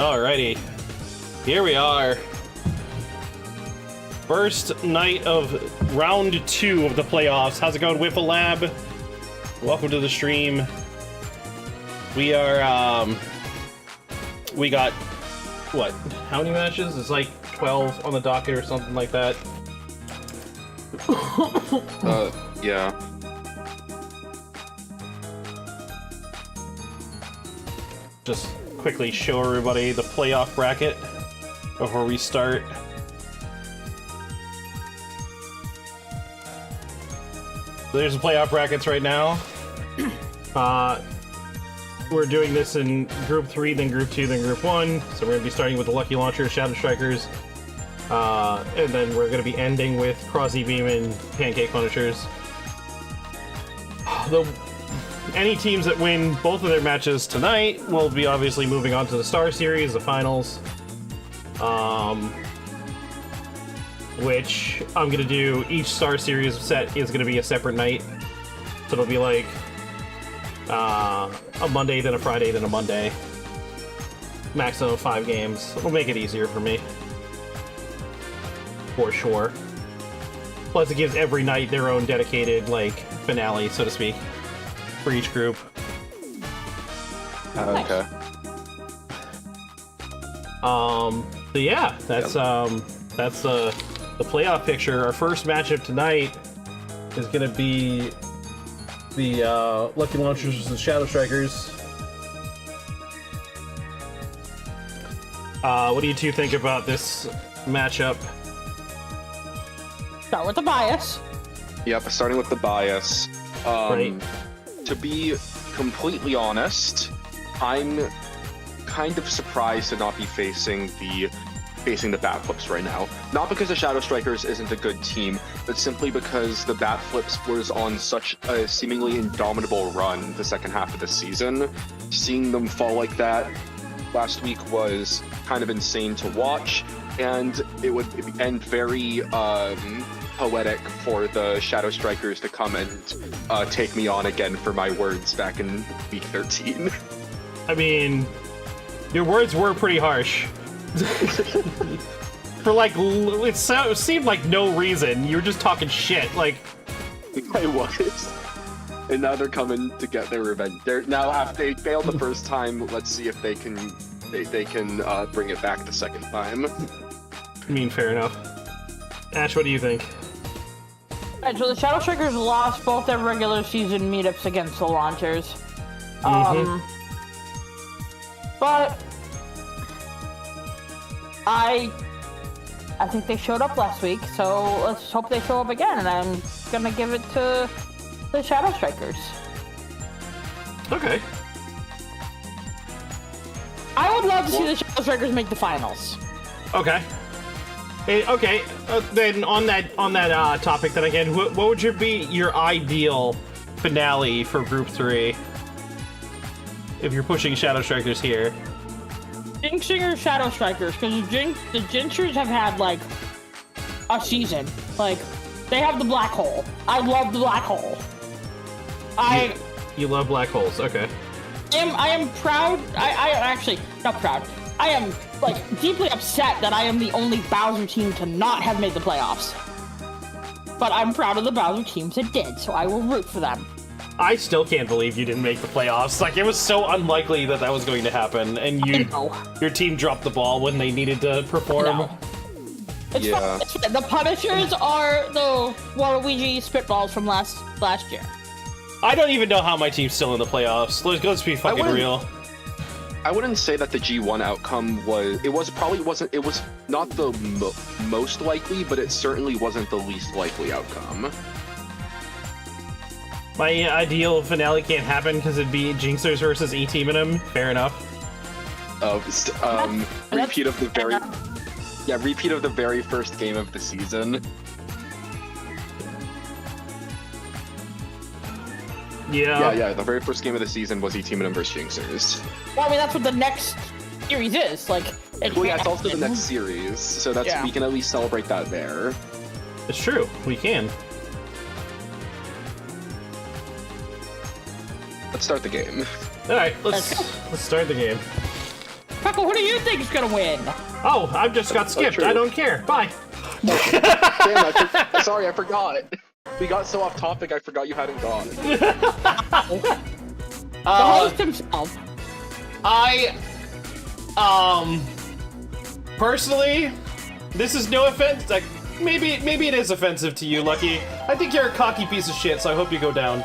Alrighty, here we are. First night of round 2 of the playoffs. How's it going, Wiffle Lab? Welcome to the stream. We are, we got, what, how many matches? It's like 12 on the docket or something like that. Yeah. Just quickly show everybody the playoff bracket before we start. So there's the playoff brackets right now. We're doing this in Group 3, then Group 2, then Group 1. So we're going to be starting with the Lucky Launchers, Shadow Strikers, and then we're going to be ending with Crozzie, Beamin, Pancake Punishers. Any teams that win both of their matches tonight will be obviously moving on to the Star Series, the finals. Which I'm gonna do, each Star Series set is gonna be a separate night. So it'll be like a Monday, then a Friday, then a Monday. Maximum of 5 games. It'll make it easier for me. For sure. Plus it gives every night their own dedicated, like, finale, so to speak, for each group. Okay. So yeah, that's the playoff picture. Our first matchup tonight is gonna be the Lucky Launchers versus the Shadow Strikers. What do you two think about this matchup? Start with the bias. Yep, starting with the bias. Right. To be completely honest, I'm kind of surprised to not be facing the Bat Flips right now. Not because the Shadow Strikers isn't a good team, but simply because the Bat Flips was on such a seemingly indomitable run the second half of the season. Seeing them fall like that last week was kind of insane to watch, and it would end very poetic for the Shadow Strikers to come and take me on again for my words back in week 13. I mean, your words were pretty harsh. For like, it seemed like no reason. You were just talking shit, like. I was. And now they're coming to get their revenge. Now, after they failed the first time, let's see if they can bring it back the second time. I mean, fair enough. Ash, what do you think? Alright, so the Shadow Strikers lost both their regular season meetups against the Launchers. But I think they showed up last week, so let's hope they show up again, and I'm gonna give it to the Shadow Strikers. Okay. I would love to see the Shadow Strikers make the finals. Okay. Okay. Then on that topic, then again, what would be your ideal finale for Group 3? If you're pushing Shadow Strikers here. Jingsers Shadow Strikers, because the Jingsers have had, like, a season. Like, they have the black hole. I love the black hole. You love black holes, okay. I am proud. I actually, not proud. I am, like, deeply upset that I am the only Bowser team to not have made the playoffs. But I'm proud of the Bowser teams that did, so I will root for them. I still can't believe you didn't make the playoffs. Like, it was so unlikely that was going to happen, and your team dropped the ball when they needed to perform. It's fun. It's fun. The Punishers are the Waluigi Spitballs from last year. I don't even know how my team's still in the playoffs. Let's be fucking real. I wouldn't say that the G1 outcome was not the most likely, but it certainly wasn't the least likely outcome. My ideal finale can't happen because it'd be Jingsers versus eTeamonym. Fair enough. Repeat of the very first game of the season. Yeah. The very first game of the season was eTeamonym versus Jingsers. Well, I mean, that's what the next series is. Like, it's also the next series, so we can at least celebrate that there. It's true. We can. Let's start the game. All right, let's start the game. Chuckle, who do you think is gonna win? Oh, I just got skipped. true. I don't care. Bye. Damn, sorry, I forgot. We got so off topic, I forgot you hadn't gone. The host himself. Personally, this is no offense. Like, maybe it is offensive to you, Lucky. I think you're a cocky piece of shit, so I hope you go down.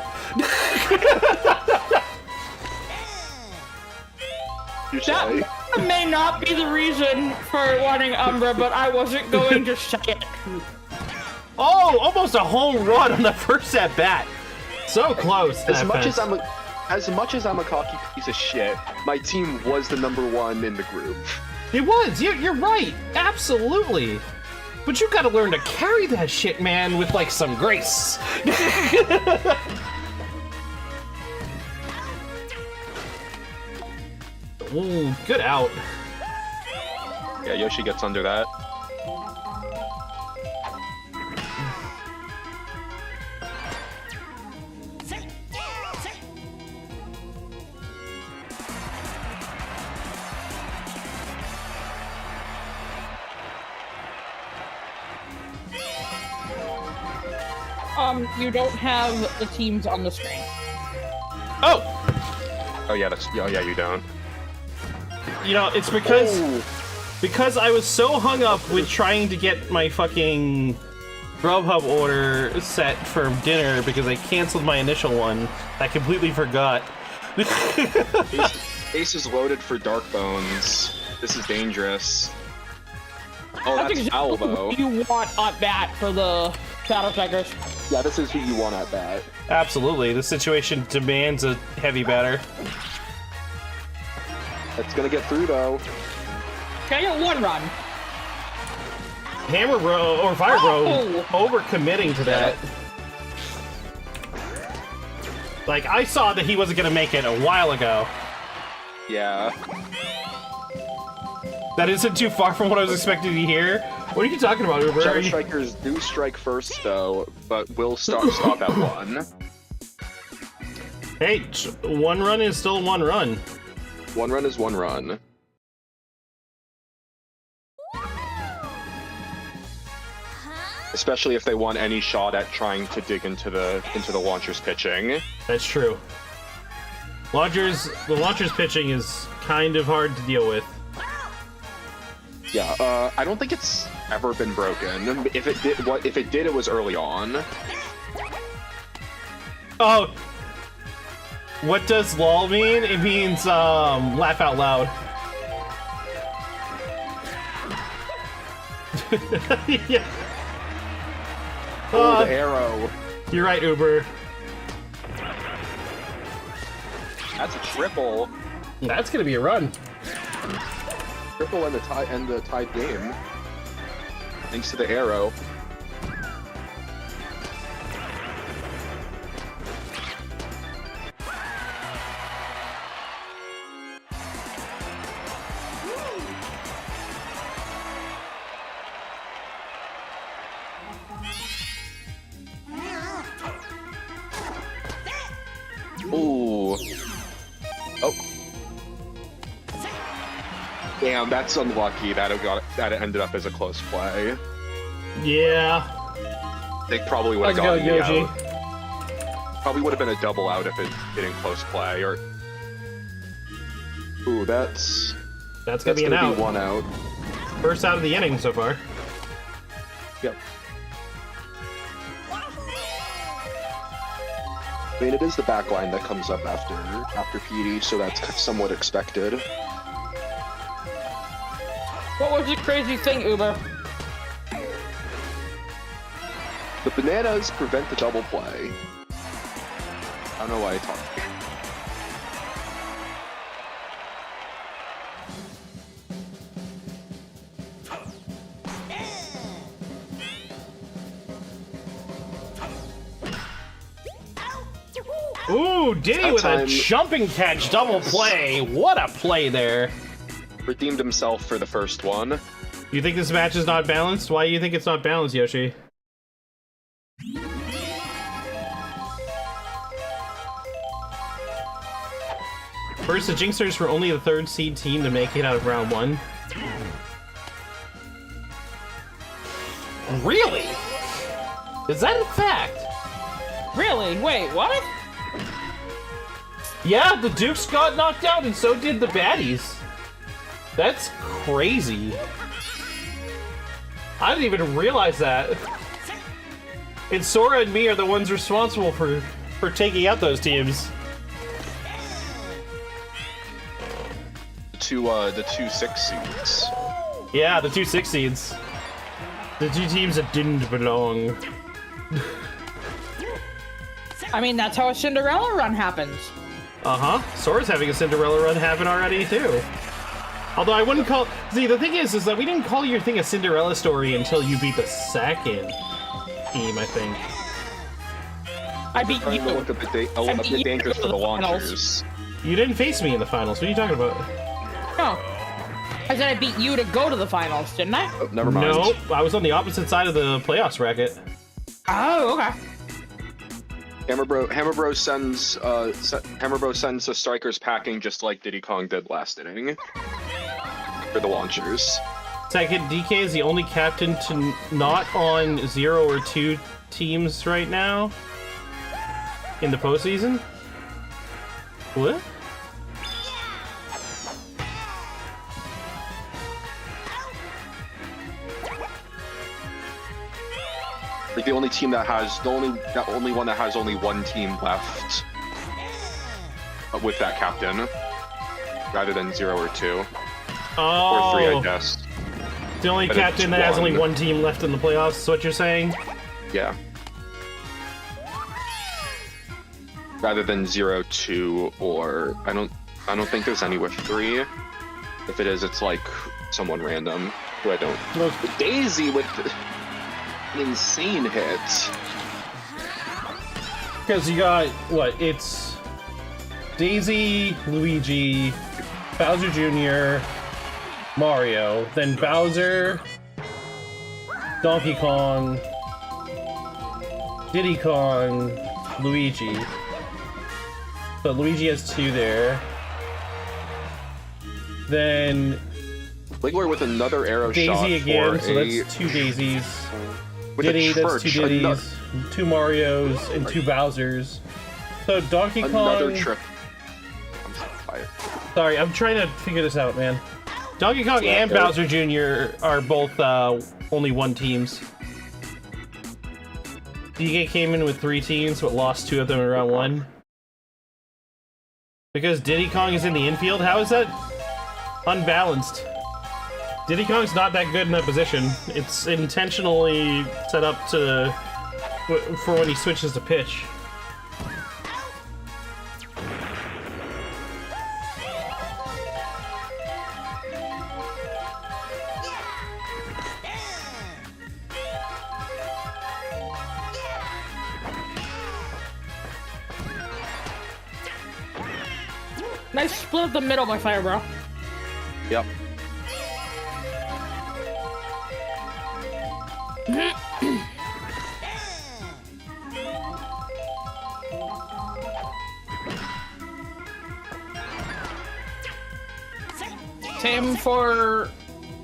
That may not be the reason for wanting Umbra, but I wasn't going to say it. Oh, almost a home run on the first at bat. So close. As much as I'm a cocky piece of shit, my team was the #1 in the group. It was. You're right. Absolutely. But you gotta learn to carry that shit, man, with like some grace. Ooh, good out. Yeah, Yoshi gets under that. You don't have the teams on the screen. Oh! Oh yeah, you don't. You know, it's because I was so hung up with trying to get my fucking Grubhub order set for dinner because I canceled my initial one. I completely forgot. Ace is loaded for Dark Bones. This is dangerous. Oh, that's exactly Albo. who you want on bat for the Shadow Strikers. Yeah, this is who you want at bat. Absolutely, the situation demands a heavy batter. It's gonna get through though. Okay, you got 1 run. Hammer Bro or Fire Bro over committing to that. Like, I saw that he wasn't gonna make it a while ago. Yeah. That isn't too far from what I was expecting to hear. What are you talking about, Uber? Shadow Strikers do strike first though, but will stop at 1. Hey, 1 run is still 1 run. 1 run is 1 run. Especially if they want any shot at trying to dig into the launcher's pitching. That's true. The launcher's pitching is kind of hard to deal with. Yeah, I don't think it's ever been broken. If it did, it was early on. Oh, what does LOL mean? It means laugh out loud. Yeah. Oh, the arrow. You're right, Uber. That's a triple. That's gonna be a run. Triple and the tied game. Thanks to the arrow. Ooh. Oh. Damn, that's unlucky that it ended up as a close play. Yeah. They probably would have Let's go, gotten me Yoji. out. Probably would have been a double out if it didn't close play or. Ooh, that's gonna be an out. 1 out. First out of the inning so far. Yep. I mean, it is the back line that comes up after PD, so that's somewhat expected. What was the crazy thing, Uber? The bananas prevent the double play. I don't know why I talked. Ooh, Diddy with a jumping catch double play. What a play there. Redeemed himself for the first one. You think this match is not balanced? Why do you think it's not balanced, Yoshi? First, the Jingsers were only the 3rd seed team to make it out of round 1. Really? Is that a fact? Really? Wait, what? Yeah, the Dukes got knocked out, and so did the baddies. That's crazy. I didn't even realize that. And Sora and me are the ones responsible for taking out those teams. The two 6 seeds. Yeah, the 2 6 seeds. The 2 teams that didn't belong. I mean, that's how a Cinderella run happens. Uh-huh. Sora's having a Cinderella run happen already, too. Although I wouldn't call... See, the thing is that we didn't call your thing a Cinderella story until you beat the 2nd team, I think. I beat Trying to you. look a bit dangerous for the launchers. You didn't face me in the finals. What are you talking about? No. I said I beat you to go to the finals, didn't I? Oh, never mind. Nope. I was on the opposite side of the playoffs bracket. Oh, okay. Hammerbro sends the strikers packing just like Diddy Kong did last inning. For the launchers. Second, DK is the only captain to not on 0 or 2 teams right now in the postseason. What? Like the only team that has the only one that has only 1 team left with that captain, rather than 0 or 2 Oh, or 3, I guess. the only But captain it's that has only one. 1 team left in the playoffs is what you're saying? Yeah. Rather than 0, 2, or I don't think there's any with 3. If it is, it's like someone random who I don't. Daisy with an insane hit. Because you got, what, it's Daisy, Luigi, Bowser Jr., Mario, then Bowser, Donkey Kong, Diddy Kong, Luigi. But Luigi has 2 there. Then Wiggler with another arrow shot Daisy again, for so that's 2 Daisies. with Diddy, a that's 2 church, Diddies, 2 Marios, and 2 Bowsers. So Donkey Kong... another trip. I'm so tired. Sorry, I'm trying to figure this out, man. Donkey Kong Yeah, and Bowser Jr. are both only 1 teams. DK came in with 3 teams, but lost 2 of them in round 1. Because Diddy Kong is in the infield? How is that unbalanced? Diddy Kong's not that good in that position. It's intentionally set up to for when he switches to pitch. Nice split up the middle, my fire bro. Yep. Same for...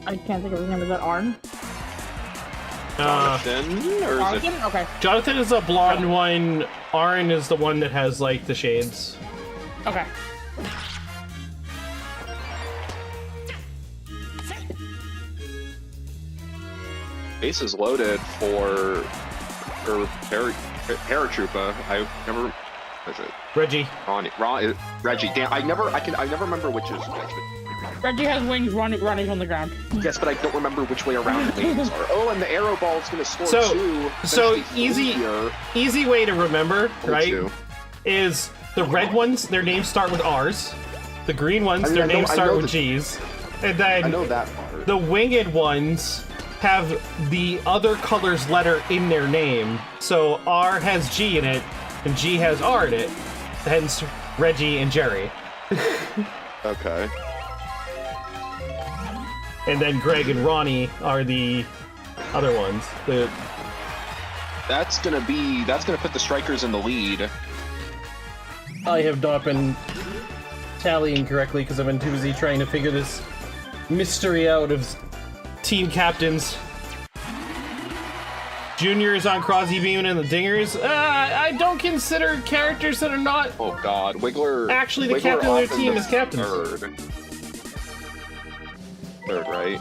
I can't think of his name. Is that Arn? Jonathan, or is Arn? it? Okay. Jonathan is a blonde one. Arn is the one that has, like, the shades. Okay. Base is loaded for Paratroopa. I never. What is it? Reggie. Reggie. Damn, I never remember which is which. Reggie has wings running on the ground. Yes, but I don't remember which way around the wings are. Oh, and the arrow ball is going to score two. So easy way to remember, right? Two. Is the red ones, their names start with R's. The green ones, their names start with G's. And then I know that part. the winged ones have the other color's letter in their name. So R has G in it, and G has R in it. Hence Reggie and Jerry. Okay. And then Greg and Ronnie are the other ones. That's gonna put the strikers in the lead. I have not been tallying correctly because I've been too busy trying to figure this mystery out of team captains. Junior is on Crozzie, Beamin, and the Dingers. I don't consider characters that are not. Oh God, Wiggler. Actually, the Wiggler captain of their often team the is captains. Third, right?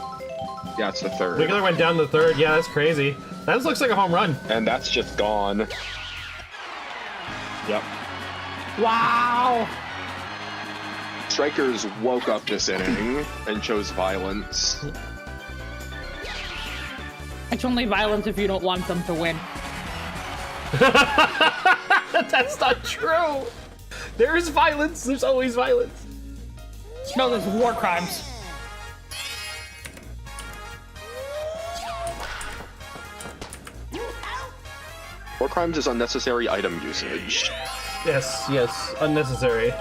Yeah, it's the third. Wiggler went down to the third. Yeah, that's crazy. That looks like a home run. And that's just gone. Yep. Wow. Strikers woke up this inning and chose violence. It's only violence if you don't want them to win. That's not true. There's violence. There's always violence. No, there's war crimes. War crimes is unnecessary item usage. Yes, yes, unnecessary.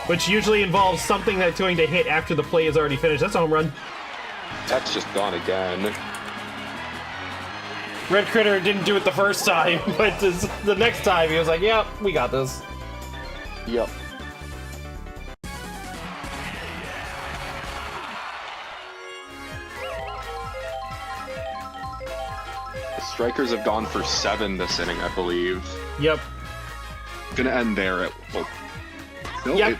Which usually involves something that's going to hit after the play is already finished. That's a home run. That's just gone again. Red Critter didn't do it the first time, but the next time he was like, "Yep, we got this." Yep. The Strikers have gone for 7 this inning, I believe. Yep. Gonna end there. No, Yep.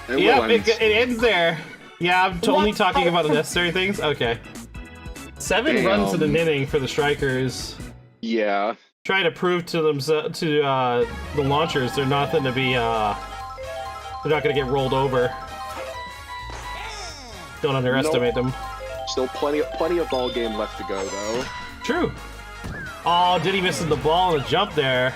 It will Yep, end. it ends there. Yeah, I'm only talking about unnecessary things. Okay. 7 Damn. runs in an inning for the Strikers. Yeah. Trying to prove to themselves, to the launchers, they're nothing to be. They're not gonna get rolled over. Don't underestimate them. Still plenty of ball game left to go though. True. Oh, did he miss the ball on the jump there?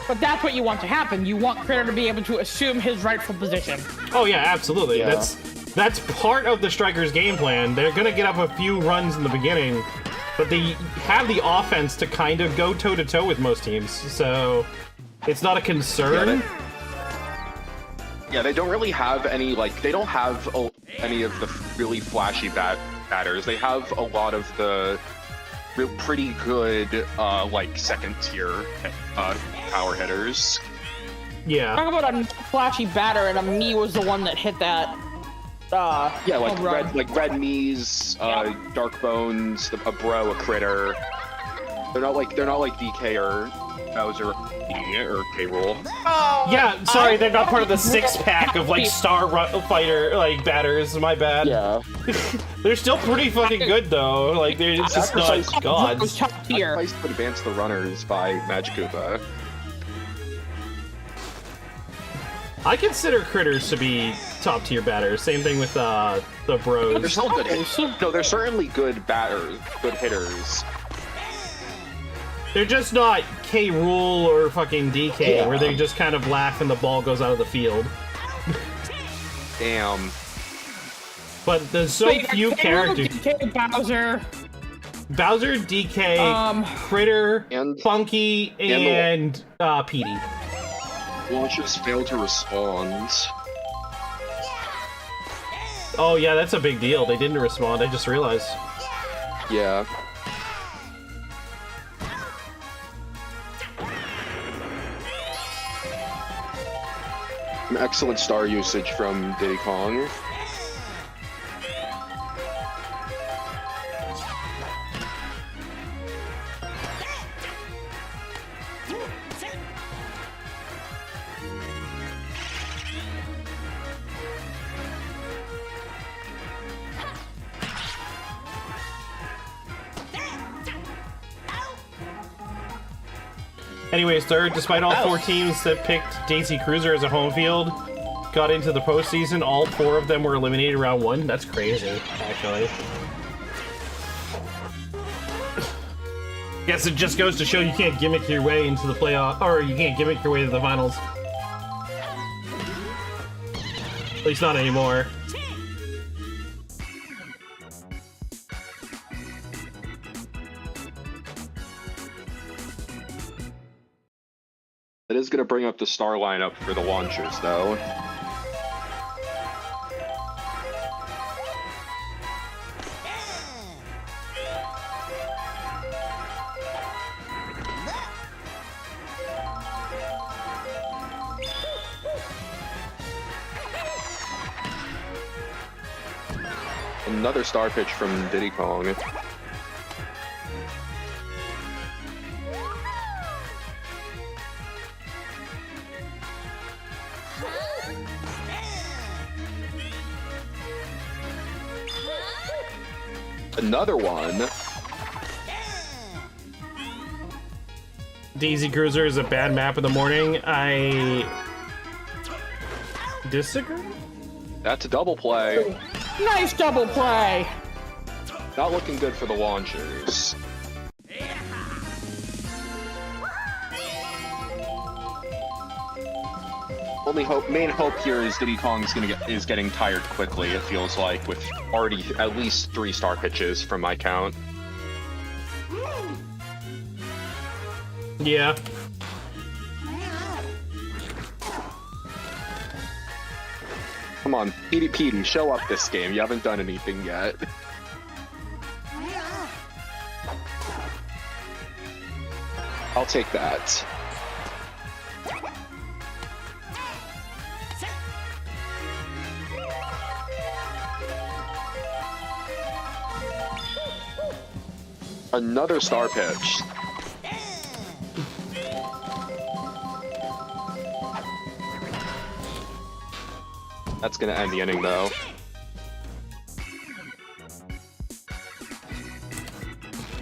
But that's what you want to happen. You want Critter to be able to assume his rightful position. Oh yeah, absolutely. Yeah. That's part of the Strikers' game plan. They're gonna get up a few runs in the beginning, but they have the offense to kind of go toe-to-toe with most teams, so it's not a concern. Yeah, they don't really have any, like, they don't have any of the really flashy batters. They have a lot of the pretty good, like, second-tier power hitters. Yeah. Talk about a flashy batter, and me was the one that hit that. Yeah, like home run. Red Mees, Dark Bones, a Bro, a Critter. They're not like DK or Bowser or K-Rool. Yeah, sorry, they're not part of the 6-pack of, like, star fighter, like, batters. My bad. Yeah. They're still pretty fucking good, though. Like, they're just not gods. Top tier. Sacrifice to advance the runners by Magikoopa. I consider Critters to be top-tier batters. Same thing with the Bros. They're still good hitters. No, they're certainly good batters, good hitters. They're just not K-Rool or fucking DK, where they just kind of laugh and the ball goes out of the field. Damn. But there's so few characters. DK, Bowser, DK, Critter, and Funky, and Petey. Launchers fail to respond. Oh yeah, that's a big deal. They didn't respond. I just realized. Yeah. An excellent star usage from Diddy Kong. Anyways, third, despite all 4 teams that picked Daisy Cruiser as a home field, got into the postseason, all 4 of them were eliminated round 1. That's crazy, actually. Guess it just goes to show you can't gimmick your way into the playoff, or you can't gimmick your way to the finals. At least not anymore. It is going to bring up the star lineup for the launchers, though. Another star pitch from Diddy Kong. Another one. DZ Cruiser is a bad map in the morning. I disagree. That's a double play. Nice double play. Not looking good for the launchers. Main hope here is Diddy Kong is getting tired quickly. It feels like with already at least 3 star pitches from my count. Yeah. Come on, Petey, show up this game. You haven't done anything yet. I'll take that. Another star pitch. That's gonna end the inning, though.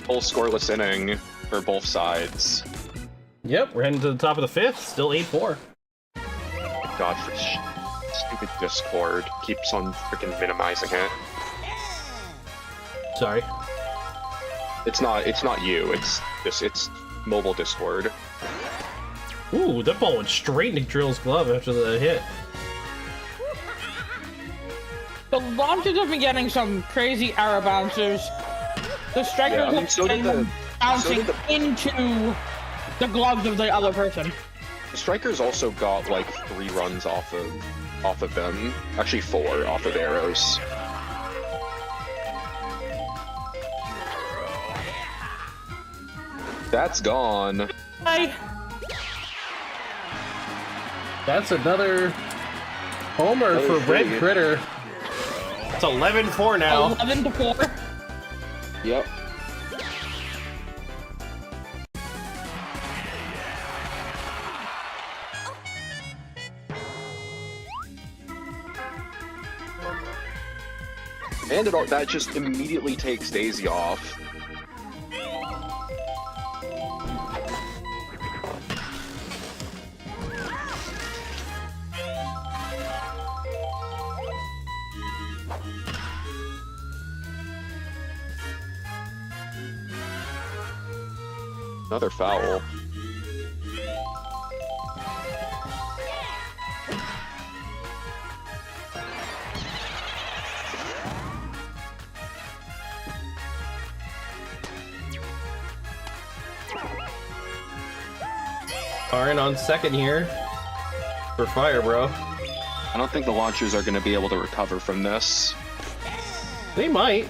Full scoreless inning for both sides. Yep, we're heading to the top of the 5th. Still 8-4. God, for stupid Discord keeps on freaking minimizing it. Sorry. It's not you. It's mobile Discord. Ooh, that ball went straight into Drill's glove after the hit. The launchers have been getting some crazy arrow bouncers. The strikers have been bouncing into the gloves of the other person. The strikers also got like 3 runs off of them. Actually 4 off of arrows. That's gone. Hi. That's another homer for Red Critter. It's 11-4 now. 11-4. Yep. And that just immediately takes Daisy off. Another foul. Aaron on second here for fire, bro. I don't think the launchers are going to be able to recover from this. They might.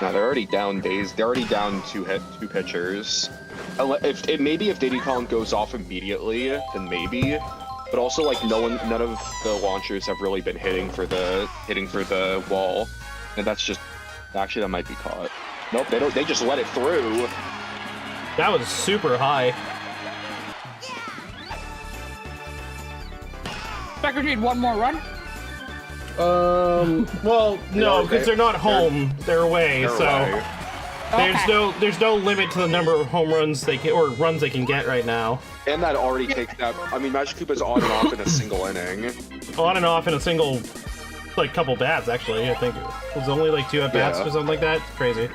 No, they're already down days. They're already down two pitchers. Maybe if Diddy Kong goes off immediately, then maybe. But also, like, none of the launchers have really been hitting for the wall, and that's just actually that might be caught. Nope, they don't. They just let it through. That was super high. Packers need one more run. Well, no, because they're not home; they're away. So away. there's no limit to the number of home runs they can, or runs they can get right now. And that already takes that. I mean, Magic Koopa's on and off in a single inning. On and off in a single, like, couple bats. Actually, I think it was only like 2 at bats or something like that. It's crazy.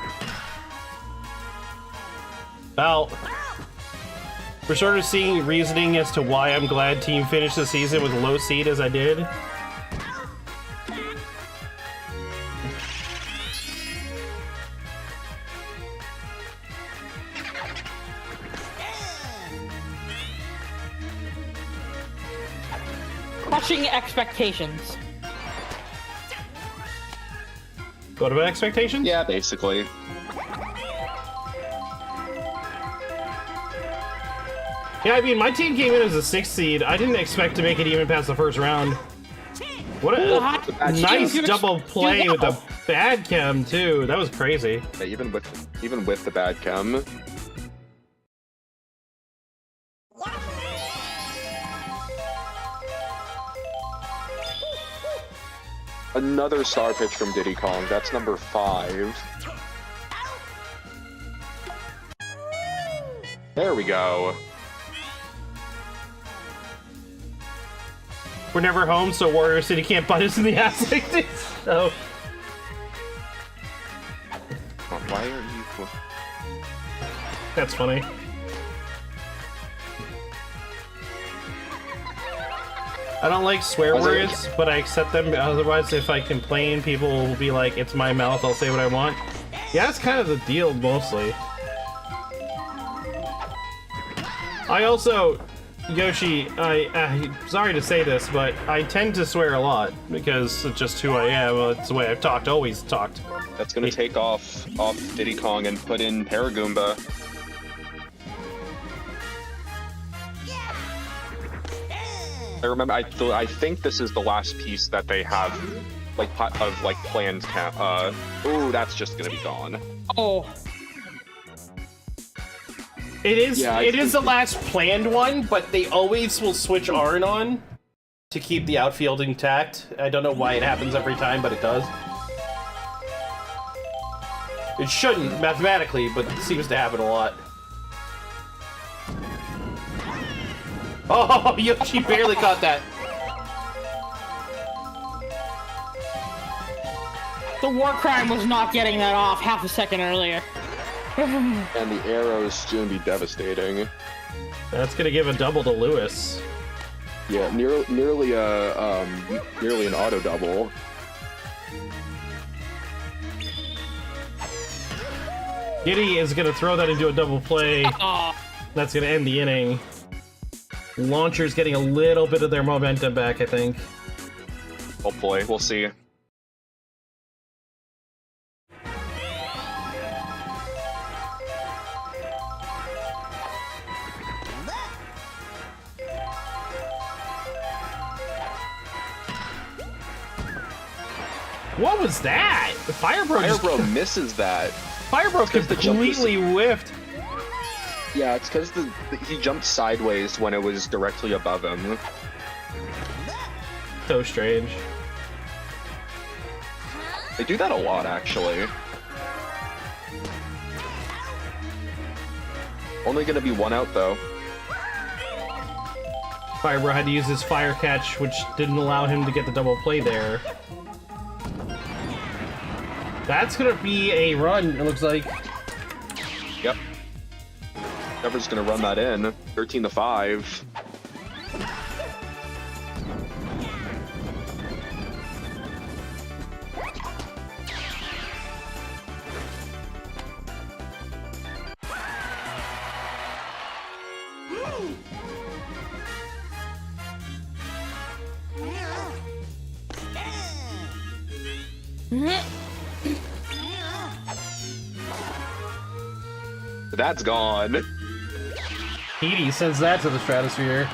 Well, we're sort of seeing reasoning as to why I'm glad team finished the season with a low seed as I did. Crushing expectations. What about expectations? Yeah, basically. Yeah, I mean, my team came in as a 6th seed. I didn't expect to make it even past the first round. What a Hot nice Cheetos. double play You with go. the bad chem too. That was crazy. Yeah, even with the bad chem. Another star pitch from Diddy Kong. That's number 5. There we go. We're never home, so Warrior City can't butt us in the ass like this. So Why are you... that's funny. I don't like swear words, but I accept them. Otherwise, if I complain, people will be like, "It's my mouth. I'll say what I want." Yeah, that's kind of the deal, mostly. I also, Yoshi, I'm sorry to say this, but I tend to swear a lot because it's just who I am. It's the way I've talked, always talked. That's gonna take off Diddy Kong and put in Paragoomba. I think this is the last piece that they have, like, of like planned camp. Ooh, that's just gonna be gone. Oh. It is. Yeah, It is the last planned one, but they always will switch Arn on to keep the outfield intact. I don't know why it happens every time, but it does. It shouldn't mathematically, but it seems to happen a lot. Oh, Yoshi barely caught that. The war crime was not getting that off half a second earlier. And the arrow's gonna be devastating. That's gonna give a double to Lewis. Yeah, nearly an auto double. Giddy is gonna throw that into a double play. That's gonna end the inning. Launcher's getting a little bit of their momentum back, I think. Hopefully, we'll see. What was that? The Firebro misses that. Firebro completely whiffed. Yeah, it's because he jumped sideways when it was directly above him. So strange. They do that a lot, actually. Only gonna be 1 out, though. Firebro had to use his fire catch, which didn't allow him to get the double play there. That's gonna be a run, it looks like. Yep. Trevor's gonna run that in. 13-5. That's gone. Petey sends that to the stratosphere.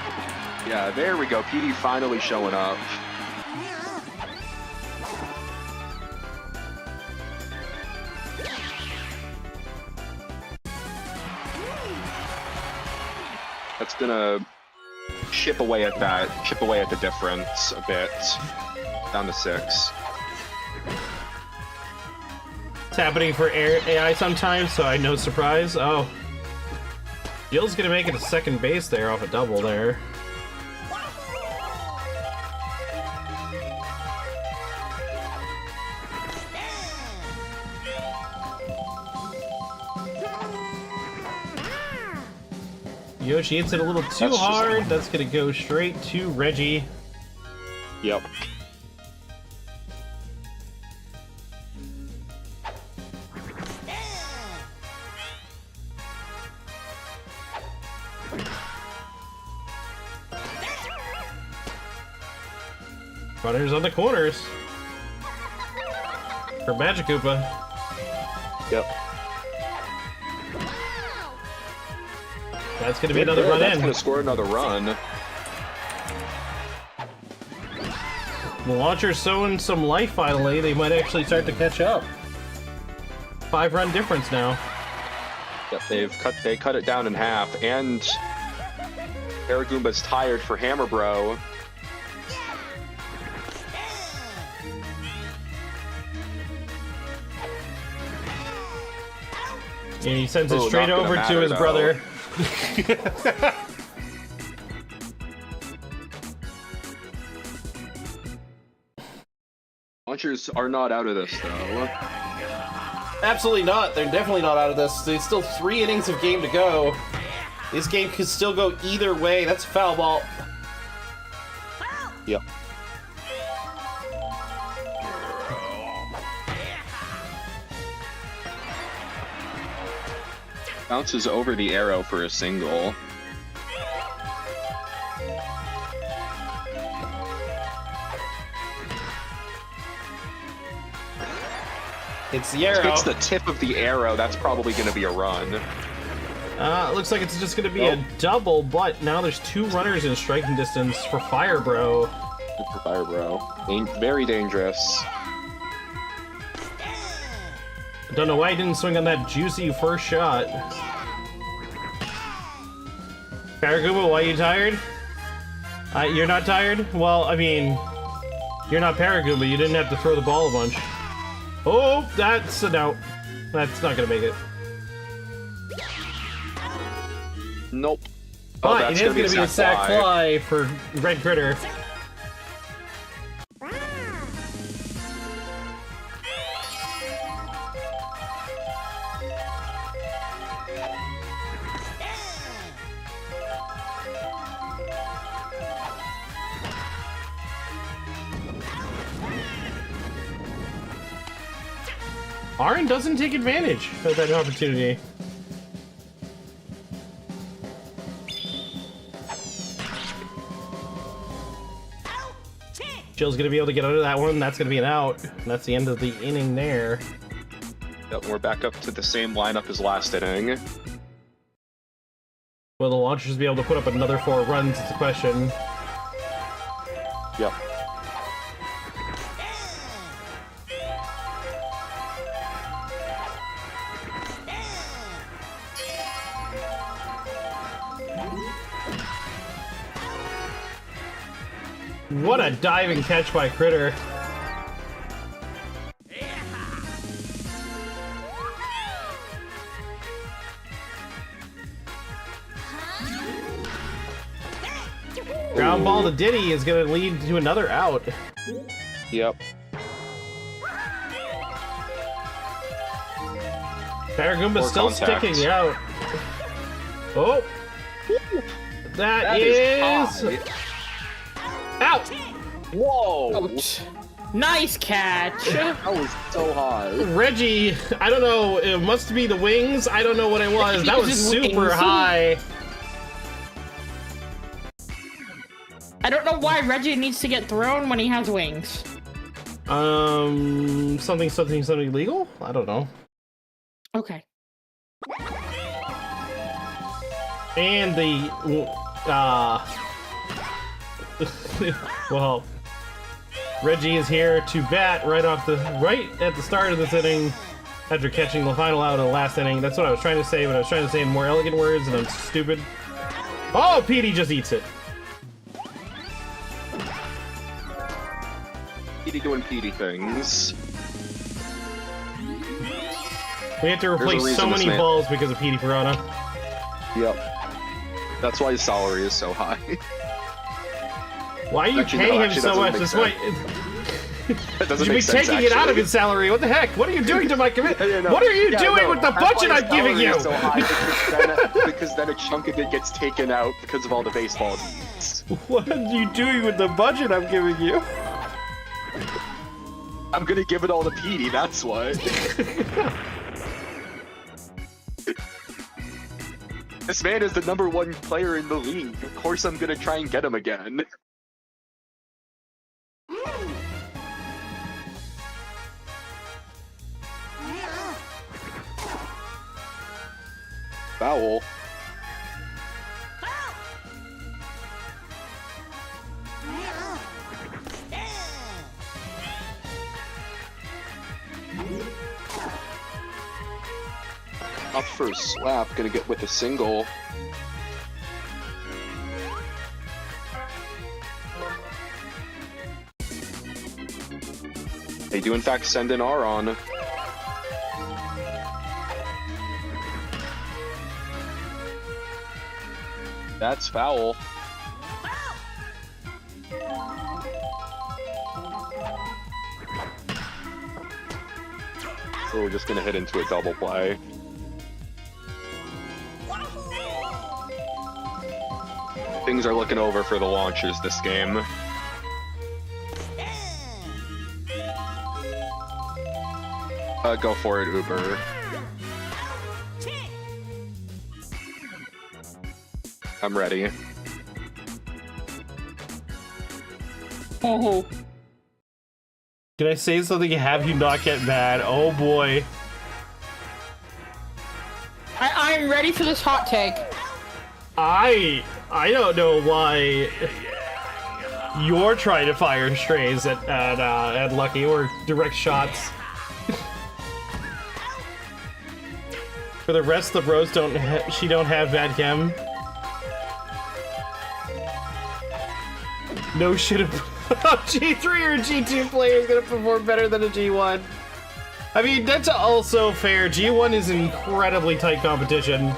Yeah, there we go. PD finally showing up. That's gonna chip away at the difference a bit. Down to 6. It's happening for AI sometimes, so I no surprise. Oh. Jill's gonna make it to second base there off a double there. Yoshi hits it a little too hard. That's gonna go straight to Reggie. Yep. Runners on the corners for Magic Koopa. Yep. That's gonna be another run That's in. gonna score another run. The launcher's showing some life finally. They might actually start to catch up. 5-run difference now. Yep, they cut it down in half, and Paragoomba's tired for Hammer Bro. And he sends it straight not gonna over to matter, his though. brother. Launchers are not out of this, though. Absolutely not. They're definitely not out of this. There's still 3 innings of game to go. This game could still go either way. That's a foul ball. Yep. Bounces over the arrow for a single. It's the arrow. It's the tip of the arrow. That's probably going to be a run. It looks like it's just going to be a double, but now there's 2 runners in striking distance for Fire Bro. For Fire Bro. Very dangerous. I don't know why he didn't swing on that juicy first shot. Paragoomba, why are you tired? You're not tired? Well, I mean, you're not Paragoomba. You didn't have to throw the ball a bunch. Oh, that's an out. That's not going to make it. Nope. But it is going to be a sack fly for Red Critter. Aaron doesn't take advantage of that opportunity. Jill's gonna be able to get under that one. That's gonna be an out. And that's the end of the inning there. Yep, we're back up to the same lineup as last inning. Will the launchers be able to put up another 4 runs? It's a question. Yep. What a diving catch by Critter. Ground ball to Diddy is going to lead to another out. Yep. Paragoomba's still contact. sticking out. Oh! That is high. out! Whoa! Ouch. Nice catch. That was so high. Reggie, I don't know, it must be the wings. I don't know what it was. That was Just super wings. high. I don't know why Reggie needs to get thrown when he has wings. Something illegal? I don't know. Okay. And the, well, Reggie is here to bat right at the start of this inning after catching the final out of the last inning. That's what I was trying to say, but I was trying to say in more elegant words, and I'm stupid. Oh, Petey just eats it. Petey doing Petey things. We have to There's a replace reason so this many man- balls because of Petey Piranha. Yep. That's why his salary is so high. Why are you Actually, no, paying him actually, so doesn't much? make This sense. might. That doesn't You should be make sense, taking it out of actually. his salary. What the heck? What are you doing to my commitment? Yeah, no. What are you Yeah, doing no, with the that's budget why I'm his giving salary you? is so high, because then a chunk of it gets taken out because of all the baseball needs. What are you doing with the budget I'm giving you? I'm gonna give it all to Petey, that's what. This man is the #1 player in the league. Of course I'm gonna try and get him again. Foul. Up for a slap, gonna get with a single. They do in fact send an R on. That's foul. So we're just gonna hit into a double play. Things are looking over for the launchers this game. Go for it, Uber. I'm ready. Oh. Can I say something to have you not get mad? Oh boy. I'm ready for this hot take. I don't know why you're trying to fire strays at Lucky or direct shots. For the rest of the bros, she don't have bad chem. No shit. A G3 or a G2 player is gonna perform better than a G1. I mean, that's also fair. G1 is incredibly tight competition.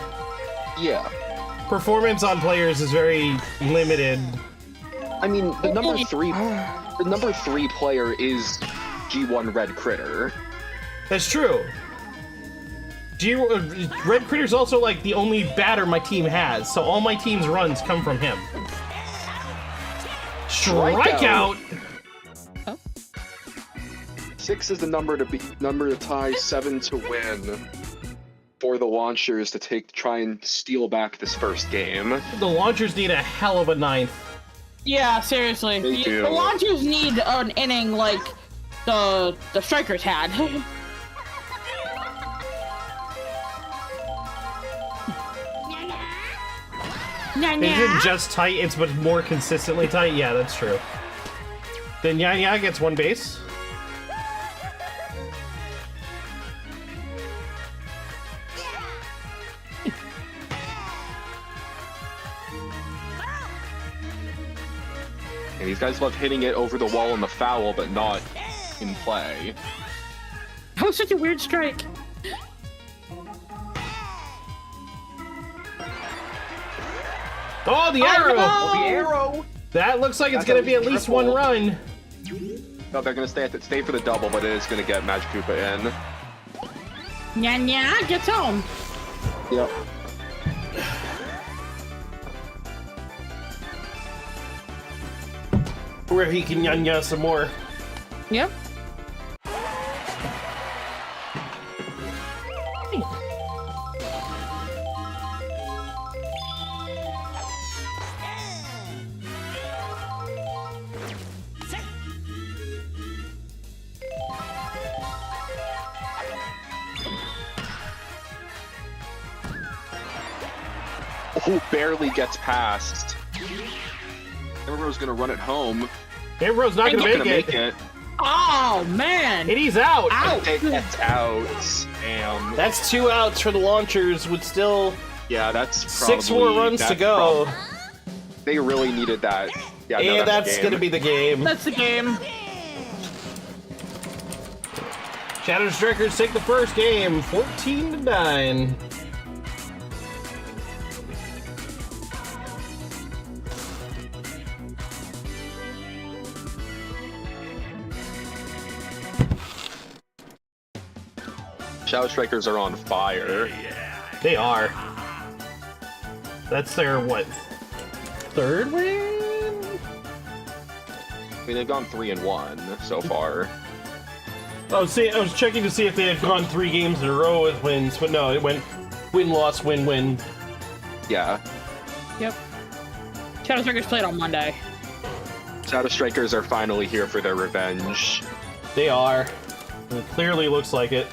Yeah. Performance on players is very limited. I mean, the number three player is G1 Red Critter. That's true. Red Critter's also like the only batter my team has, so all my team's runs come from him. Strikeout! Oh. 6 is the number to tie, 7 to win. For the launchers to try and steal back this first game. The launchers need a hell of a ninth. Yeah, seriously. They do. The launchers need an inning like the strikers had. It isn't just tight, it's but more consistently tight. Yeah, that's true. Then Nya gets one base. And these guys love hitting it over the wall in the foul, but not in play. That was such a weird strike. Oh, the arrow! Oh, the arrow! That looks like it's gonna be at least one run. No, they're gonna stay for the double, but it is gonna get Magic Koopa in. Nya gets home. Yep. Where he can Nya some more. Yep. Who barely gets past. Everyone's gonna run it home. Ambrose not gonna make it. Oh man! And he's out. Out. That's out. Damn. That's 2 outs for the launchers with still Yeah, that's probably, 6 more runs to go. They really needed that. Yeah, no, And that's gonna be the game. That's the game. Shadow Strikers take the first game, 14-9. Shadow Strikers are on fire. They are. That's their, what, 3rd win? I mean, they've gone 3-1 so far. Oh, see, I was checking to see if they had gone 3 games in a row with wins, but no, it went win-loss, win-win. Yeah. Yep. Shadow Strikers played on Monday. Shadow Strikers are finally here for their revenge. They are. It clearly looks like it.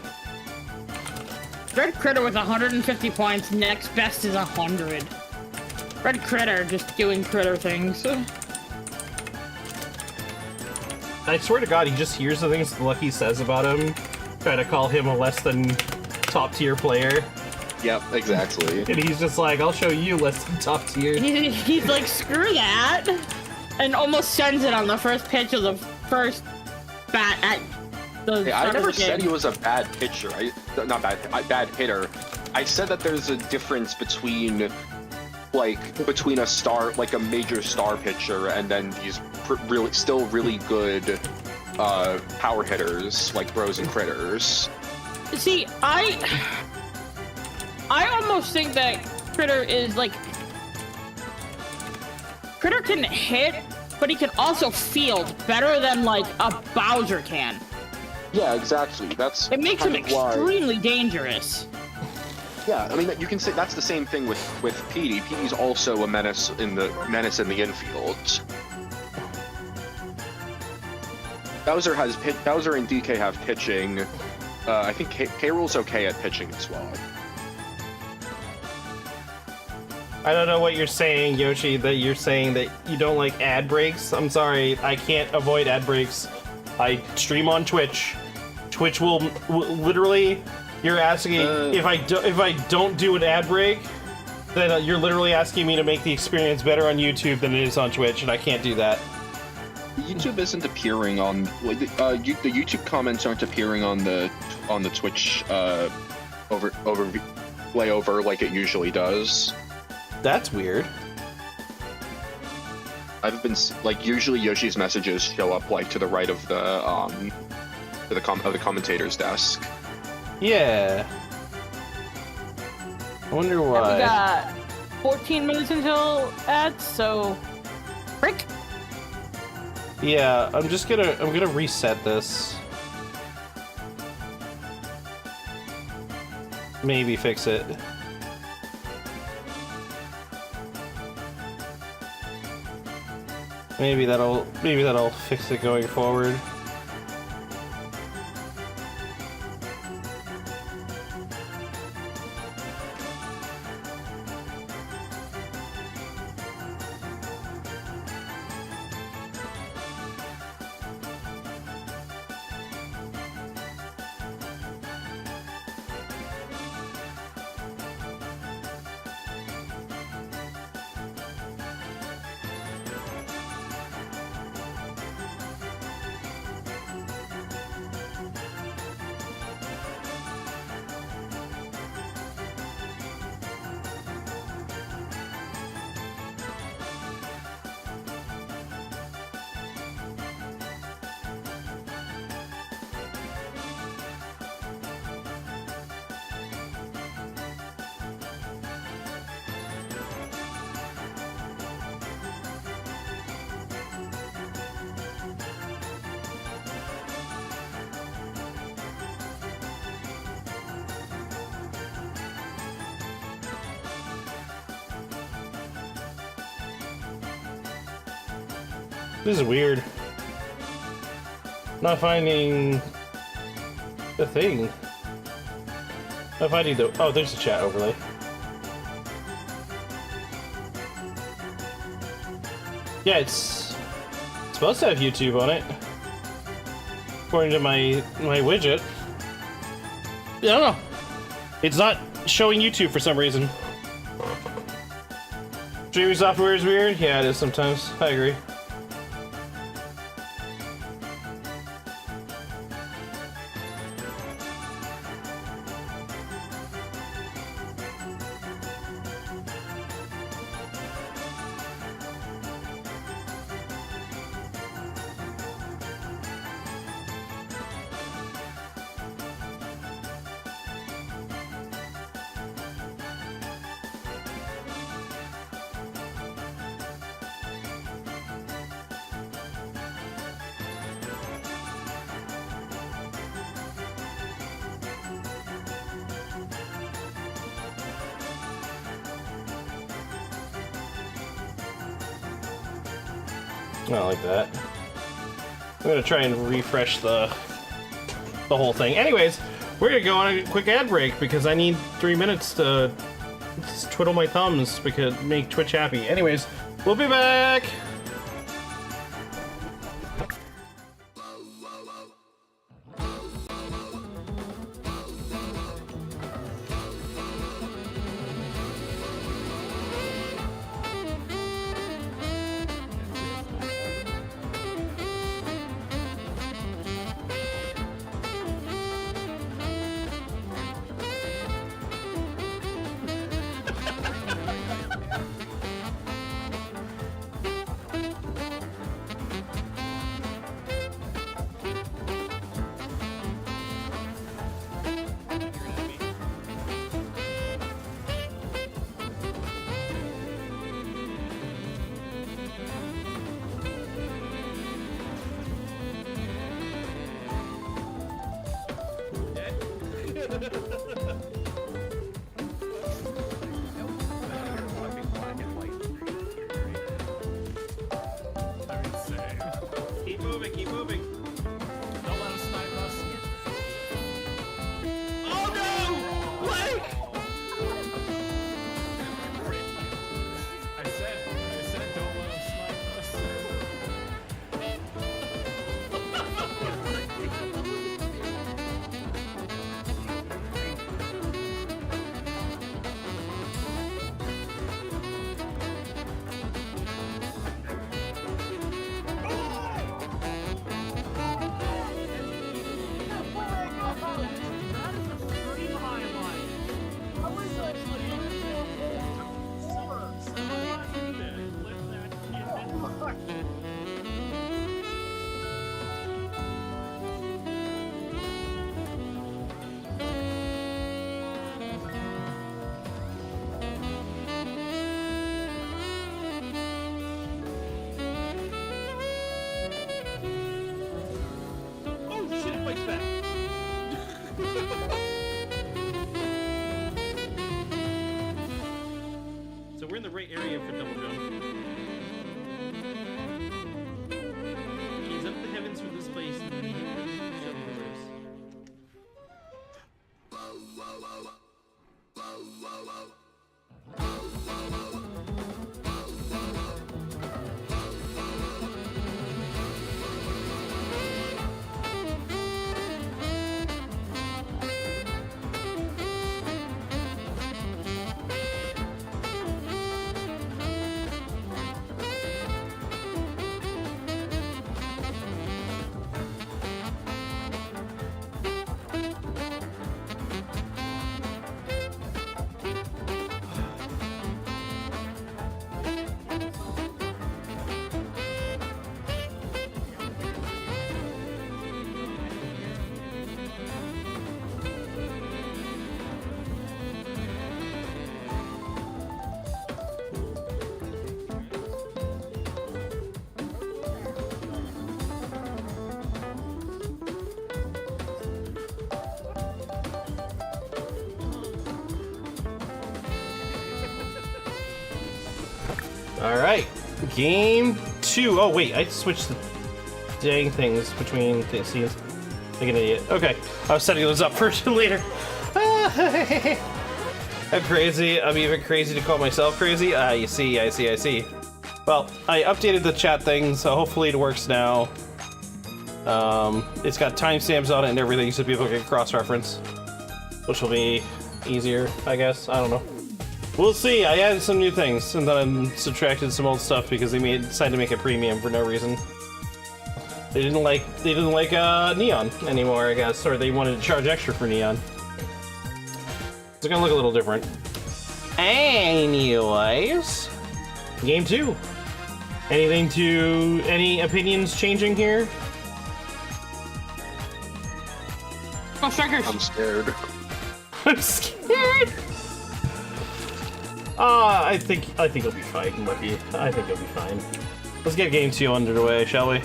Red Critter with 150 points. Next best is 100. Red Critter just doing critter things. I swear to God, he just hears the things Lucky says about him, try to call him a less than top-tier player. Yep, exactly. And he's just like, I'll show you less than top tier. He's like, screw that, and almost sends it on the first pitch of the first bat at the. Hey, I never said game. he was a bad pitcher. Not bad hitter. I said that there's a difference between a star, like a major star pitcher, and then these still really good power hitters like Bros and Critters. See, I almost think that Critter is like... Critter can hit, but he can also field better than like a Bowser can. Yeah, exactly. It makes him extremely dangerous. Yeah, I mean, you can say that's the same thing with Petey. Petey's also a menace in the infield. Bowser and DK have pitching. I think K-Rool's okay at pitching as well. I don't know what you're saying, Yoshi, that you're saying that you don't like ad breaks. I'm sorry, I can't avoid ad breaks. I stream on Twitch. Twitch will literally, you're asking if I don't do an ad break, then you're literally asking me to make the experience better on YouTube than it is on Twitch, and I can't do that. YouTube isn't appearing on the YouTube comments aren't appearing on the Twitch layover like it usually does. That's weird. I've been usually Yoshi's messages show up like to the right of the commentator's desk. Yeah. I wonder why. We got 14 minutes until ads, so frick. Yeah, I'm gonna reset this. Maybe fix it. Maybe that'll fix it going forward. This is weird. Not finding the thing. Not finding the... Oh, there's a chat overlay. Yeah, it's supposed to have YouTube on it. According to my widget. I don't know. It's not showing YouTube for some reason. Streaming software is weird? Yeah, it is sometimes. I agree. Not like that. I'm gonna try and refresh the whole thing. Anyways, we're gonna go on a quick ad break because I need 3 minutes to just twiddle my thumbs because make Twitch happy. Anyways, we'll be back. Keep moving, keep moving. Don't let him snipe us. Oh no! Blake! I said, don't let him snipe us. Oh shit, it bites back. So we're in the right area for double jump. Gaze up the heavens from this place and then hear the shell pillars. Alright, game 2. Oh wait, I switched the dang things between the scenes. Like an idiot. Okay, I was setting those up for later. I'm crazy. I'm even crazy to call myself crazy. I see. Well, I updated the chat thing, so hopefully it works now. It's got timestamps on it and everything, so people can cross-reference, which will be easier, I guess. I don't know. We'll see. I added some new things, and then I subtracted some old stuff because they decided to make it premium for no reason. They didn't like Neon anymore, I guess, or they wanted to charge extra for Neon. It's gonna look a little different. Anyways, game 2. Any opinions changing here? Oh, Sluggers. I'm scared. I'm scared. I think it'll be fine, Lucky. I think it'll be fine. Let's get game 2 under the way, shall we?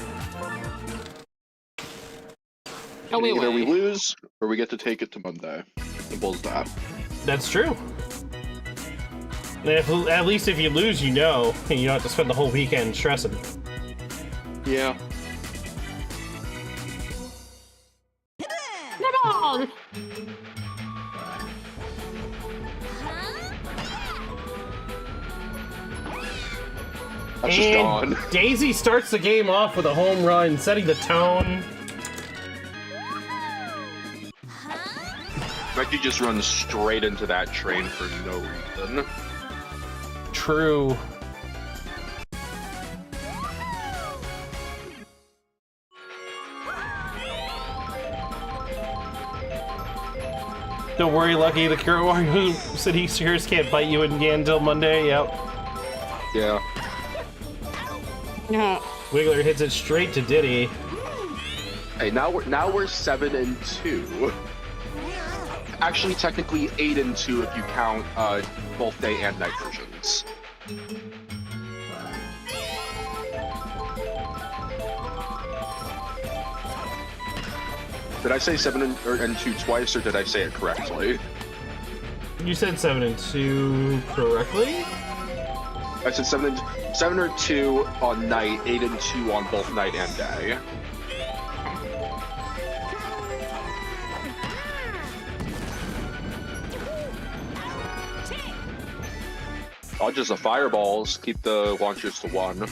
Either we lose or we get to take it to Monday. Simple as that. That's true. And at least if you lose, you know, and you don't have to spend the whole weekend stressing. Yeah. Come on! That's just gone. Daisy starts the game off with a home run, setting the tone. Like you just run straight into that train for no reason. True. Don't worry, Lucky. The Wario City Sears can't bite you again until Monday. Yep. Yeah. Yeah. Wiggler hits it straight to Diddy. Hey, now we're 7-2. Actually, technically 8-2 if you count both day and night versions. Did I say 7 and 2 twice, or did I say it correctly? You said 7 and 2 correctly? I said 7 or 2 on night, 8 and 2 on both night and day. Dodges the fireballs, keep the launchers to 1.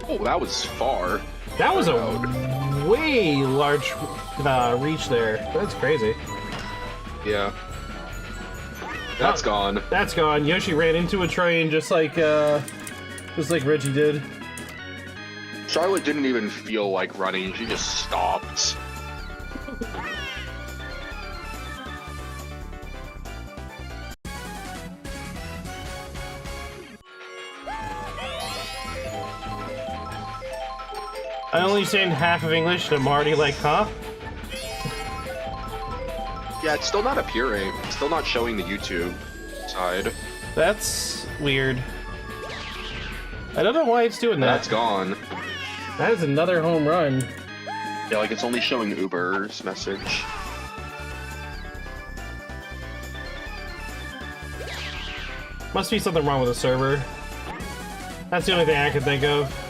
Oh, that was far. That was a way large reach there. That's crazy. Yeah. That's gone. That's gone. Yoshi ran into a train just like Reggie did. Charlotte didn't even feel like running, she just stopped. I only understand half of English, and I'm already like, huh? Yeah, it's still not appearing. It's still not showing the YouTube side. That's weird. I don't know why it's doing that. That's gone. That is another home run. Yeah, like it's only showing Uber's message. Must be something wrong with the server. That's the only thing I can think of.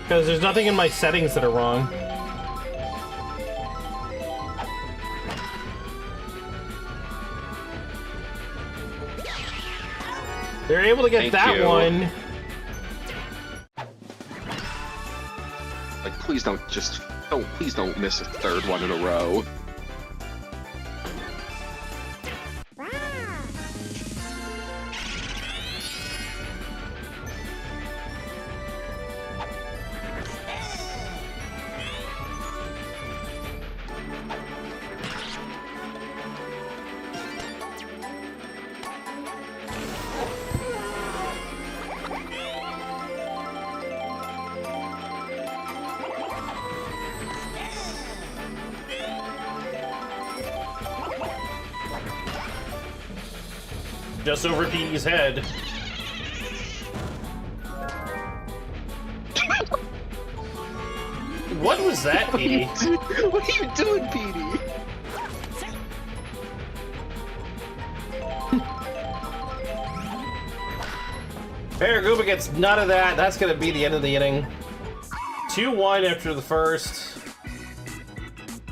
Because there's nothing in my settings that are wrong. They're able to get that one. Like, please don't miss a third one in a row. Just over Petey's head. What was that, Petey? What are you doing, Petey? Paraguba gets none of that. That's gonna be the end of the inning. 2-1 after the first.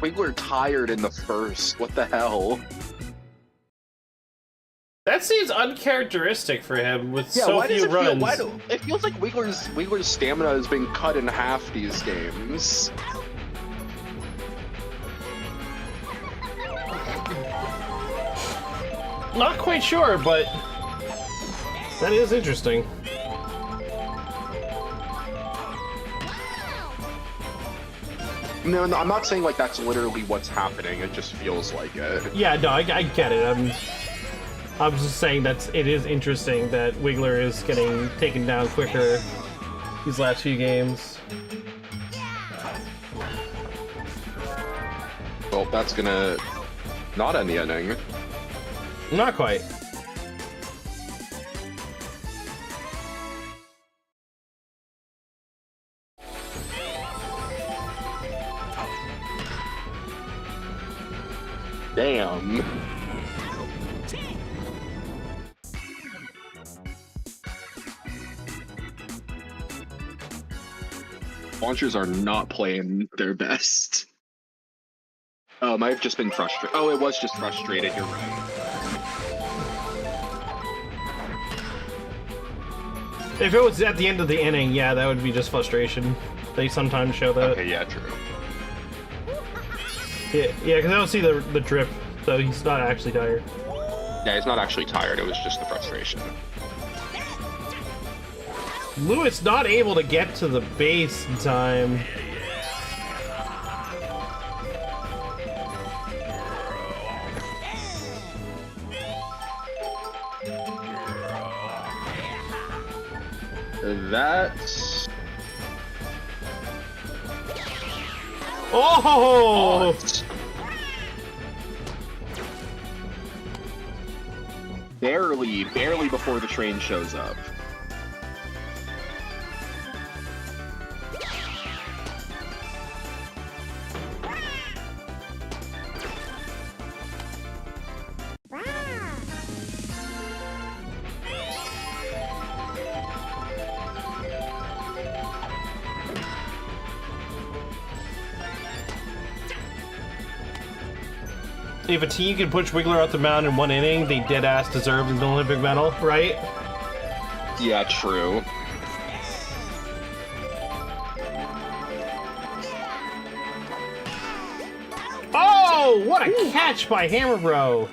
We were tired in the first. What the hell? That seems uncharacteristic for him with so few runs. It feels like Wiggler's stamina has been cut in half these games. Not quite sure, but that is interesting. No, I'm not saying like that's literally what's happening. It just feels like it. Yeah, no, I get it. I'm just saying that it is interesting that Wiggler is getting taken down quicker these last few games. Well, that's gonna not end the inning. Not quite. Damn. Launchers are not playing their best. Might have just been frustrated. Oh, it was just frustrated, you're right. If it was at the end of the inning, yeah, that would be just frustration. They sometimes show that. Okay, yeah, true. Yeah, because I don't see the drip, so he's not actually tired. Yeah, he's not actually tired, it was just the frustration. Lewis not able to get to the base in time. That's... Oh! Barely before the train shows up. If a team can push Wiggler out the mound in 1 inning, they dead-ass deserve an Olympic medal, right? Yeah, true. Oh, what a catch by Hammer Bro!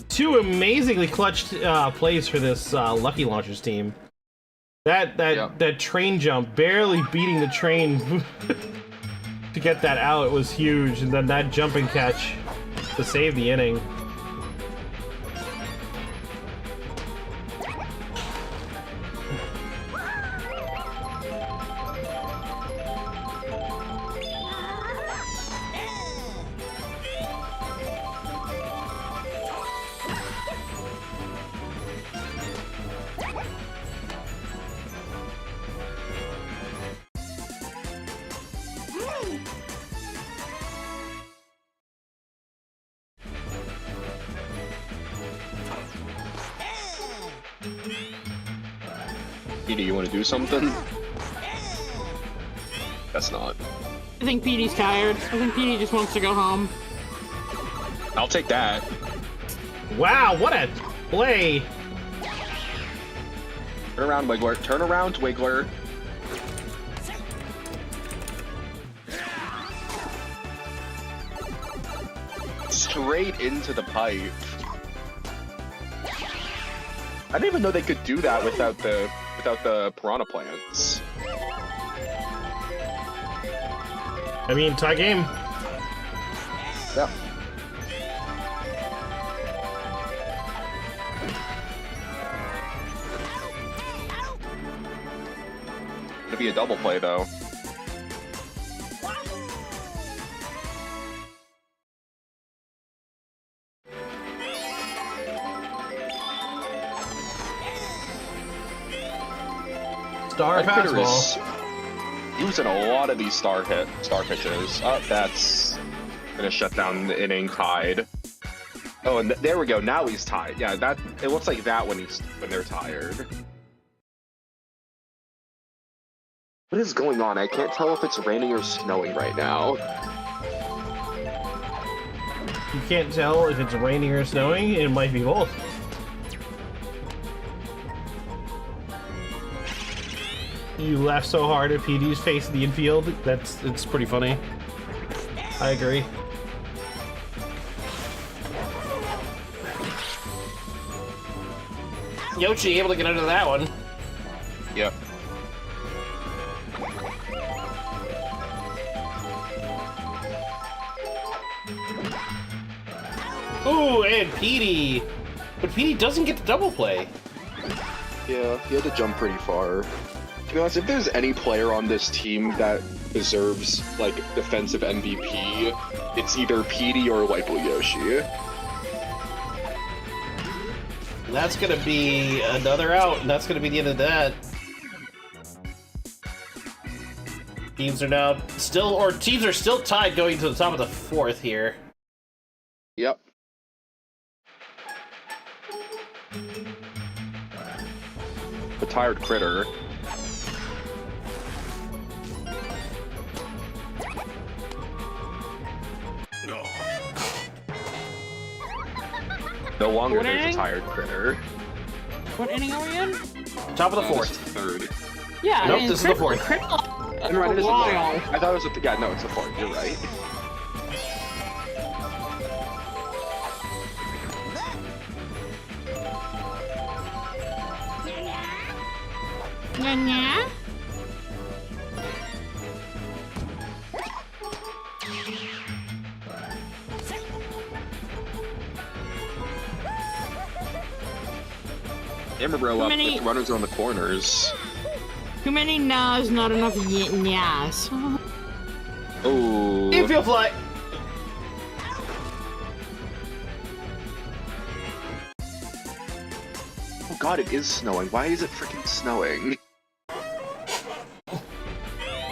2 amazingly clutch plays for this Lucky Launchers team. That train jump, barely beating the train to get that out, was huge, and then that jumping catch to save the inning. Petey, you want to do something? That's not. I think Petey's tired. I think Petey just wants to go home. I'll take that. Wow, what a play! Turn around, Wiggler. Turn around, Wiggler. Straight into the pipe. I didn't even know they could do that without the piranha plants. I mean, tie game. Yeah. It'll be a double play though. Star fastball. Using a lot of these star pitches. Oh, that's gonna shut down the inning tied. Oh, and there we go. Now he's tied. Yeah, that it looks like that when they're tired. What is going on? I can't tell if it's raining or snowing right now. You can't tell if it's raining or snowing. It might be both. You laugh so hard at PD's face in the infield. It's pretty funny. I agree. Yoshi able to get out of that one. Yep. Ooh, and Petey. But Petey doesn't get the double play. Yeah, he had to jump pretty far. To be honest, if there's any player on this team that deserves, like, defensive MVP, it's either Petey or Wipe Yoshi. That's gonna be another out, and that's gonna be the end of that. Teams are still tied going to the top of the 4th here. Yep. The tired critter. No longer there's a tired critter. What inning are we in? Top of the 4th. Third. Yeah, Nope, this is the 4th. You're right, it is the 4th. I thought it was the... Yeah, no, it's the 4th. You're right. Yeah. Camera bro up many- with runners on the corners. Too many nas, not enough nyas. Oh. Infield fly. Oh god, it is snowing. Why is it freaking snowing?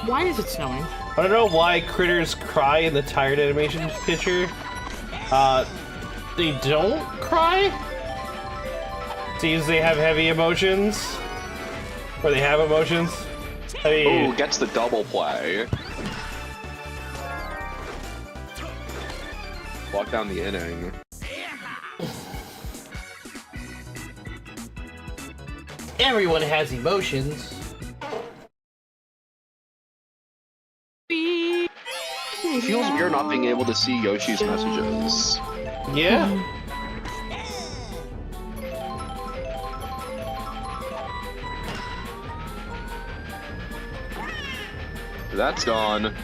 Why is it snowing? I don't know why critters cry in the tired animation picture. They don't cry? Seems they have heavy emotions. Or they have emotions. I mean, Oh, gets the double play. Walk down the inning. everyone has emotions. Feels weird not being able to see Yoshi's messages. Yeah? That's gone.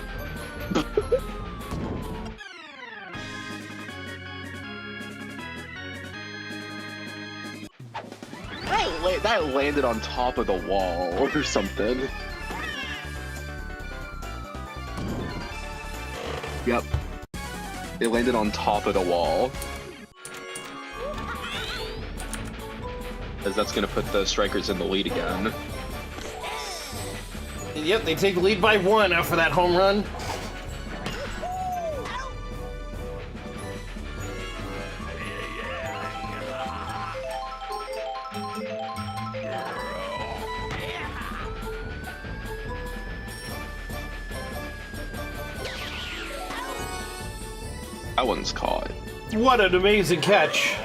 That landed on top of the wall or something. Yep. It landed on top of the wall. Because that's going to put the strikers in the lead again. Yep, they take the lead by 1 after that home run. That one's caught. What an amazing catch.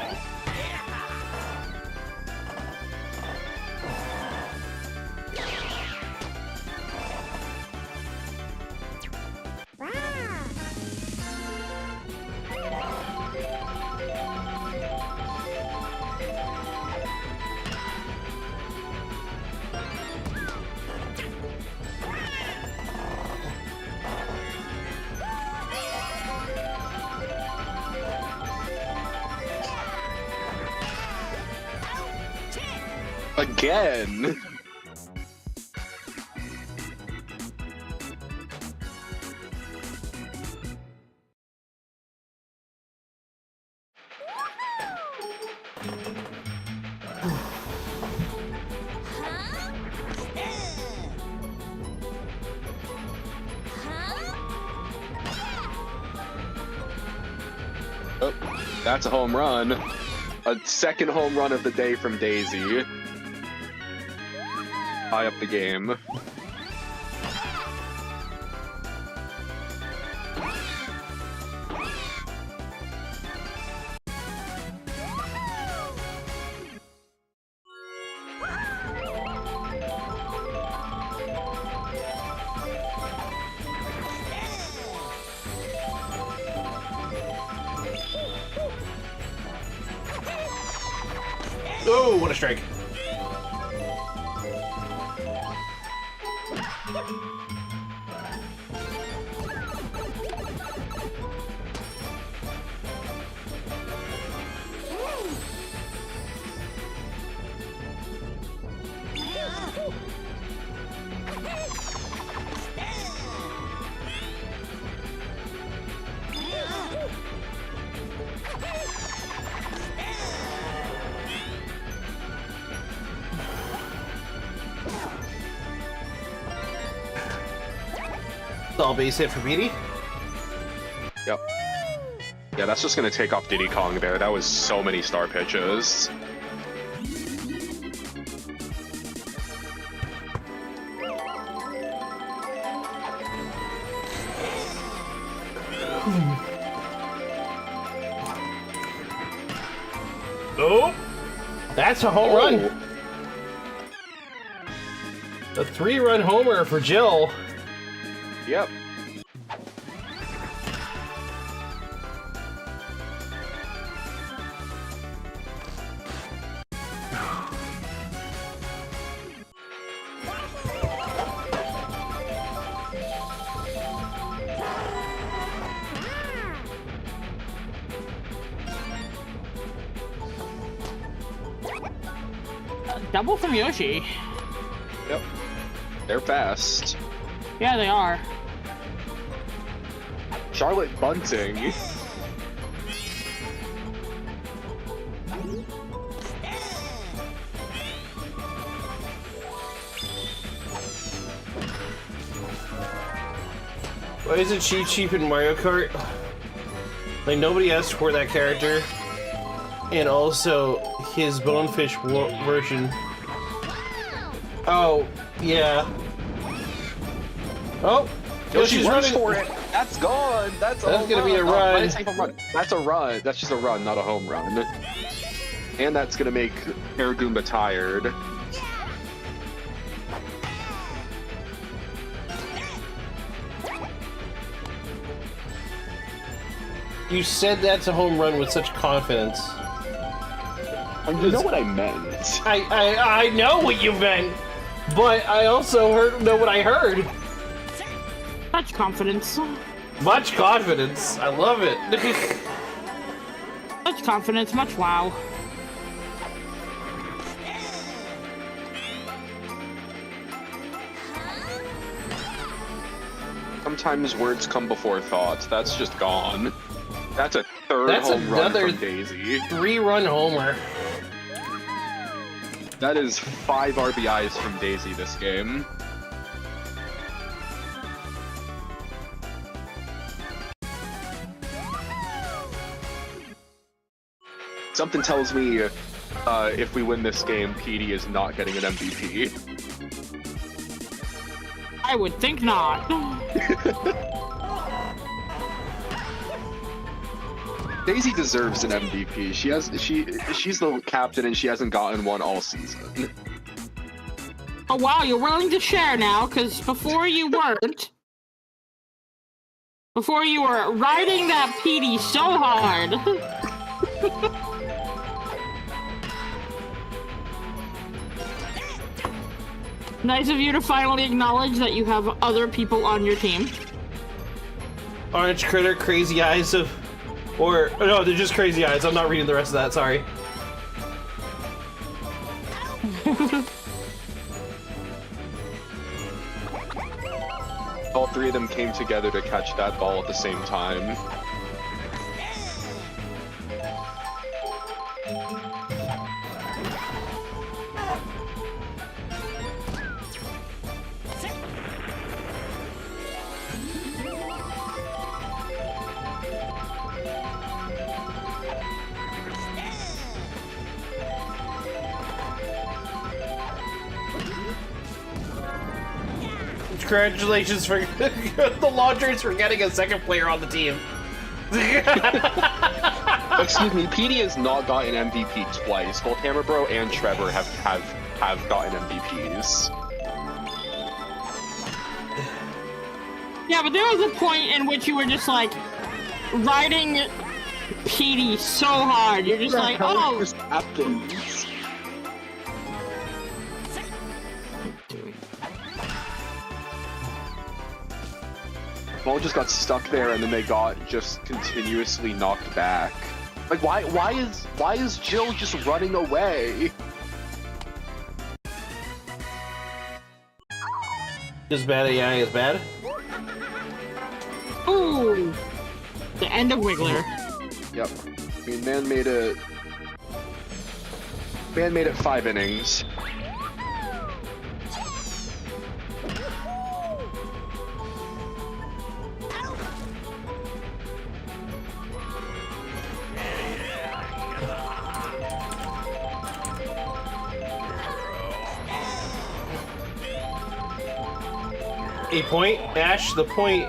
Again! Oh, that's a home run. A second home run of the day from Daisy. High up the game. Oh, what a strike. All base hit for Beatty. Yep. Yeah, that's just gonna take off Diddy Kong there. That was so many star pitches. Oh, that's a home run. A 3-run homer for Jill. Yep. double from Yoshi. Yep. They're fast. Yeah, they are. Charlotte Bunting. Why is it cheap in Mario Kart? Like, nobody asked for that character. And also, his Bonefish version. Oh, yeah. Oh! Yoshi Yoshi's runs running for it! That's gone! That's gonna be a run. That's a run. That's just a run, not a home run. And that's gonna make Air Goomba tired. You said that's a home run with such confidence. You know what I meant. I know what you meant, but I also know what I heard. Much confidence. Much confidence. I love it. Much confidence, much wow. Sometimes words come before thoughts. That's just gone. That's a third home run from Daisy. 3-run homer. That is 5 RBIs from Daisy this game. Something tells me if we win this game, PD is not getting an MVP. I would think not. Daisy deserves an MVP. She's the captain and she hasn't gotten one all season. Oh wow, you're willing to share now, because before you weren't. Before you were riding that PD so hard. Nice of you to finally acknowledge that you have other people on your team. Orange Critter, Crazy Eyes of... Or, no, they're just Crazy Eyes. I'm not reading the rest of that, sorry. All 3 of them came together to catch that ball at the same time. Congratulations for the Laundries for getting a second player on the team. Excuse me, PD has not gotten MVP twice. Both Hammer Bro and Trevor have gotten MVPs. Yeah, but there was a point in which you were just like riding PD so hard. You're just like, oh. Just happens. Ball just got stuck there, and then they got just continuously knocked back. Like, why is Jill just running away? Is bad AI is bad? Ooh! The end of Wiggler. Yep. I mean, man made it 5 innings. A point? Ash, the point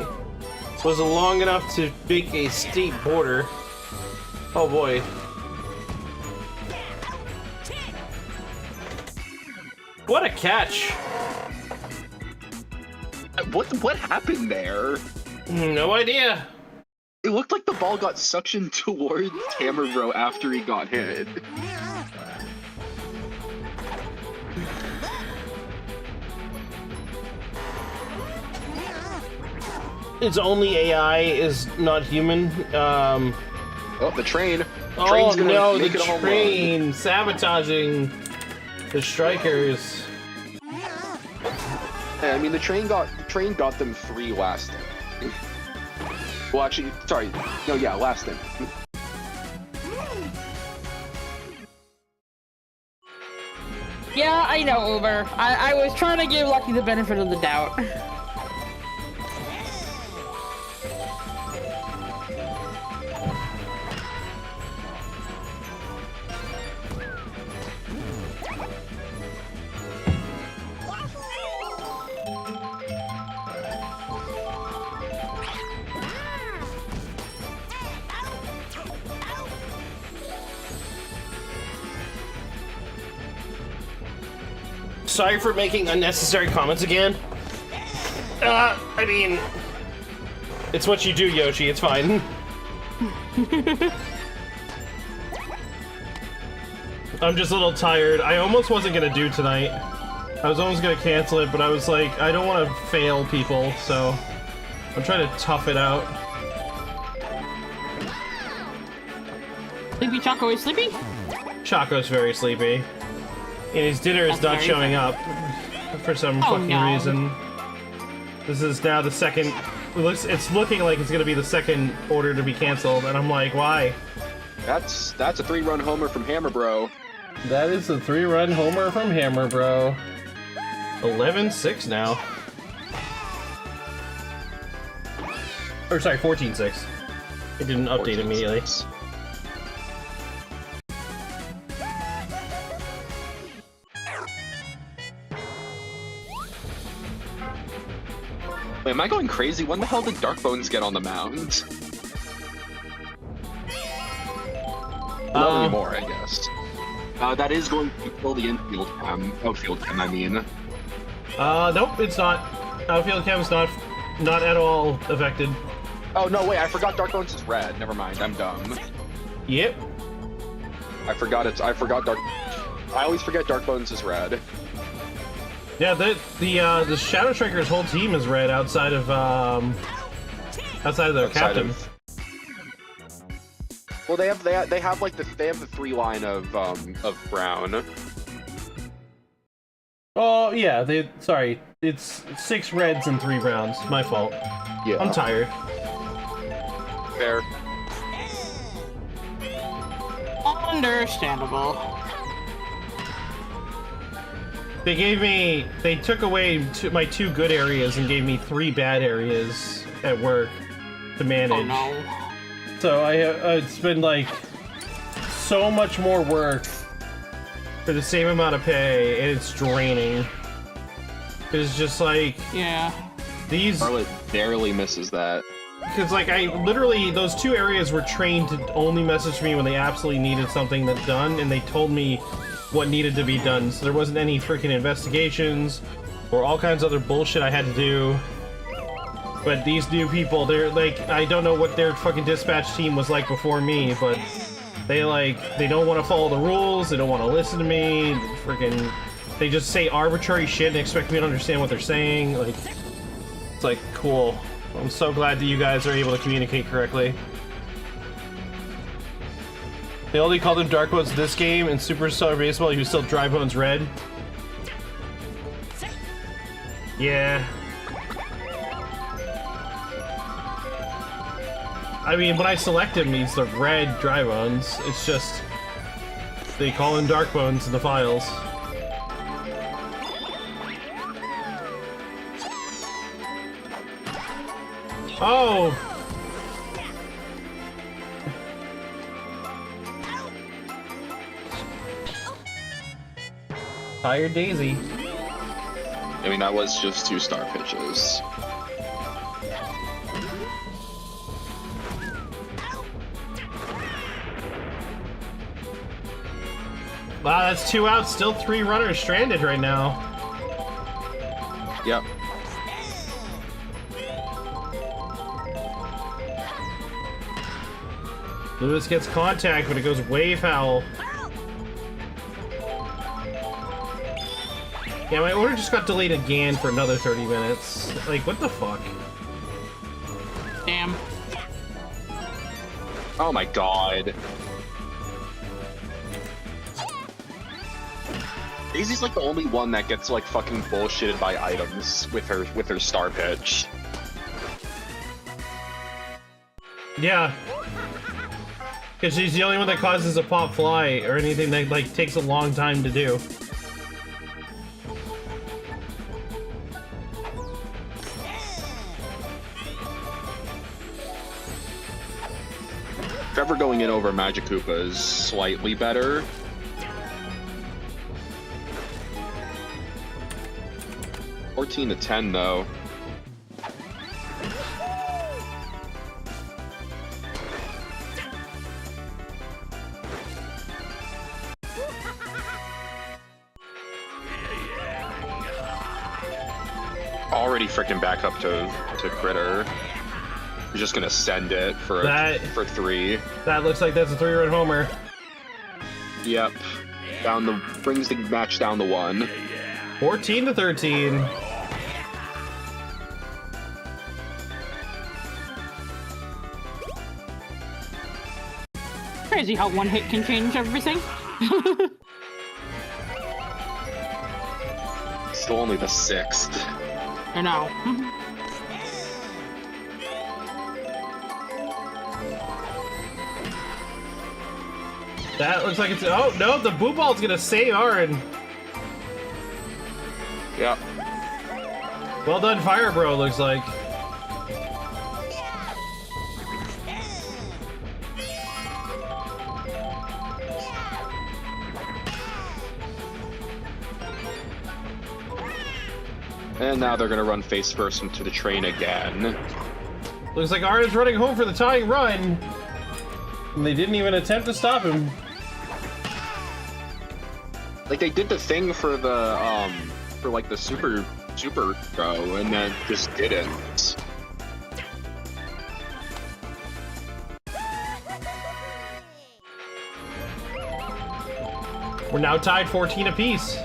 was long enough to make a state border. Oh boy. What a catch! What happened there? No idea. It looked like the ball got suctioned towards Hammer Bro after he got hit. Its only AI is not human. Oh, the train. Oh Train's gonna no, make the it a home train sabotaging. The Strikers. Yeah, I mean, the train got them 3 last time. Well, actually, sorry. No, yeah, last time. Yeah, I know, Uber. I was trying to give Lucky the benefit of the doubt. Sorry for making unnecessary comments again. I mean, it's what you do, Yoshi. It's fine. I'm just a little tired. I almost wasn't gonna do tonight. I was almost gonna cancel it, but I was like, I don't want to fail people, so I'm trying to tough it out. Sleepy Choco is sleepy? Choco's very sleepy. And his dinner is not showing up for some fucking reason. This is now the second. It's looking like it's gonna be the second order to be canceled, and I'm like, why? That's a 3-run homer from Hammer Bro. That is a 3-run homer from Hammer Bro. 11-6 now. Or sorry, 14-6. It didn't update immediately. Wait, am I going crazy? When the hell did Darkbones get on the mound? Not anymore, I guess. That is going to kill the infield cam. Outfield cam, I mean. Nope, it's not. Outfield cam's not at all affected. Oh, no, wait, I forgot Darkbones is red. Never mind, I'm dumb. Yep. I always forget Darkbones is red. Yeah, the Shadow Strikers' whole team is red outside of their captain. Well, they have like the 3-line of brown. Oh yeah, sorry, it's 6 reds and 3 browns. My fault. Yeah. I'm tired. Fair. Understandable. They took away my 2 good areas and gave me 3 bad areas at work to manage. Oh no. So it's been like so much more work for the same amount of pay, and it's draining. It's just like, yeah, these. Charlotte barely misses that. Because like those 2 areas were trained to only message me when they absolutely needed something that's done, and they told me what needed to be done, so there wasn't any freaking investigations or all kinds of other bullshit I had to do. But these new people, they're like, I don't know what their fucking dispatch team was like before me, but they don't want to follow the rules, they don't want to listen to me, they just say arbitrary shit and expect me to understand what they're saying. Like, it's like, cool. I'm so glad that you guys are able to communicate correctly. They only called him Darkbones this game. In Superstar Baseball, he was still Drybones Red. Yeah. I mean, when I select him, he's the red Drybones. It's just they call him Darkbones in the files. Oh! Tired Daisy. I mean, that was just 2 star pitches. Wow, that's 2 outs, still 3 runners stranded right now. Yep. Lewis gets contact, but it goes way foul. Yeah, my order just got delayed again for another 30 minutes. Like, what the fuck? Damn. Oh my god. Daisy's like the only one that gets like fucking bullshitted by items with her star pitch. Yeah. Because she's the only one that causes a pop fly or anything that like takes a long time to do. Trevor going in over Magic Koopa is slightly better. $14 to 10 though. Already freaking back up to Critter. He's just gonna send it for 3. That looks like that's a 3-run homer. Yep. Brings the match down to 1. 14 to 13. Crazy how one hit can change everything. Still only the 6th. I know. That looks like it's... Oh, no, the Boo Ball's gonna save Aaron. Yep. Well done, Fire Bro, looks like. And now they're gonna run face first into the train again. Looks like Aaron's running home for the tying run. And they didn't even attempt to stop him. Like they did the thing for the for like the super throw and then just didn't. We're now tied 14 apiece.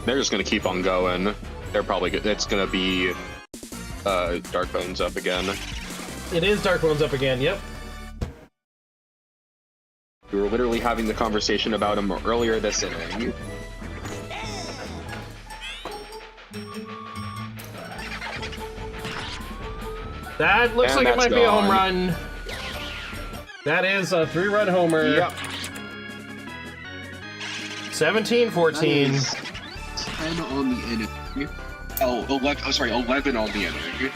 They're just gonna keep on going. They're probably good. It's gonna be Dark Bones up again. It is Dark Bones up again, yep. We were literally having the conversation about him earlier this inning. That looks And like it might be a home gone. run. That is a 3-run homer. Yep. 17-14. 10 on the inning. Oh, 11, oh, sorry, 11 on the inning.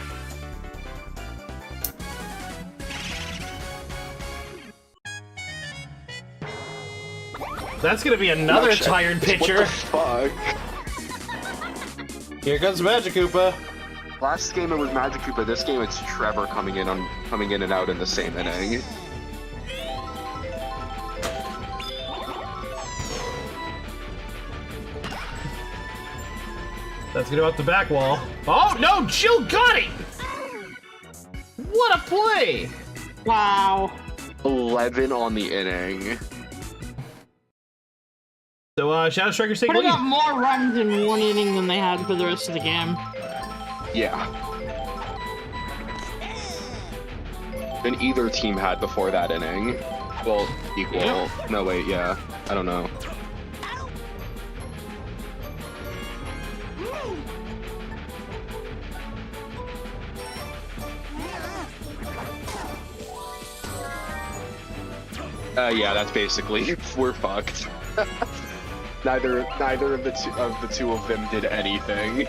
That's gonna be another Gosh, tired pitcher. What the fuck? Here comes Magic Koopa. Last game it was Magic Koopa. This game it's Trevor coming in and out in the same inning. That's gonna go up the back wall. Oh no, Jill got it! What a play! Wow. 11 on the inning. So Shadow Strikers take But they lead. got more runs in one inning than they had for the rest of the game. Yeah. Than either team had before that inning. Well, equal. Yep. No, wait, yeah. I don't know. Yeah, that's basically we're fucked. neither of the two of them did anything.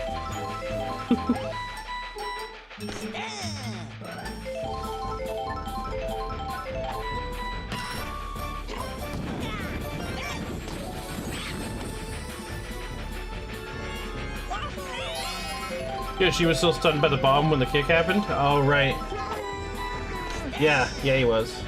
Yeah, she was still stunned by the bomb when the kick happened? Oh, right. Yeah, he was.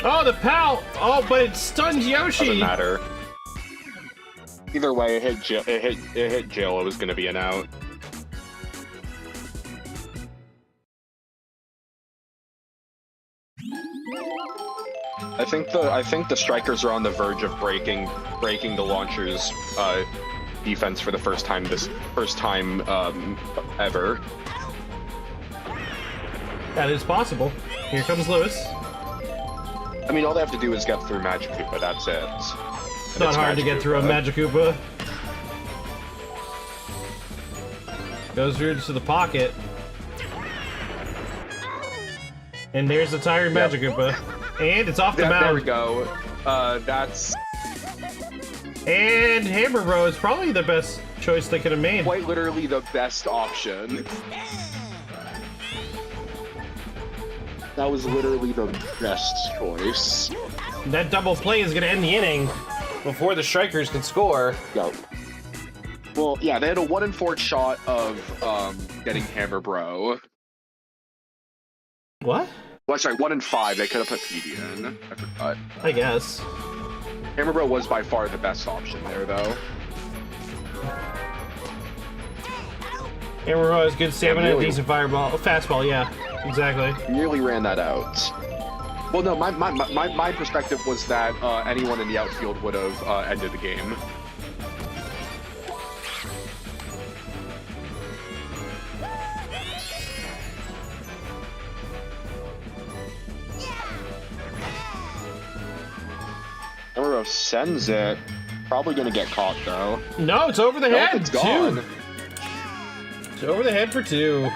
Oh, the POW! Oh, but it stunned Yoshi! Doesn't matter. Either way, it hit Jill. It hit Jill. It was gonna be an out. I think the strikers are on the verge of breaking the launcher's defense for the first time ever. That is possible. Here comes Lewis. I mean, all they have to do is get through Magic Koopa, that's it. It's not hard to get through a Magic Koopa. Goes through to the pocket. And there's the tired Magic Koopa. And it's off the mound. There we go. That's... And Hammer Bro is probably the best choice they could have made. quite literally the best option. That was literally the best choice. That double play is going to end the inning before the strikers can score. Yep. Well, yeah, they had a 1 in 4 shot of getting Hammer Bro. What? Well, sorry, 1 in 5. They could have put Petey in. I forgot. I guess. Hammer Bro was by far the best option there, though. Hammer Bro has good stamina, really- decent fireball, fastball. Yeah, exactly. Nearly ran that out. Well, no, my perspective was that anyone in the outfield would have ended the game. Hammer Bro sends it. Probably gonna get caught though. No, it's over the Nope, head. it's gone. 2. It's over the head for 2.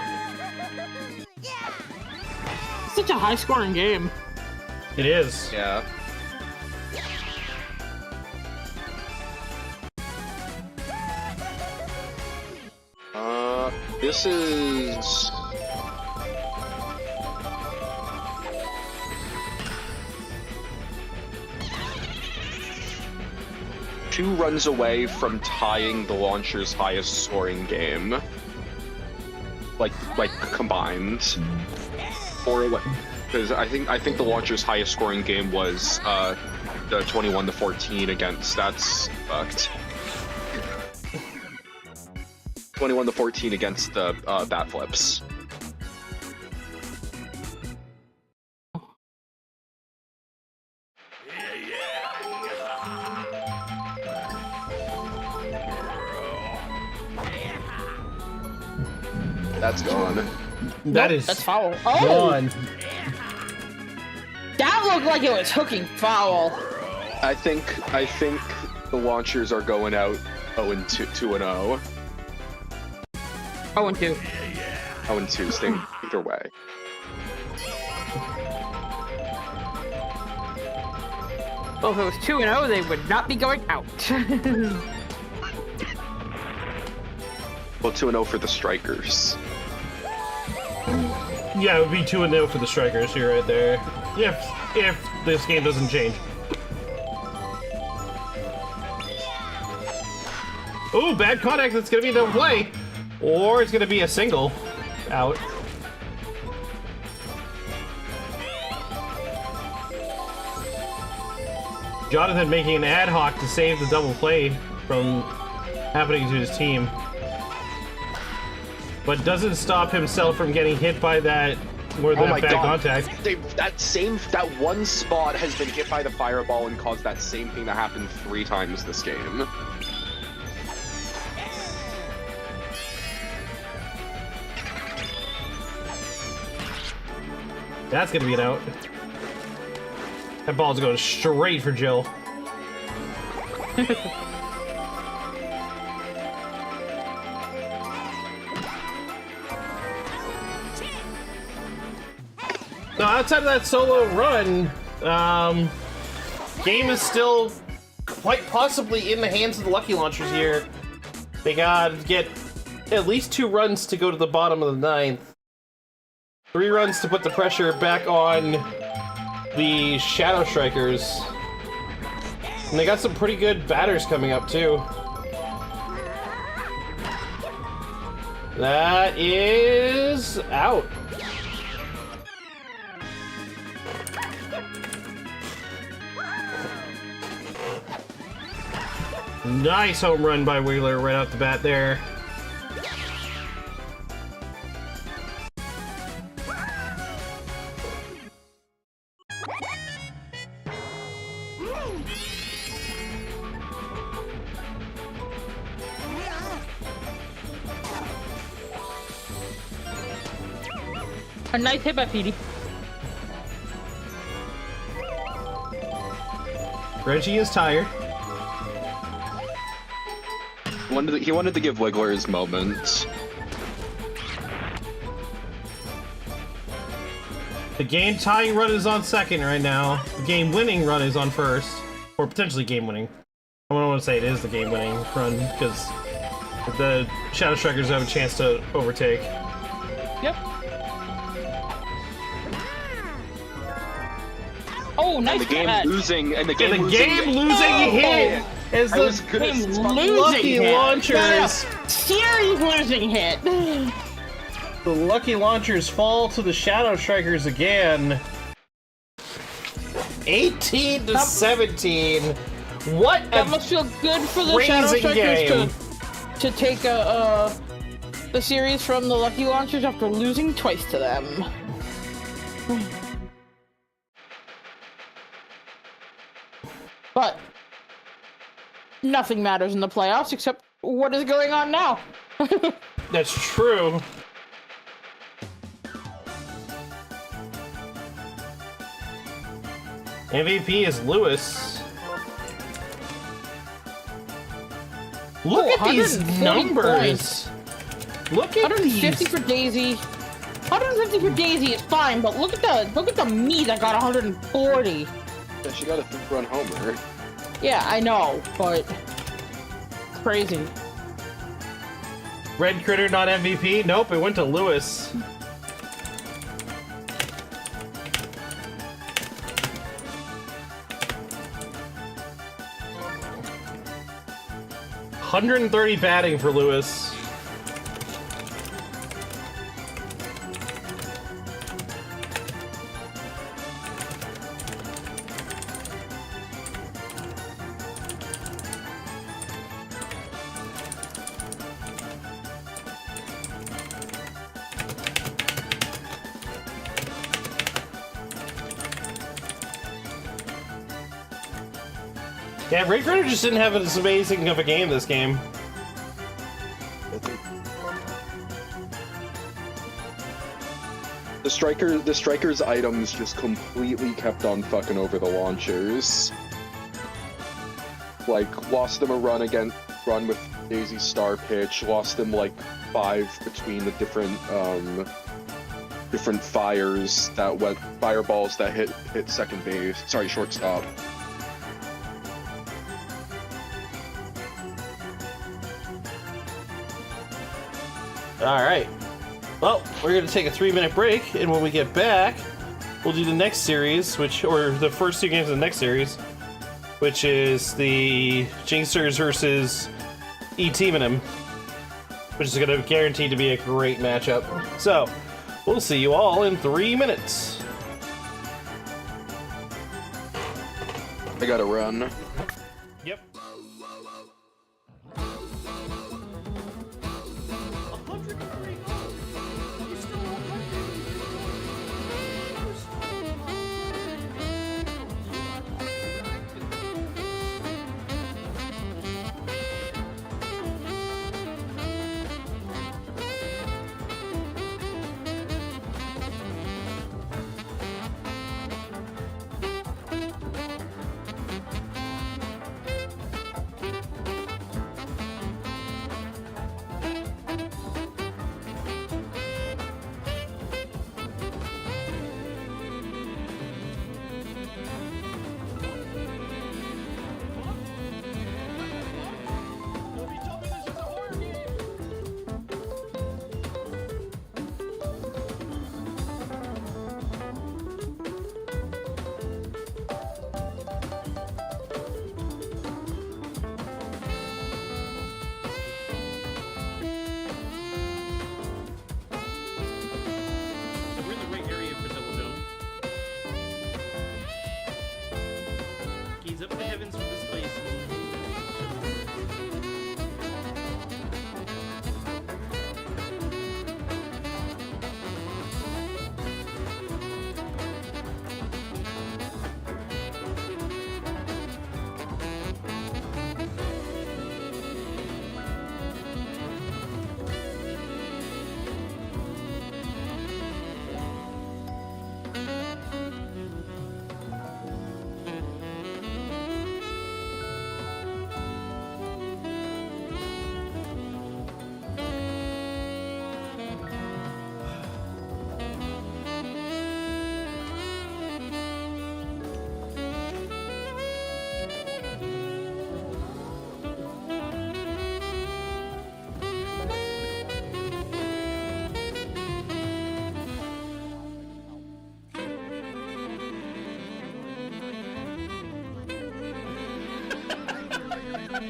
Such a high-scoring game. It is. Yeah. This is... two runs away from tying the launcher's highest scoring game. Like combined. Or like, because I think the launcher's highest scoring game was the 21-14 against. That's fucked. 21-14 against the bat flips. That's gone. That's foul. Oh! Gone. That looked like it was hooking foul. I think the launchers are going out 2-0. 0-2. 0-2, staying either way. Well, if it was 2-0, they would not be going out. Well, 2-0 for the strikers. Yeah, it would be 2-0 for the strikers. You're right there. If this game doesn't change. Ooh, bad contact. That's gonna be a double play, or it's gonna be a single out. Jonathan making an ad hoc to save the double play from happening to his team, but doesn't stop himself from getting hit by that more than bad contact. That one spot has been hit by the fireball and caused that same thing that happened 3 times this game. That's gonna be an out. That ball's going straight for Jill. So outside of that solo run, game is still quite possibly in the hands of the Lucky Launchers here. They gotta get at least 2 runs to go to the bottom of the 9th. 3 runs to put the pressure back on the Shadow Strikers. And they got some pretty good batters coming up, too. That is out. Nice home run by Wheeler right off the bat there. A nice hit by Petey. Reggie is tired. He wanted to give Wiggler his moment. The game tying run is on second right now. The game winning run is on first. Or potentially game winning. I don't want to say it is the game winning run because the Shadow Strikers have a chance to overtake. Yep. Oh, nice And the game catch. losing, and the game And the losing. game losing hit is I was the gonna Game stop. losing lucky hit. launchers. No. Series losing hit. The lucky launchers fall to the Shadow Strikers again. 18 to 17. What That a must feel good for the Shadow crazy Strikers game. to take the series from the Lucky Launchers after losing twice to them. But nothing matters in the playoffs except what is going on now. That's true. MVP is Lewis. Look Oh, at these 140 numbers. points. Look at 150 these. for Daisy. 150 for Daisy is fine, but look at the me that got 140. Yeah, she got a 3-run homer. Yeah, I know, but crazy. Red Critter not MVP? Nope, it went to Lewis. $130 batting for Lewis. Yeah, Red Critter just didn't have as amazing of a game this game. The strikers' items just completely kept on fucking over the launchers. Like, lost them a run with Daisy's star pitch, lost them like 5 between the different fireballs that hit second base. Sorry, shortstop. Alright. Well, we're going to take a 3-minute break, and when we get back, we'll do the next series, or the first 2 games of the next series, which is the Jingsers versus eTeamonym, which is going to guarantee to be a great matchup. So, we'll see you all in 3 minutes. I gotta run. Yep.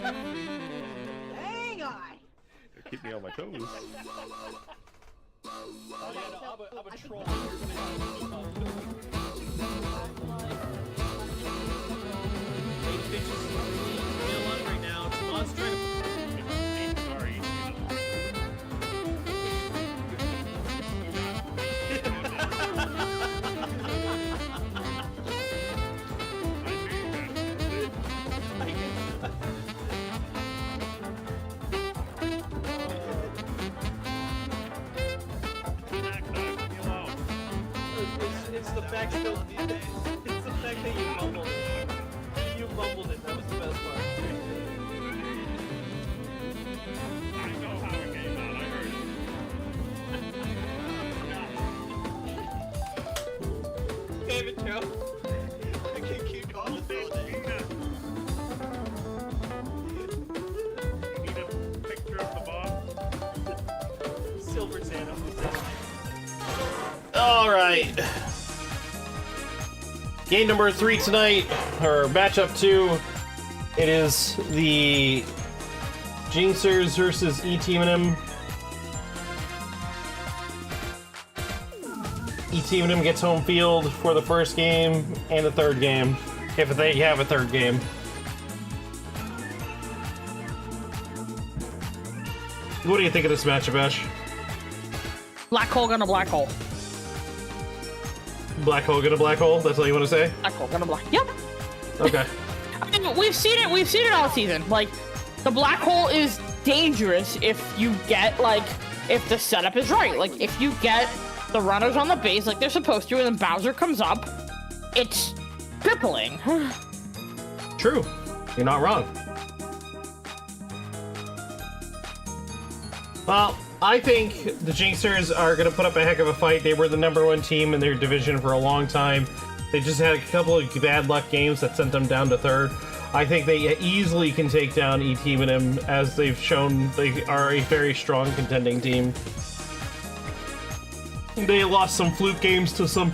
Hang on. Keep me on my toes. Oh yeah, no, I'm a troll. Right now, Tomas trying to. Sorry. It's the fact that it's the fact that you mumbled it. You mumbled it. That was the best part. I know how it came out. I heard it. Damn it, Joe. I can keep calling it. Need a picture of the boss. Silver Santa. All right. Game number 3 tonight, or matchup 2. It is the Jingsers versus eTeamonym. eTeamonym gets home field for the first game and the third game, if they have a third game. What do you think of this matchup, Ash? Black hole gonna black hole. Black hole gonna black hole? That's all you want to say? Black hole gonna black. Yep. Okay. I mean, we've seen it. We've seen it all season. Like, the black hole is dangerous if you get if the setup is right. Like, if you get the runners on the base like they're supposed to, and then Bowser comes up, it's crippling. True. You're not wrong. Well, I think the Jingsers are going to put up a heck of a fight. They were the #1 team in their division for a long time. They just had a couple of bad luck games that sent them down to 3rd. I think they easily can take down eTeamonym, as they've shown they are a very strong contending team. They lost some fluke games to some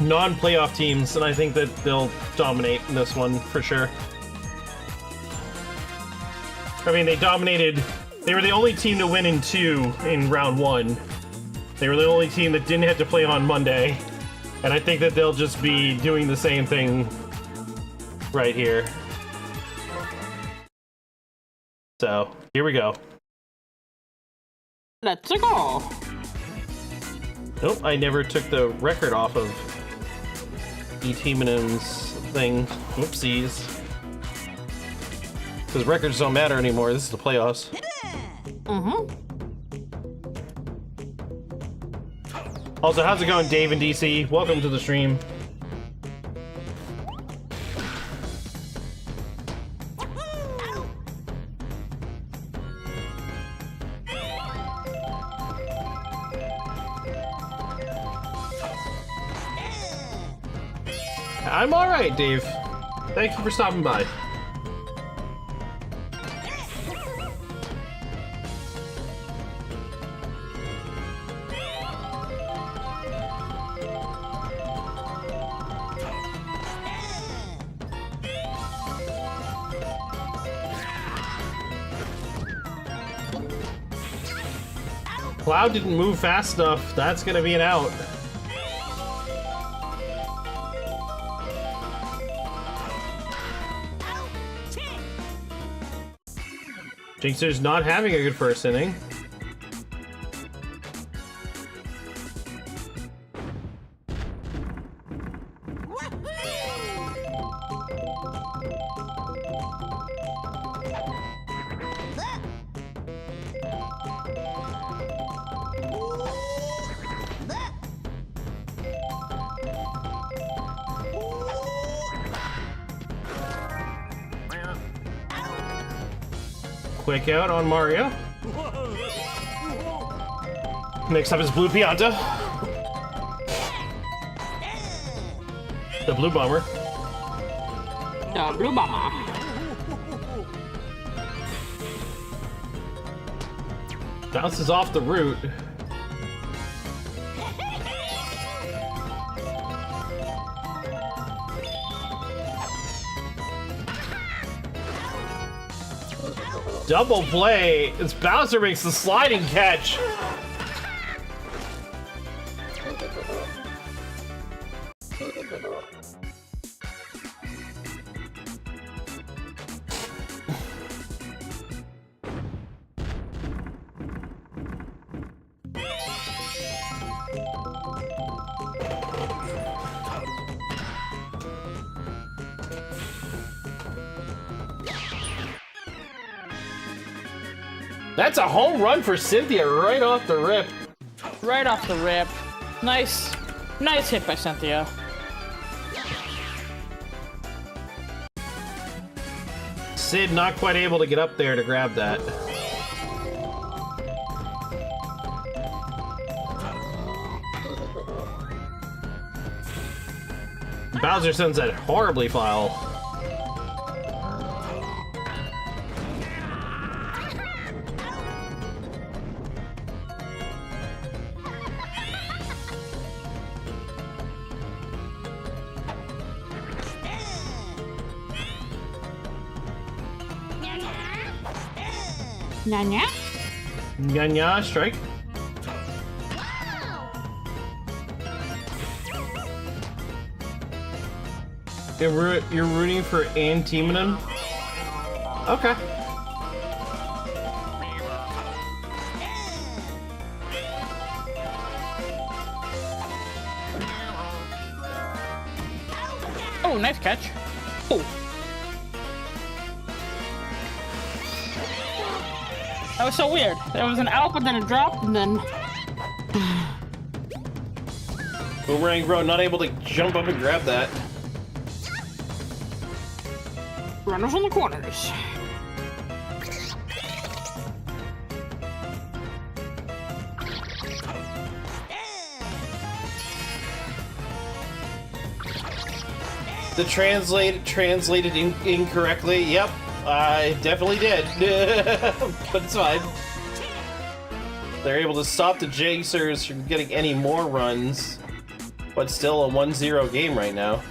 non-playoff teams, and I think that they'll dominate in this one for sure. I mean, they dominated. They were the only team to win in 2 in round 1. They were the only team that didn't have to play on Monday, and I think that they'll just be doing the same thing right here. So, here we go. Let's go. Nope, I never took the record off of eTeamonym's thing. Whoopsies. Because records don't matter anymore. This is the playoffs. Also, how's it going, Dave and DC? Welcome to the stream. I'm alright, Dave. Thank you for stopping by. Cloud didn't move fast enough. That's gonna be an out. Jingsers not having a good first inning. Quick out on Mario. Next up is Blue Pianta. The Blue Bomber. The blue bomber. Bounces off the root. Double play. As Bowser makes the sliding catch. That's a home run for Cynthia right off the rip. Right off the rip. Nice hit by Cynthia. Sid not quite able to get up there to grab that. Bowser sends that horribly foul. Nya-nya? Nya-nya, strike. You're rooting for eTeamonym? Okay. Oh, nice catch. Oh. That was so weird. There was an alpha, then a drop, and then... Boomerang Bro not able to jump up and grab that. Runners on the corners. The translated incorrectly. Yep, I definitely did. But it's fine. They're able to stop the Jingsers from getting any more runs, but still a 1-0 game right now.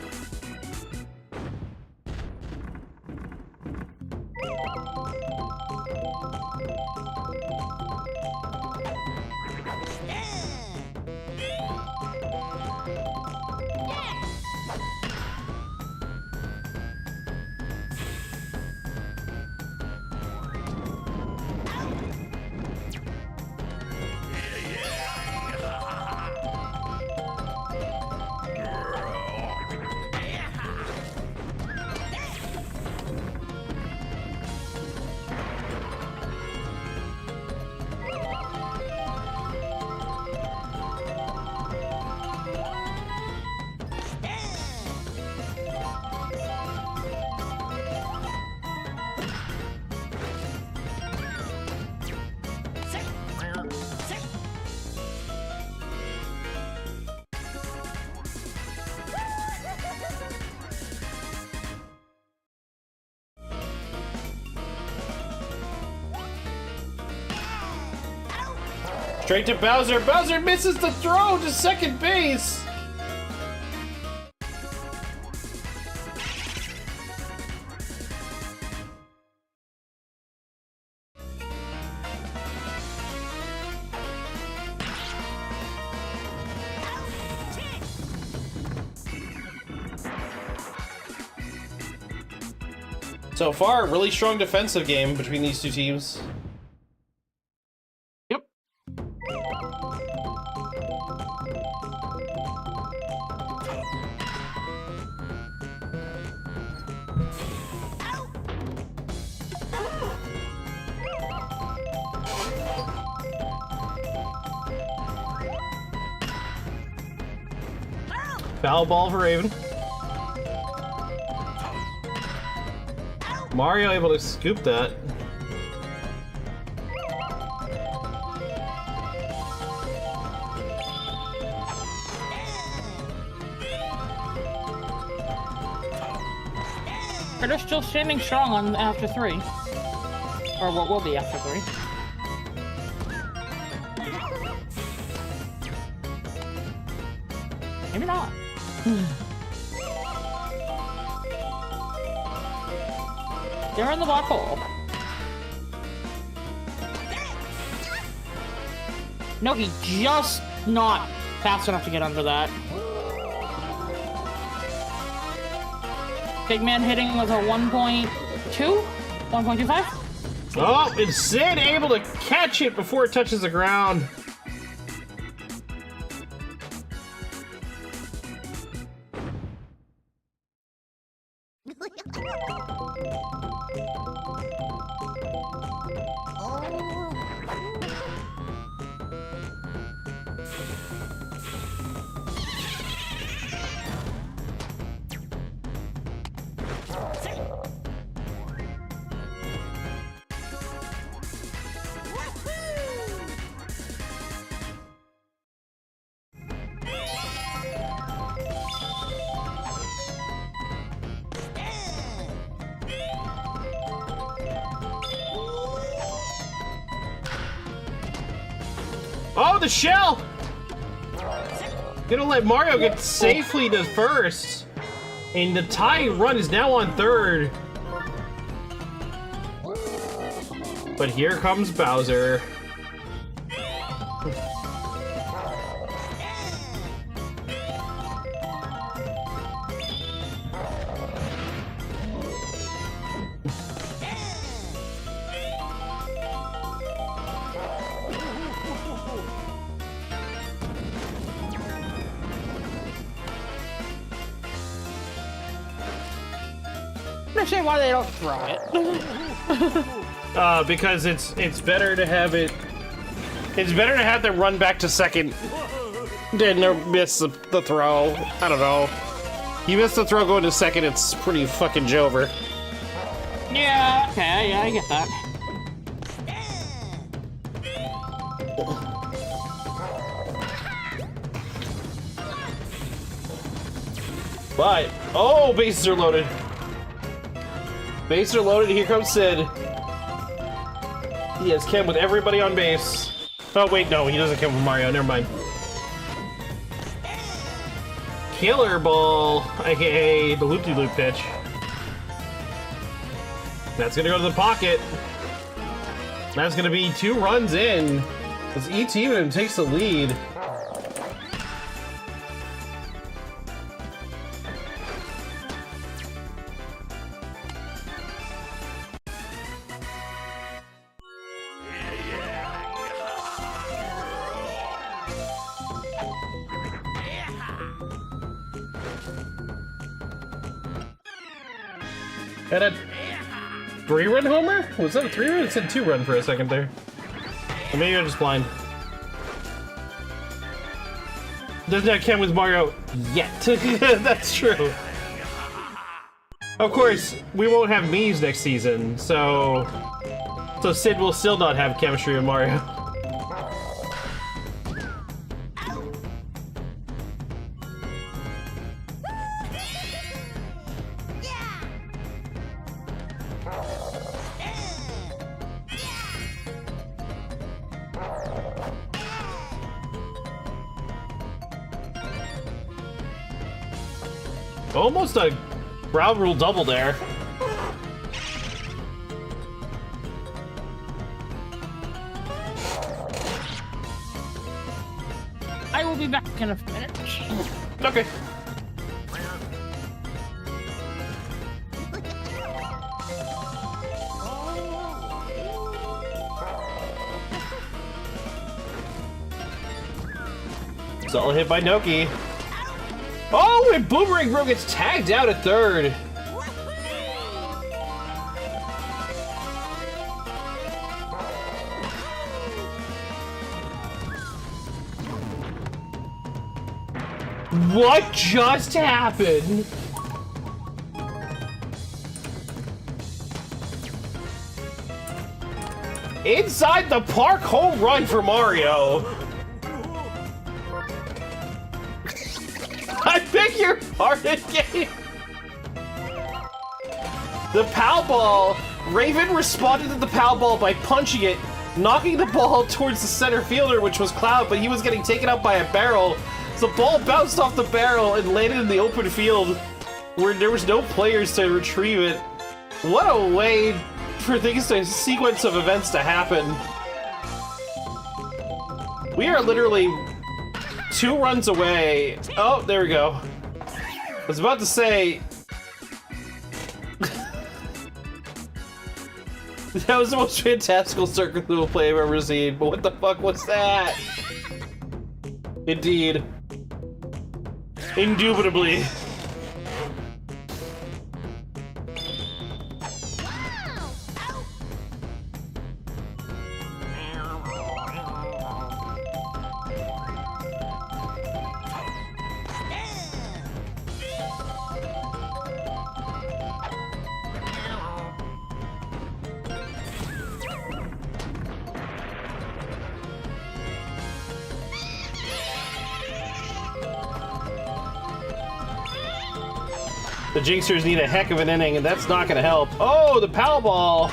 Straight to Bowser. Bowser misses the throw to second base. So far, really strong defensive game between these two teams. Foul ball for Raven. Mario able to scoop that. They're still standing strong on after 3. Or what will be after 3. Maybe not. They're in the black hole. No, he just not fast enough to get under that. Big man hitting was a 1.2? 1.25? Oh, and Sid able to catch it before it touches the ground. Oh, the shell! Gonna let Mario get safely to first. And the tie run is now on third. But here comes Bowser. I understand why they don't throw it. Because it's better to have it. It's better to have them run back to second than to miss the throw. I don't know. You miss the throw going to second, it's pretty fucking jover. Yeah, okay, yeah, I get that. But oh, bases are loaded. Bases are loaded. Here comes Sid. He has Ken with everybody on base. Oh wait, no, he doesn't come with Mario. Never mind. Killer Ball, aka the loop-de-loop pitch. That's gonna go to the pocket. That's gonna be 2 runs in. As eTeamonym takes the lead. Had a 3-run homer? Was that a 3-run? It said 2-run for a second there. Or maybe I'm just blind. Doesn't have Ken with Mario yet. That's true. Of course, we won't have Mii's next season, so Sid will still not have chemistry with Mario. Almost a ground rule double there. I will be back in a minute. Okay. Solid hit by Noki. Oh, and Boomerang Bro gets tagged out at third. What just happened? Inside the park home run for Mario. I beg your pardon, game. The Pow Ball. Raven responded to the Pow Ball by punching it, knocking the ball towards the center fielder, which was Cloud, but he was getting taken out by a barrel. So the ball bounced off the barrel and landed in the open field where there was no players to retrieve it. What a way for things to sequence of events to happen. We are literally 2 runs away. Oh, there we go. I was about to say... that was the most fantastical circuit little play I've ever seen, but what the fuck was that? Indeed. Indubitably. The Jingsers need a heck of an inning, and that's not gonna help. Oh, the Pow Ball!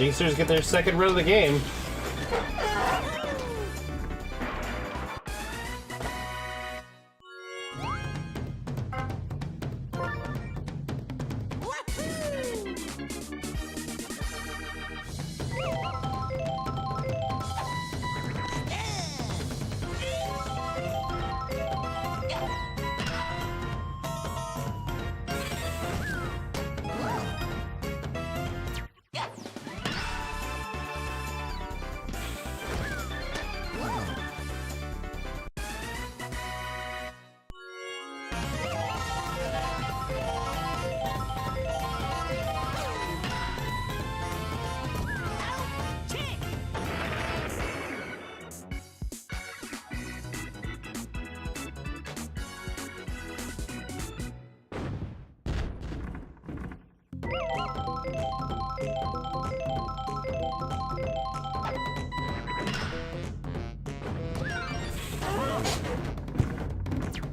Jingsers get their second run of the game.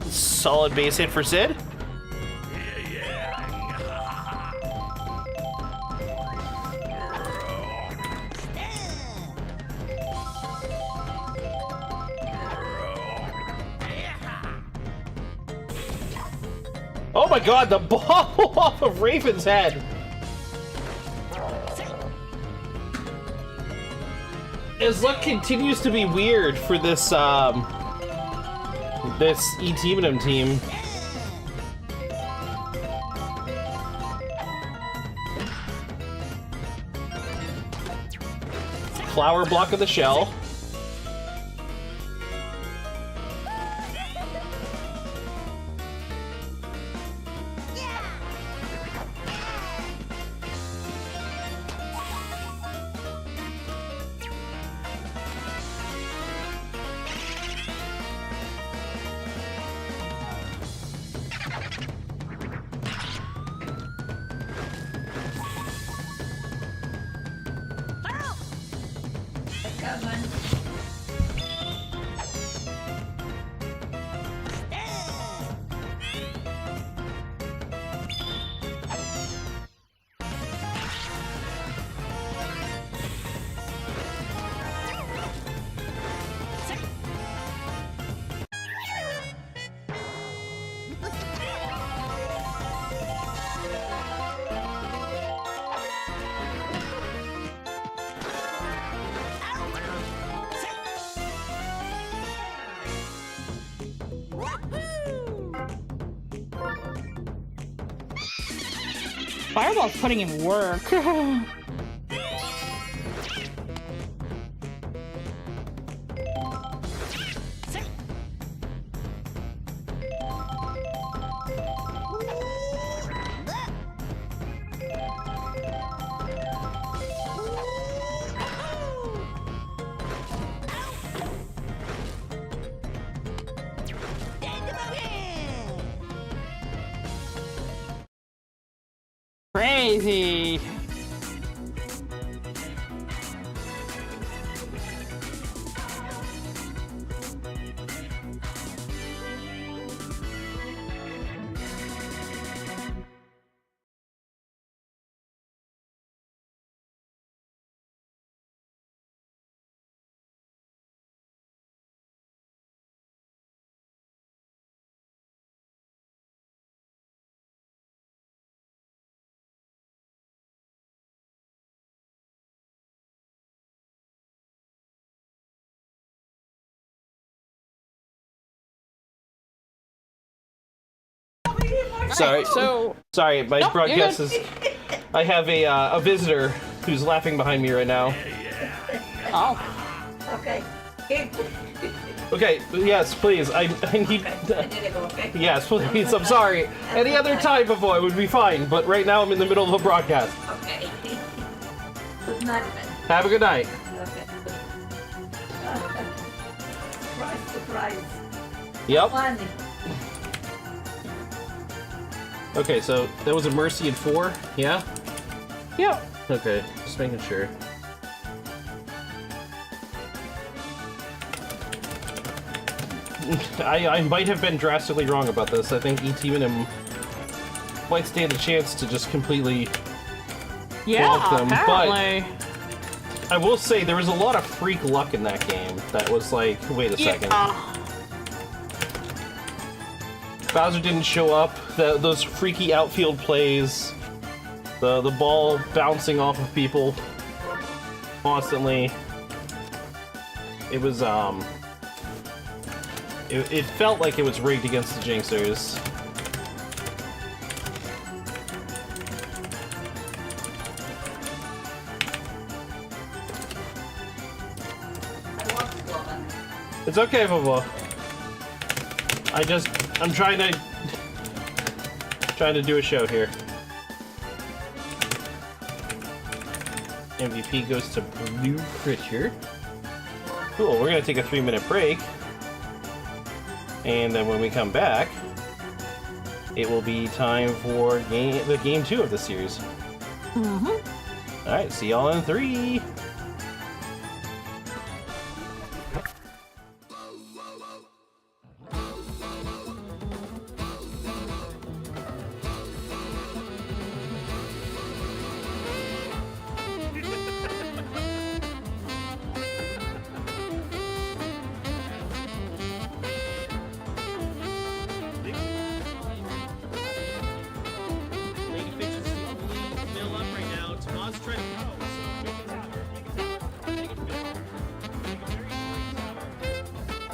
Solid base hit for Sid. Oh my god, the ball off of Raven's head. His luck continues to be weird for this this eTeamonym team. Flower block of the shell. Fireball's putting in work. Crazy. Sorry. So Sorry, my Nope, broadcast you're is. I have a visitor who's laughing behind me right now. oh, Okay. Okay, yes, please. I need. Okay. Yes, please. I'm sorry. Any other time before it would be fine, but right now I'm in the middle of a broadcast. Okay. Good night, then. Have a good night. Okay. Surprise. Yep. Funny. Okay, so that was a Mercy at 4, yeah? yep. Okay, just making sure. I might have been drastically wrong about this. I think eTeamonym might stand a chance to just completely Yeah, Welcome, but- apparently. I will say there was a lot of freak luck in that game that was like, wait a second. Bowser didn't show up, those freaky outfield plays, the ball bouncing off of people constantly. It was, it felt like it was rigged against the Jingsers. I want to go back. It's okay, Bobo. I'm trying to do a show here. MVP goes to Blue Pritchard. Cool, we're gonna take a 3-minute break. And then when we come back, it will be time for game 2 of the series. Mm-hmm. Alright, see y'all in 3. Lady Fish is the only mill up right now. Tomas trying to go, so make it happen. You can tell her. Make it mill. Make it very straight tower.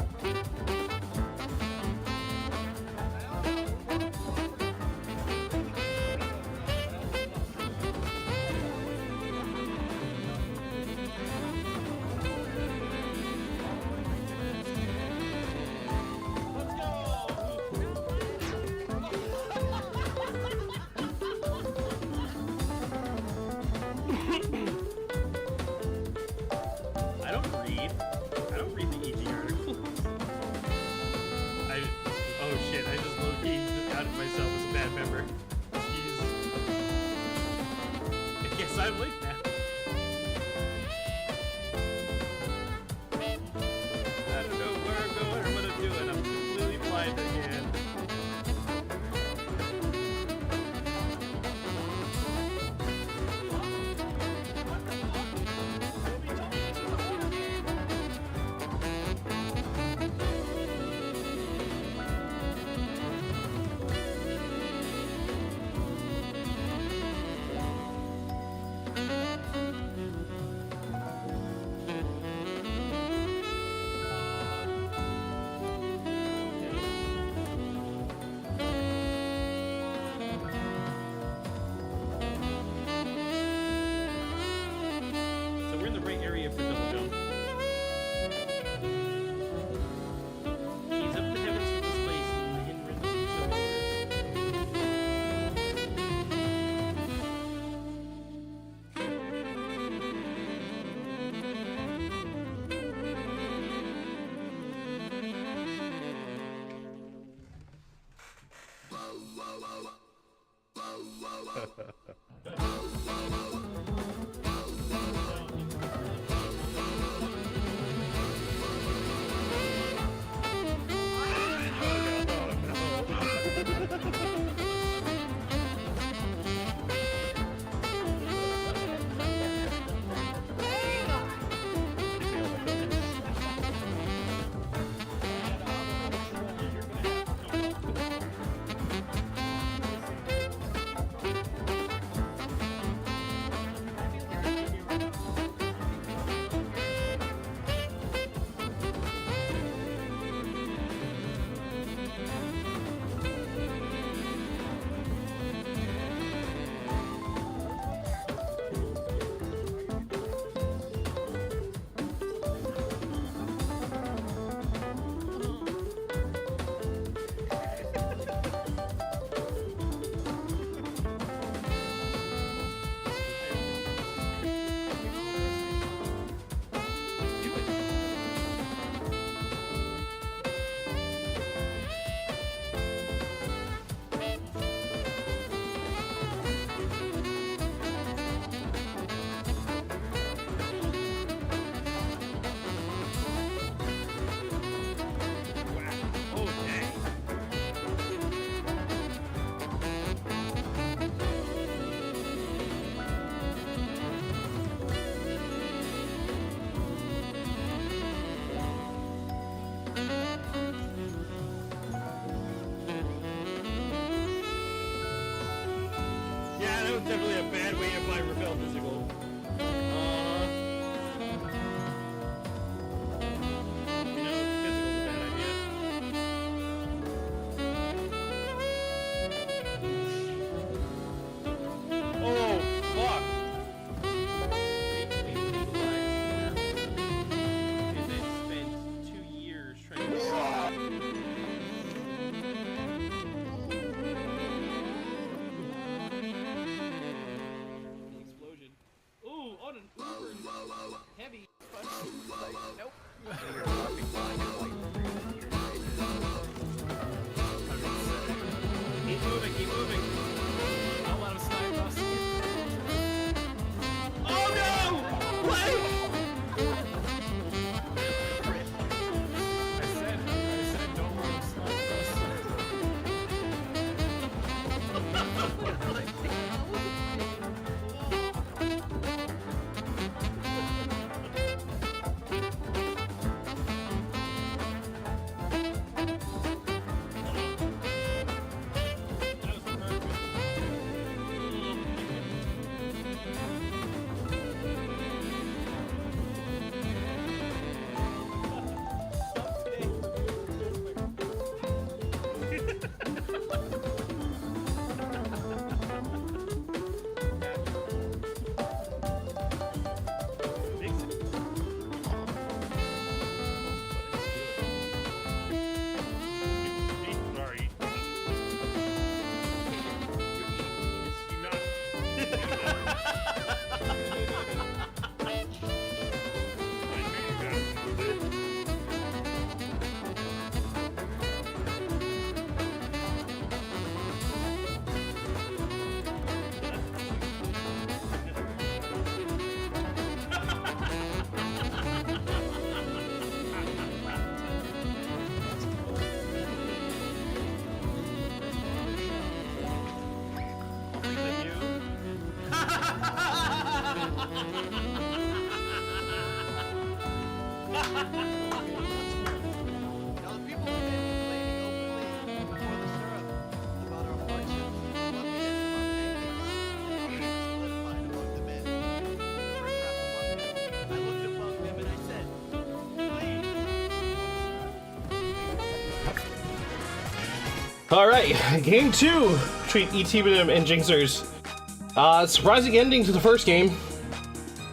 Let's I don't read the EG articles. Oh shit, I just low-key outed myself as a bad member. Jeez. I guess I'm late now. I don't know where I'm going or what I'm doing. I'm completely blind again. So we're in the right area for double jump. She's up the heavens from this place in the hidden rhythms of the shores. Now, the people have been complaining openly before the syrup about our poison. Let me get solidified among the men. Riffraff among them. I looked among them and I said, please. All right, game 2 between eTeamonym and Jingsers. Surprising ending to the first game.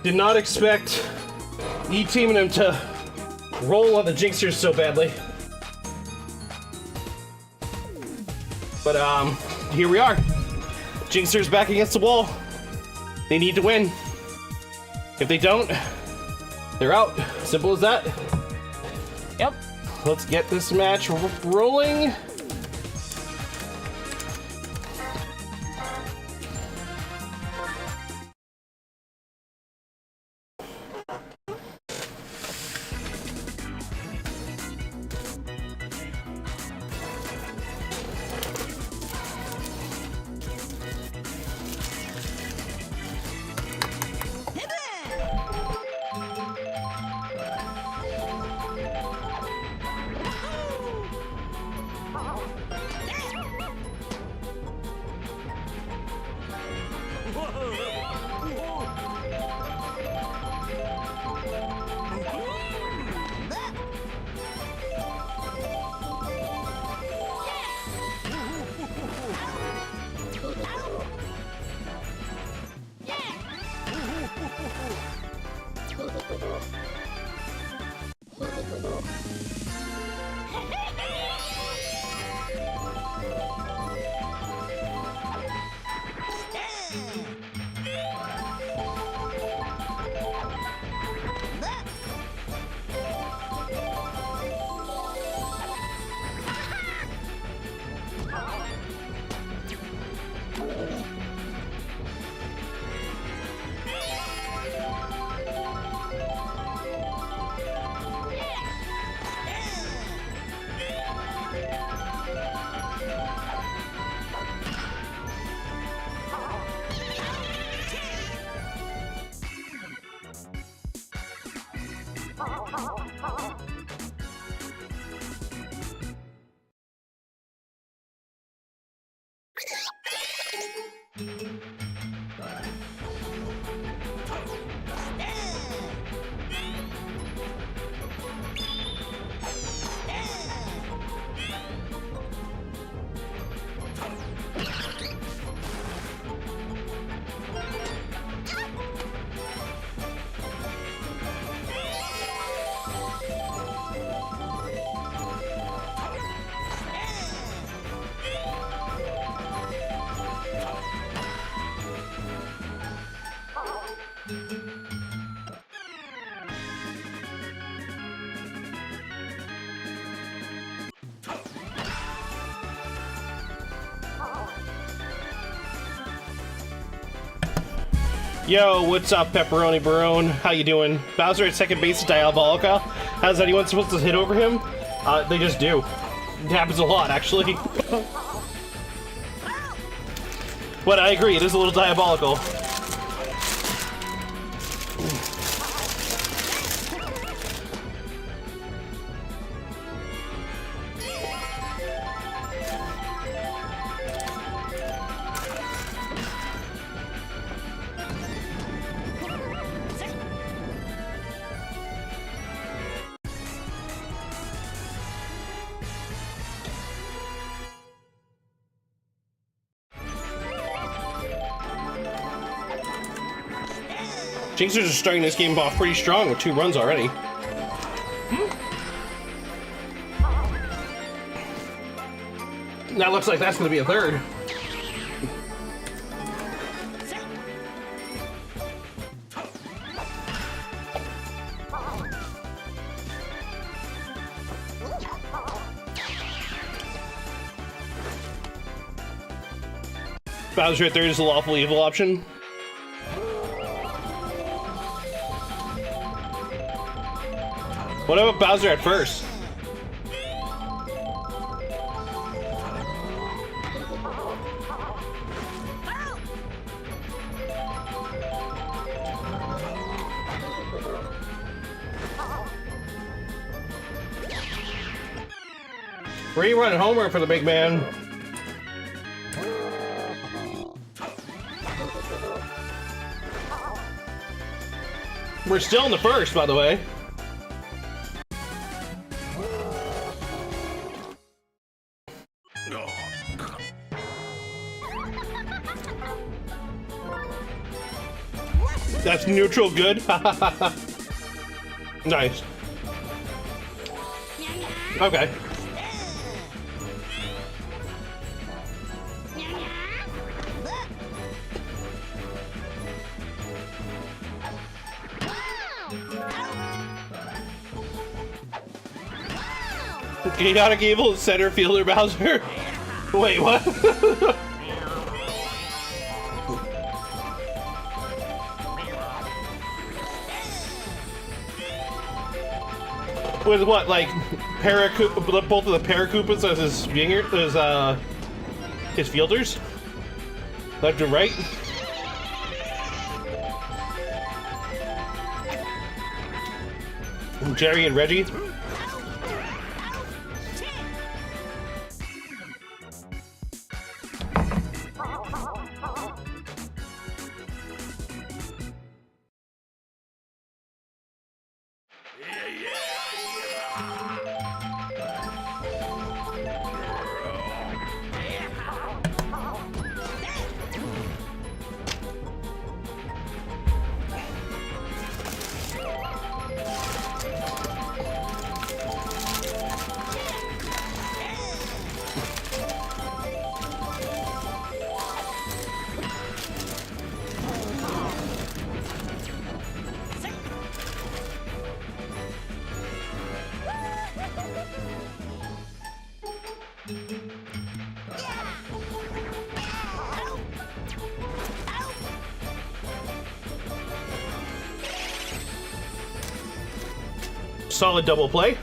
Did not expect eTeamonym to roll on the Jingsers so badly. But here we are. Jingsers back against the wall. They need to win. If they don't, they're out. Simple as that. Yep. Let's get this match rolling. Yo, what's up, Pepperoni Barone? How you doing? Bowser at second base is Diabolica. How's anyone supposed to hit over him? They just do. It happens a lot, actually. But I agree, it is a little diabolical. Jingsers are starting this game off pretty strong with 2 runs already. That looks like that's going to be a third. Bowser at third is the lawful evil option. What about Bowser at first? Rerun homework for the big man. We're still in the first, by the way. That's neutral good. Nice. Okay. Chaotic Evil center fielder Bowser. Wait, what? With what, like both of the Paracoopas as his fielders? Left and right? Jerry and Reggie? Solid double play.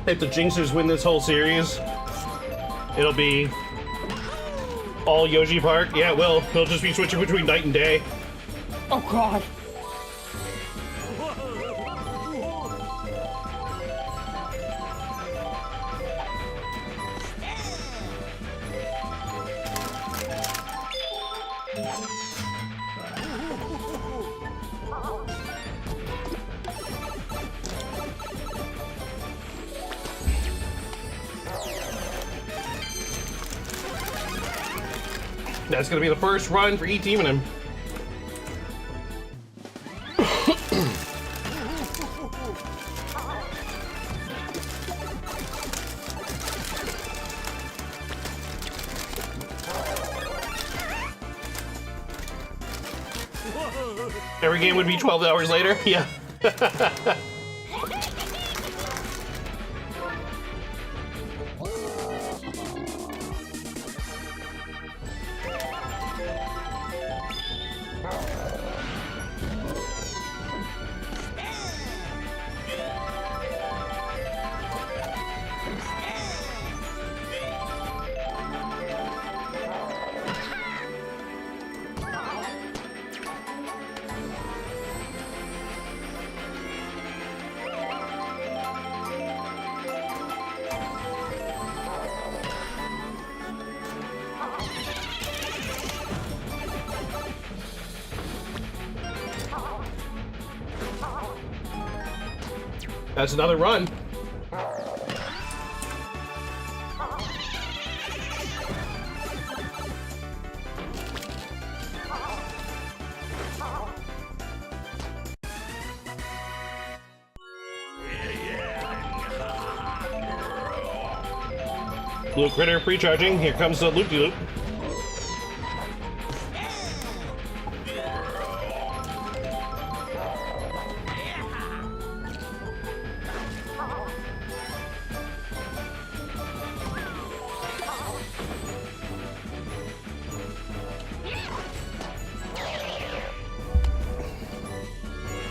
if the Jingsers win this whole series, it'll be all Yoshi Park. Yeah, it will. They'll just be switching between night and day. Oh god. That's gonna be the first run for eTeamonym. Every game would be 12 hours later? Yeah. That's another run. Blue Critter pre-charging. Here comes the loop-de-loop.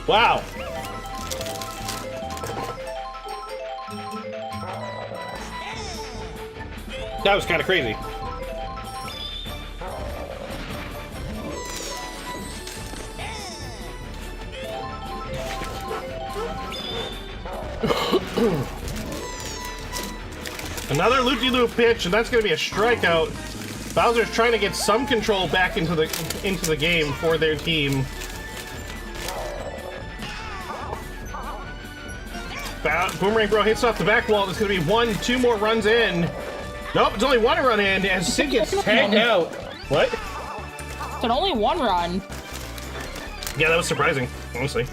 Wow. That was kind of crazy. Another loop-de-loop pitch, and that's going to be a strikeout. Bowser's trying to get some control back into the game for their team. Boomerang Bro hits off the back wall. There's going to be 2 more runs in. Nope, it's only 1 run in as Sid gets tagged out. What? It's only 1 run. Yeah, that was surprising, honestly.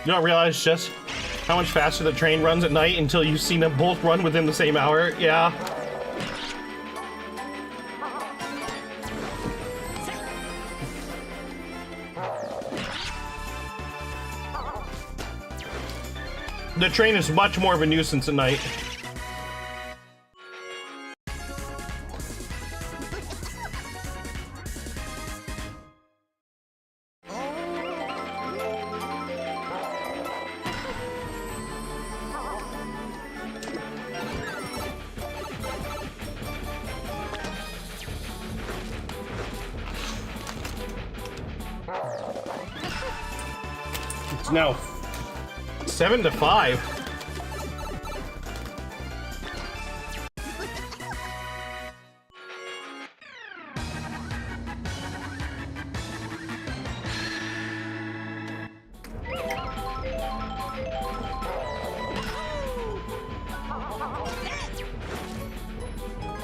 You don't realize just how much faster the train runs at night until you've seen them both run within the same hour. Yeah. The train is much more of a nuisance at night. It's now 7-5.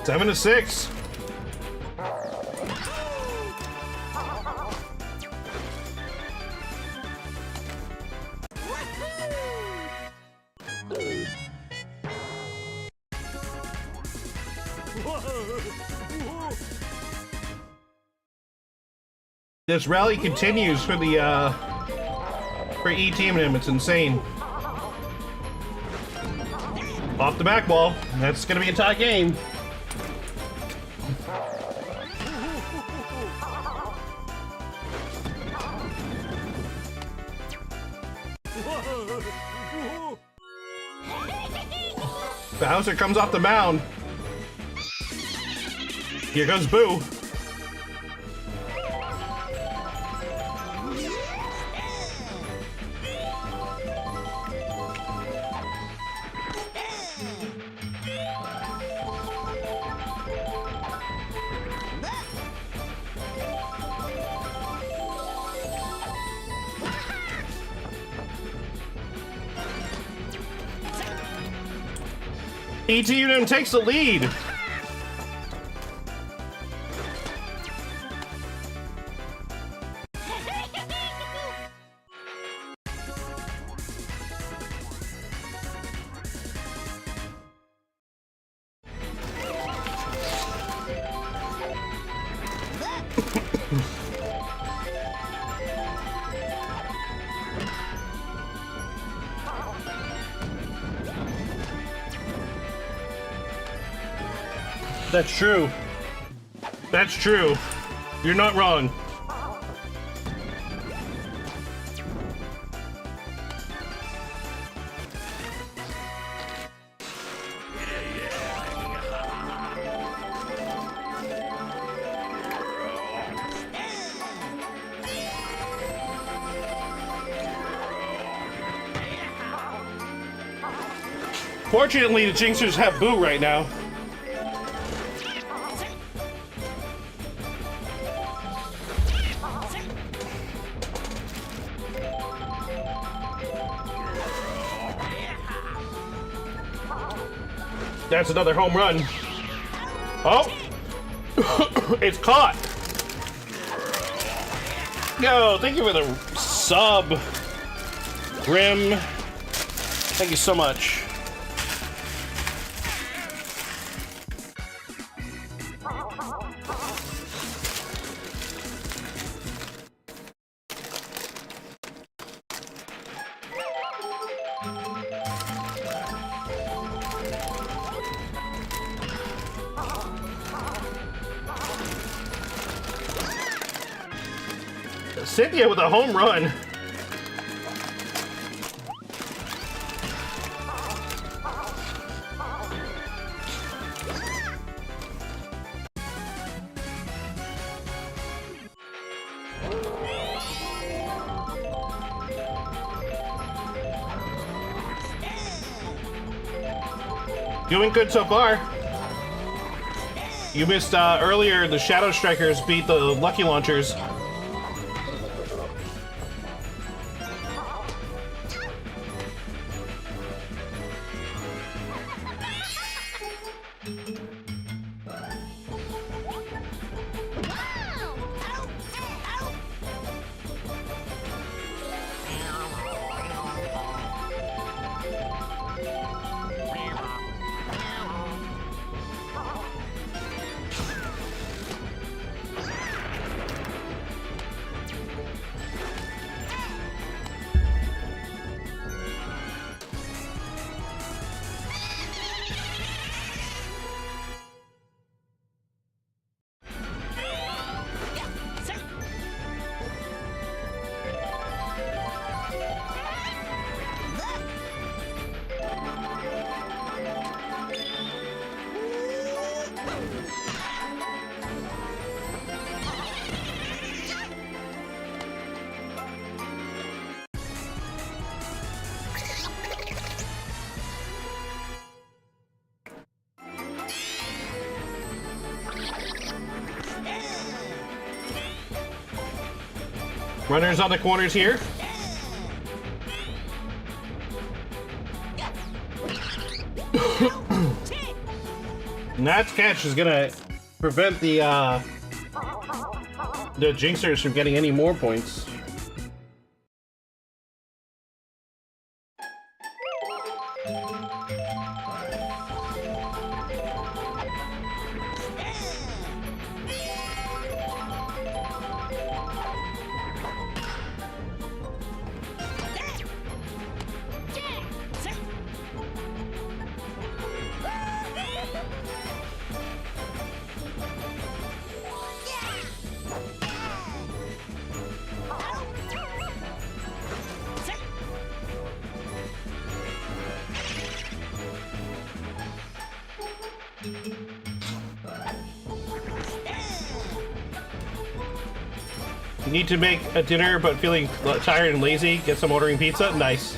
Seven to 6. This rally continues for the for eTeamonym. It's insane. Off the back wall. That's gonna be a tie game. Bowser comes off the mound. Here goes Boo. eTeamonym takes the lead. That's true. That's true. You're not wrong. Fortunately, the Jingsers have Boo right now. That's another home run. Oh! It's caught! Yo, thank you for the sub, Grim. Thank you so much. Cynthia with a home run. Doing good so far. You missed earlier, the Shadow Strikers beat the Lucky Launchers. Runners on the corners here. And that catch is gonna prevent the Jingsers from getting any more points. Need to make a dinner, but feeling tired and lazy. Get some ordering pizza. Nice.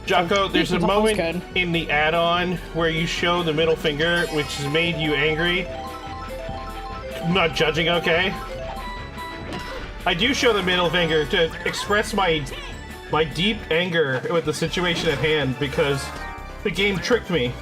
Jocko, there's a moment in the add-on where you show the middle finger, which has made you angry. I'm not judging, okay? I do show the middle finger to express my deep anger with the situation at hand because the game tricked me.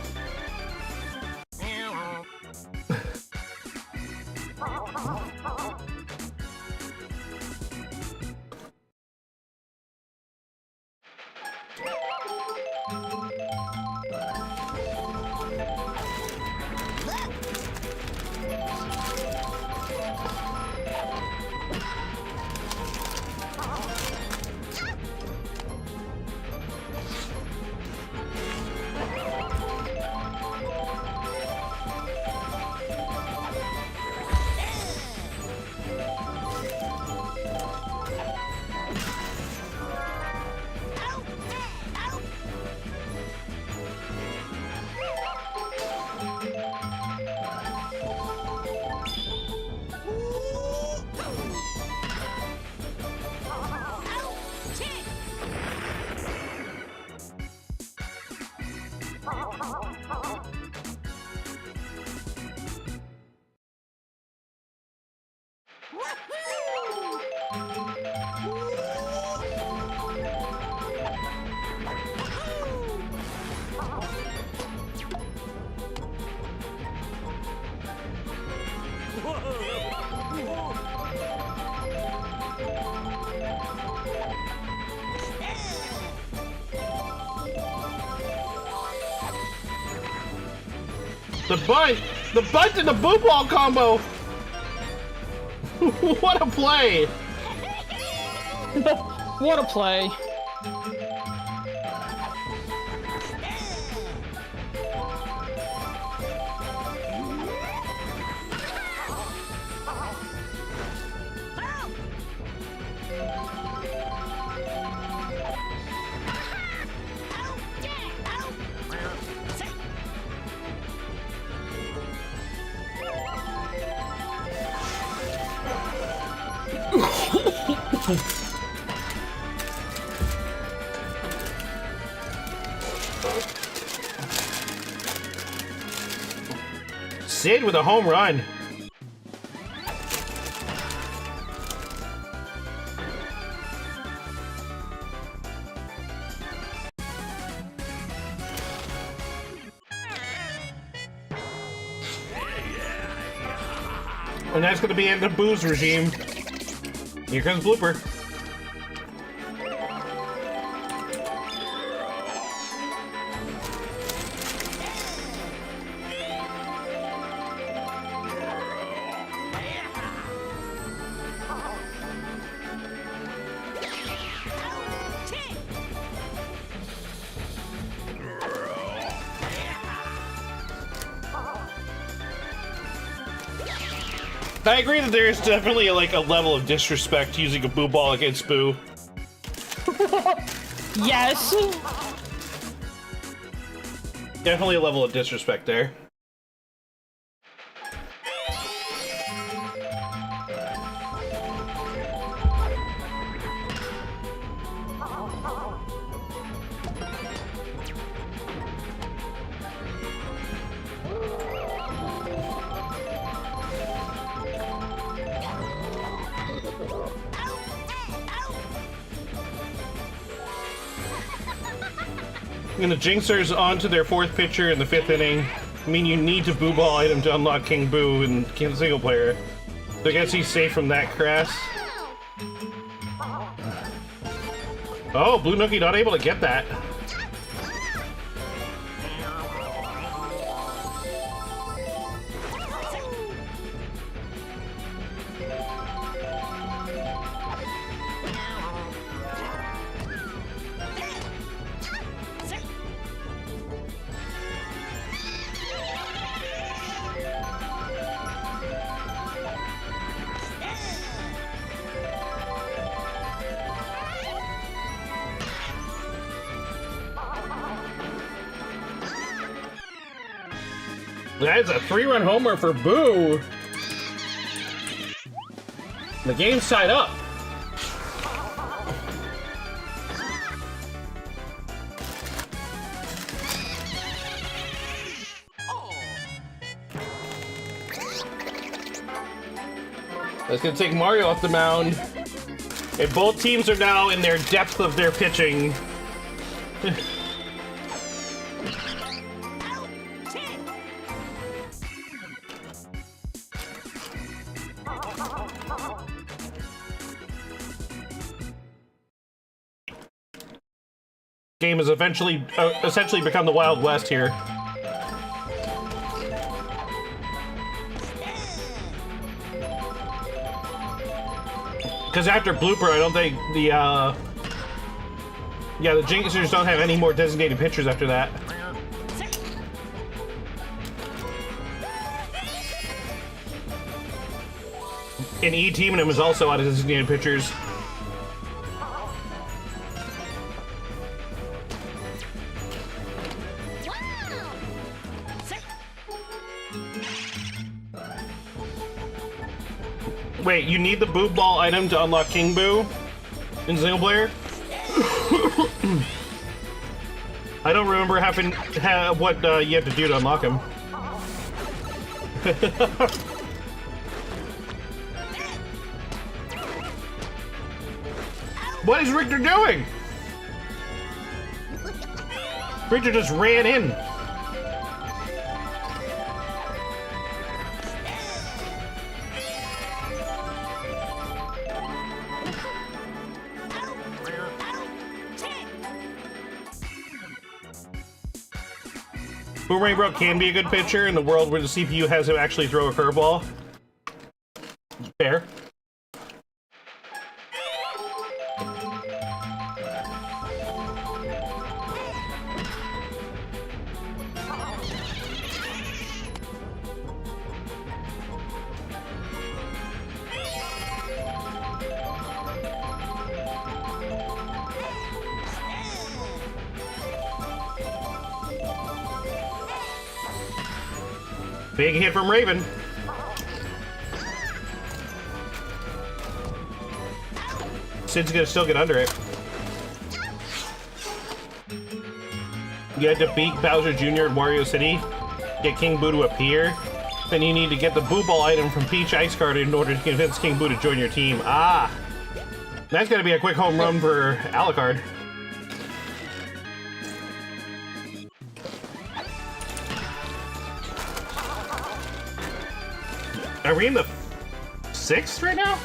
The bunt and the boo ball combo! What a play! What a play. Sid with a home run. And that's going to be in the booze regime. Here comes Blooper. I agree that there's definitely like a level of disrespect using a boo ball against Boo. Yes. Definitely a level of disrespect there. And the Jingsers onto their fourth pitcher in the 5th inning. I mean, you need to boo ball item to unlock King Boo in single player. So I guess he's safe from that crash. Oh, Blue Nookie not able to get that. That is a 3-run homer for Boo. The game's tied up. That's gonna take Mario off the mound. And both teams are now in their depth of their pitching. Game has essentially become the Wild West here. Because after Blooper, I don't think the Jingsers don't have any more designated pitchers after that. And eTeamonym is also out of designated pitchers. Wait, you need the Boo Ball item to unlock King Boo in single player? I don't remember what you have to do to unlock him. What is Richter doing? Richter just ran in. Boomerang Bro can be a good pitcher in the world where the CPU has him actually throw a curveball. Fair. Big hit from Raven. Sid's gonna still get under it. You had to beat Bowser Jr. in Wario City, get King Boo to appear, then you need to get the Boo Ball item from Peach Ice Garden in order to convince King Boo to join your team. Ah! That's gonna be a quick home run for Alucard. Are we in the 6th right now?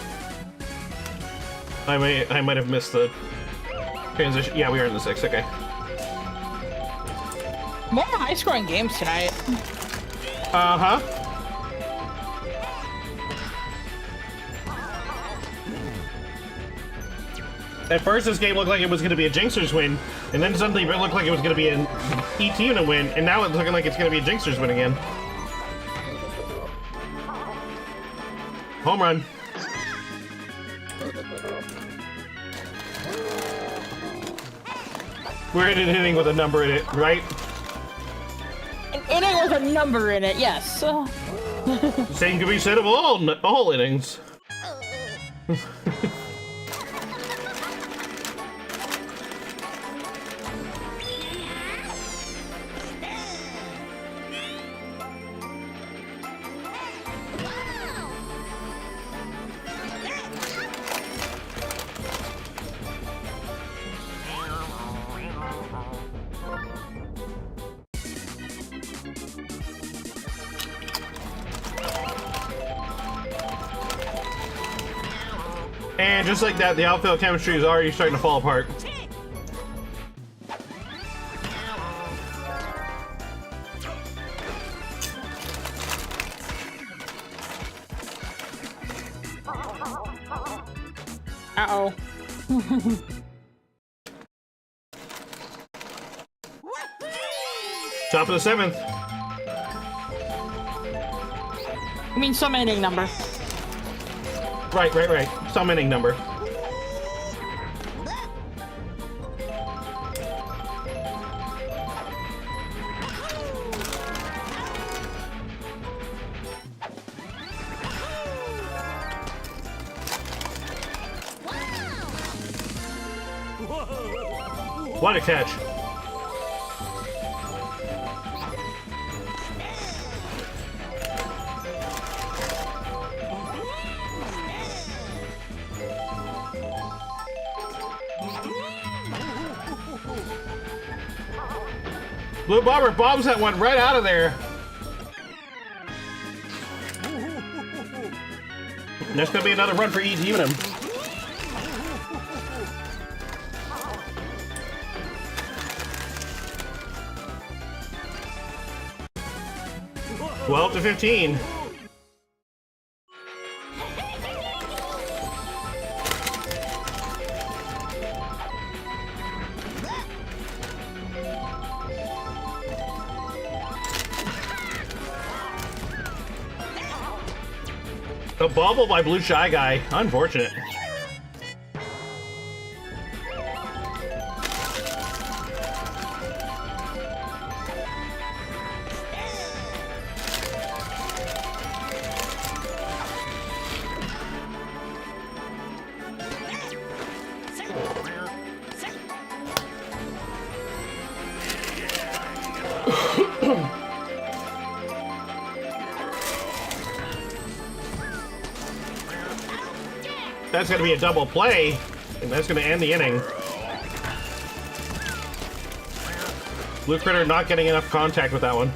I might have missed the transition. Yeah, we are in the 6th. Okay. More high-scoring games tonight. Uh-huh. At first, this game looked like it was going to be a Jingsers win, and then suddenly it looked like it was going to be an eTeamonym win, and now it's looking like it's going to be a Jingsers win again. Home run. We're in an inning with a number in it, right? An inning with a number in it, yes. Same can be said of all innings. And just like that, the outfield chemistry is already starting to fall apart. Uh-oh. Top of the 7th. I mean, some inning number. Right. Some inning number. What a catch. Blue Bomber bombs that one right out of there. There's gonna be another run for eTeamonym. Well, to 15. A bubble by Blue Shy Guy. Unfortunate. That's gonna be a double play, and that's gonna end the inning. Blue Critter not getting enough contact with that one.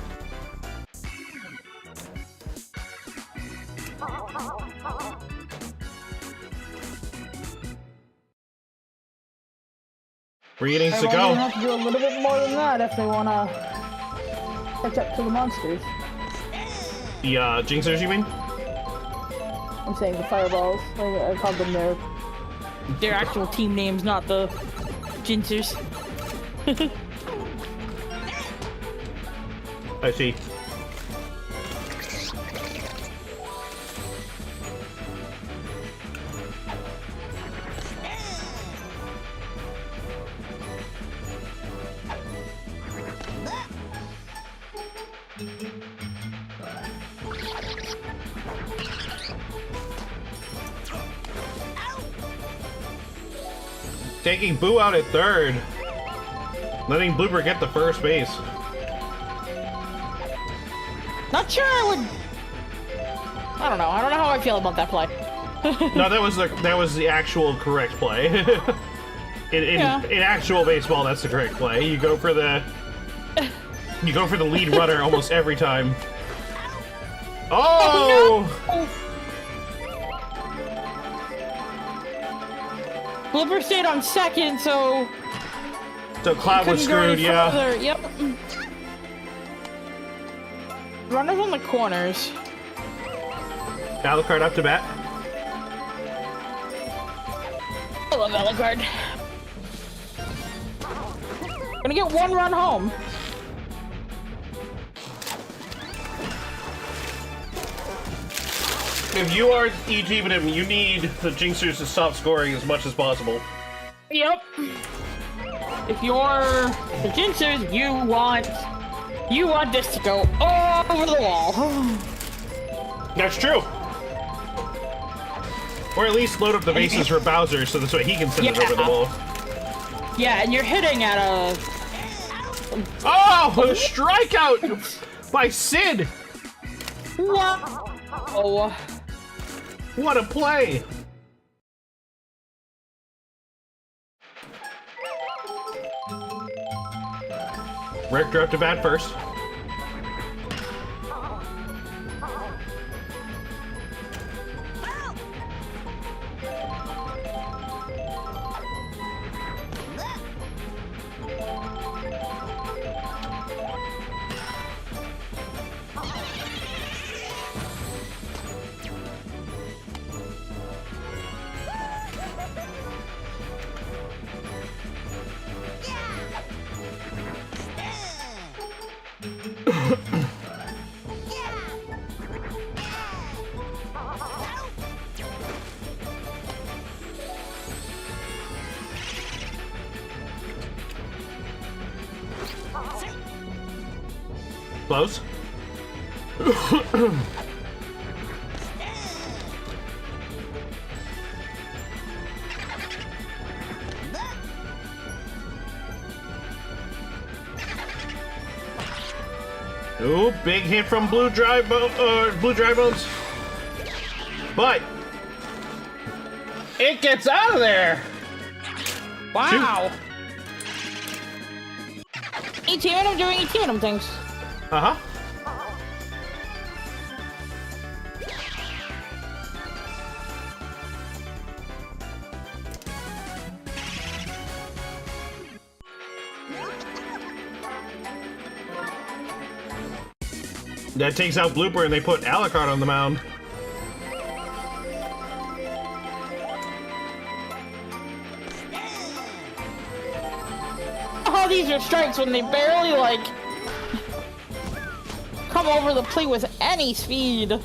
Three innings to They're go. gonna have to do a little bit more than that if they wanna catch up to the monsters. The Jingsers, you mean? I'm saying the fireballs. I called them their actual team names, not the Jingsers. I see. Taking Boo out at third. Letting Blooper get the first base. Not sure I would. I don't know. I don't know how I feel about that play. No, that was the actual correct play. in actual baseball, that's the correct play. You go for the lead runner almost every time. Oh! No! Blooper stayed on second, so Cloud was couldn't go any screwed, yeah. further. Yep. Runners on the corners. Alucard up to bat. I love Alucard. Gonna get one run home. If you are eTeamonym, you need the Jingsers to stop scoring as much as possible. Yep. If you're the Jingsers, you want this to go over the wall. That's true. Or at least load up the bases for Bowser so this way he can send it over the wall. Yeah, and you're hitting at a... Oh! A strikeout by Sid! What? Oh. What a play! Richter up to bat first. Close. Ooh, big hit from Blue Dry Bones. But it gets out of there. Wow. eTeamonym doing eTeamonym things. Uh-huh. That takes out Blooper and they put Alucard on the mound. Oh, these are strikes when they barely, like, come over the plate with any speed.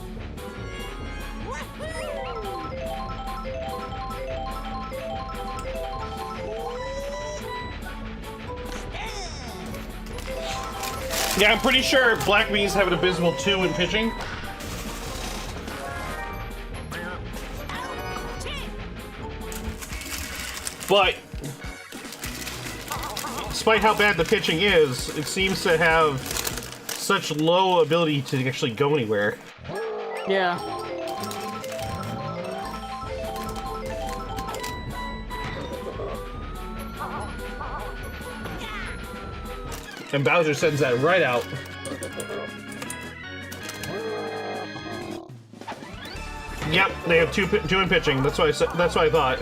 Yeah, I'm pretty sure Black Beans have an abysmal 2 in pitching. But despite how bad the pitching is, it seems to have such low ability to actually go anywhere. Yeah. And Bowser sends that right out. Yep, they have two in pitching. That's what I said. That's what I thought.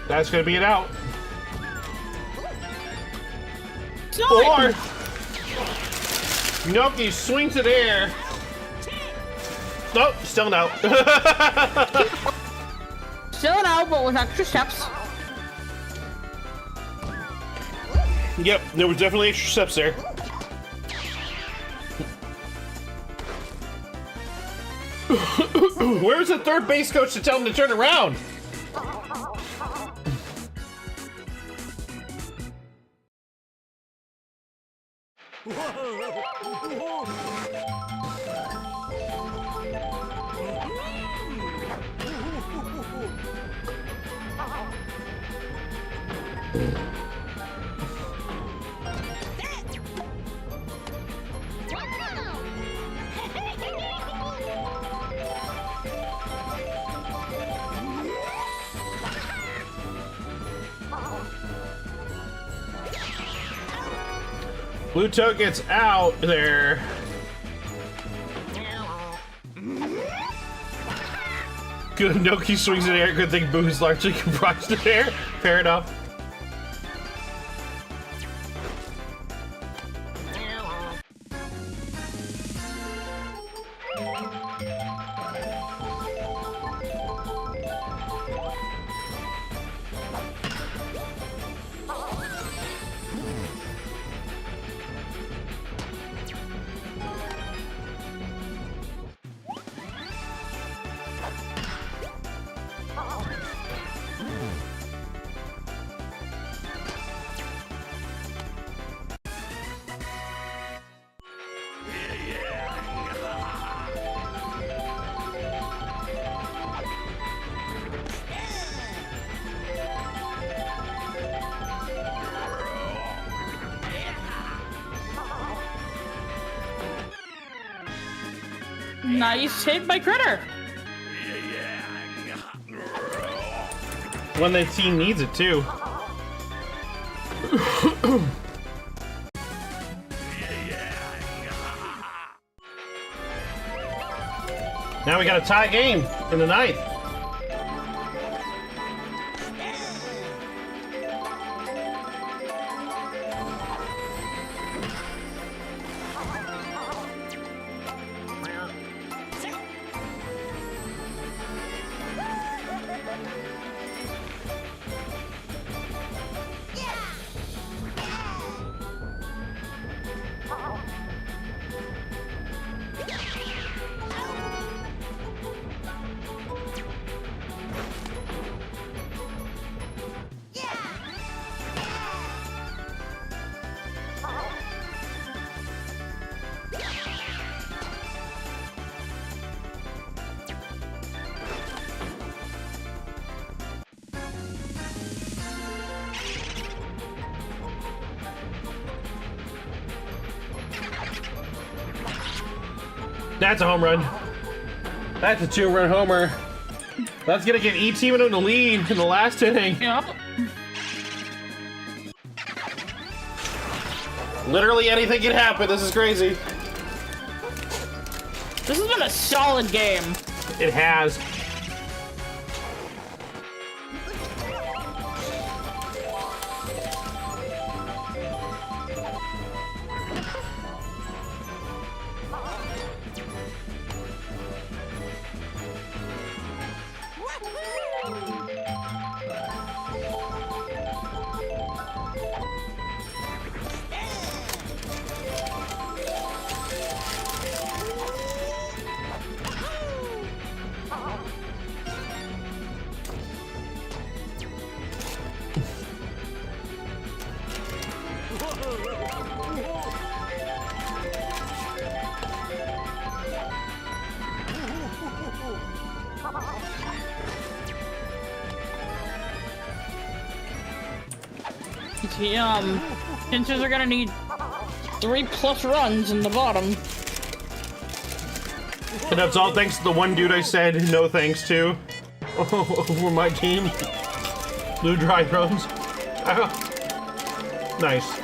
That's gonna be it out. Or Noki swings it air. Nope, still no. Still an out, but with extra steps. Yep, there was definitely extra steps there. Where's the third base coach to tell him to turn around? Pluto gets out there. Good, Noki swings in the air. Good thing Boo's largely comprised of air. Fair enough. Nice hit by Critter. When the team needs it too. Now we got a tie game in the ninth. That's a home run. That's a 2-run homer. That's gonna get eTeamonym the lead in the last inning. Yep. Literally anything can happen. This is crazy. This has been a solid game. It has. The Jingsers are gonna need 3+ runs in the bottom. And that's all thanks to the one dude I said no thanks to. Over my team. Blue dry runs. Nice.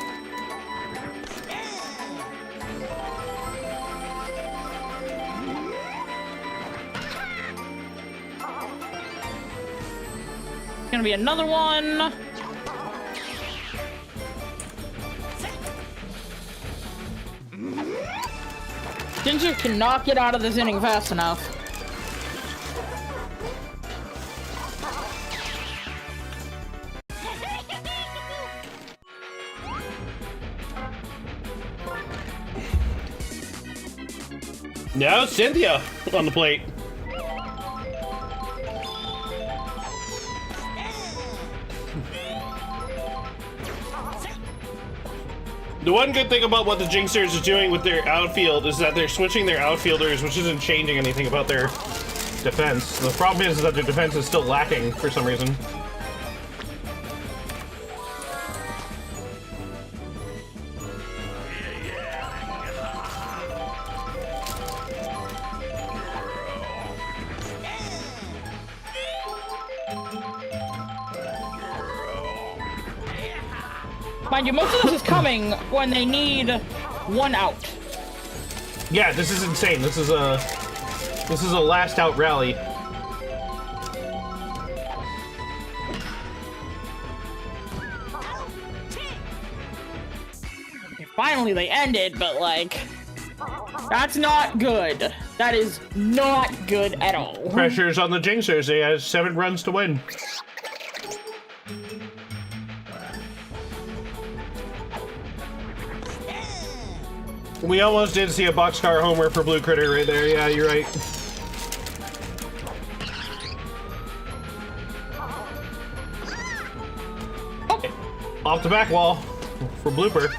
Gonna be another one. Ginger cannot get out of this inning fast enough. Now Cynthia on the plate. The one good thing about what the Jingsers is doing with their outfield is that they're switching their outfielders, which isn't changing anything about their defense. The problem is that their defense is still lacking for some reason. Mind you, most of this is coming when they need 1 out. Yeah, this is insane. This is a last out rally. Finally, they ended, but like, that's not good. That is not good at all. Pressure's on the Jingsers. They have 7 runs to win. We almost did see a boxcar homer for Blue Critter right there. Yeah, you're right. Okay. Off the back wall for Blooper.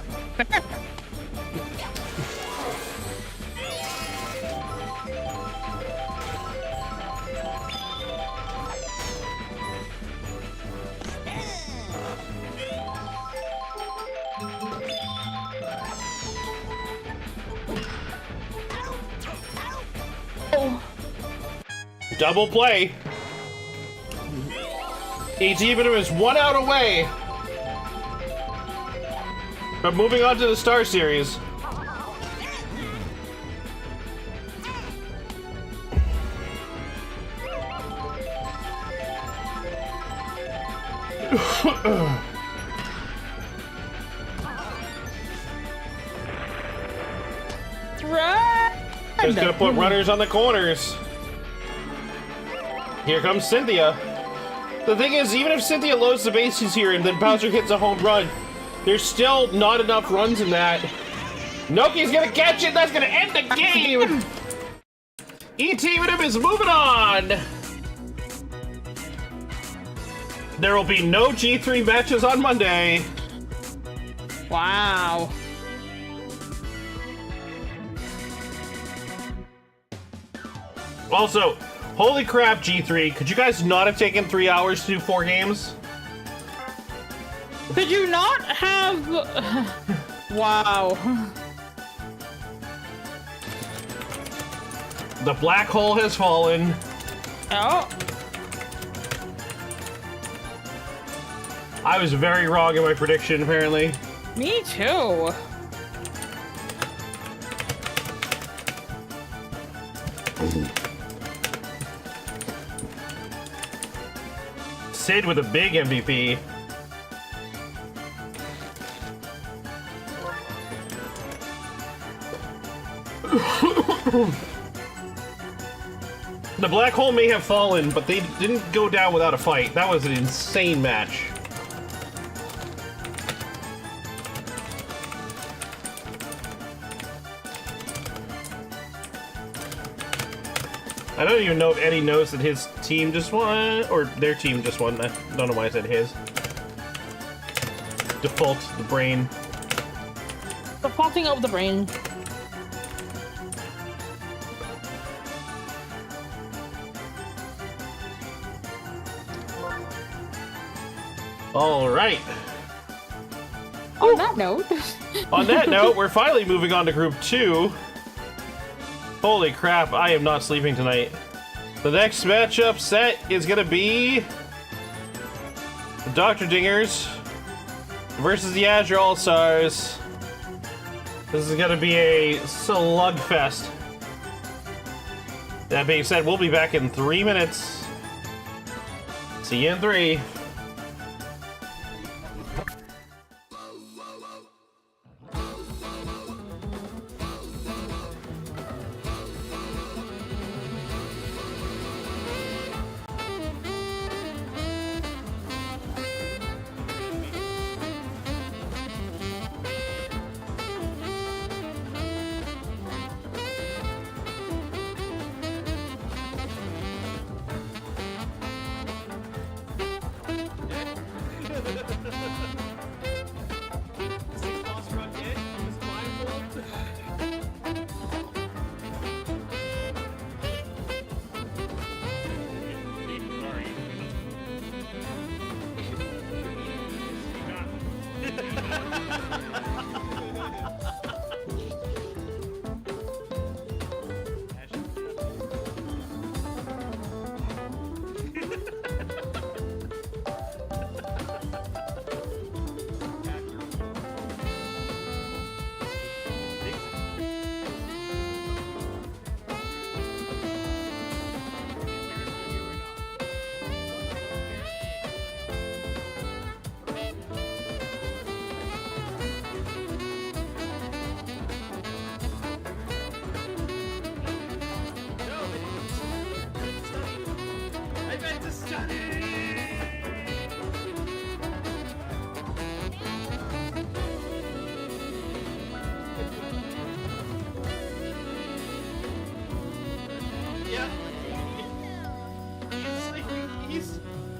Double play. eTeamonym is 1 out away. But moving on to the Star Series. Just gonna put runners on the corners. Here comes Cynthia. The thing is, even if Cynthia loads the bases here and then Bowser hits a home run, there's still not enough runs in that. Noki's gonna catch it. That's gonna end the game. eTeamonym is moving on. There will be no G3 matches on Monday. Wow. Also, holy crap, G3. Could you guys not have taken 3 hours to do 4 games? Could you not have... Wow. The black hole has fallen. Oh. I was very wrong in my prediction, apparently. Me too. Sid with a big MVP. The black hole may have fallen, but they didn't go down without a fight. That was an insane match. I don't even know if Eddie knows that his team just won, or their team just won. I don't know why I said his. Default the brain. Defaulting of the brain. All right. On that note. On that note, we're finally moving on to Group 2. Holy crap, I am not sleeping tonight. The next matchup set is gonna be the Dr. Dingers versus the Azure All-Stars. This is gonna be a slugfest. That being said, we'll be back in 3 minutes. See you in 3.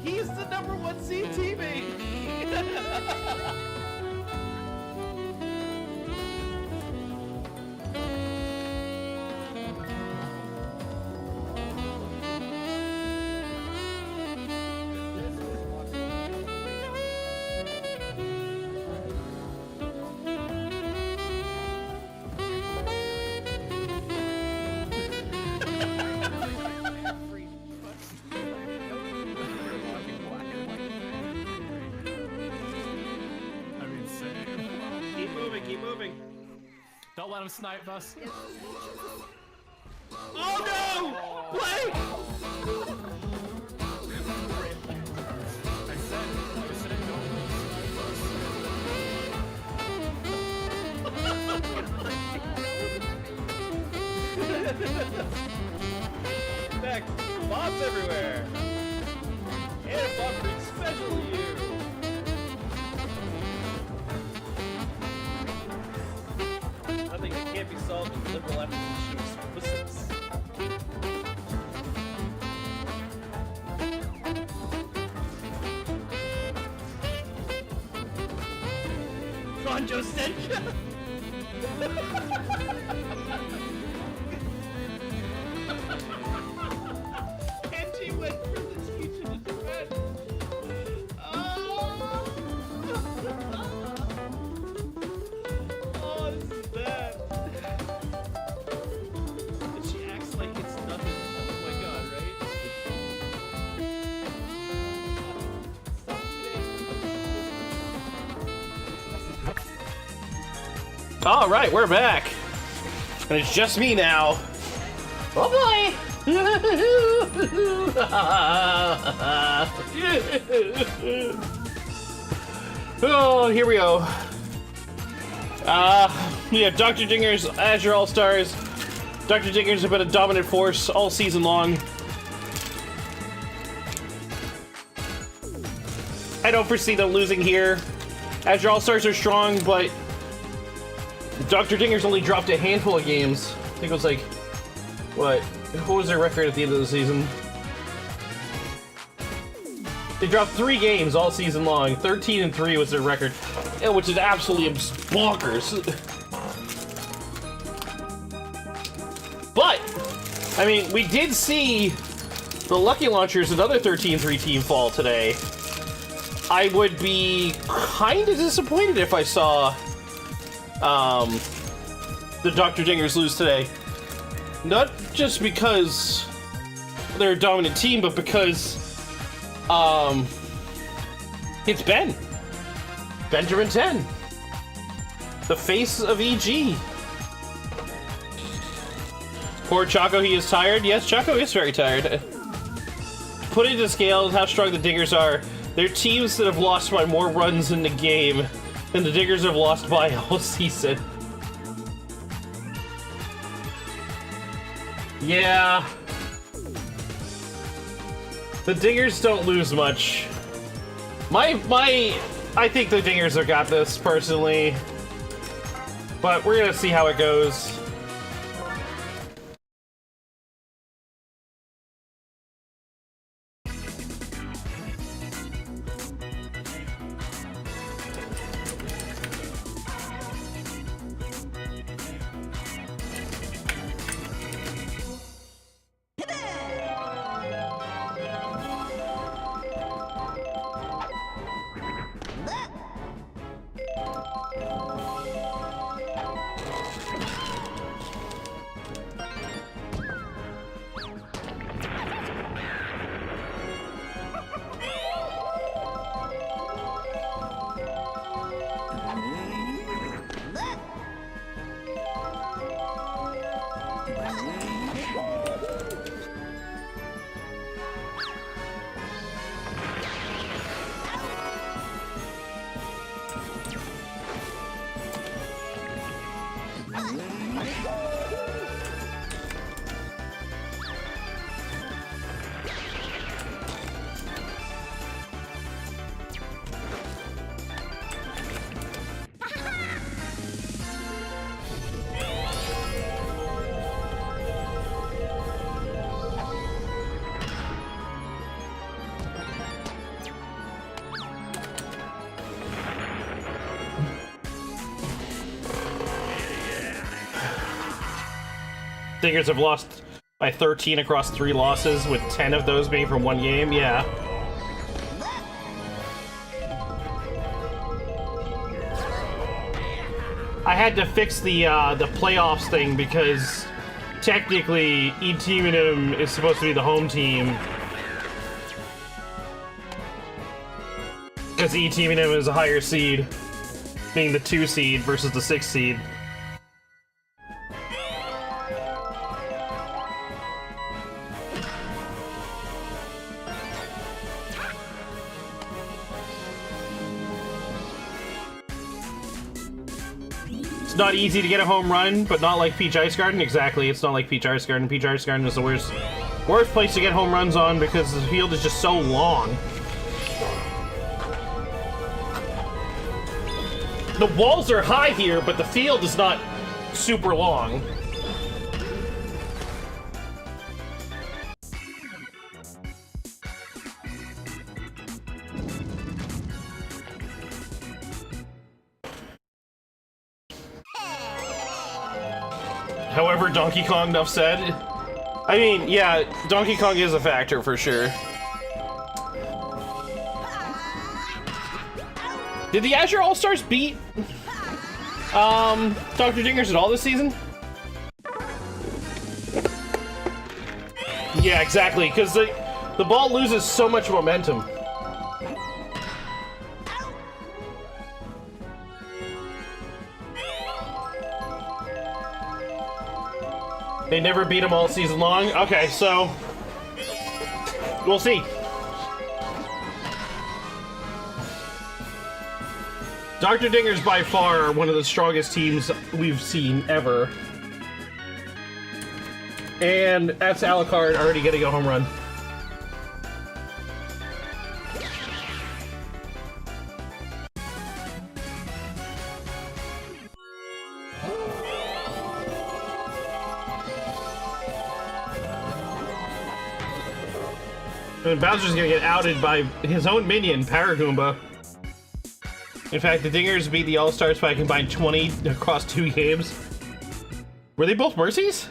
He's the #1 seed teammate. Keep moving. Don't let him snipe us. Oh no! Play! I said don't let him snipe us. Back, bombs everywhere. And a bomb for special you. Nothing that can't be solved with liberal application of explosives. Ronjo Senja! Kenji went for the teach and defense. Oh, this is bad. And she acts like it's All right, we're back. And it's just me now. Oh boy! Oh, here we go. Yeah, Dr. Dinger's Azure All-Stars. Dr. Dinger's have been a dominant force all season long. I don't foresee them losing here. Azure All-Stars are strong, but Dr. Dinger's only dropped a handful of games. I think it was like, what was their record at the end of the season? They dropped 3 games all season long. 13-3 was their record, which is absolutely bonkers. But, I mean, we did see the Lucky Launchers, another 13-3 team, fall today. I would be kind of disappointed if I saw the Dr. Dingers lose today. Not just because they're a dominant team, but because it's Benjamin 10, the face of EG. Poor Choco, he is tired. Yes, Choco is very tired. Put into scale how strong the Dingers are. They're teams that have lost by more runs in the game than the Dingers have lost by all season. Yeah. The Dingers don't lose much. I think the Dingers have got this, personally. But we're gonna see how it goes. Dingers have lost by 13 across 3 losses, with 10 of those being from 1 game. Yeah. I had to fix the playoffs thing because technically eTeamonym is supposed to be the home team. Because eTeamonym is a higher seed, being the 2 seed versus the 6 seed. It's not easy to get a home run, but not like Peach Ice Garden. Exactly, it's not like Peach Ice Garden. Peach Ice Garden is the worst place to get home runs on because the field is just so long. The walls are high here, but the field is not super long. However, Donkey Kong, enough said. I mean, yeah, Donkey Kong is a factor for sure. Did the Azure All-Stars beat Dr. Dingers at all this season? Yeah, exactly, because the ball loses so much momentum. They never beat them all season long? Okay, so... we'll see. Dr. Dinger's by far one of the strongest teams we've seen ever. And that's Alucard already getting a home run. And Bowser's gonna get outed by his own minion, Paragoomba. In fact, the Dingers beat the All-Stars by a combined 20 across 2 games. Were they both Mercies?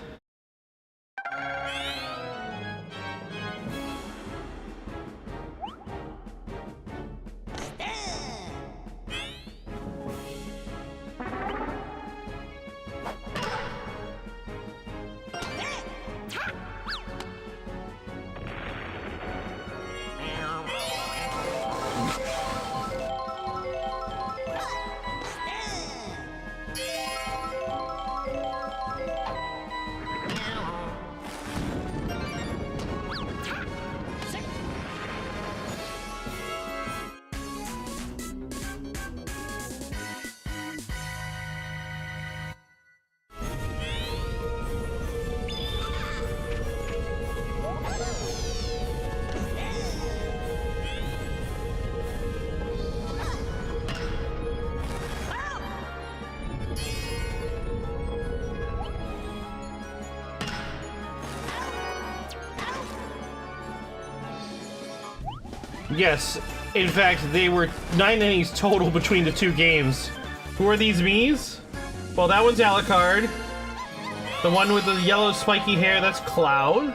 Yes, in fact, they were 9 innings total between the 2 games. Who are these Miis? Well, that one's Alucard. The one with the yellow spiky hair, that's Cloud.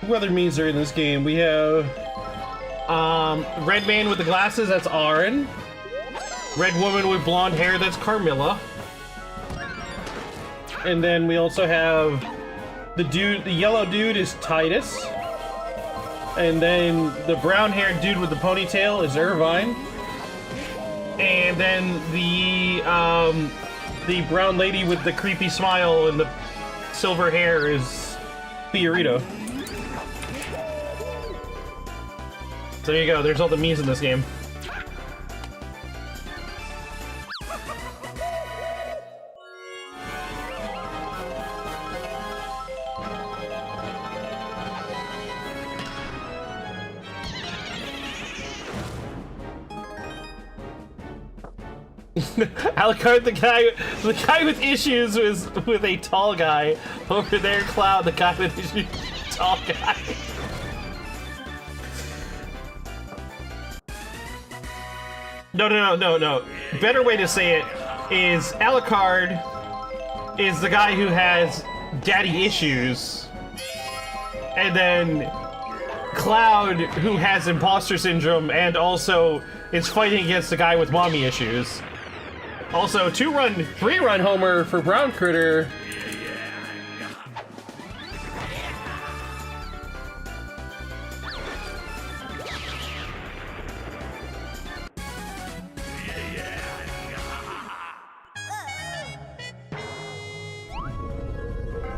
Who other Miis are in this game? We have... Red man with the glasses, that's Auron. Red woman with blonde hair, that's Carmilla. And then we also have... the yellow dude is Titus. And then the brown-haired dude with the ponytail is Irvine. And then the brown lady with the creepy smile and the silver hair is Fiorito. So there you go, there's all the Miis in this game. Alucard, the guy with issues was with a tall guy. Over there, Cloud, the guy with issues, tall guy. No. Better way to say it is Alucard is the guy who has daddy issues, and then Cloud, who has imposter syndrome and also is fighting against the guy with mommy issues. Also, 3-run homer for Brown Critter.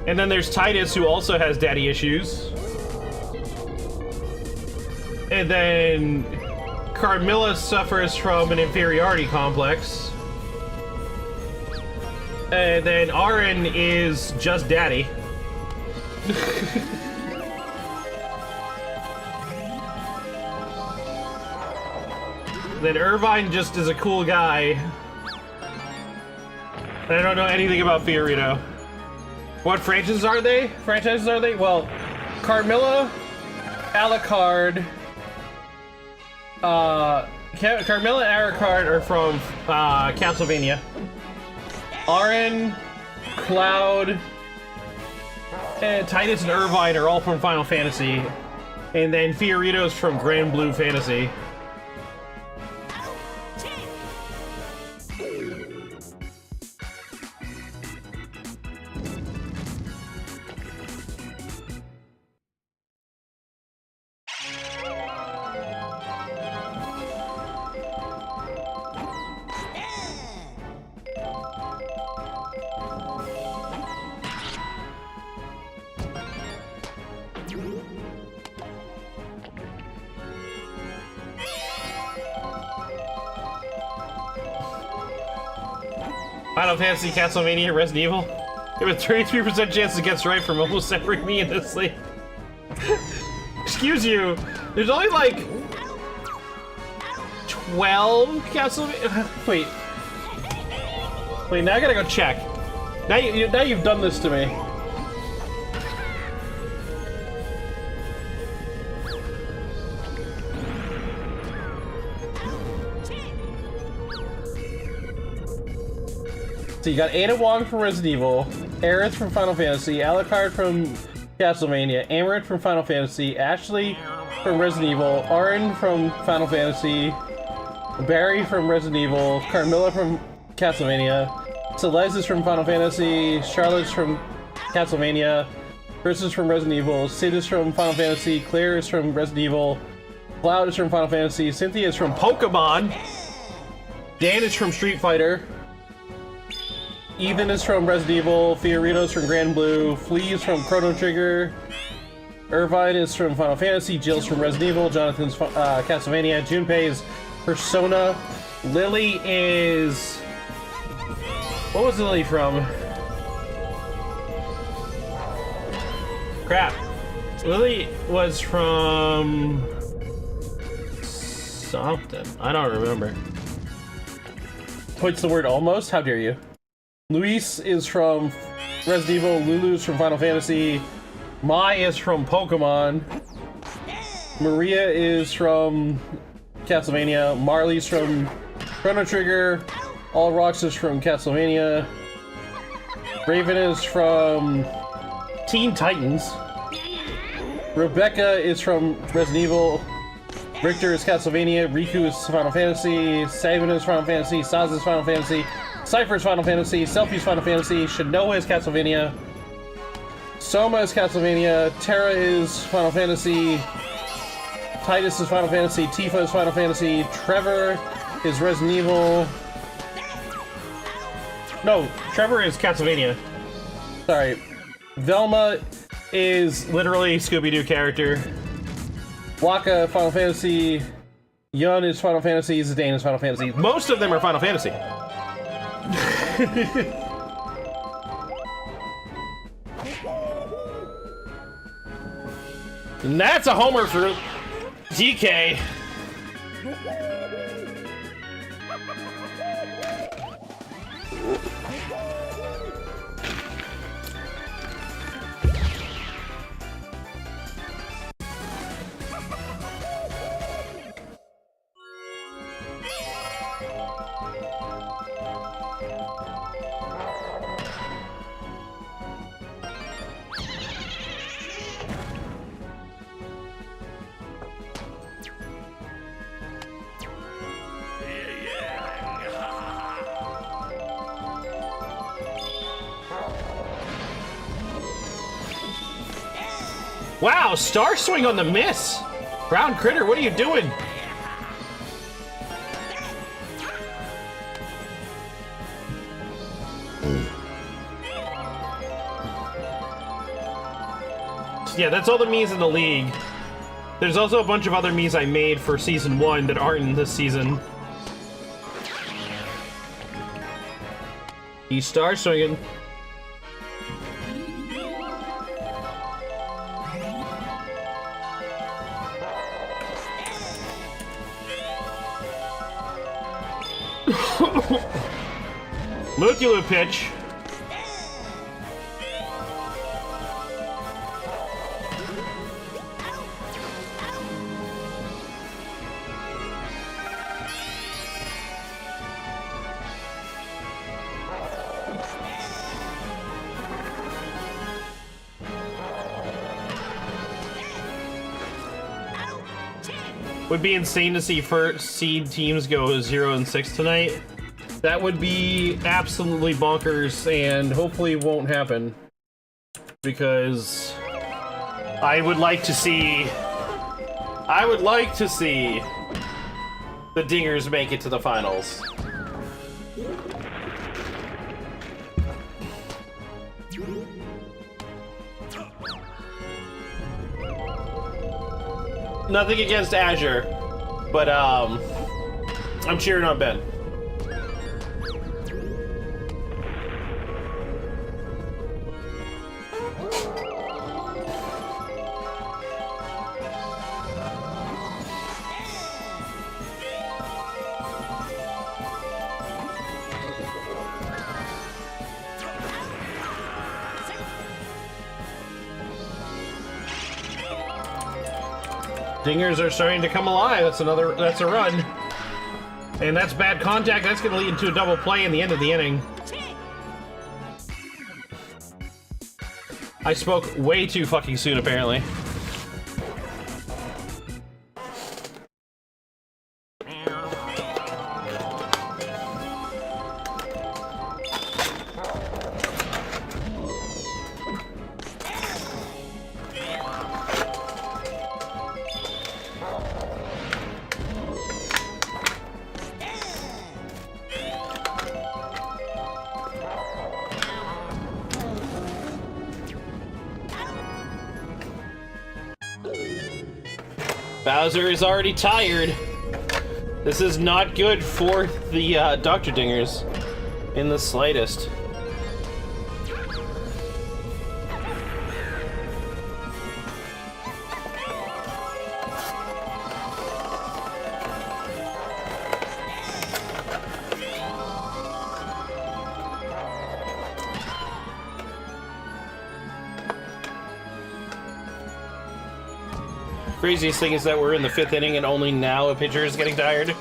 And then there's Titus, who also has daddy issues. And then Carmilla suffers from an inferiority complex. And then Auron is just daddy. Then Irvine just is a cool guy. I don't know anything about Fiorito. What franchises are they? Well, Carmilla, Alucard, Carmilla and Alucard are from Castlevania. Auron, Cloud, and Titus and Irvine are all from Final Fantasy. And then Fiorito's from Grand Blue Fantasy. Final Fantasy, Castlevania, Resident Evil. You have a 33% chance to guess right from almost every me in this league. Excuse you. There's only like 12 Castlevania. Wait. Now I gotta go check. Now you've done this to me. So you got Ada Wong from Resident Evil, Aerith from Final Fantasy, Alucard from Castlevania, Amaranth from Final Fantasy, Ashley from Resident Evil, Auron from Final Fantasy, Barry from Resident Evil, Carmilla from Castlevania, Celeste is from Final Fantasy, Charlotte's from Castlevania, Chris is from Resident Evil, Sid is from Final Fantasy, Claire is from Resident Evil, Cloud is from Final Fantasy, Cynthia is from Pokemon, Dan is from Street Fighter, Ethan is from Resident Evil, Fiorito's from Grand Blue, Flea is from Chrono Trigger, Irvine is from Final Fantasy, Jill's from Resident Evil, Jonathan's Castlevania, Junpei is Persona, Lily is... What was Lily from? Crap. Lily was from... something. I don't remember. What's the word almost? How dare you? Luis is from Resident Evil, Lulu's from Final Fantasy, Mai is from Pokemon, Maria is from Castlevania, Marley's from Chrono Trigger, All Rocks is from Castlevania, Raven is from Teen Titans, Rebecca is from Resident Evil, Richter is Castlevania, Riku is Final Fantasy, Sabin is Final Fantasy, Saz is Final Fantasy, Cypher's Final Fantasy, Selfie's Final Fantasy, Shinoa is Castlevania, Soma is Castlevania, Terra is Final Fantasy, Titus is Final Fantasy, Tifa is Final Fantasy, Trevor is Resident Evil. No, Trevor is Castlevania. Sorry. Velma is literally a Scooby-Doo character. Waka, Final Fantasy. Yun is Final Fantasy. Zidane is Final Fantasy. Most of them are Final Fantasy. And that's a homer for DK. Wow, Star Swing on the miss! Brown Critter, what are you doing? Yeah, that's all the Miis in the league. There's also a bunch of other Miis I made for Season 1 that aren't in this season. He's Star Swinging. Mookuloo pitch. Would be insane to see first seed teams go 0-6 tonight. That would be absolutely bonkers and hopefully won't happen. Because I would like to see the Dingers make it to the finals. Nothing against Azure, but I'm cheering on Ben. Dingers are starting to come alive. That's a run. And that's bad contact. That's going to lead to a double play in the end of the inning. I spoke way too fucking soon, apparently. Bowser is already tired. This is not good for the Dr. Dingers in the slightest. Craziest thing is that we're in the 5th inning and only now a pitcher is getting tired.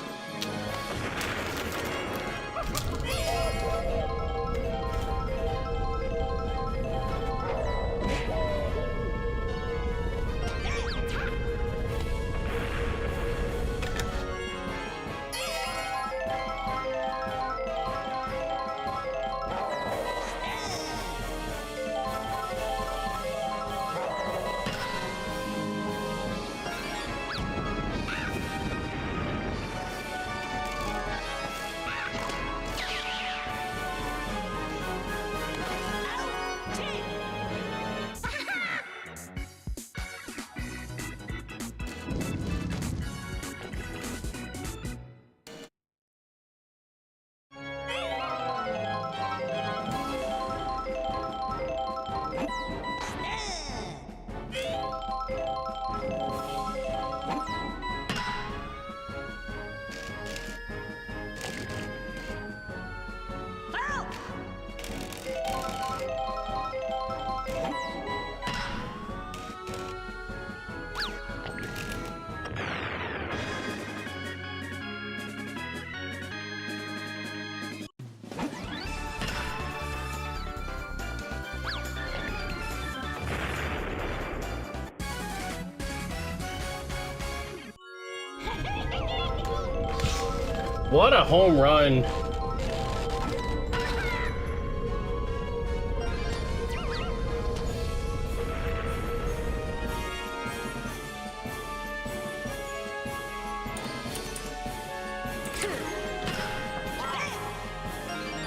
What a home run.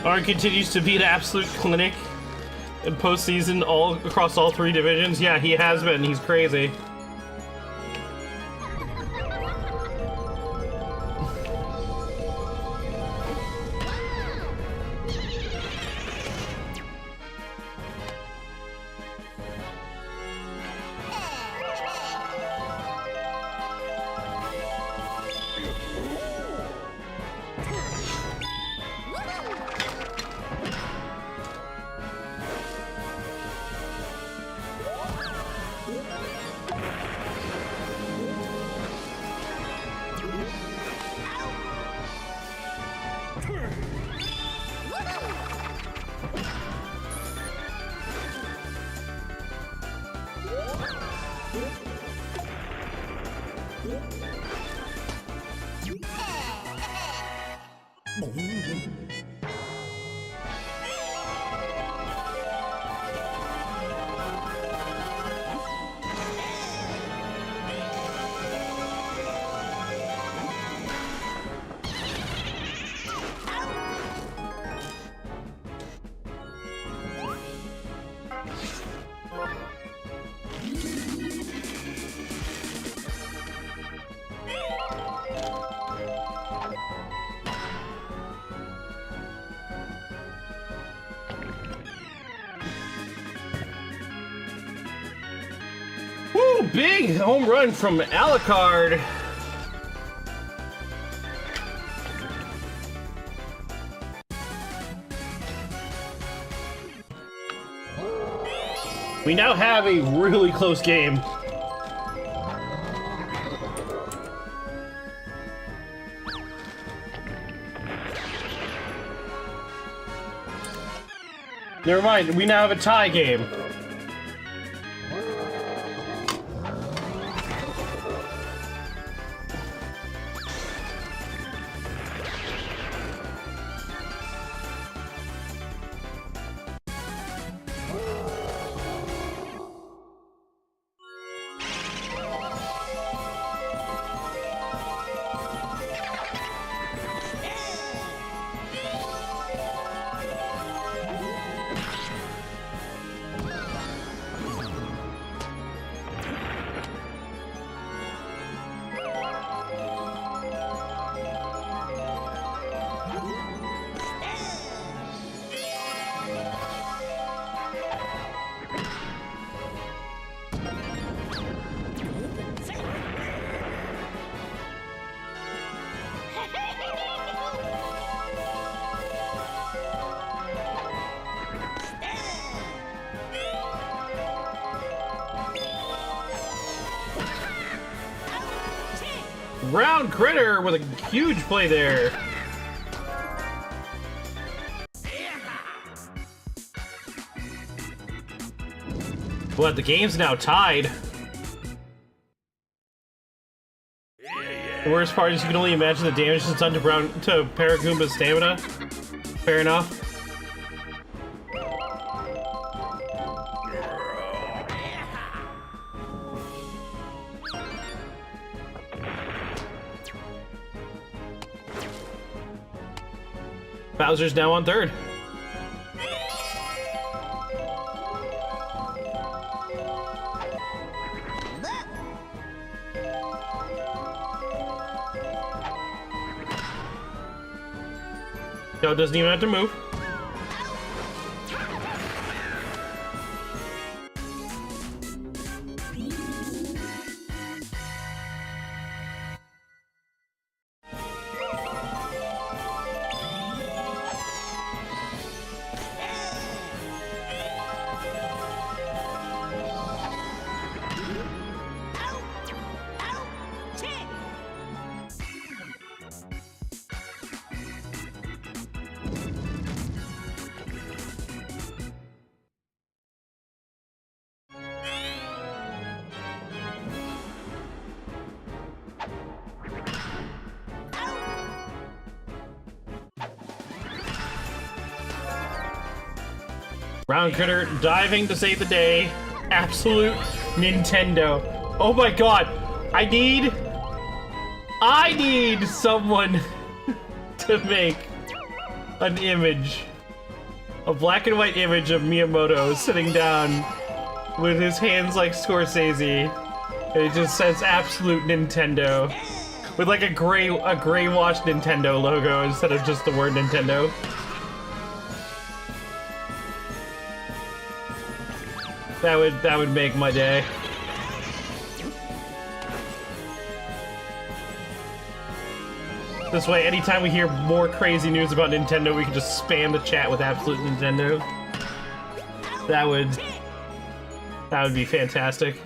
Arn continues to be an absolute clinic in postseason across all 3 divisions. Yeah, he has been. He's crazy. Big home run from Alucard. We now have a really close game. Never mind, we now have a tie game. Round Critter with a huge play there. But the game's now tied. The worst part is you can only imagine the damage that's done to Paragoomba's stamina. Fair enough. Bowser's now on third. Joe doesn't even have to move. Round Critter diving to save the day. Absolute Nintendo. Oh my god. I need someone to make an image. A black and white image of Miyamoto sitting down with his hands like Scorsese. And it just says absolute Nintendo. With like a gray washed Nintendo logo instead of just the word Nintendo. That would make my day. This way, anytime we hear more crazy news about Nintendo, we can just spam the chat with absolute Nintendo. That would be fantastic.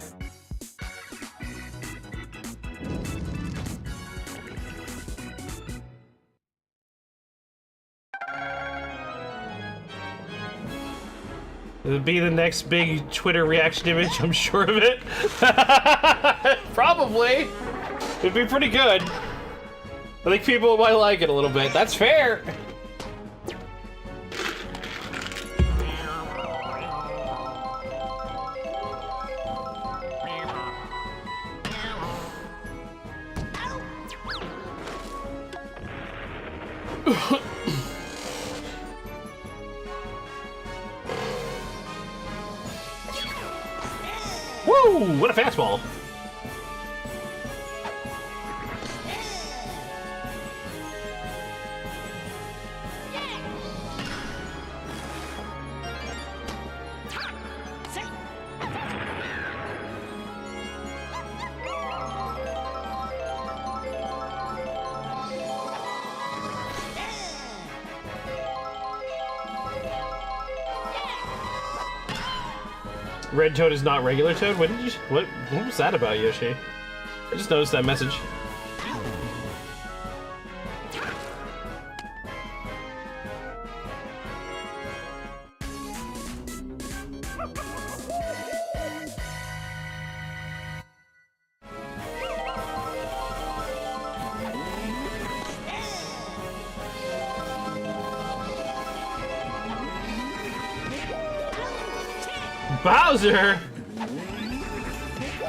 It'll be the next big Twitter reaction image, I'm sure of it. Probably. It'd be pretty good. I think people might like it a little bit. That's fair. Woo! What a fastball! Red Toad is not regular Toad? What was that about, Yoshi? I just noticed that message. Bowser!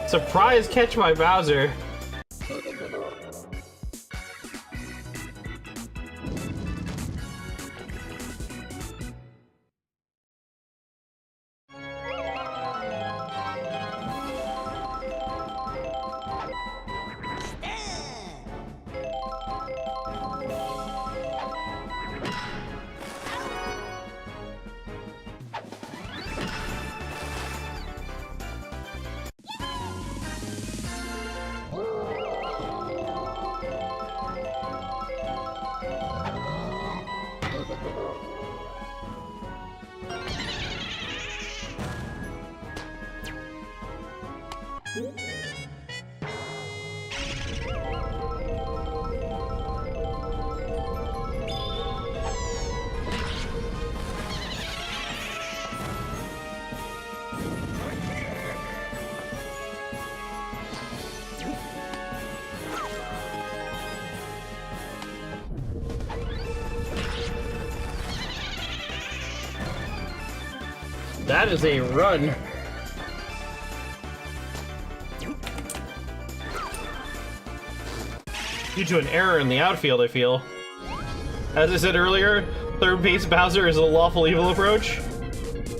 Surprise catch by Bowser. That is a run. Due to an error in the outfield, I feel. As I said earlier, third base Bowser is a lawful evil approach.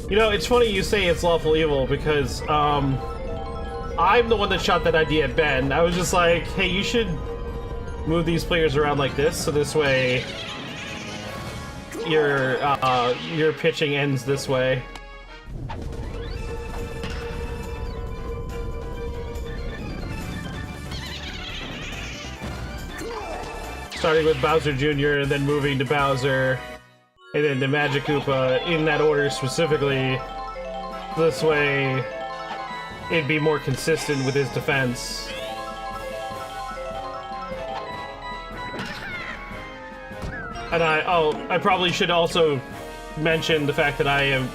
You know, it's funny you say it's lawful evil because, I'm the one that shot that idea at Ben. I was just like, hey, you should move these players around like this, so this way your pitching ends this way. Starting with Bowser Jr. and then moving to Bowser, and then to Magic Koopa in that order specifically. This way, it'd be more consistent with his defense. And I probably should also mention the fact that I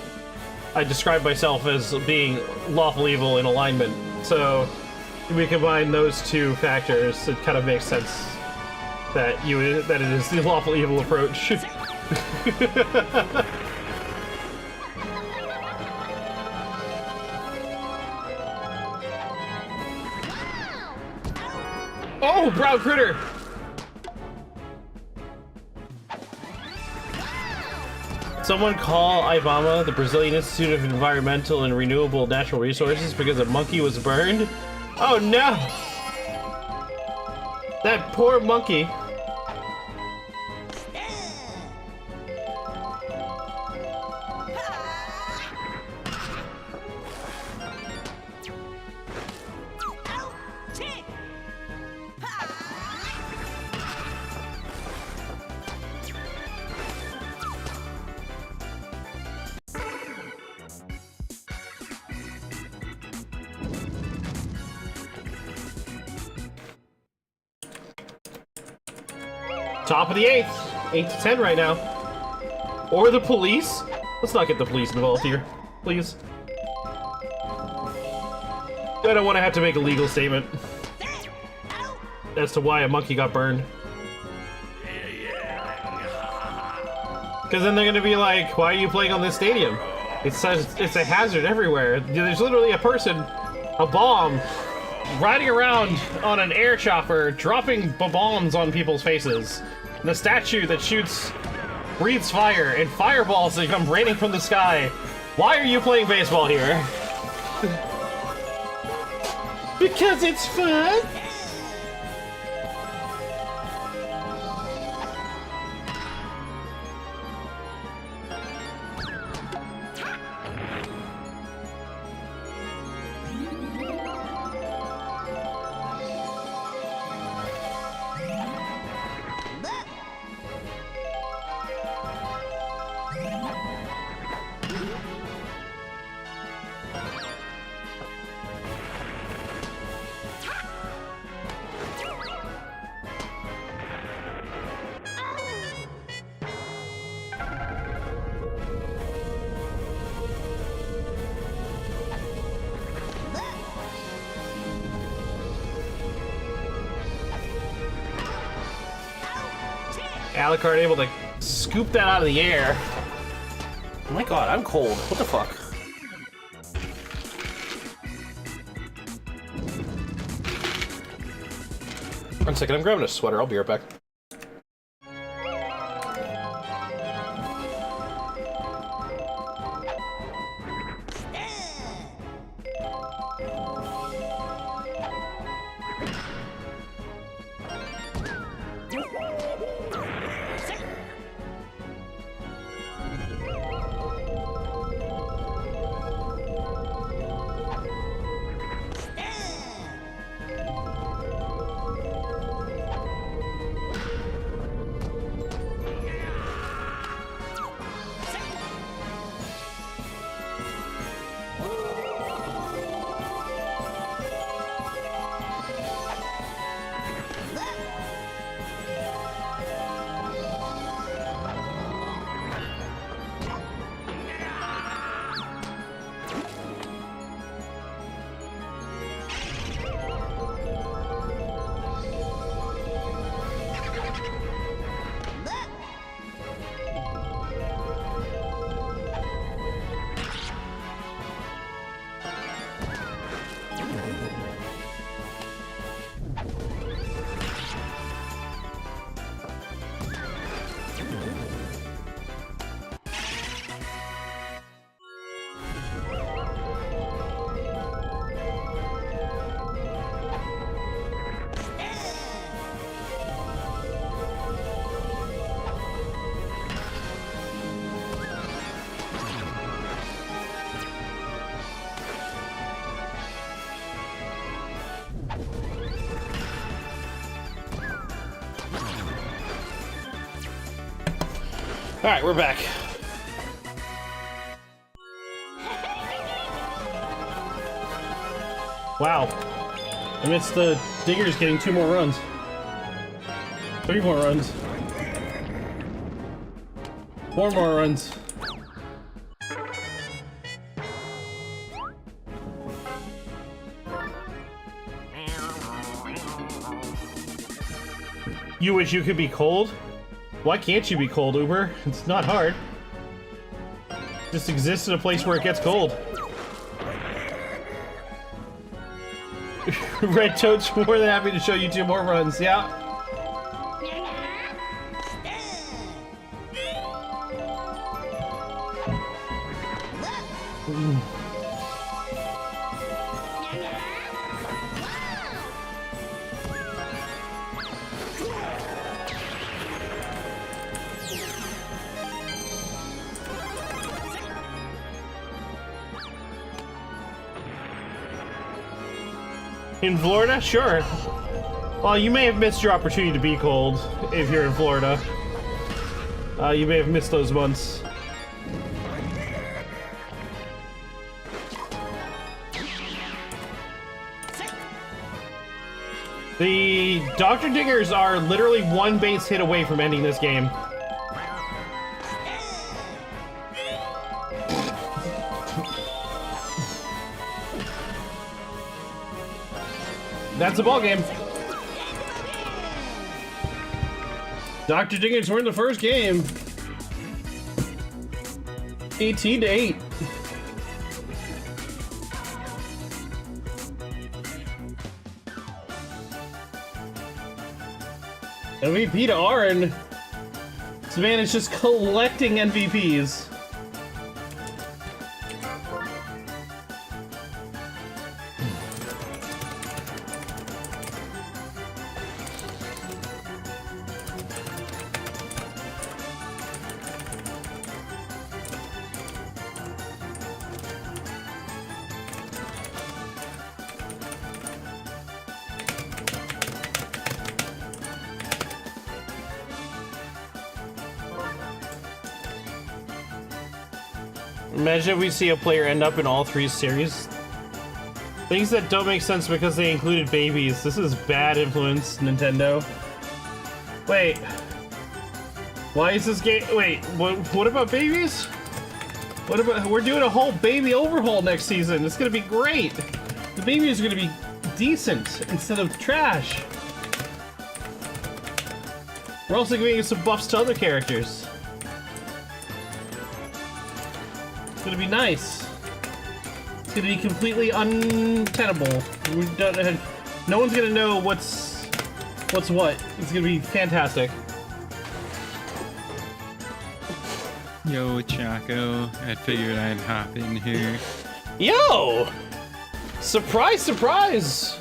describe myself as being lawful evil in alignment. So we combine those two factors, it kind of makes sense that it is the lawful evil approach. Oh, brown critter! Someone call IBAMA, the Brazilian Institute of Environmental and Renewable Natural Resources, because a monkey was burned? Oh no! That poor monkey. Top of the 8th. 8 to 10 right now. Or the police. Let's not get the police involved here, please. I don't want to have to make a legal statement as to why a monkey got burned. Because then they're going to be like, why are you playing on this stadium? It's a hazard everywhere. There's literally a person, a bomb, riding around on an air chopper, dropping bombs on people's faces. The statue that breathes fire, and fireballs that come raining from the sky. Why are you playing baseball here? Because it's fun? Alucard able to scoop that out of the air. Oh my god, I'm cold. What the fuck? One second, I'm grabbing a sweater. I'll be right back. Alright, we're back. Wow. Amidst the Diggers getting 2 more runs. 3 more runs. 4 more runs. You wish you could be cold? Why can't you be cold, Uber? It's not hard. Just exists in a place where it gets cold. Red Toad's more than happy to show you 2 more runs, yeah. In Florida? Sure. Well, you may have missed your opportunity to be cold if you're in Florida. You may have missed those months. The Dr. Diggers are literally 1 base hit away from ending this game. That's a ball game. Dr. Diggers were in the first game. 18-8. MVP to Aaron. This man is just collecting MVPs. Imagine if we see a player end up in all 3 series. Things that don't make sense because they included babies. This is bad influence, Nintendo. Wait. Why is this game... Wait, what about babies? What about... We're doing a whole baby overhaul next season. It's gonna be great. The babies are gonna be decent instead of trash. We're also giving some buffs to other characters. It's gonna be nice. It's gonna be completely untenable. We don't, no one's gonna know what's What's what? It's gonna be fantastic. Yo, Chaco. I figured I'd hop in here. Yo! Surprise, surprise!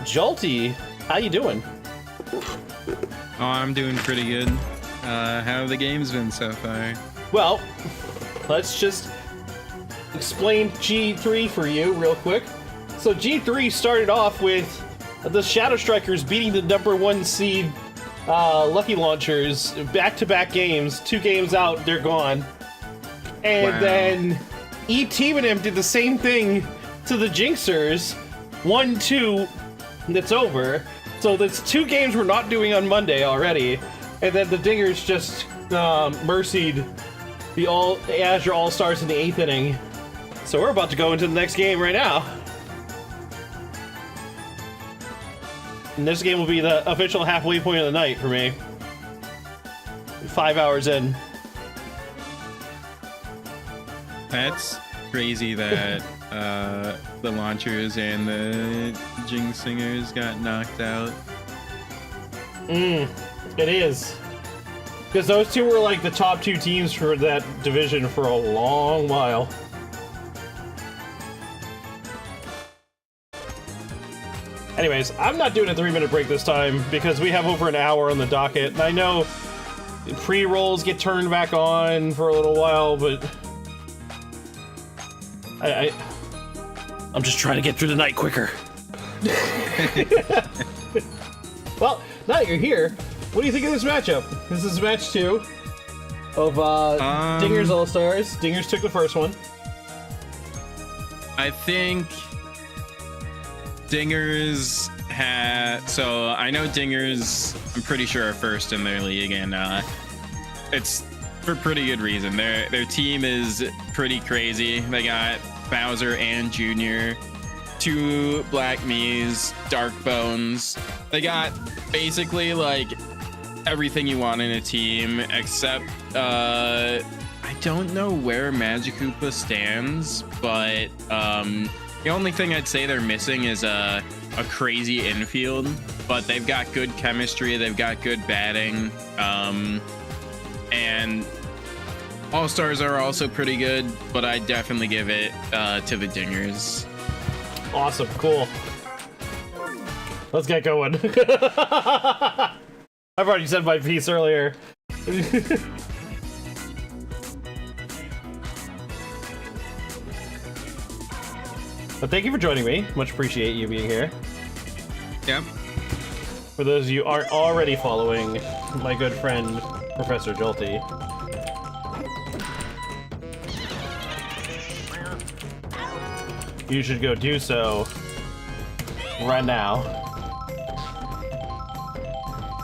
Jolty, how you doing? Oh, I'm doing pretty good. How have the games been so far? Well, let's just explain G3 for you real quick. So G3 started off with the Shadow Strikers beating the #1 seed Lucky Launchers back-to-back games. 2 games out, they're gone. And Wow. then eTeamonym did the same thing to the Jingsers. 1-2, that's over. So that's 2 games we're not doing on Monday already. And then the Dingers just mercied the Azure All-Stars in the 8th inning. So we're about to go into the next game right now. And this game will be the official halfway point of the night for me. 5 hours in. That's crazy that the Launchers and the Jingsers got knocked out. It is. Because those two were like the top 2 teams for that division for a long while. Anyways, I'm not doing a 3-minute break this time because we have over an hour on the docket. And I know pre-rolls get turned back on for a little while, but I'm just trying to get through the night quicker. Well, now that you're here, what do you think of this matchup? This is match 2 of Dingers All-Stars. Dingers took the first one. I think Dingers so I know Dingers, I'm pretty sure, are first in their league, and it's for pretty good reason. Their team is pretty crazy. They got Bowser and Junior, 2 Black Miis, Dark Bones. They got basically like everything you want in a team, except I don't know where Magikoopa stands, but the only thing I'd say they're missing is a crazy infield, but they've got good chemistry, they've got good batting, and All-Stars are also pretty good, but I definitely give it to the Dingers. Awesome, cool. Let's get going. I've already said my piece earlier. But thank you for joining me. Much appreciate you being here. Yep. For those of you who aren't already following my good friend, Professor Jolty. You should go do so right now.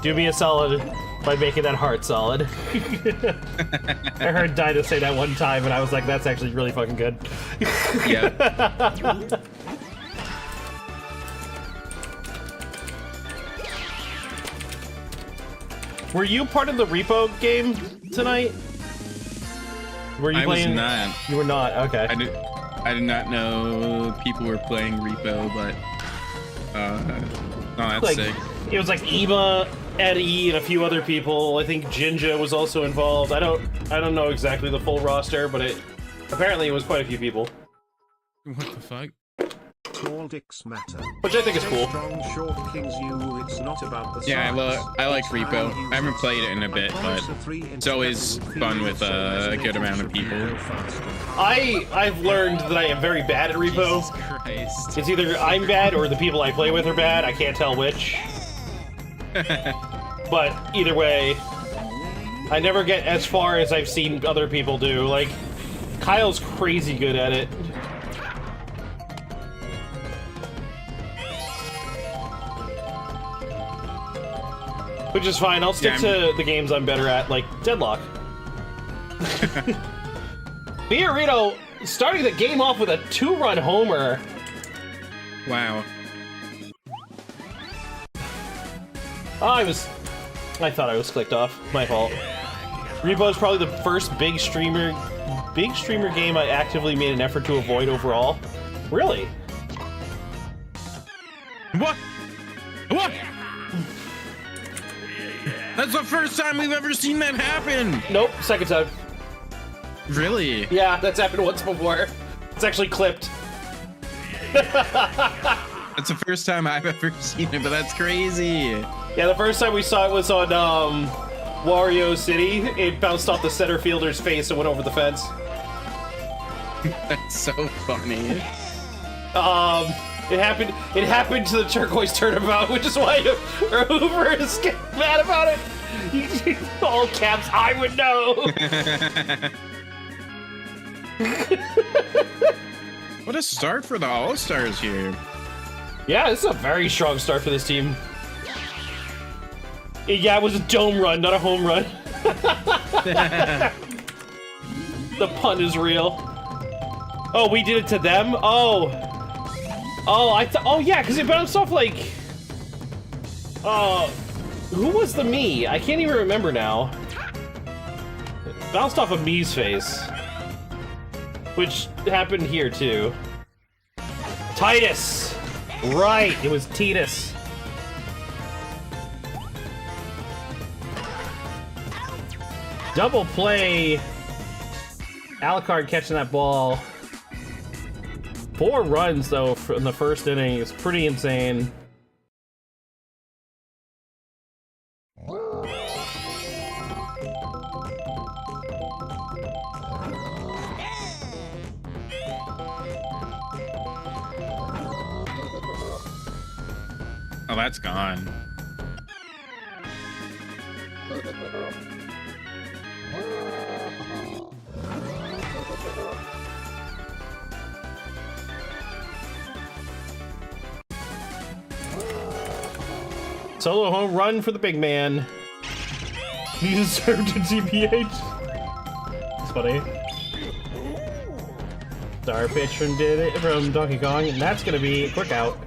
Do me a solid by making that heart solid. I heard Dyna say that one time and I was like, that's actually really fucking good. Yeah. Were you part of the repo game tonight? Were you playing? I was not. You were not, okay. I did not know people were playing repo, but no, that's Like, sick. it was like Ema, Eddie, and a few other people. I think Jinja was also involved. I don't know exactly the full roster, but apparently it was quite a few people. What the fuck? Small dicks matter. Which I think is cool. Strong short kings you, it's not about the Yeah, size. I like It's Repo. how you I haven't use played it. it in a bit, but it's always fun with a good amount of people. I've learned that I am very bad at repo. Jesus Christ. It's either I'm bad or the people I play with are bad. I can't tell which. But either way, I never get as far as I've seen other people do. Like, Kyle's crazy good at it. Which is fine. I'll stick to the games I'm better at, like Deadlock. Fiorito starting the game off with a 2-run homer. Wow. I thought I was clicked off. My fault. Repo is probably the first big streamer game I actively made an effort to avoid overall. Really? What? What? That's the first time we've ever seen that happen. Nope, second time. Really? Yeah, that's happened once before. It's actually clipped. That's the first time I've ever seen it, but that's crazy. Yeah, the first time we saw it was on Wario City. It bounced off the center fielder's face and went over the fence. That's so funny. It happened to the Turquoise Turnabout, which is why Hoover is getting mad about it. All caps, I would know. What a start for the All-Stars here. Yeah, this is a very strong start for this team. Yeah, it was a dome run, not a home run. The pun is real. Oh, we did it to them? Oh, yeah, because it bounced off like... who was the me? I can't even remember now. It bounced off of me's face. Which happened here, too. Titus! Right, it was Titus. Double play. Alucard catching that ball. 4 runs, though, in the first inning is pretty insane. Oh, that's gone. Solo home run for the big man. He deserved a TPH. It's funny. Star pitch from Donkey Kong, and that's gonna be a quick out.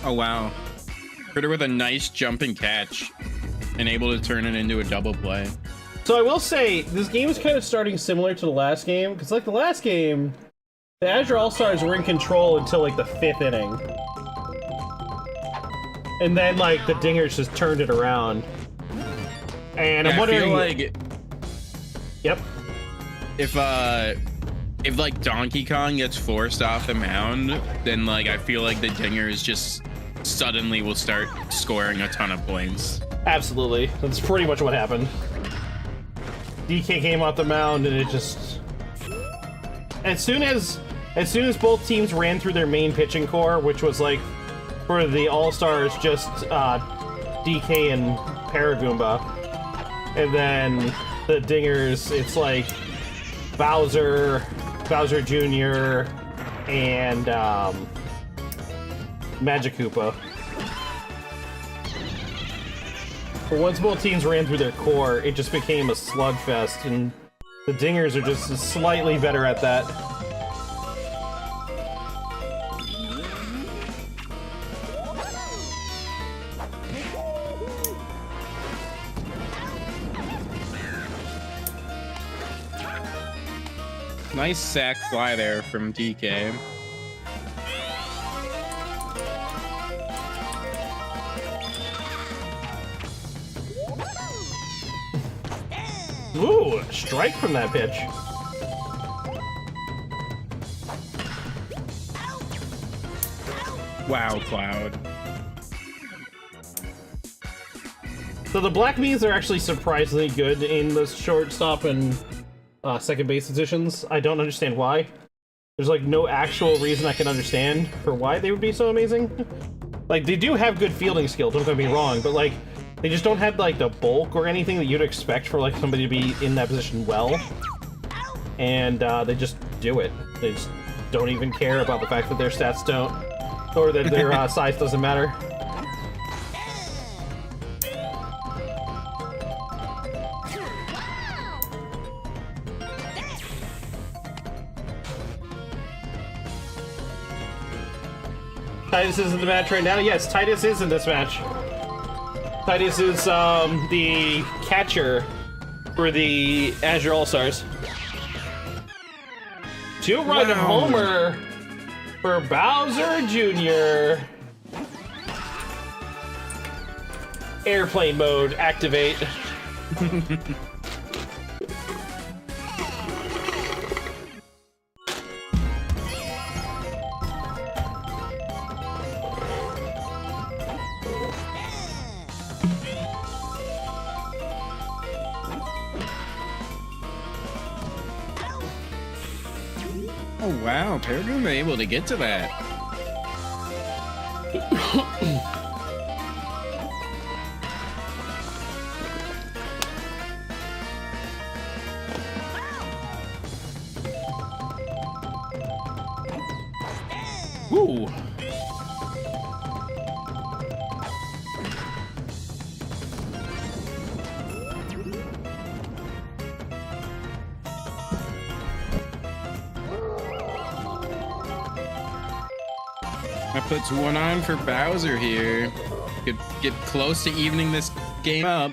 Oh, wow. Critter with a nice jumping catch and able to turn it into a double play. So I will say, this game is kind of starting similar to the last game, because like the last game, the Azure All-Stars were in control until like the 5th inning. And then like the Dingers just turned it around. And Yeah, I'm wondering... I feel like Yep. if like Donkey Kong gets forced off the mound, then like I feel like the Dingers just suddenly will start scoring a ton of points. Absolutely. That's pretty much what happened. DK came off the mound and it just... As soon as both teams ran through their main pitching core, which was like, for the All-Stars, just DK and Paragoomba. And then the Dingers, it's like Bowser Jr., and Magic Koopa. But once both teams ran through their core, it just became a slugfest, and the Dingers are just slightly better at that. Nice sack fly there from DK. Ooh, strike from that pitch. Wow, Cloud. So the Black Bees are actually surprisingly good in the shortstop and second base positions. I don't understand why. There's like no actual reason I can understand for why they would be so amazing. Like, they do have good fielding skill, don't get me wrong, but like, they just don't have like the bulk or anything that you'd expect for like somebody to be in that position well. And they just do it. They just don't even care about the fact that their stats don't, or that their size doesn't matter. Titus is in the match right now. Yes, Titus is in this match. Titus is the catcher for the Azure All-Stars. Two-run homer for Bowser Jr. Airplane mode, activate. Oh wow, Peregrine were able to get to that. Woo! That puts one on for Bowser here. Could get close to evening this game up,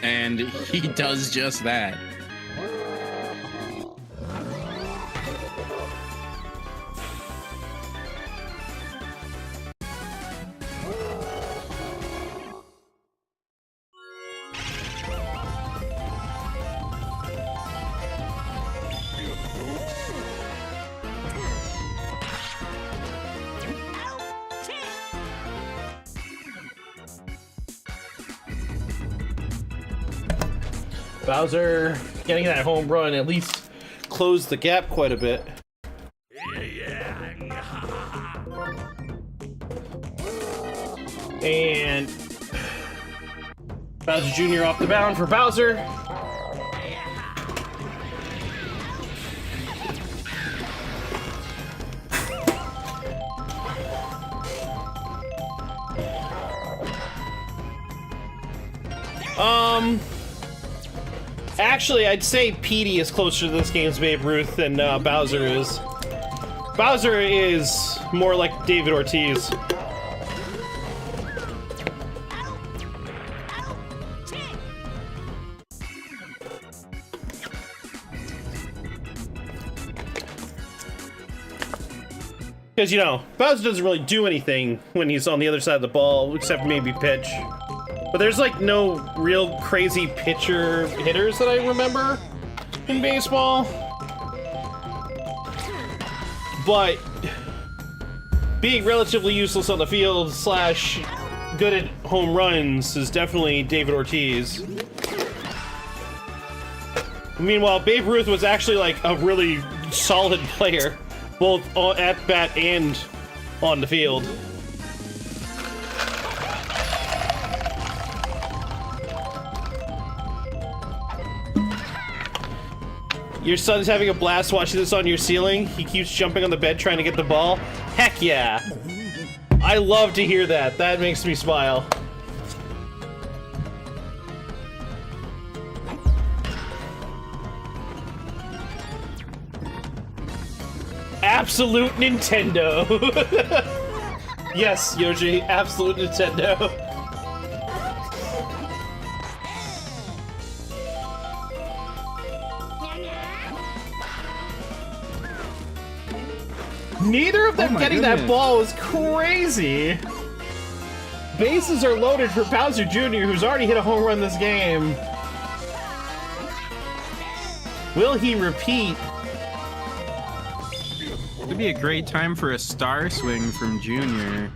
and he does just that. Bowser getting that home run at least closed the gap quite a bit. And Bowser Jr. off the mound for Bowser. Actually, I'd say Petey is closer to this game's Babe Ruth than Bowser is. Bowser is more like David Ortiz. Because, you know, Bowser doesn't really do anything when he's on the other side of the ball, except maybe pitch. But there's like no real crazy pitcher hitters that I remember in baseball. But being relatively useless on the field slash good at home runs is definitely David Ortiz. Meanwhile, Babe Ruth was actually like a really solid player, both at bat and on the field. Your son's having a blast watching this on your ceiling. He keeps jumping on the bed trying to get the ball. Heck yeah. I love to hear that. That makes me smile. Absolute Nintendo. Yes, Yoshi, absolute Nintendo. Neither of them getting that ball is crazy. Bases are loaded for Bowser Jr., who's already hit a home run this game. Will he repeat? Would be a great time for a star swing from Junior.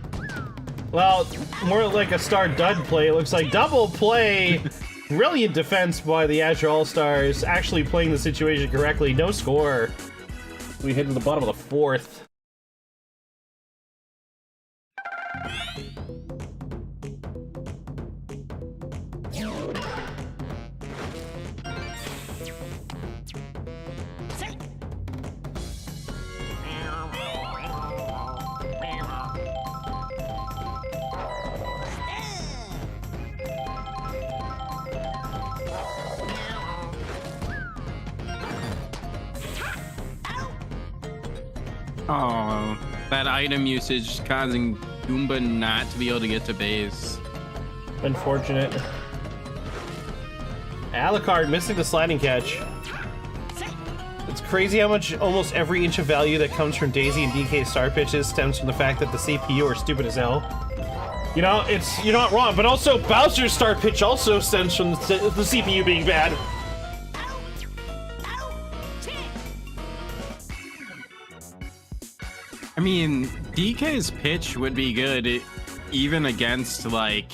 Well, more like a star dud play. It looks like double play. Brilliant defense by the Azure All-Stars, actually playing the situation correctly. No score. We hit to the bottom of the fourth. Oh. That item usage causing Goomba not to be able to get to base. Unfortunate. Alucard missing the sliding catch. It's crazy how much almost every inch of value that comes from Daisy and DK star pitches stems from the fact that the CPU are stupid as hell. You know, you're not wrong, but also Bowser's star pitch also stems from the CPU being bad. I mean, DK's pitch would be good even against, like,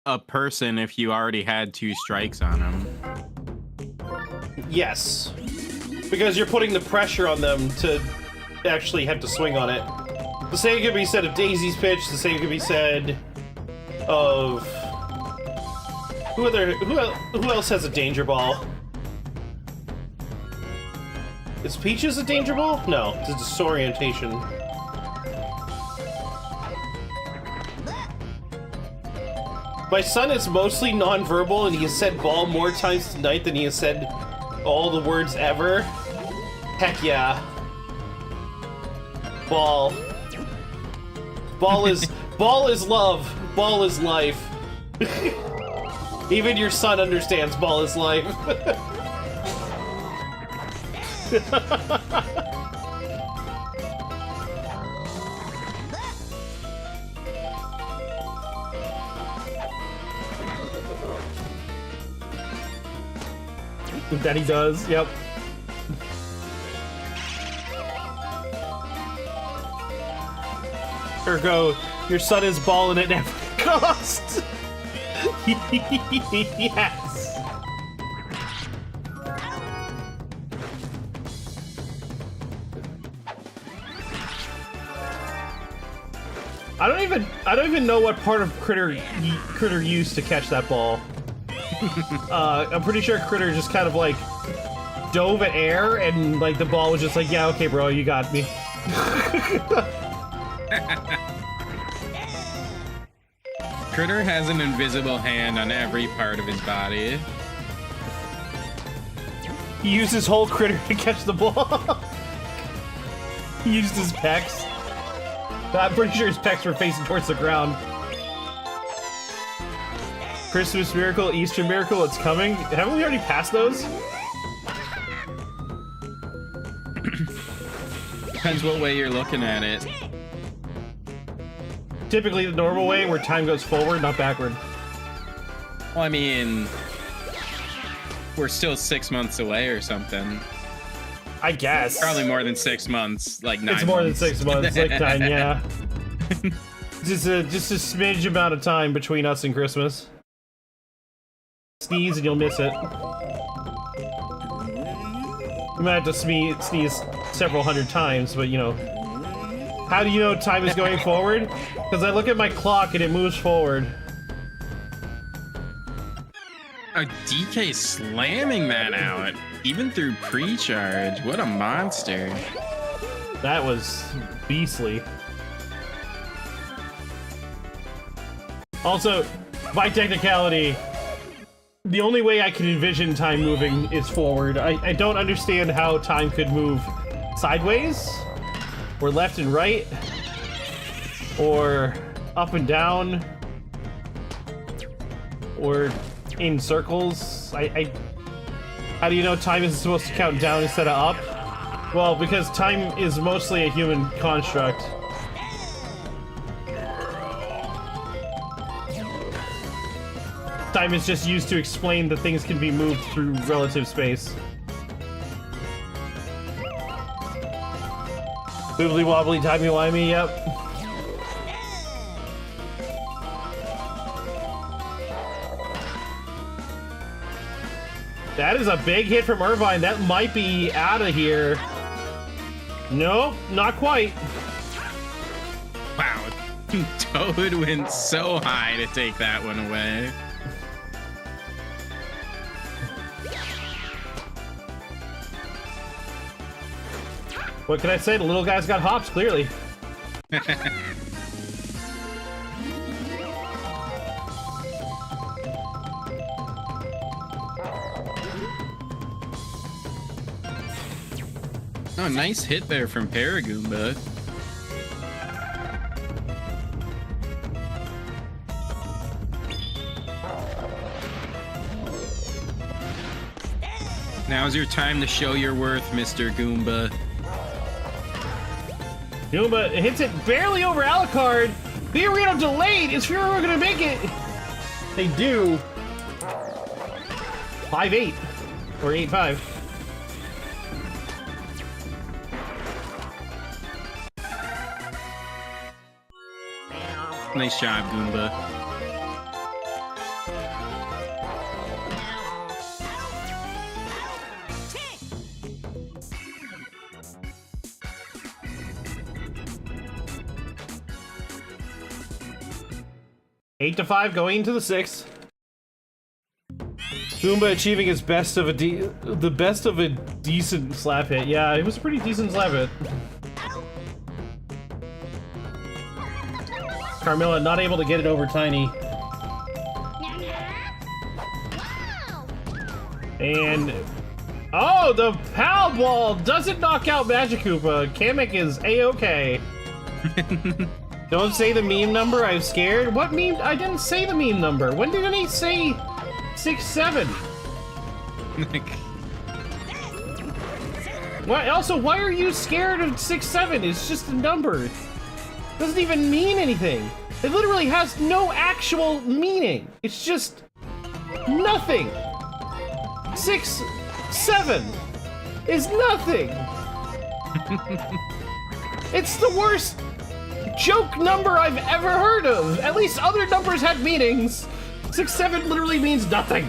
a person if you already had 2 strikes on him. Yes. Because you're putting the pressure on them to actually have to swing on it. The same could be said of Daisy's pitch, the same could be said of... Who else has a danger ball? Is Peaches a danger ball? No, it's a disorientation. My son is mostly non-verbal, and he has said ball more times tonight than he has said all the words ever. Heck yeah. Ball. Ball is love. Ball is life. Even your son understands ball is life. That he does, yep. Ergo, your son is balling at every cost. Yes. I don't even know what part of Critter used to catch that ball. I'm pretty sure Critter just kind of like dove at air and like the ball was just like, yeah, okay, bro, you got me. Critter has an invisible hand on every part of his body. He used his whole Critter to catch the ball. He used his pecs. I'm pretty sure his pecs were facing towards the ground. Christmas miracle, Easter miracle, it's coming. Haven't we already passed those? Depends what way you're looking at it. Typically the normal way where time goes forward, not backward. Well, I mean, we're still 6 months away or something. I guess. Probably more than 6 months, like 9 It's more months. than 6 months, like 9, yeah. Just a smidge amount of time between us and Christmas. Sneeze and you'll miss it. You might have to sneeze several hundred times, but you know. How do you know time is going forward? Because I look at my clock and it moves forward. A DK slamming that out, even through pre-charge. What a monster. That was beastly. Also, by technicality, the only way I can envision time moving is forward. I don't understand how time could move sideways, or left and right, or up and down, or in circles. How do you know time isn't supposed to count down instead of up? Well, because time is mostly a human construct. Time is just used to explain that things can be moved through relative space. Wibbly wobbly, timey wimey, yep. That is a big hit from Irvine. That might be out of here. Nope, not quite. Wow, Toad went so high to take that one away. What can I say? The little guy's got hops, clearly. Oh, nice hit there from Paragoomba. Now's your time to show your worth, Mr. Goomba. Goomba hits it barely over Alucard. Fiorino delayed. Is Fiorino gonna make it? They do. 5-8 or 8-5. Nice job, Goomba. Eight to 5 going into the 6th. Goomba achieving his best of a decent slap hit. Yeah, it was a pretty decent slap hit. Carmilla not able to get it over Tiny. And oh, the Pal Ball doesn't knock out Magikoopa. Kamek is a-okay. Don't say the meme number, I'm scared. What meme? I didn't say the meme number. When did he say 6-7? What? Also, why are you scared of 6-7? It's just a number. It doesn't even mean anything. It literally has no actual meaning. It's just nothing. 6-7 is nothing. It's the worst joke number I've ever heard of. At least other numbers had meanings. 6-7 literally means nothing.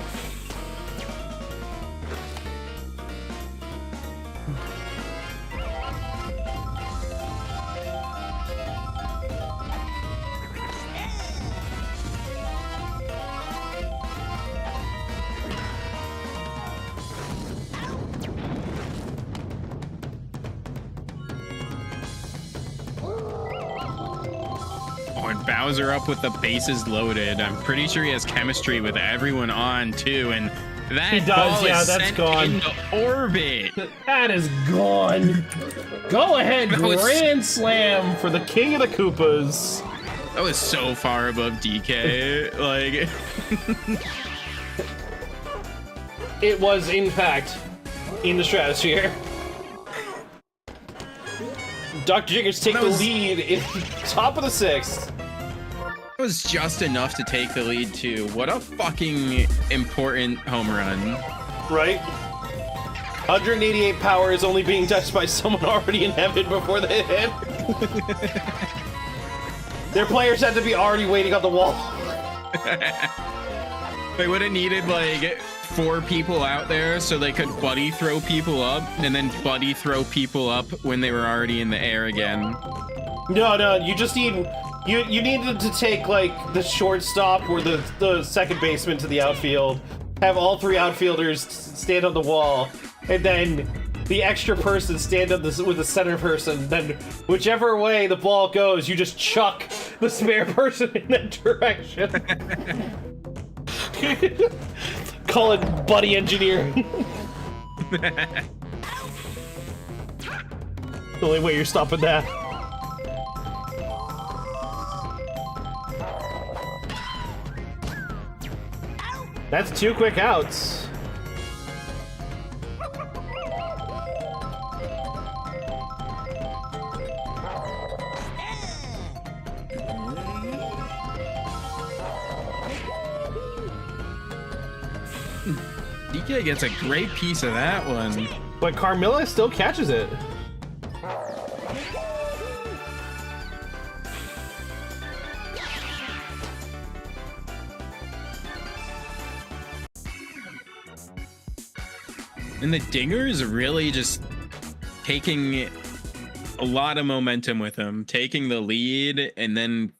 Bowser up with the bases loaded. I'm pretty sure he has chemistry with everyone on too, and that he does, ball yeah, is that's sent gone. into orbit. That is gone. Go ahead, Grand Slam for the King of the Koopas. That was so far above DK. Like, it was in fact in the stratosphere. Dr. Jiggers take the lead in top of the 6th. It was just enough to take the lead too. What a fucking important home run. Right? 188 power is only being touched by someone already in heaven before they hit. Their players had to be already waiting on the wall. They would have needed like 4 people out there so they could buddy throw people up and then buddy throw people up when they were already in the air again. No, you just need... You needed to take, like, the shortstop or the second baseman to the outfield, have all 3 outfielders stand on the wall, and then the extra person stand up with the center person, then whichever way the ball goes, you just chuck the spare person in that direction. Call it buddy engineering. The only way you're stopping that. That's 2 quick outs. DK gets a great piece of that one. But Carmilla still catches it. And the Dingers really just taking a lot of momentum with him, taking the lead and then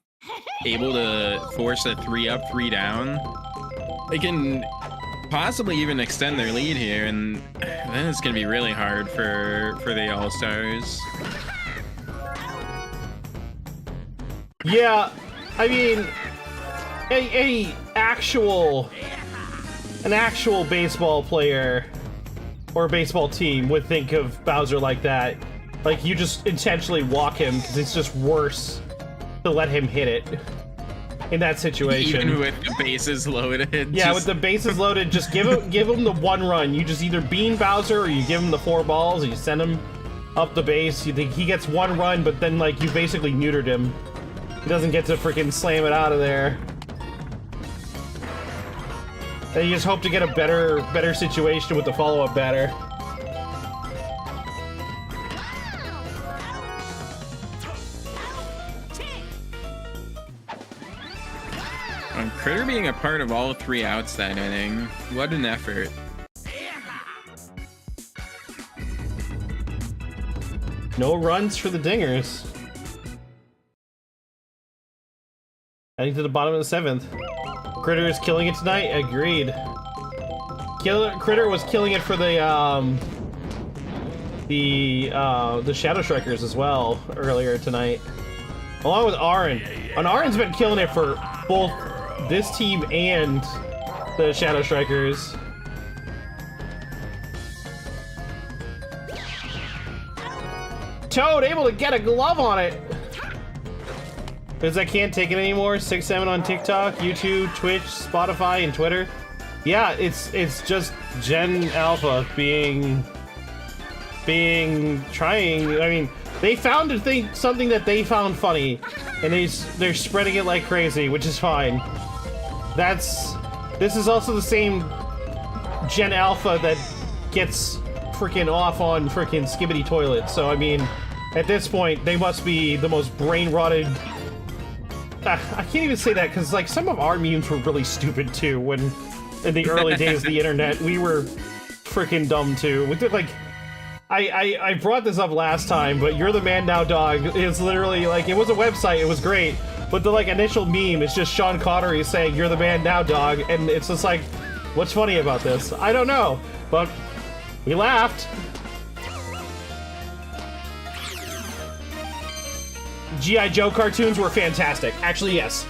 able to force a 3-up, 3-down. They can possibly even extend their lead here, and then it's going to be really hard for the All-Stars. Yeah, I mean, an actual baseball player or a baseball team would think of Bowser like that. Like, you just intentionally walk him because it's just worse to let him hit it. in that situation. Even with the bases loaded. Yeah, just- with the bases loaded, just give him the one run. You just either bean Bowser or you give him the 4 balls. You send him up the base. You think he gets one run, but then like you basically neutered him. He doesn't get to freaking slam it out of there. And you just hope to get a better situation with the follow-up batter. Critter being a part of all 3 outs that inning. What an effort. No runs for the Dingers. Heading to the bottom of the 7th. Critter is killing it tonight. Agreed. Critter was killing it for the Shadow Strikers as well earlier tonight, along with Aaron. And Aaron's been killing it for both this team and the Shadow Strikers. Toad able to get a glove on it. Because I can't take it anymore. 6-7 on TikTok, YouTube, Twitch, Spotify, and Twitter. Yeah, it's just Gen Alpha trying. I mean, they found something that they found funny, and they're spreading it like crazy, which is fine. This is also the same Gen Alpha that gets freaking off on freaking skibbity toilets. So I mean, at this point, they must be the most brain rotted. I can't even say that because like some of our memes were really stupid too. When in the early days of the internet, we were freaking dumb too. We did like, I brought this up last time, but "You're the Man Now, Dog" is literally like, it was a website, it was great, but the like initial meme is just Sean Connery saying "You're the man now, dog," and it's just like, what's funny about this? I don't know, but we laughed. G.I. Joe cartoons were fantastic. Actually, yes.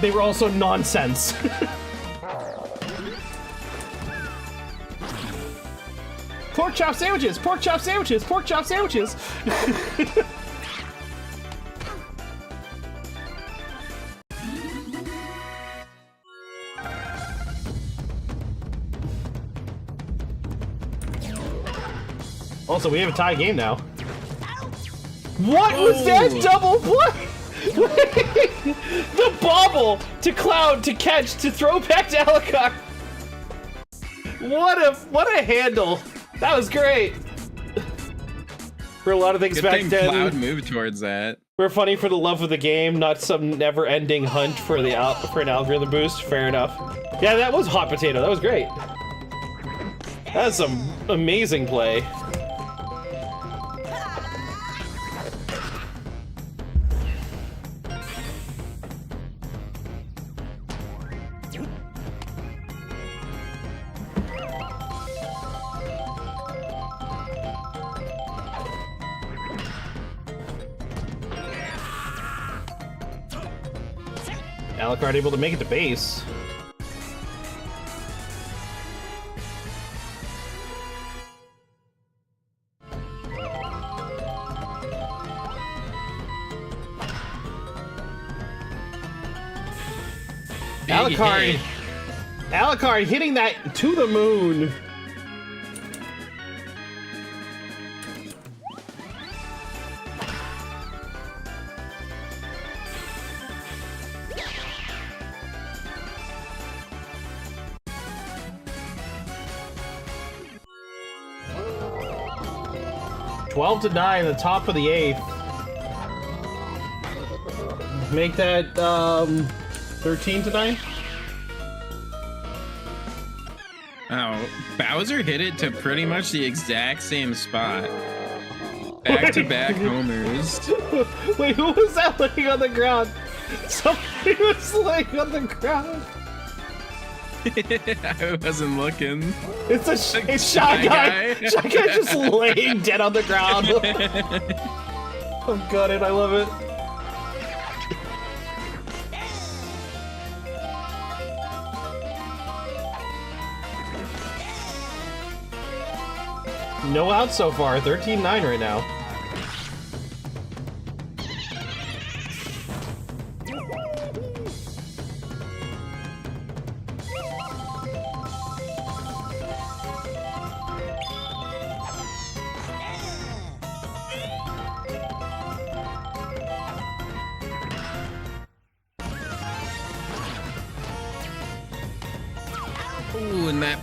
They were also nonsense. Pork chop sandwiches! Pork chop sandwiches! Pork chop sandwiches! Also, we have a tie game now. What was that double play? The bobble to Cloud to catch to throw back to Alucard. What a handle. That was great. For a lot of things Good back thing then. Cloud moved towards that. We're funny for the love of the game, not some never-ending hunt for an algorithm boost. Fair enough. Yeah, that was hot potato. That was great. That's some amazing play. Alucard able to make it to base. Alucard hitting that to the moon. Twelve to 9, the top of the 8th. Make that 13 to 9. Oh, Bowser hit it to pretty much the exact same spot. Back-to-back homers. Wait, who was that laying on the ground? Somebody was laying on the ground. I wasn't looking. It's Shy Guy. Shy Guy just laying dead on the ground. I've got it. I love it. No outs so far. 13-9 right now.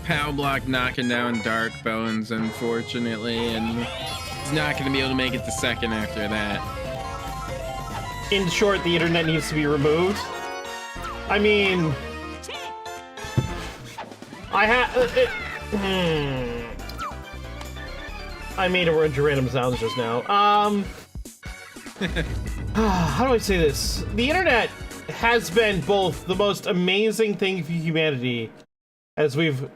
Pow Block knocking down Dark Bones, unfortunately, and he's not going to be able to make it to second after that. In short, the internet needs to be removed. I mean, I made a bunch of random sounds just now. How do I say this? The internet has been both the most amazing thing for humanity, as we've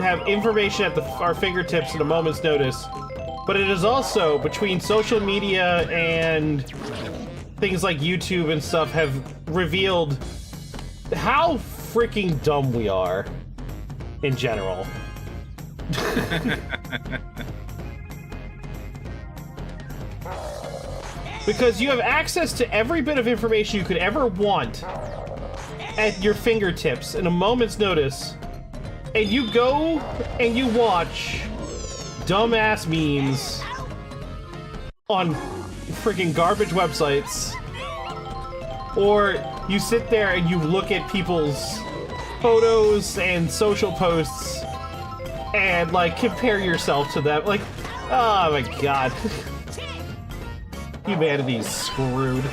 have information at our fingertips at a moment's notice, but it is also, between social media and things like YouTube and stuff, have revealed how freaking dumb we are in general. Because you have access to every bit of information you could ever want at your fingertips in a moment's notice, and you go and you watch dumbass memes on freaking garbage websites, or you sit there and you look at people's photos and social posts and like compare yourself to them. Like, oh my god. Humanity's screwed.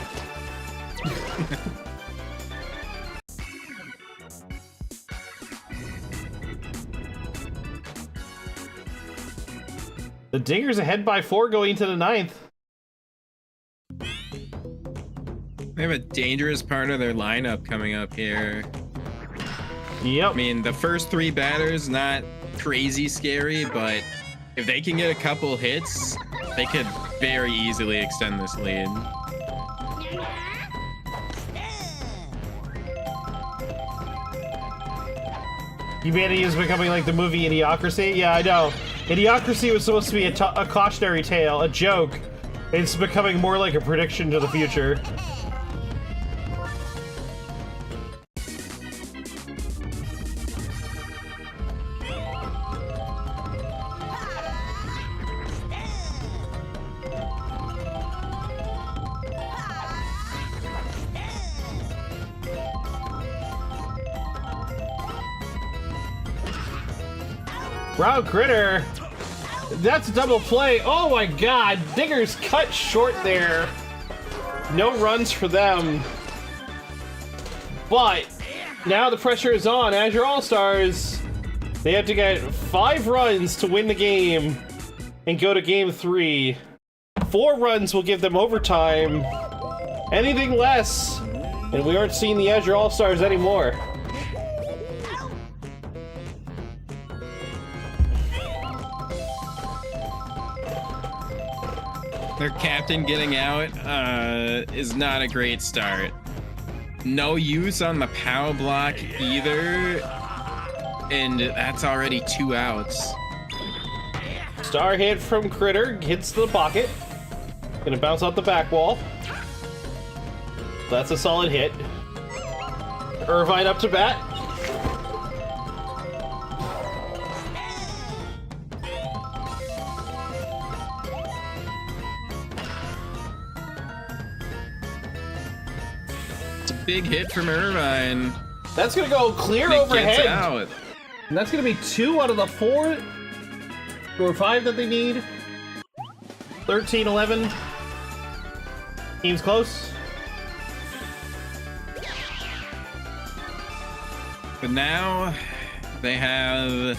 The Dingers ahead by 4 going into the 9th. They have a dangerous part of their lineup coming up here. Yep. I mean, the first 3 batters, not crazy scary, but if they can get a couple hits, they could very easily extend this lead. Humanity is becoming like the movie Idiocracy. Yeah, I know. Idiocracy was supposed to be a cautionary tale, a joke. It's becoming more like a prediction to the future. Wow, Critter! That's a double play. Oh my god, Digger's cut short there. No runs for them. But now the pressure is on. Azure All-Stars, they have to get 5 runs to win the game and go to game 3. 4 runs will give them overtime. Anything less, and we aren't seeing the Azure All-Stars anymore. Their captain getting out is not a great start. No use on the power block either, and that's already 2 outs. Star hit from Critter, hits the pocket. Gonna bounce off the back wall. That's a solid hit. Irvine up to bat. Big hit from Irvine. That's gonna go clear It overhead. gets out. And that's gonna be 2 out of the 4 or 5 that they need. 13-11. Team's close. But now they have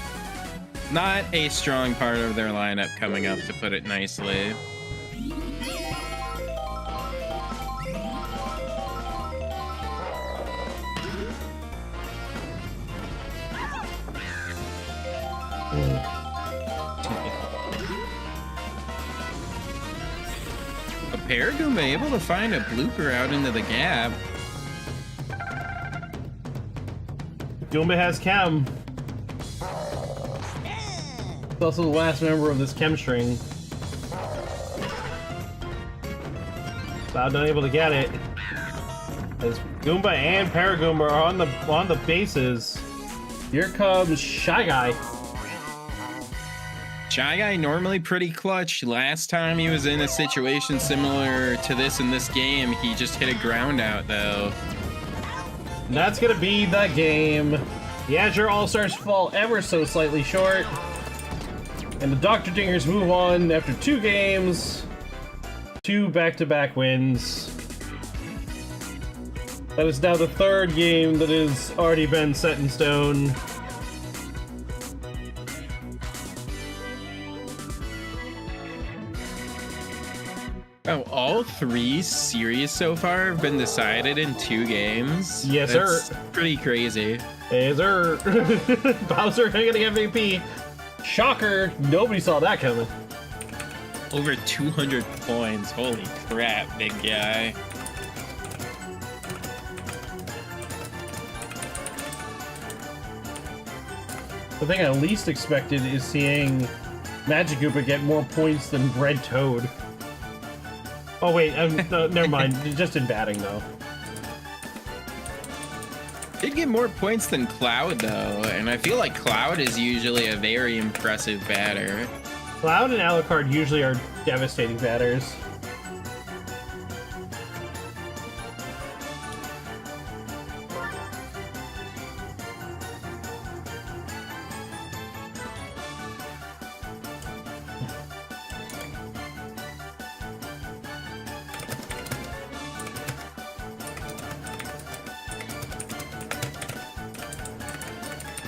not a strong part of their lineup coming up, to put it nicely. Paragoomba able to find a blooper out into the gap. Goomba has Chem. It's also the last member of this Chem string. Cloud not able to get it. As Goomba and Paragoomba are on the bases. Here comes Shy Guy. Shy Guy normally pretty clutch. Last time he was in a situation similar to this in this game, he just hit a ground out though. And that's gonna be the game. The Azure All-Stars fall ever so slightly short. And the Dr. Dingers move on after 2 games. 2 back-to-back wins. That is now the 3rd game that has already been set in stone. Oh, all 3 series so far have been decided in 2 games? Yes, That's sir. Pretty crazy. Hey, sir. Bowser getting MVP. Shocker. Nobody saw that coming. Over 200 points. Holy crap, big guy. The thing I least expected is seeing Magic Koopa get more points than Red Toad. Oh wait, never mind. Just in batting though. Did get more points than Cloud though, and I feel like Cloud is usually a very impressive batter. Cloud and Alucard usually are devastating batters.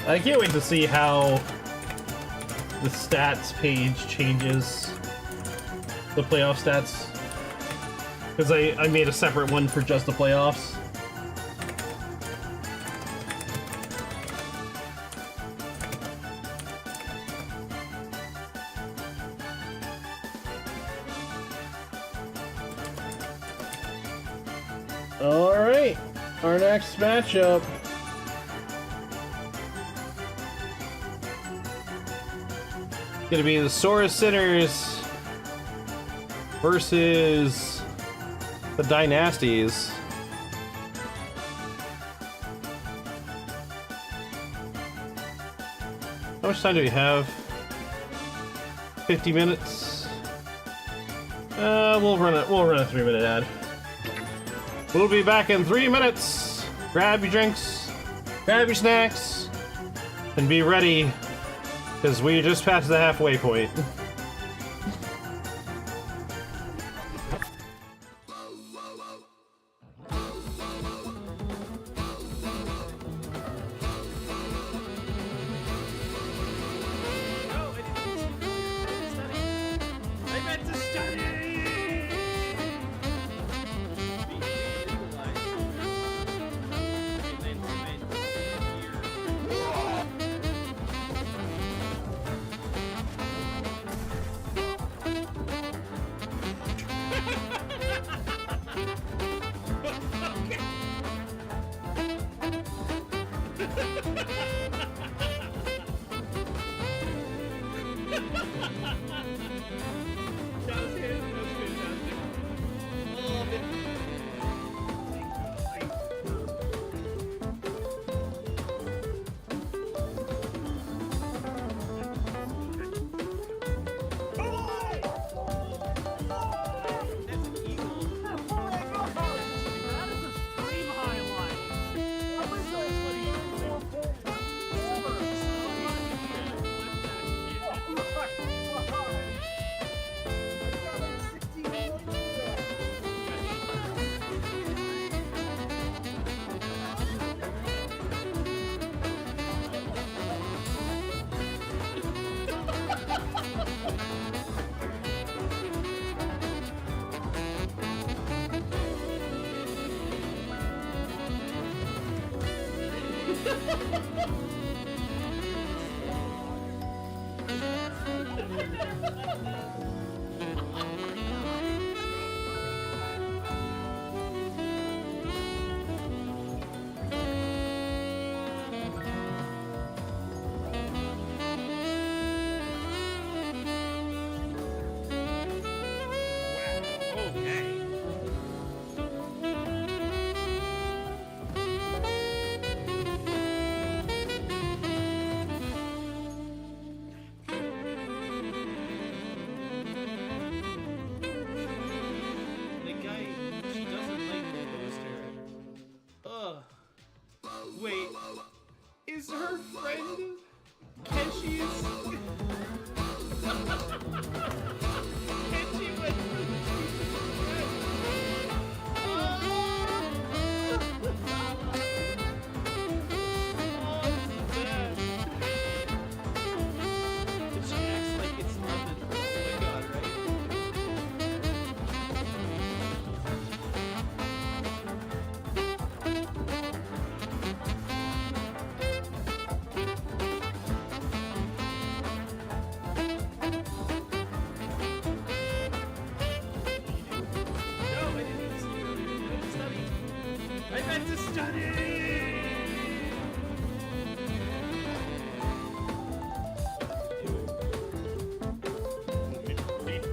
I can't wait to see how the stats page changes the playoff stats, because I made a separate one for just the playoffs. All right, our next matchup. Gonna be the Sora Sinners versus the DyNasties. How much time do we have? 50 minutes. We'll run a 3-minute ad. We'll be back in 3 minutes. Grab your drinks, grab your snacks, and be ready. Because we just passed the halfway point. I meant to study!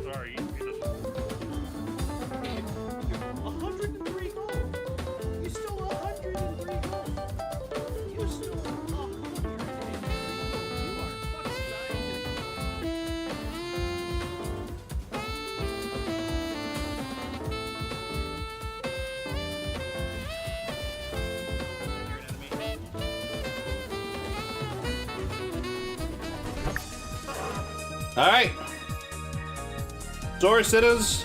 Sorry. 103 gold. You still 103 gold. You still 103 gold. You are fucking dying. All right. Sora Sitters.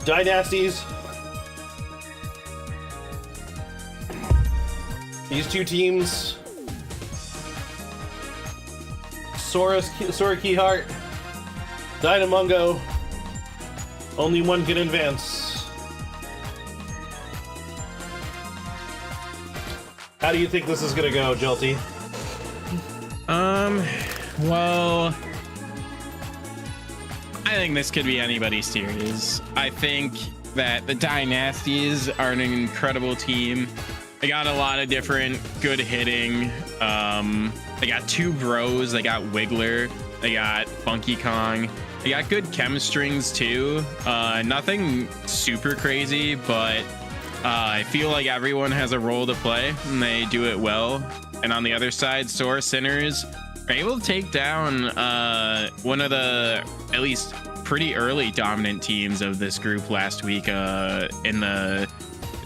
DyNasties. These two teams. Sora Keyheart. Dynamungo. Only one can advance. How do you think this is gonna go, Jelty? Well, I think this could be anybody's series. I think that the DyNasties are an incredible team. They got a lot of different good hitting. They got two bros. They got Wiggler. They got Funky Kong. They got good chemstrings too. Nothing super crazy, but I feel like everyone has a role to play and they do it well. And on the other side, Sora Sinners are able to take down one of the at least pretty early dominant teams of this group last week in the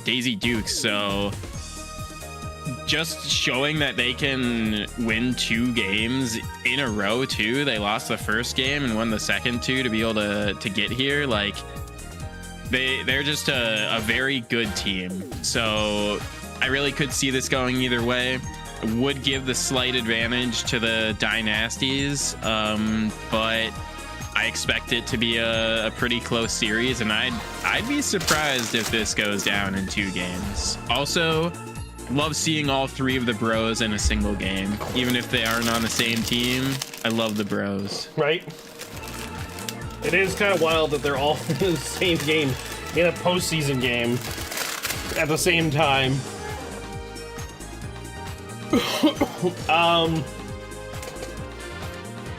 Daisy Dukes. So just showing that they can win 2 games in a row too. They lost the first game and won the second 2 to be able to get here. Like they're just a very good team. So I really could see this going either way. I would give the slight advantage to the DyNasties, but I expect it to be a pretty close series, and I'd be surprised if this goes down in 2 games. Also, love seeing all 3 of the bros in a single game, even if they aren't on the same team. I love the bros. Right? It is kind of wild that they're all in the same game, in a postseason game, at the same time.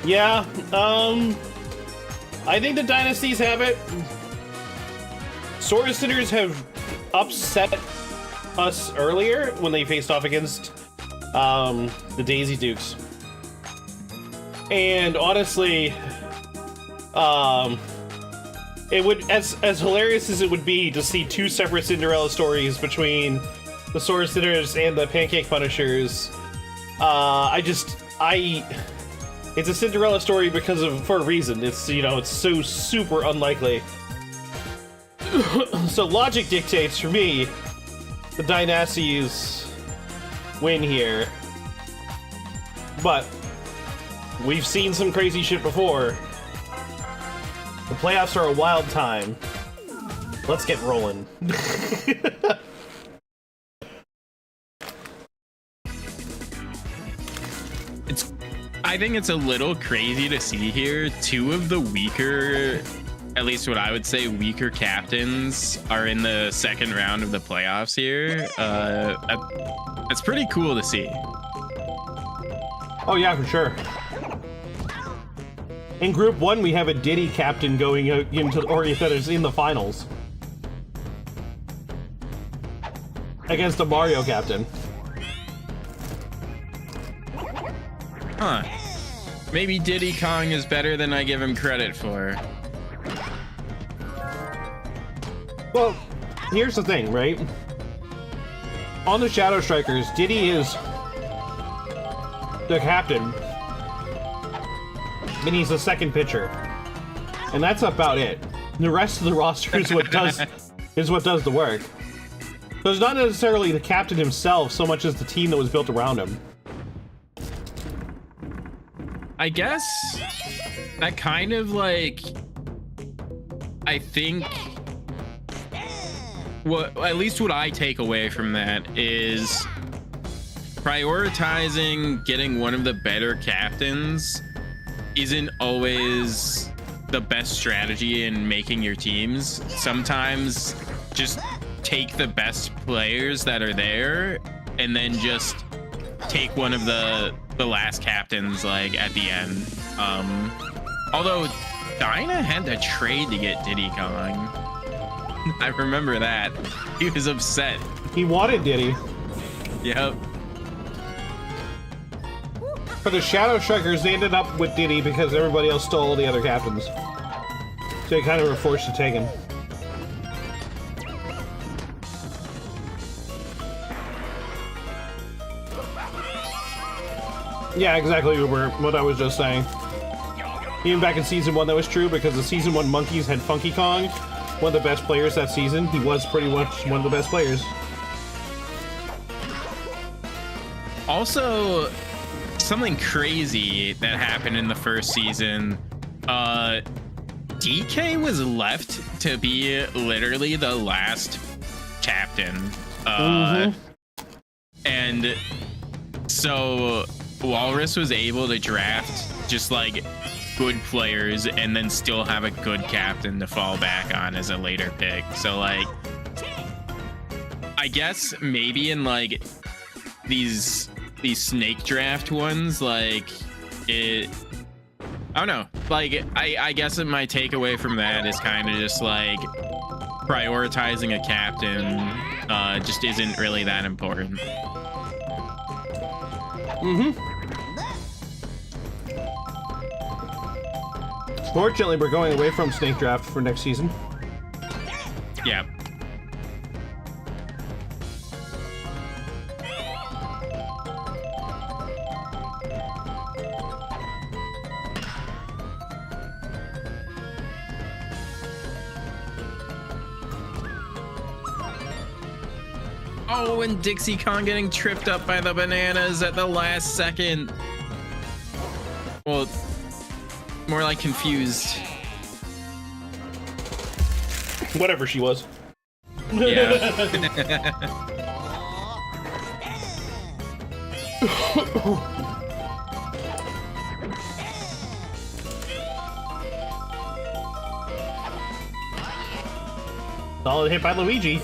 Yeah, I think the DyNasties have it. Sora Sitters have upset us earlier when they faced off against the Daisy Dukes. And honestly, it would, as hilarious as it would be to see 2 separate Cinderella stories between the Sora Sitters and the Pancake Punishers, it's a Cinderella story for a reason. It's, you know, it's so super unlikely. So logic dictates for me the DyNasties win here. But we've seen some crazy shit before. The playoffs are a wild time. Let's get rolling. I think it's a little crazy to see here. 2 of the weaker, at least what I would say, weaker captains are in the second round of the playoffs here. That's pretty cool to see. Oh yeah, for sure. In Group 1, we have a Diddy captain going into Orienters in the finals. Against a Mario captain. Huh. Maybe Diddy Kong is better than I give him credit for. Well, here's the thing, right? On the Shadow Strikers, Diddy is the captain. And he's the second pitcher. And that's about it. The rest of the roster is what does the work. So it's not necessarily the captain himself so much as the team that was built around him. I guess that kind of like, I think at least what I take away from that is prioritizing getting one of the better captains isn't always the best strategy in making your teams. Sometimes just take the best players that are there and then just take one of the last captains like at the end. Although Dyna had to trade to get Diddy Kong. I remember that. He was upset. He wanted Diddy. Yep. For the Shadow Strikers, they ended up with Diddy because everybody else stole all the other captains. So they kind of were forced to take him. Yeah, exactly what I was just saying. Even back in Season 1 that was true, because the Season 1 Monkeys had Funky Kong, one of the best players that season. He was pretty much one of the best players. Also, something crazy that happened in the first season. DK was left to be literally the last captain. And so Walrus was able to draft just like good players and then still have a good captain to fall back on as a later pick. So like, I guess maybe in like these snake draft ones, like I don't know, like I guess my takeaway from that is kind of just like prioritizing a captain just isn't really that important. Fortunately, we're going away from snake draft for next season. Yeah. Oh, and Dixie Kong getting tripped up by the bananas at the last second. Well, more like confused. Whatever she was. Yeah. Solid hit by Luigi.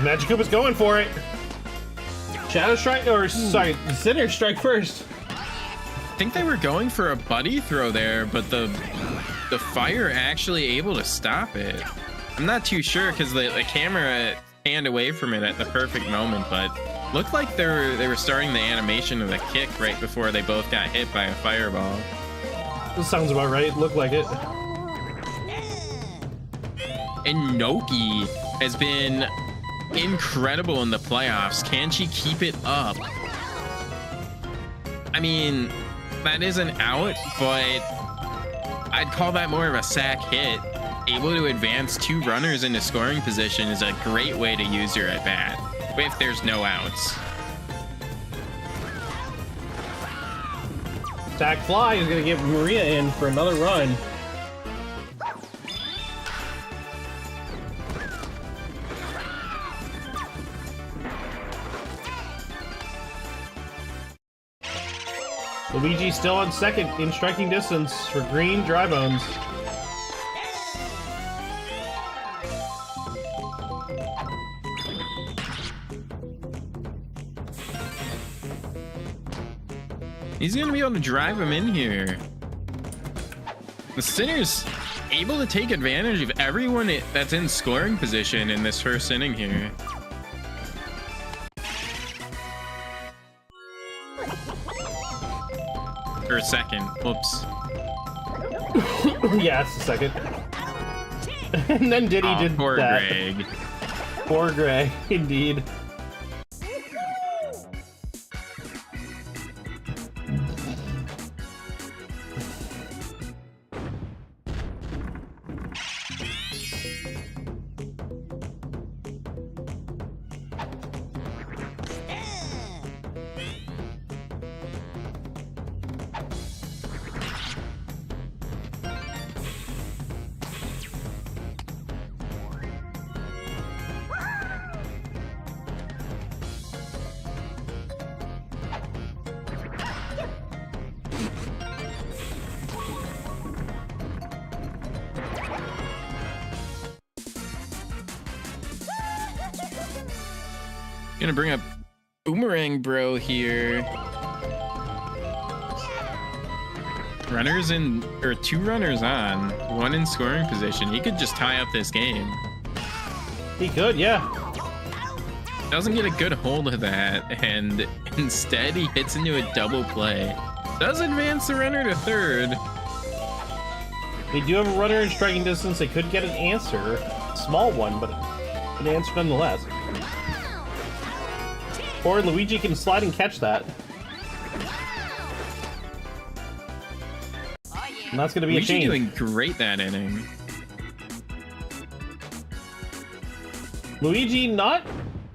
Magic Koopa's going for it. Shadow Strike, or sorry, Sinner Strike first. I think they were going for a buddy throw there, but the fire actually able to stop it. I'm not too sure because the camera panned away from it at the perfect moment, but looked like they were starting the animation of the kick right before they both got hit by a fireball. This sounds about right. Looked like it. And Noki has been incredible in the playoffs. Can she keep it up? I mean, that is an out, but I'd call that more of a sack hit. Able to advance 2 runners into scoring position is a great way to use your at bat if there's no outs. Sack Fly is going to get Maria in for another run. Luigi still on second in striking distance for green dry bones. He's gonna be able to drive him in here. The Sinner's able to take advantage of everyone that's in scoring position in this first inning here. Or second. Whoops. Yeah, it's the second. And then Diddy did poor that. Greg. Poor Greg, indeed. Gonna bring up Boomerang Bro here. Runners in, or 2 runners on, 1 in scoring position. He could just tie up this game. He could, yeah. Doesn't get a good hold of that, and instead he hits into a double play. Does advance the runner to 3rd. They do have a runner in striking distance. They could get an answer. Small one, but an answer nonetheless. Or Luigi can slide and catch that. And that's going to be Luigi a change. doing great that inning. Luigi not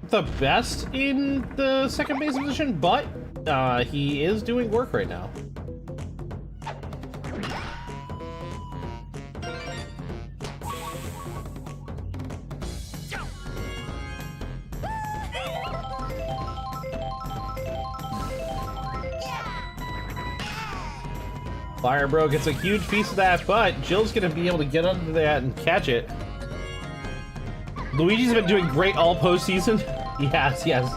the best in the second base position, but he is doing work right now. Fire Bro gets a huge piece of that, but Jill's gonna be able to get under that and catch it. Luigi's been doing great all postseason. Yes, yes.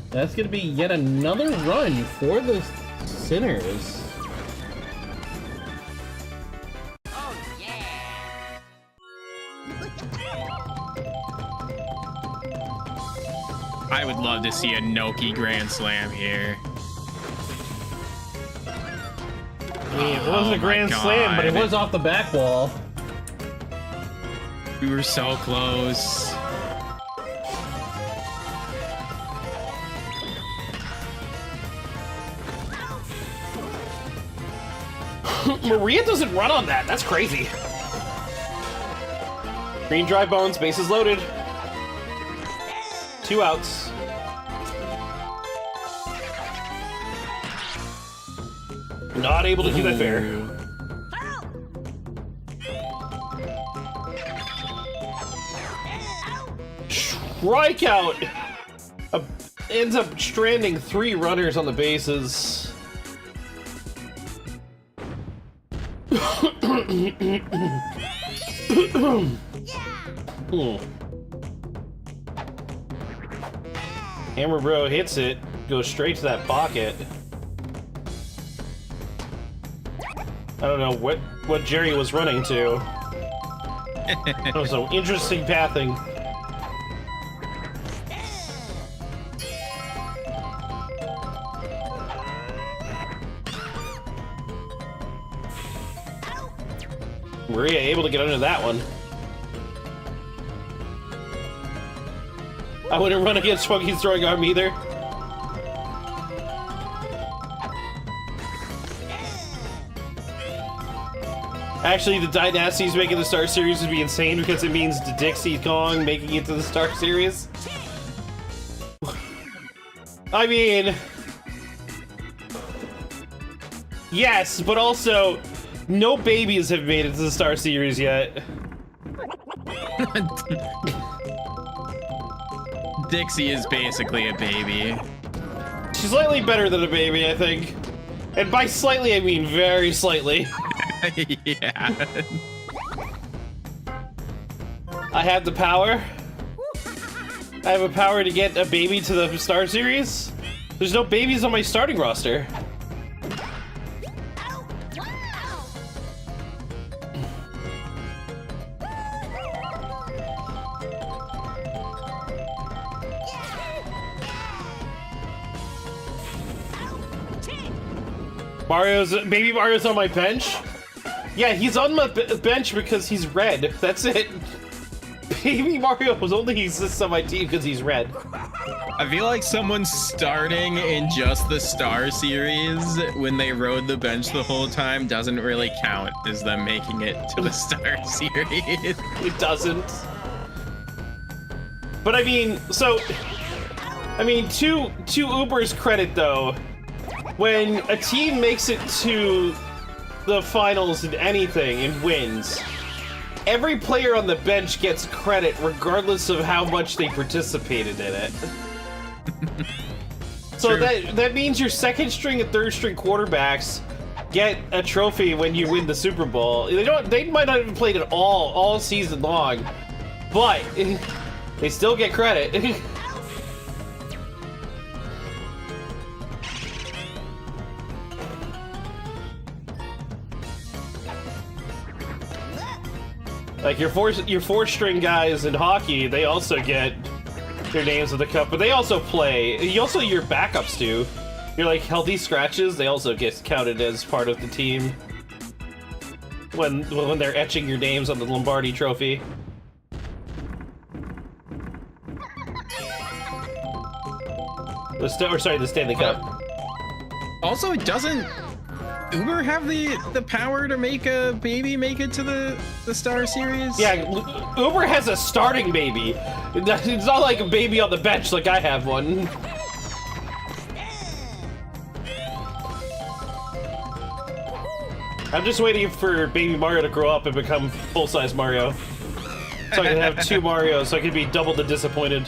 That's gonna be yet another run for the Sinners. I would love to see a Noki Grand Slam here. I mean, it wasn't a grand slam, but it was off the back wall. We were so close. Maria doesn't run on that. That's crazy. Green dry bones, bases loaded. 2 outs. Not able to do that fair. Strikeout! Ends up stranding 3 runners on the bases. Hammer Bro hits it, goes straight to that pocket. I don't know what Jerry was running to. That was some interesting pathing. Maria able to get under that one. I wouldn't run against Funky's throwing arm either. Actually, the DyNasties making the Star Series would be insane because it means the Dixie Kong making it to the Star Series. I mean... yes, but also... no babies have made it to the Star Series yet. Dixie is basically a baby. She's slightly better than a baby, I think. And by slightly, I mean very slightly. Yeah. I have the power. I have a power to get a baby to the Star Series. There's no babies on my starting roster. Baby Mario's on my bench? Yeah, he's on my bench because he's red. That's it. Baby Mario was only exists on my team because he's red. I feel like someone starting in just the Star series when they rode the bench the whole time doesn't really count as them making it to the Star series. It doesn't. But I mean, to Uber's credit though, when a team makes it to the finals in anything and wins, every player on the bench gets credit regardless of how much they participated in it. So that means your second string and third string quarterbacks get a trophy when you win the Super Bowl. They might not have played it all season long, but they still get credit. Like your four string guys in hockey, they also get their names of the cup, but they also play. Your backups do. Your like healthy scratches, they also get counted as part of the team when they're etching your names on the Lombardi Trophy. The Stanley Cup. Also, doesn't Uber have the power to make a baby make it to the Star series? Yeah, Uber has a starting baby. It's not like a baby on the bench like I have one. I'm just waiting for baby Mario to grow up and become full-size Mario. So I can have two Marios, so I can be double the disappointed.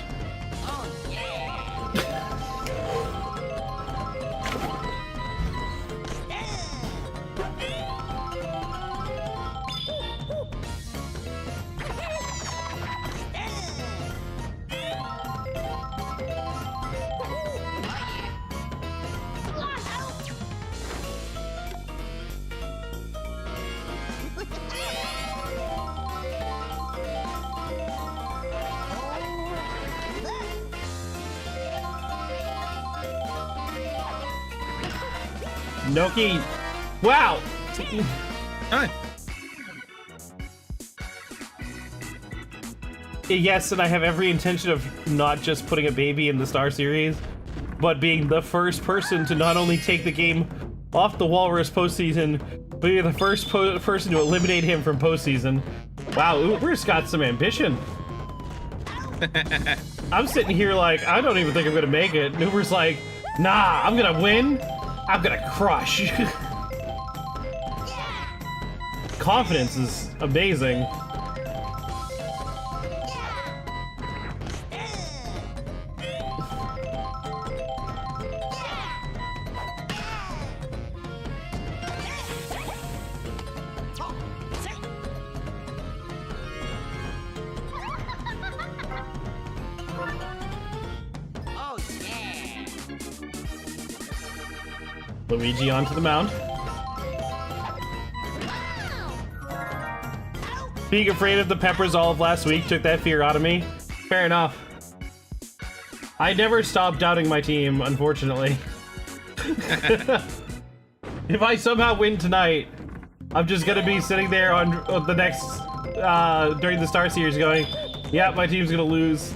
Noki. Wow. Hi. Yes, and I have every intention of not just putting a baby in the Star Series, but being the first person to not only take the game off the Walrus postseason, but be the first person to eliminate him from postseason. Wow, Uber's got some ambition. I'm sitting here like, I don't even think I'm gonna make it. And Uber's like, nah, I'm gonna win. I'm gonna crush. Confidence is amazing. Luigi onto the mound. Being afraid of the peppers all of last week took that fear out of me. Fair enough. I never stopped doubting my team, unfortunately. If I somehow win tonight, I'm just gonna be sitting there on the next, during the Star Series going, yeah, my team's gonna lose.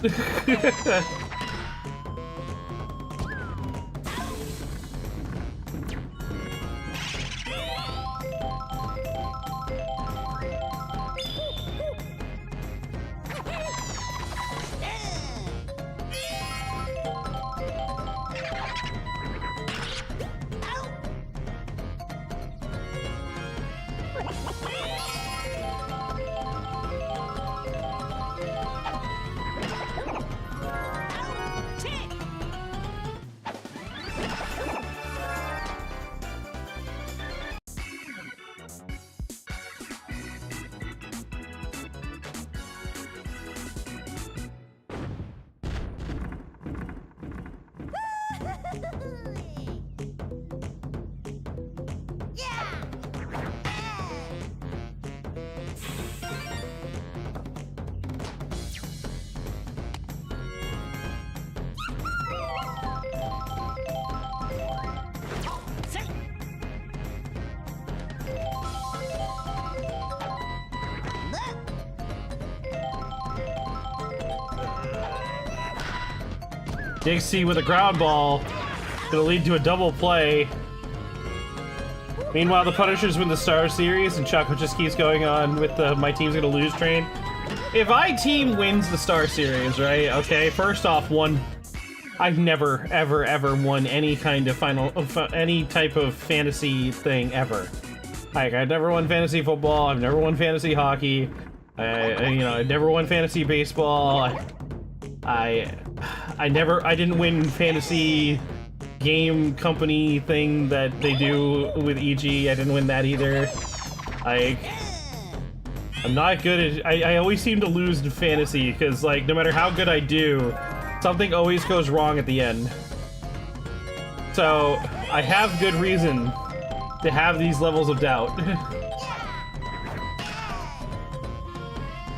Dixie with a ground ball. Gonna lead to a double play. Meanwhile, the Punishers win the Star Series, and Choco just keeps going on with the my team's gonna lose train. If team wins the Star Series, right? Okay, first off, I've never, ever won any kind of any type of fantasy thing ever. Like, I've never won fantasy football. I've never won fantasy hockey. I've never won fantasy baseball. I didn't win fantasy game company thing that they do with EG. I didn't win that either. I'm not good at. I always seem to lose in fantasy because, like, no matter how good I do, something always goes wrong at the end. So I have good reason to have these levels of doubt.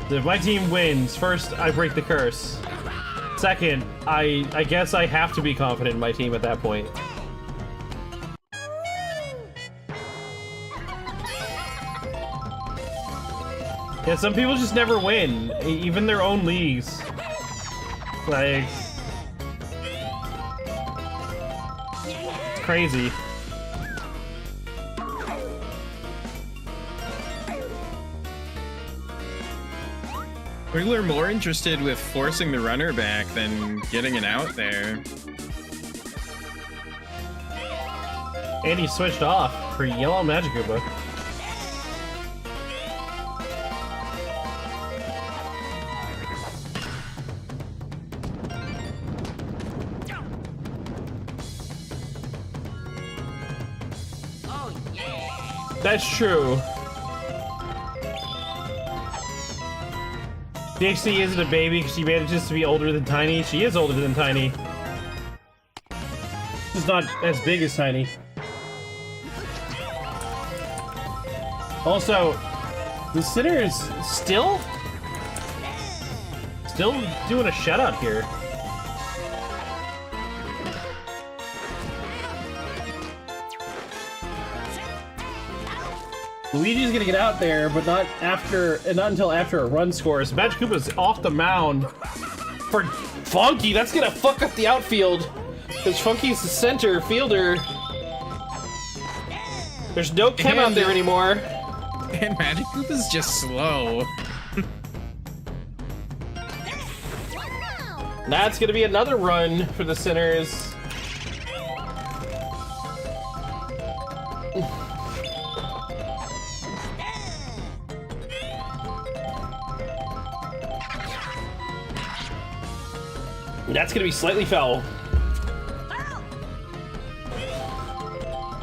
If my team wins, first I break the curse. Second, I guess I have to be confident in my team at that point. Yeah, some people just never win, even their own leagues. Like, it's crazy. People are more interested with forcing the runner back than getting it out there. And he switched off for Yellow Magikoopa. That's true. Dixie isn't a baby because she manages to be older than Tiny. She is older than Tiny. She's not as big as Tiny. Also, the Sinners still doing a shutout here. Luigi's gonna get out there, but not until after a run scores. Magikoopa's off the mound for Funky. That's gonna fuck up the outfield because Funky's the center fielder. There's no chem out there anymore. And Magikoopa's just slow. That's gonna be another run for the Sinners. That's gonna be slightly foul.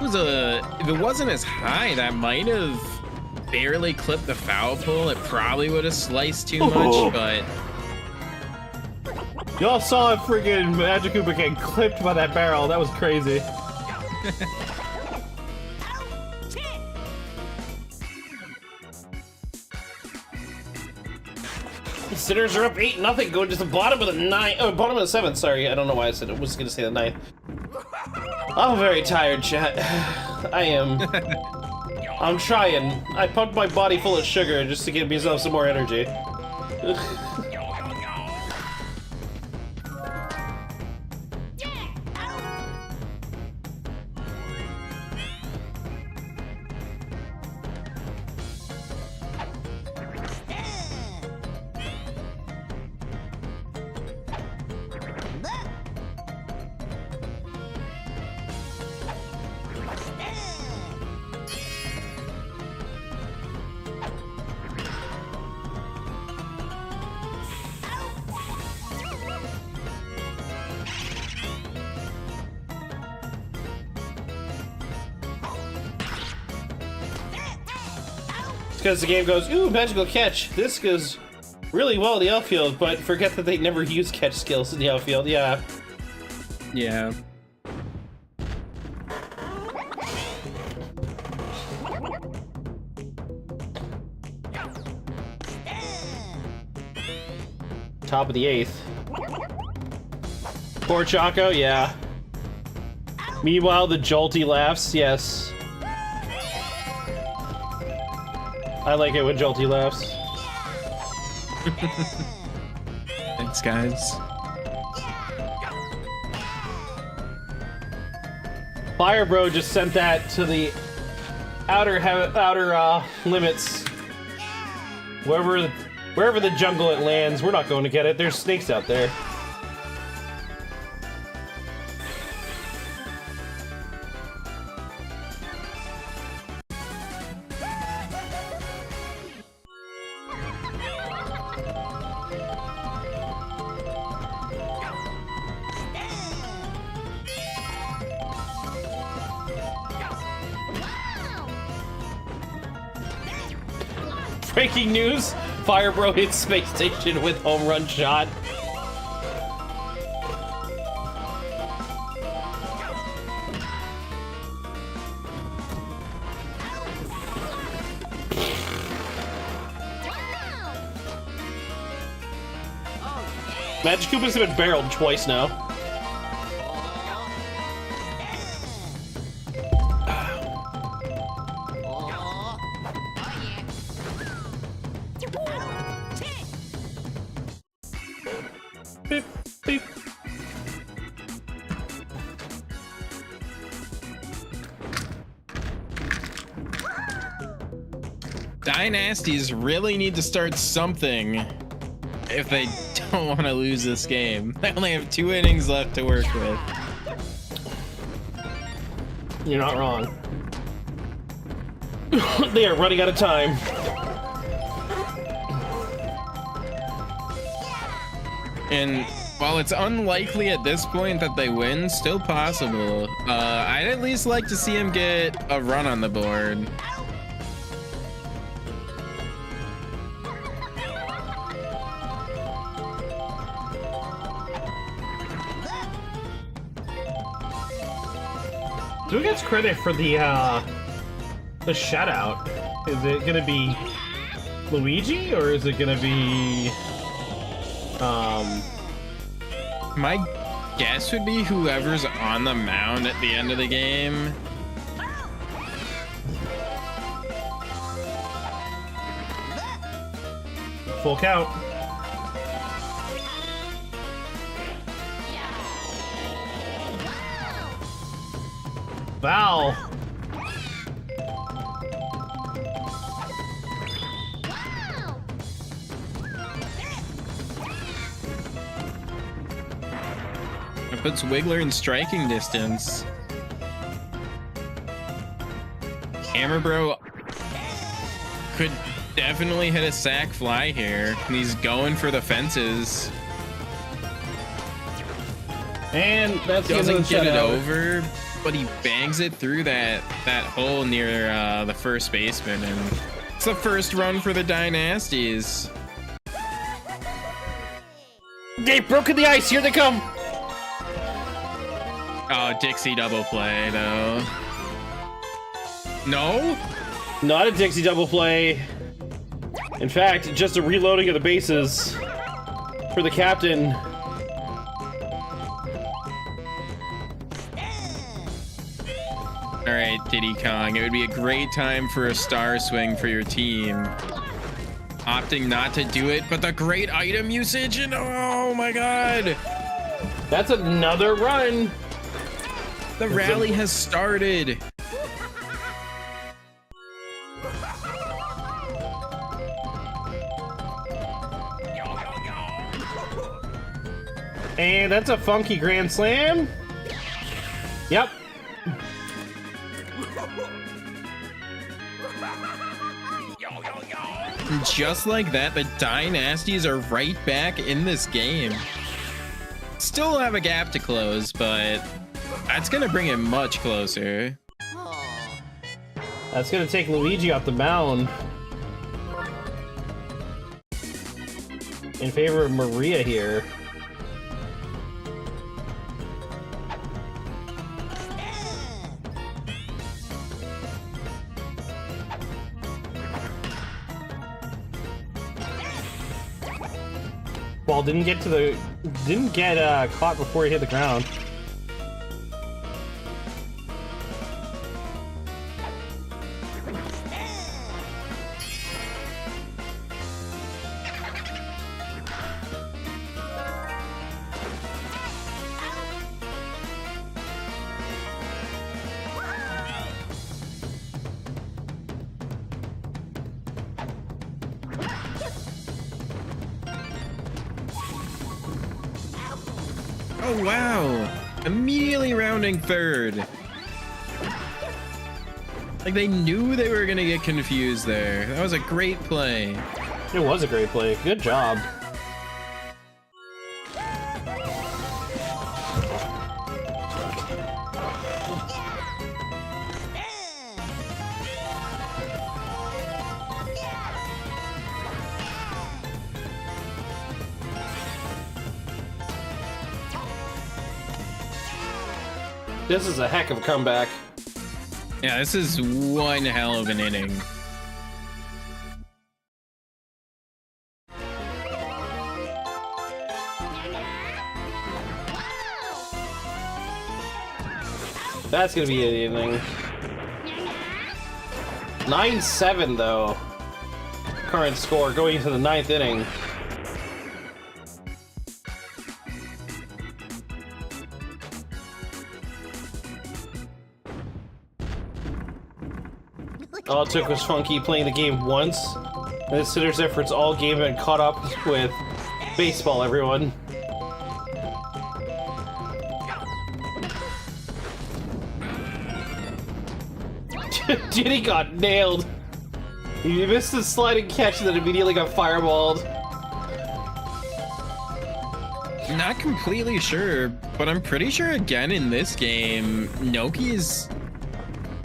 If it wasn't as high, that might have barely clipped the foul pole. It probably would have sliced too much, but y'all saw a friggin' Magikoopa get clipped by that barrel. That was crazy. The Sinners are up 8-0, going to the bottom of the bottom of the 7th. Sorry, I don't know why I said it. I was gonna say the 9th. I'm very tired, chat. I am. I'm trying. I pumped my body full of sugar just to give myself some more energy. Because the game goes, ooh, magical catch. This goes really well in the outfield, but forget that they never use catch skills in the outfield. Yeah. yeah. Top of the 8th. Poor Choco, yeah. Meanwhile, the Jolty laughs, yes. I like it when Jolty laughs. Thanks, guys. Fire Bro just sent that to the outer limits. Wherever the jungle it lands, we're not going to get it. There's snakes out there. Breaking news! Fire Bro hits space station with home run shot. Magic Koopas have been barreled twice now. Beep, beep. DyNasties really need to start something if they don't want to lose this game. They only have 2 innings left to work with. You're not wrong. They are running out of time. And while it's unlikely at this point that they win, still possible. I'd at least like to see him get a run on the board. Who gets credit for the shutout? Is it gonna be Luigi or is it gonna be My guess would be whoever's on the mound at the end of the game. full count? Val. It puts Wiggler in striking distance. Hammer Bro could definitely hit a sack fly here. And he's going for the fences. And that's Doesn't get it over, but he bangs it through that hole near the first baseman, and it's the first run for the DyNasties. They've broken the ice. Here they come. Oh, Dixie double play though. No, Not a Dixie double play. In fact, just a reloading of the bases for the captain. all right, Diddy Kong. It would be a great time for a star swing for your team. Opting not to do it, but the great item usage, and oh my god, That's another run. the rally has started. And that's a funky grand slam. Yep. Just like that, the DyNasties are right back in this game. Still have a gap to close, but that's gonna bring it much closer. That's gonna take Luigi off the mound in favor of Maria here. Ball didn't get caught before he hit the ground. Oh, wow. Immediately rounding third. Like, they knew they were going to get confused there. That was a great play. It was a great play. Good job. This is a heck of a comeback. Yeah, this is one hell of an inning. That's gonna be an inning. 9-7 though. Current score going into the 9th inning. All it took was Funky playing the game once, and his sitter's efforts all game and caught up with baseball, everyone. Diddy got nailed. He missed the sliding catch and then immediately got fireballed. Not completely sure, but I'm pretty sure again in this game, Noki's...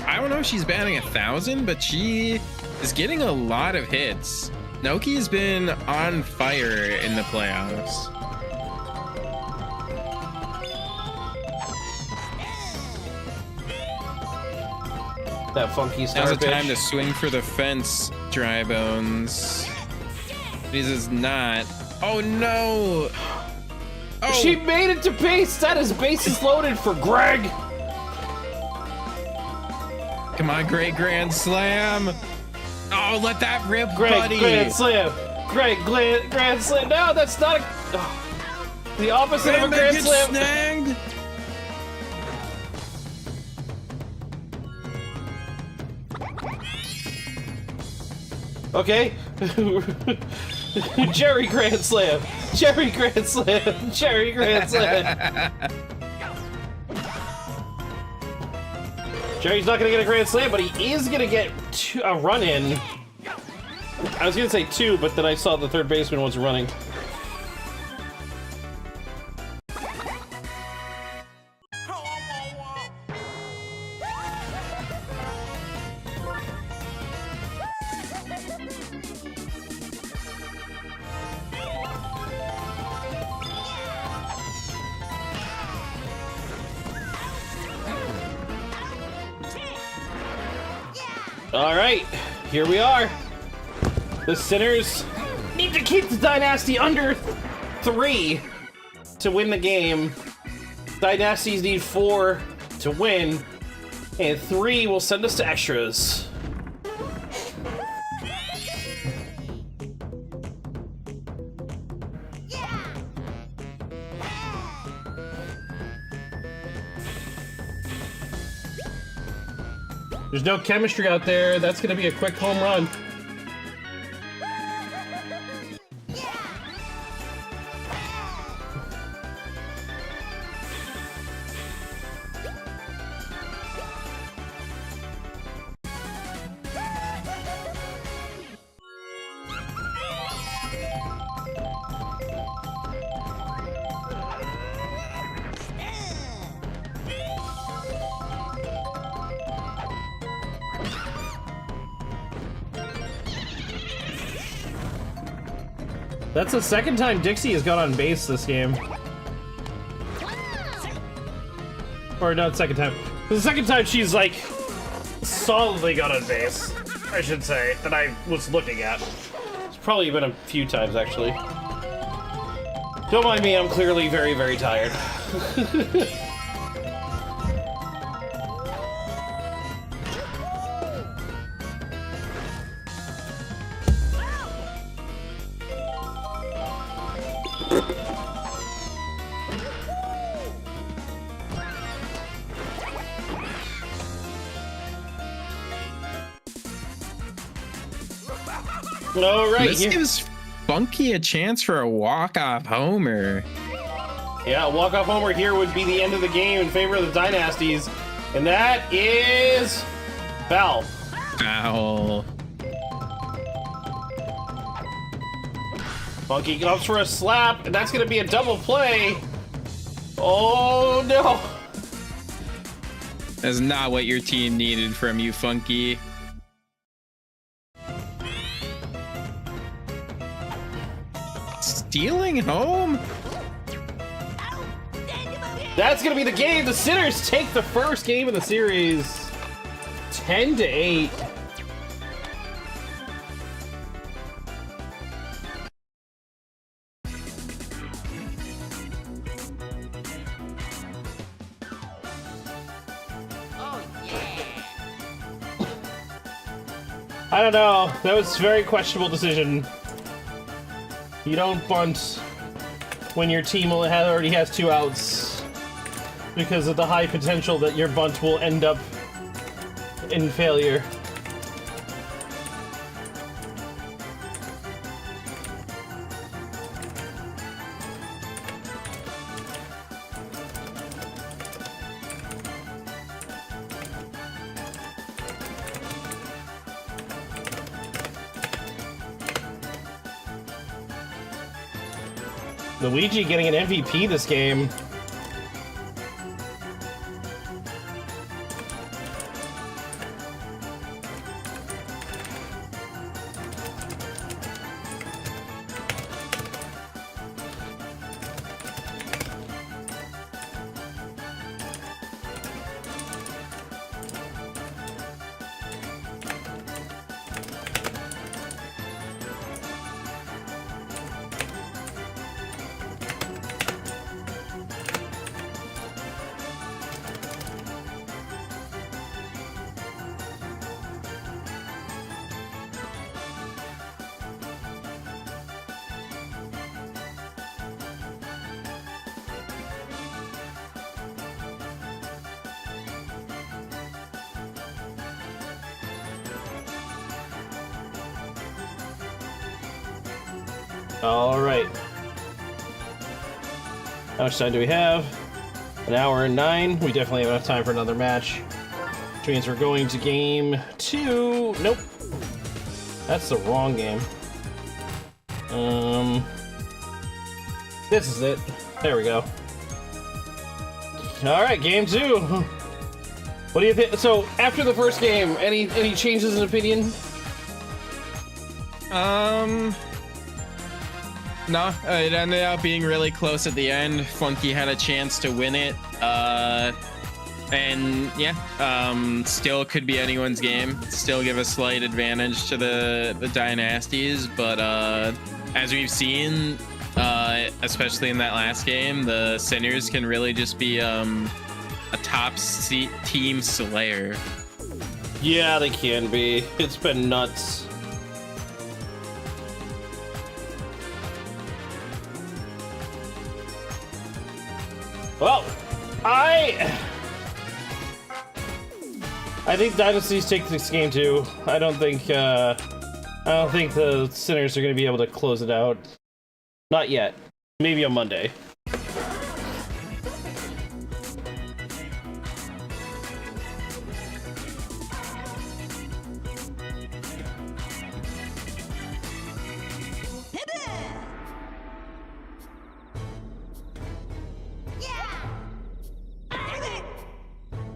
I don't know if she's batting 1,000, but she is getting a lot of hits. Noki's been on fire in the playoffs. That funky star Now's the pitch. time to swing for the fence, Dry Bones. This is not. Oh no! Oh, She made it to base! That is bases loaded for Greg! come on, great grand slam! Oh, let that rip, Greg, buddy! grand slam! Greg, grand slam! No, that's not a... Oh, the opposite of a And that grand gets slam! snagged. Okay. Jerry Grand Slam. Jerry Grand Slam. Jerry Grand Slam. Jerry's not gonna get a Grand Slam, but he is gonna get a run in. I was gonna say 2, but then I saw the third baseman was running. All right, here we are. The Sinners need to keep the DyNasty under 3 to win the game. DyNasties need 4 to win, and 3 will send us to extras. There's no chemistry out there. That's gonna be a quick home run. That's the second time Dixie has got on base this game. Or not second time. The second time she's like solidly got on base, I should say, that I was looking at. It's probably been a few times actually. Don't mind me, I'm clearly very, very tired. All right, This gives Funky a chance for a walk-off homer. Yeah, a walk-off homer here would be the end of the game in favor of the DyNasties. And that is foul. Foul. Funky goes for a slap, and that's going to be a double play. Oh, no. That's not what your team needed from you, Funky. Stealing home? That's going to be the game. The Sinners take the first game of the series. 10-8. I don't know. That was a very questionable decision. You don't bunt when your team already has 2 outs because of the high potential that your bunt will end up in failure. Luigi getting an MVP this game. All right. How much time do we have? 1 hour and 9. We definitely have enough time for another match. Which means we're going to game 2. Nope. That's the wrong game. This is it. There we go. All right, game 2. What do you think? So after the first game, any changes in opinion? No, it ended up being really close at the end. Funky had a chance to win it. And yeah, still could be anyone's game. Still give a slight advantage to the DyNasties, but as we've seen, especially in that last game, the Sinners can really just be a top team slayer. Yeah, they can be. It's been nuts. Well, I think DyNasties take this game too. I don't think the Sinners are going to be able to close it out. Not yet. Maybe on Monday.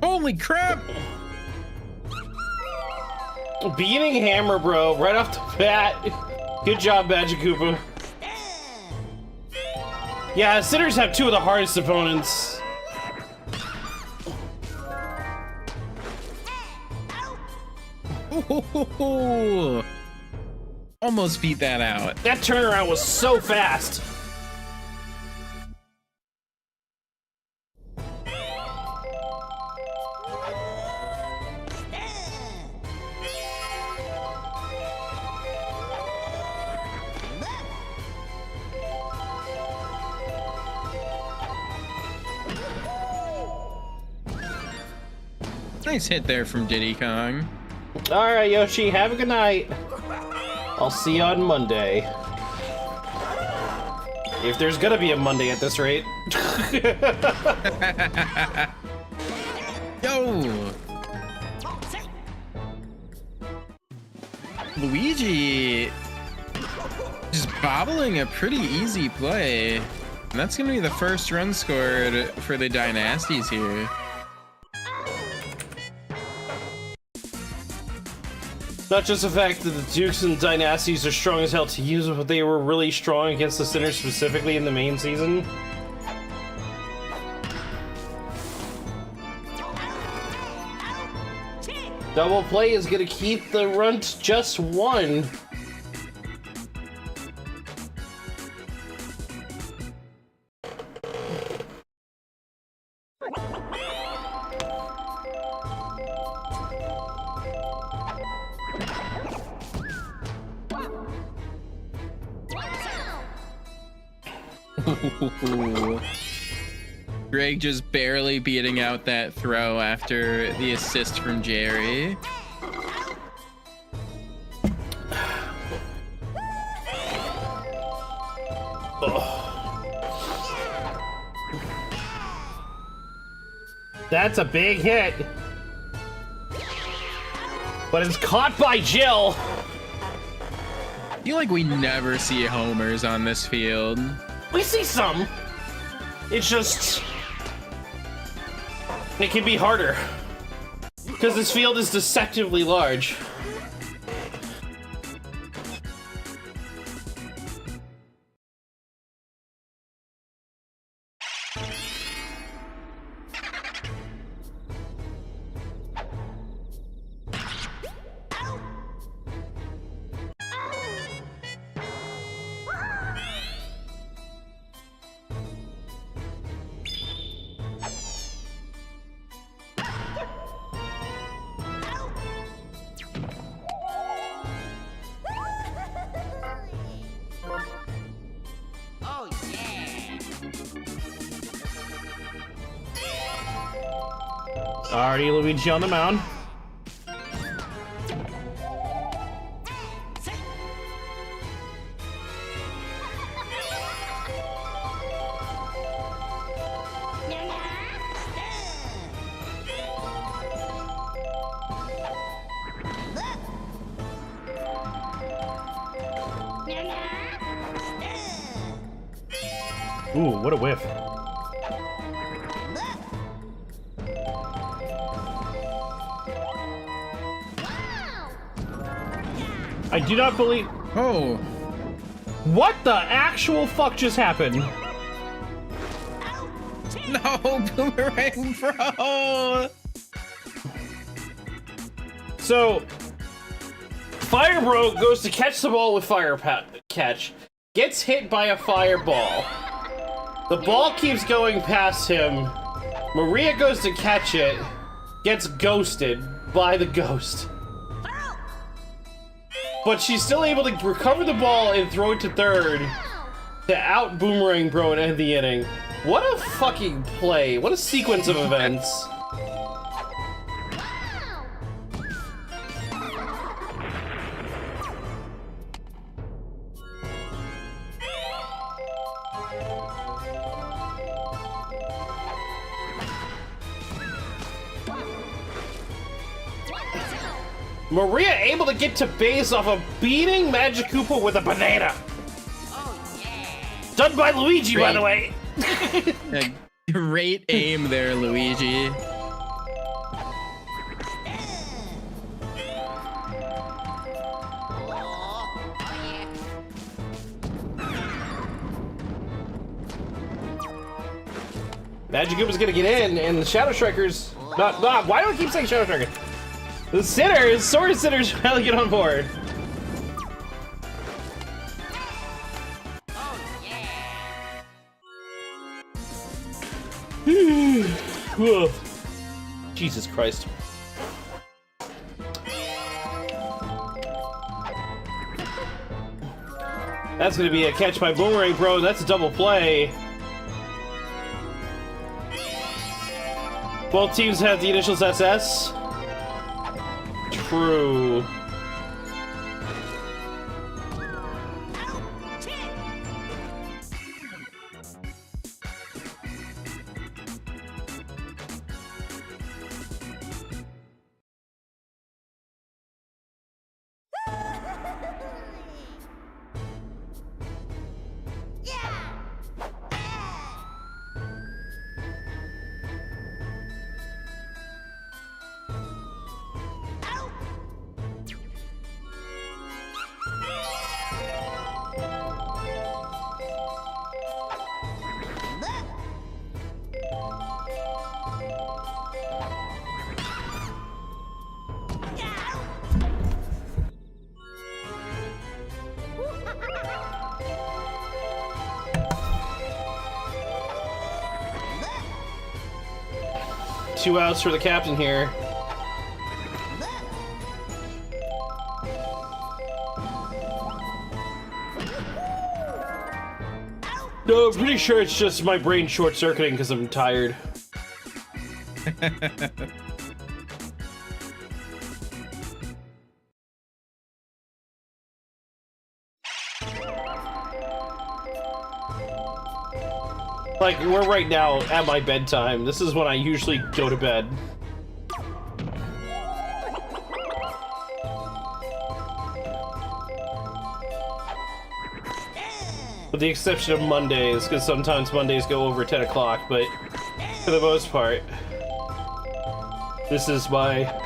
Holy crap! Beating Hammer, bro, right off the bat. Good job, Magic Koopa. Yeah, Sinners have 2 of the hardest opponents. Ooh, almost beat that out. That turnaround was so fast. Nice hit there from Diddy Kong. All right, Yoshi, have a good night. I'll see you on Monday. If there's gonna be a Monday at this rate. Yo! Luigi just bobbling a pretty easy play. And that's gonna be the first run scored for the DyNasties here. Not just the fact that the Dukes and DyNasties are strong as hell to use, but they were really strong against the Sinners specifically in the main season. Double play is gonna keep the runt just one. Greg just barely beating out that throw after the assist from Jerry. That's a big hit. But it's caught by Jill. I feel like we never see homers on this field. We see some. It's just... it can be harder. Because this field is deceptively large. Already Luigi on the mound. Ooh, what a whiff. I do not believe... Oh. What the actual fuck just happened? No, Boomerang Bro! So, Fire Bro goes to catch the ball with Fire Catch, gets hit by a fireball. The ball keeps going past him. Maria goes to catch it, gets ghosted by the ghost. But she's still able to recover the ball and throw it to third to out Boomerang Bro and end the inning. What a fucking play. What a sequence of events. Maria able to get to base off of beating Magikoopa with a banana. Oh, yeah. Done by Luigi, by the way. A great aim there, Luigi. Magikoopa's gonna get in, and the Shadow Strikers... why do I keep saying Shadow Striker? The Sinners, Sora Sinners finally get on board. Oh, yeah. Jesus Christ. That's gonna be a catch by Boomerang Bro. That's a double play. Both teams have the initials SS. True. 2 outs for the captain here. No, I'm pretty sure it's just my brain short-circuiting because I'm tired. Like, we're right now at my bedtime. This is when I usually go to bed. With the exception of Mondays, because sometimes Mondays go over 10 o'clock, but for the most part, this is my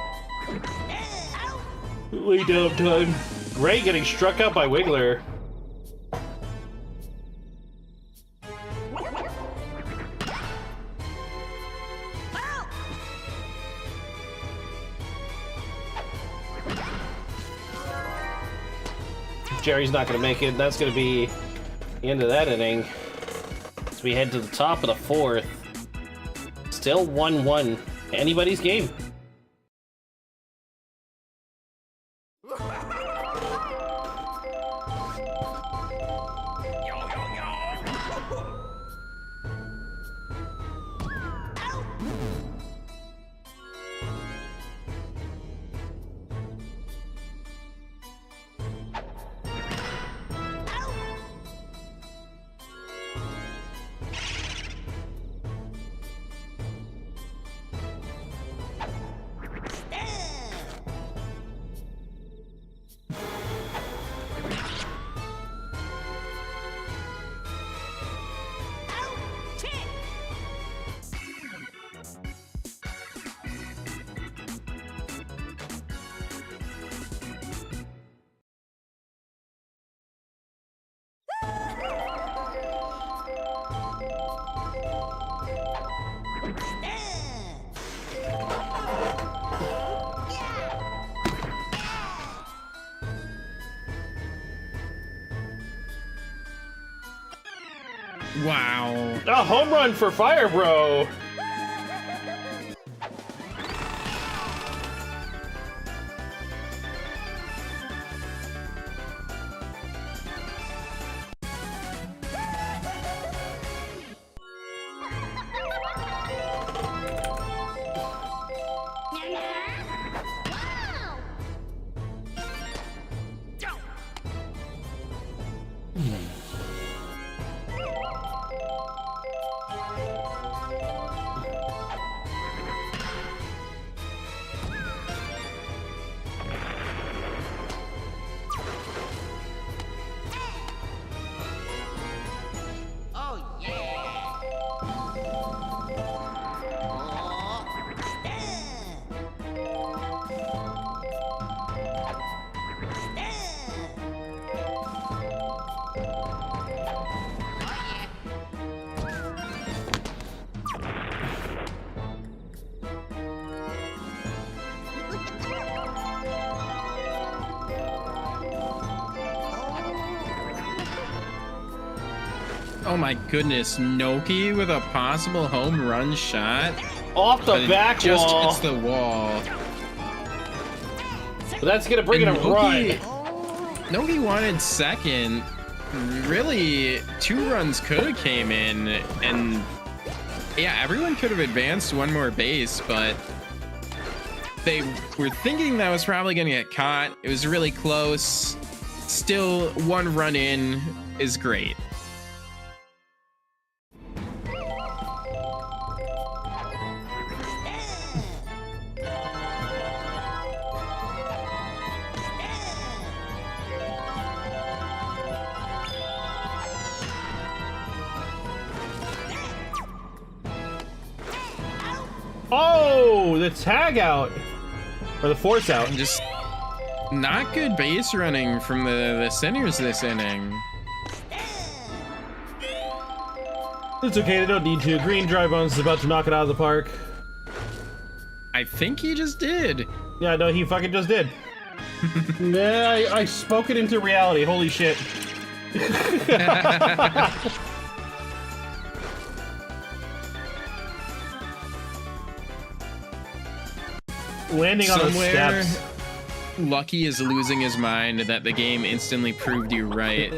lay down time. Ray getting struck out by Wiggler. Jerry's not going to make it. That's going to be the end of that inning. As we head to the top of the 4th. Still 1-1. Anybody's game. Wow. A home run for Fire Bro. Oh my goodness, Noki with a possible home run shot. Off the But it back just wall. hits the wall. But that's gonna bring in a run. Noki wanted second. Really, 2 runs could have came in, and yeah, everyone could have advanced one more base, but they were thinking that was probably gonna get caught. It was really close. Still, 1 run in is great. Oh, the tag out. Or the force out. Just not good base running from the Sinners this inning. It's okay, they don't need to. Green Dry Bones is about to knock it out of the park. I think he just did. Yeah, no, he fucking just did. Yeah, I spoke it into reality. Holy shit. landing on the Somewhere, steps. Lucky is losing his mind that the game instantly proved you right.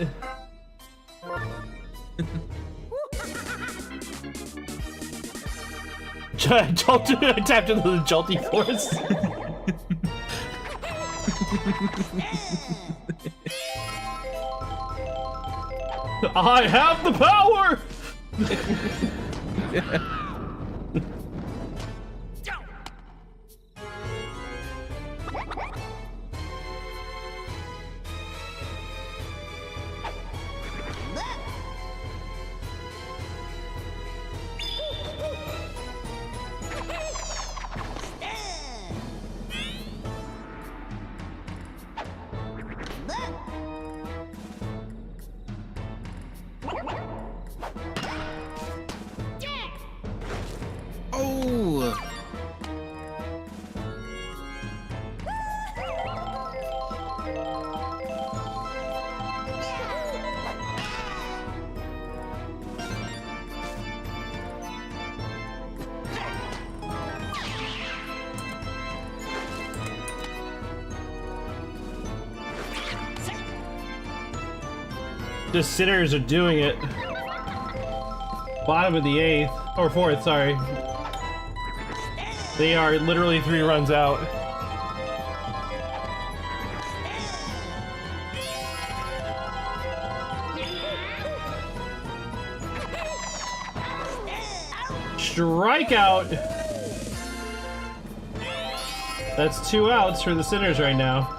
I tapped into the jolty force. I have the power. Oh! The sinners are doing it. Bottom of the 8th, or 4th, sorry. They are literally 3 runs out. Strikeout! That's 2 outs for the sinners right now.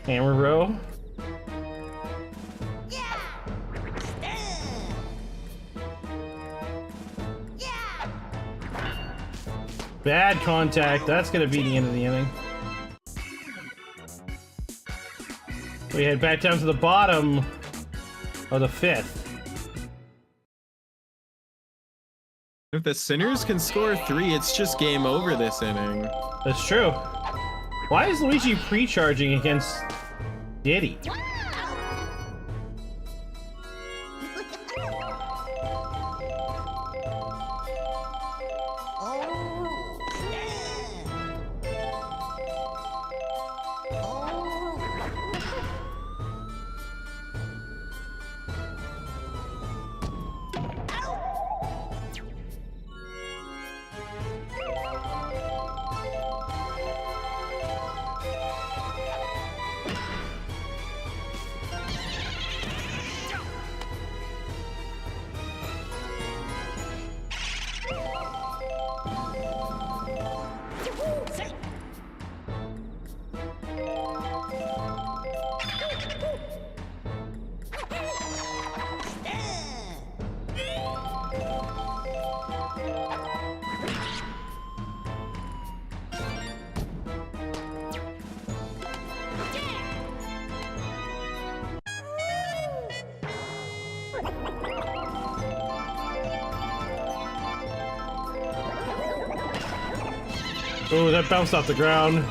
Hammer row. Bad contact. That's gonna be the end of the inning. We head back down to the bottom of the 5th. If the Sinners can score 3, it's just game over this inning. That's true. Why is Luigi pre-charging against Diddy? Oh, that bounced off the ground.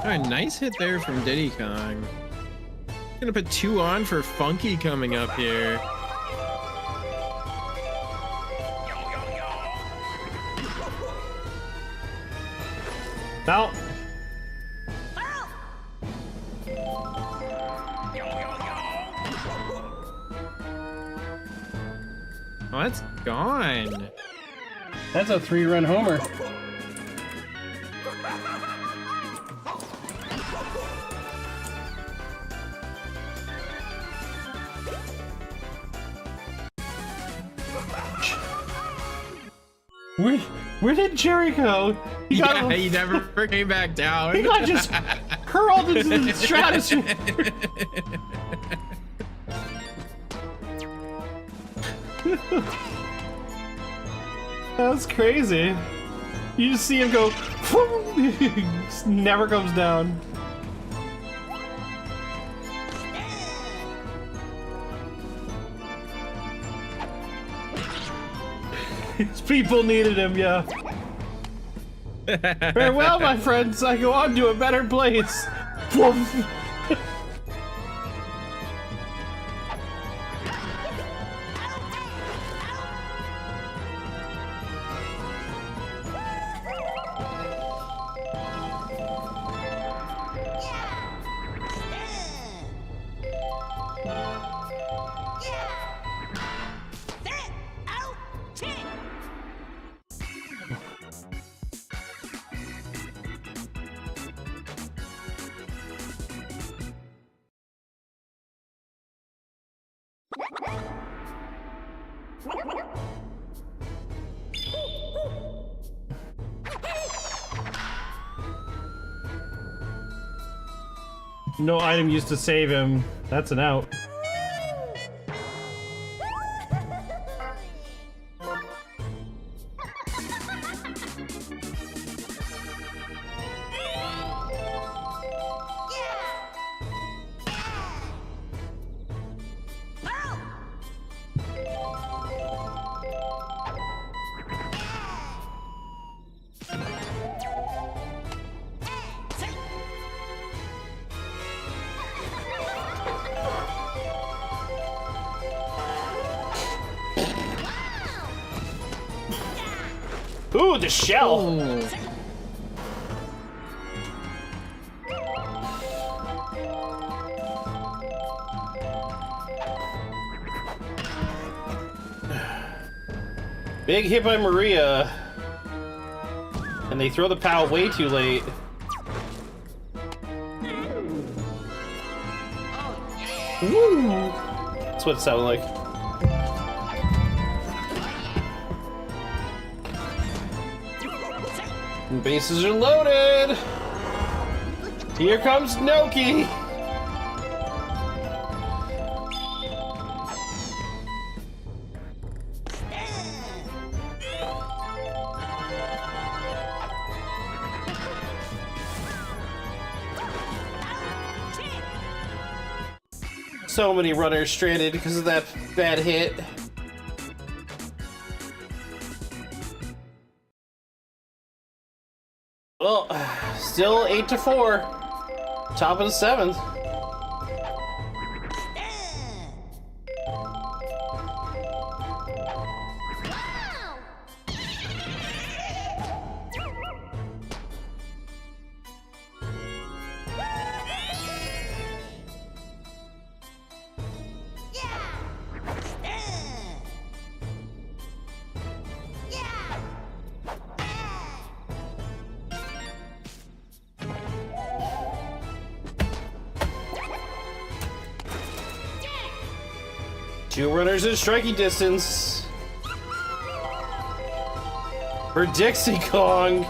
a nice hit there from Diddy Kong. Gonna put 2 on for Funky coming up here. Now. Oh, that's gone. That's a 3-run homer. Where did Jerry go? He never came back down. He got just hurled into the stratosphere. That's crazy. You just see him go, just never comes down. His people needed him, yeah. Farewell, my friends. I go on to a better place. No item used to save him. That's an out. Ooh, the shell! Oh. Big hit by Maria. And they throw the POW way too late. Woo! That's what it sounded like. Bases are loaded! Here comes Noki! So many runners stranded because of that bad hit. Well, still 8-4. Top of the 7th. Two runners in striking distance for Dixie Kong.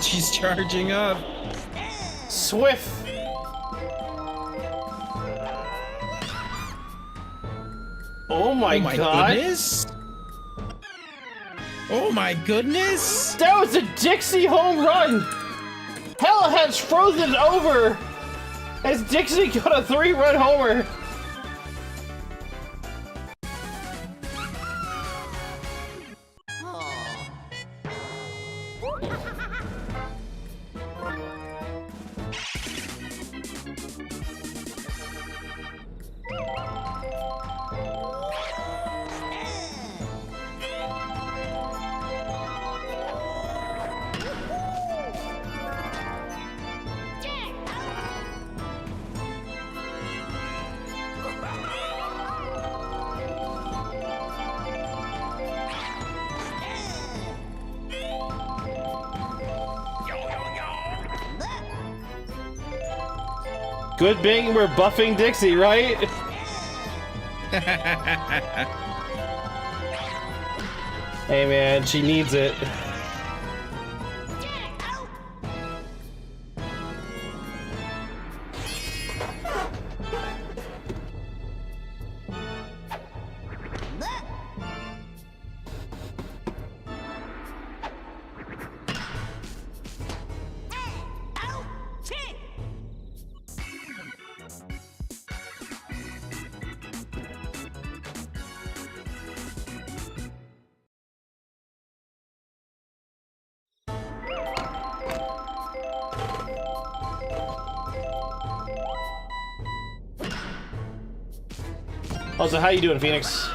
She's charging up. Swift. Oh my god. Goodness. Oh my goodness. That was a Dixie home run. Hell has frozen over as Dixie got a 3-run homer. Good thing we're buffing Dixie, right? Hey man, she needs it. Also, how you doing, Phoenix?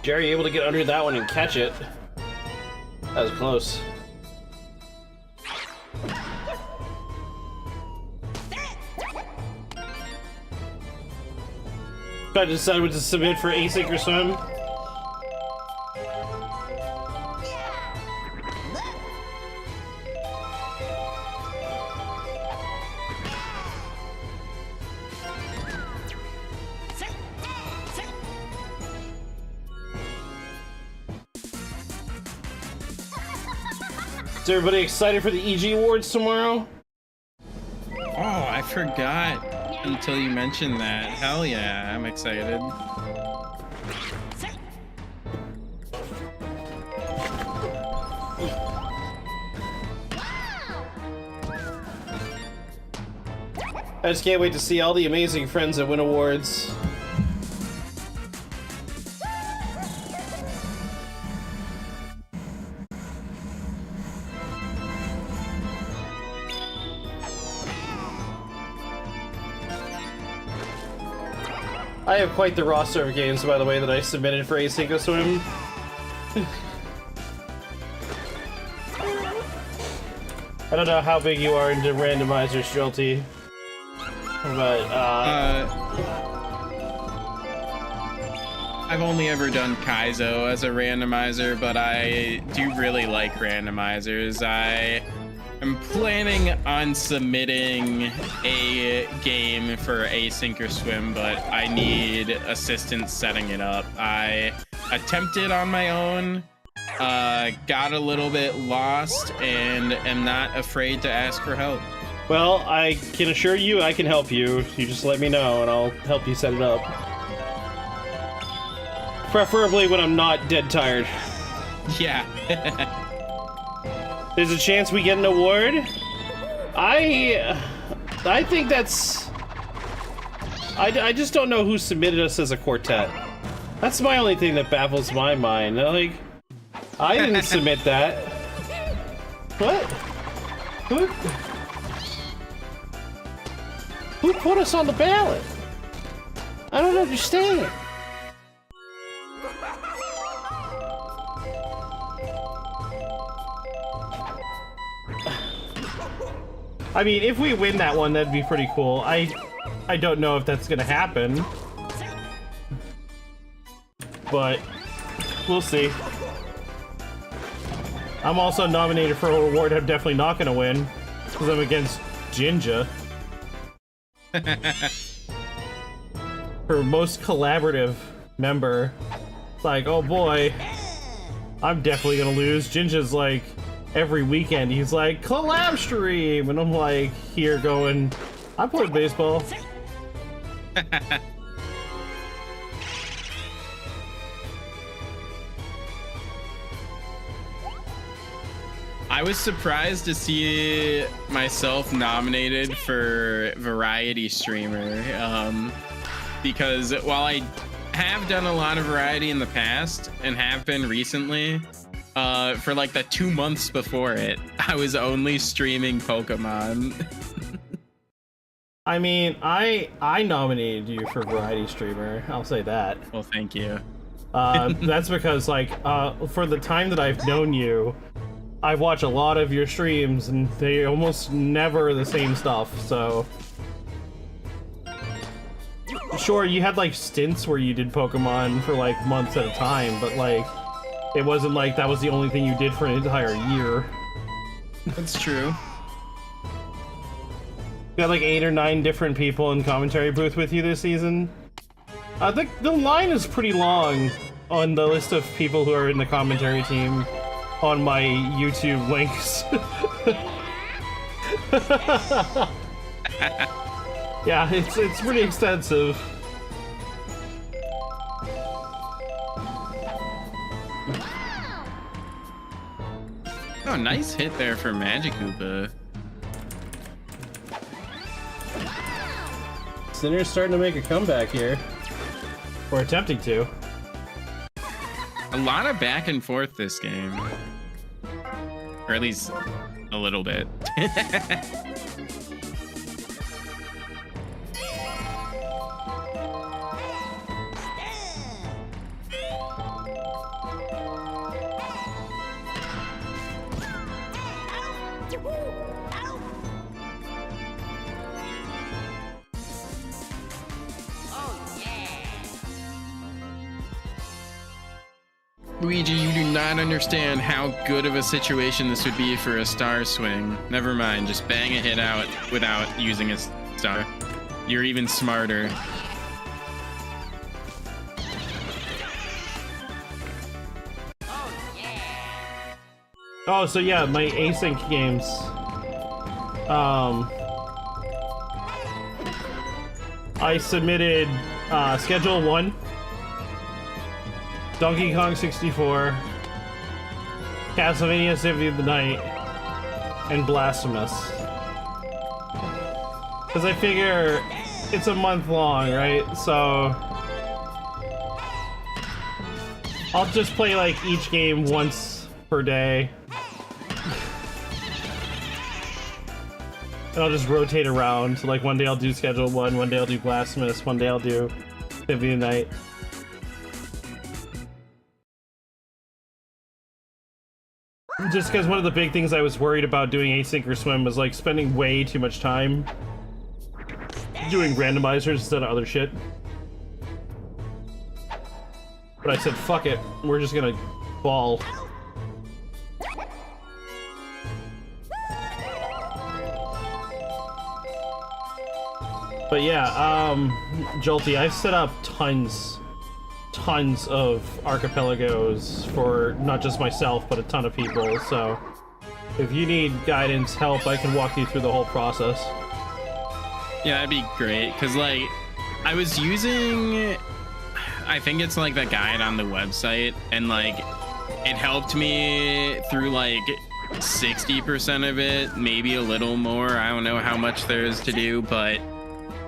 Jerry able to get under that one and catch it. That was close. I decided to submit for async or swim. Is everybody excited for the EG Awards tomorrow? Oh, I forgot until you mentioned that. Hell yeah, I'm excited. I just can't wait to see all the amazing friends that win awards. I have quite the roster of games, by the way, that I submitted for Async Swim. I don't know how big you are into randomizers, Shelty, but I've only ever done Kaizo as a randomizer, but I do really like randomizers. I am planning on submitting a game for Async or Swim, but I need assistance setting it up. I attempted on my own, got a little bit lost, and am not afraid to ask for help. well, I can assure you I can help you. You just let me know and I'll help you set it up. Preferably when I'm not dead tired. Yeah. There's a chance we get an award? I think that's... I just don't know who submitted us as a quartet. That's my only thing that baffles my mind. Like, I didn't submit that. What? Who put us on the ballot? I don't understand. I mean, if we win that one, that'd be pretty cool. I don't know if that's gonna happen, but we'll see. I'm also nominated for an award I'm definitely not gonna win, because I'm against Jinja. For most collaborative member. It's like, oh boy, I'm definitely gonna lose. Jinja's like, every weekend he's like, collab stream, and I'm like here going, I play baseball. I was surprised to see myself nominated for variety streamer, because while I have done a lot of variety in the past and have been recently, for like the 2 months before it, I was only streaming Pokemon. I mean, I nominated you for variety streamer. I'll say that. Well, thank you. That's because, like, for the time that I've known you, I've watched a lot of your streams, and they almost never are the same stuff, so... Sure, you had, like, stints where you did Pokemon for, like, months at a time, but, like, it wasn't like that was the only thing you did for an entire year. That's true. You got, like, 8 or 9 different people in commentary booth with you this season. I think the line is pretty long on the list of people who are in the commentary team on my YouTube links. Yeah, it's pretty extensive. Oh, nice hit there for Magikoopa. Sinner's starting to make a comeback here. Or attempting to. A lot of back and forth this game. Or at least a little bit. Luigi, you do not understand how good of a situation this would be for a star swing. Never mind, just bang a hit out without using a star. You're even smarter. Oh, so yeah, my async games. I submitted Schedule 1, Donkey Kong 64, Castlevania Symphony of the Night, and Blasphemous. Because I figure it's a month long, right? So I'll just play like each game once per day. And I'll just rotate around. So like one day I'll do Schedule 1, one day I'll do Blasphemous, one day I'll do Symphony of the Night. Just because one of the big things I was worried about doing async or swim was like spending way too much time doing randomizers instead of other shit. But I said, fuck it, we're just gonna ball. But yeah, Jolty, I've set up tons of archipelagos for not just myself, but a ton of people, so if you need guidance, help, I can walk you through the whole process. Yeah, that'd be great, because like I was using, I think it's like the guide on the website, and like it helped me through like 60% of it, maybe a little more. I don't know how much there is to do, but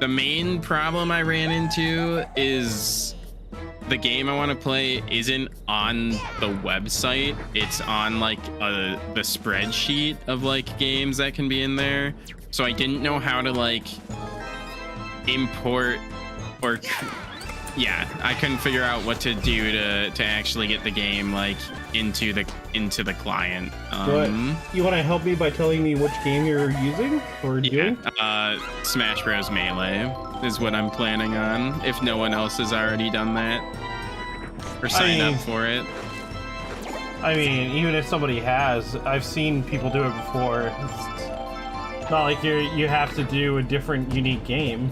the main problem I ran into is the game I want to play isn't on the website. It's on like the spreadsheet of like games that can be in there. So I didn't know how to like import or yeah, I couldn't figure out what to do to actually get the game like into the client. You want to help me by telling me which game you're using or doing? Smash Bros. Melee is what I'm planning on, if no one else has already done that or signed up for it. I mean, even if somebody has, I've seen people do it before. It's not like you have to do a different, unique game.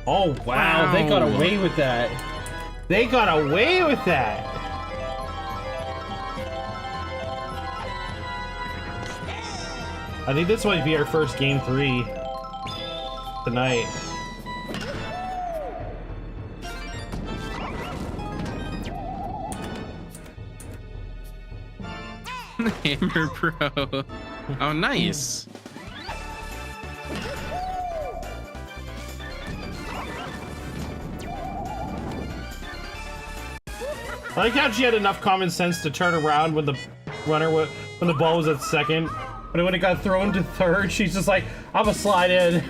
Oh wow, they got away with that. They got away with that. I think this might be our first game 3. tonight. Hammer Pro. Oh, nice. I like how she had enough common sense to turn around when the when the ball was at second, but when it got thrown to third, she's just like, "I'm gonna slide in."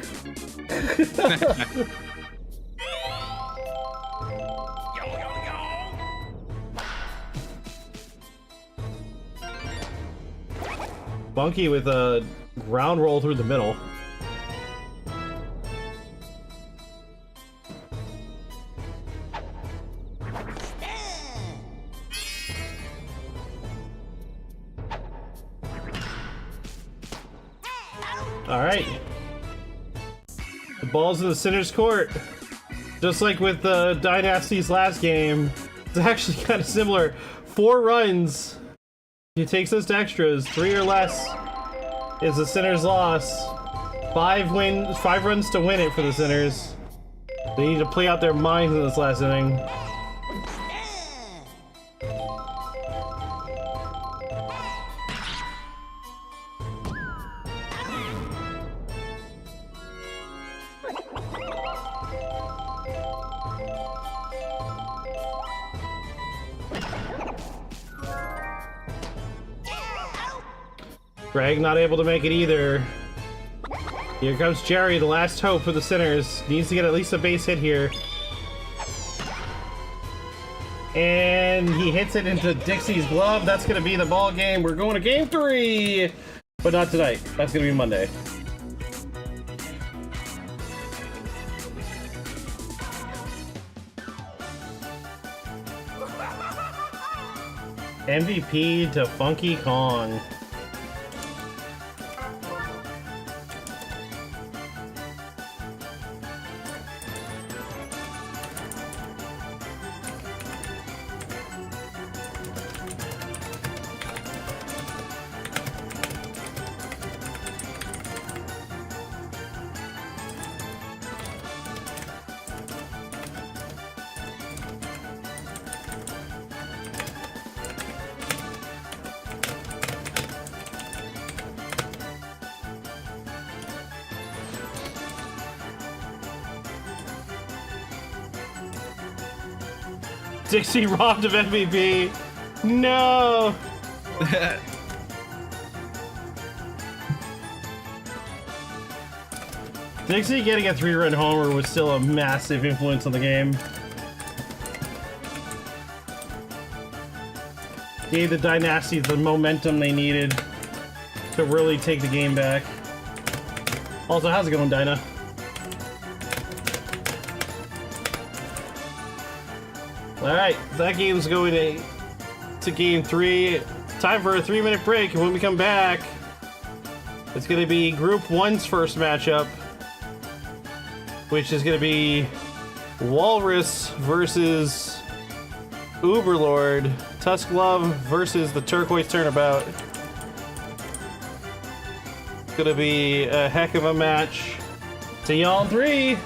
Funky with a ground roll through the middle. All right. The ball's in the center's court. Just like with the DyNasties last game, it's actually kind of similar. 4 runs. He takes us to extras. 3 or less is the center's loss. 5 runs to win it for the centers. They need to play out their minds in this last inning. Greg not able to make it either. Here comes Jerry, the last hope for the Sinners. Needs to get at least a base hit here. And he hits it into Dixie's glove. That's going to be the ball game. We're going to game 3, but not tonight. That's going to be Monday. MVP to Funky Kong. Dixie robbed of MVP. No. Dixie getting a 3-run homer was still a massive influence on the game. Gave the DyNasties the momentum they needed to really take the game back. Also, how's it going, Dyna? Alright, that game's going to game 3. Time for a 3-minute break, and when we come back, it's going to be Group 1's first matchup, which is going to be Walrus versus Uberlord. Tusk Love versus the Turquoise Turnabout. It's going to be a heck of a match. See y'all in 3!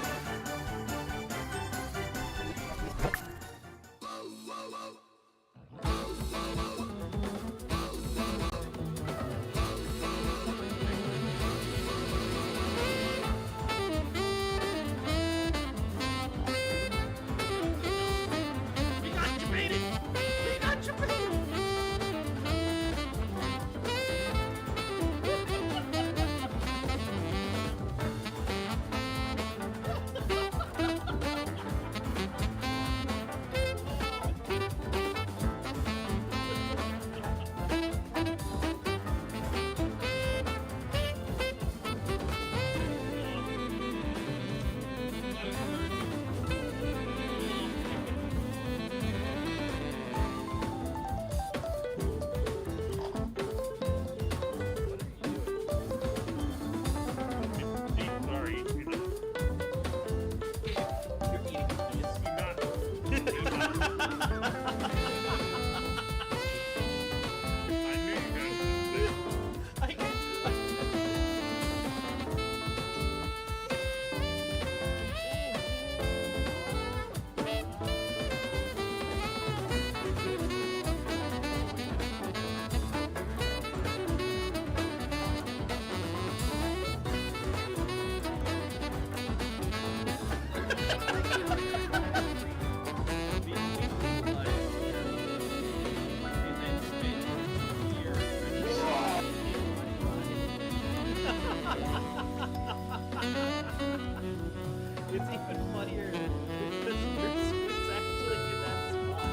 It's even funnier because your squid's actually in that spot.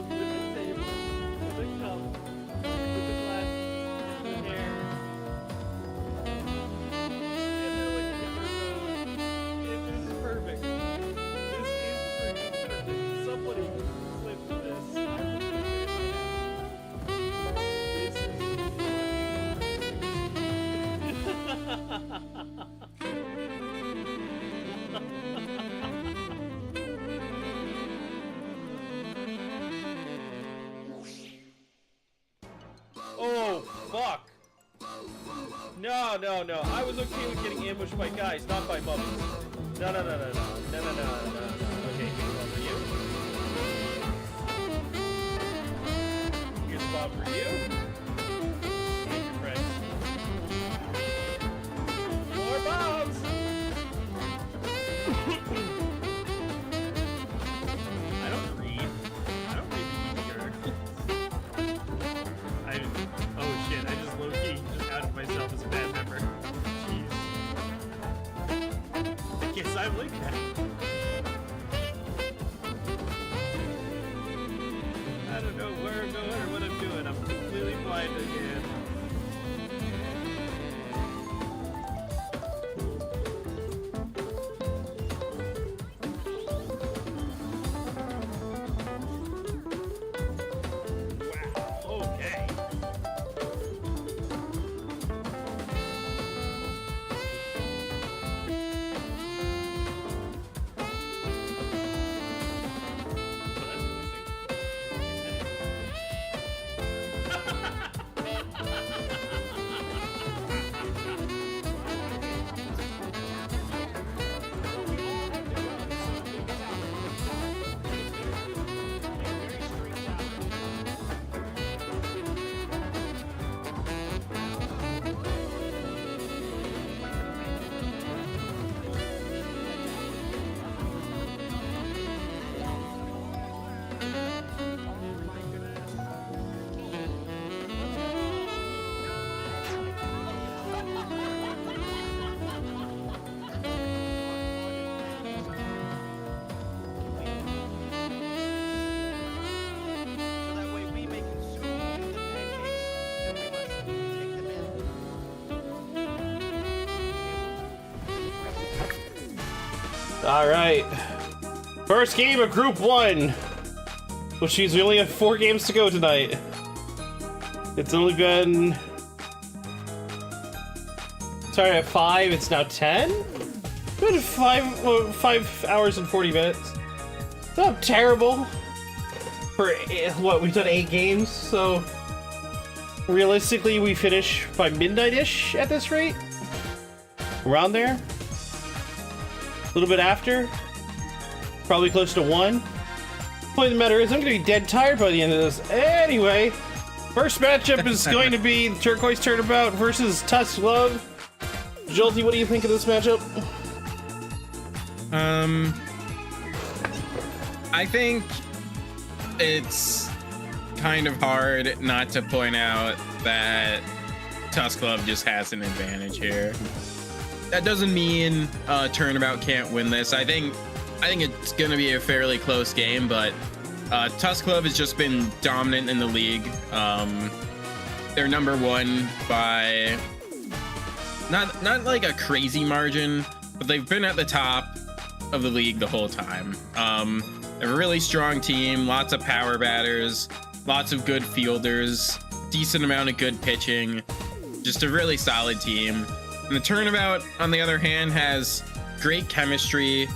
With the table, with the cup, with the glass, with the hair. And they're looking at their phone. It is perfect. This is freaking perfect. Somebody clip this. I will clip it in my house. Oh, fuck. No, no, no. I was okay with getting ambushed by guys, not by mummies. No, no, no, no, no. No, no, no, no, no. Okay, here's one for you. Here's a bomb for you. And your friends. More bombs! I don't read. I don't read the articles. Oh shit, I just low-key just outed myself as a bad member. Jeez. I guess I'm like that. I don't know where I'm going or what I'm doing. I'm completely blind again. Wow, okay. So that way we may consume the pancakes and we must take them in. All right. First game of Group 1. Which means we only have 4 games to go tonight. It's only been... Sorry, at 5, it's now 10? Been 5 hours and 40 minutes. Not terrible. For, what, we've done 8 games, so... Realistically, we finish by midnight-ish at this rate? Around there? A little bit after? Probably close to 1. Point of the matter is, I'm gonna be dead tired by the end of this. Anyway, first matchup is going to be Turquoise Turnabout versus Tusk Love. Jolty, what do you think of this matchup? I think it's kind of hard not to point out that Tusk Love just has an advantage here. That doesn't mean Turnabout can't win this. I think it's gonna be a fairly close game, but Tusk Club has just been dominant in the league. They're number 1 by not like a crazy margin, but they've been at the top of the league the whole time. They're a really strong team, lots of power batters, lots of good fielders, decent amount of good pitching, just a really solid team. And the Turnabout, on the other hand, has great chemistry,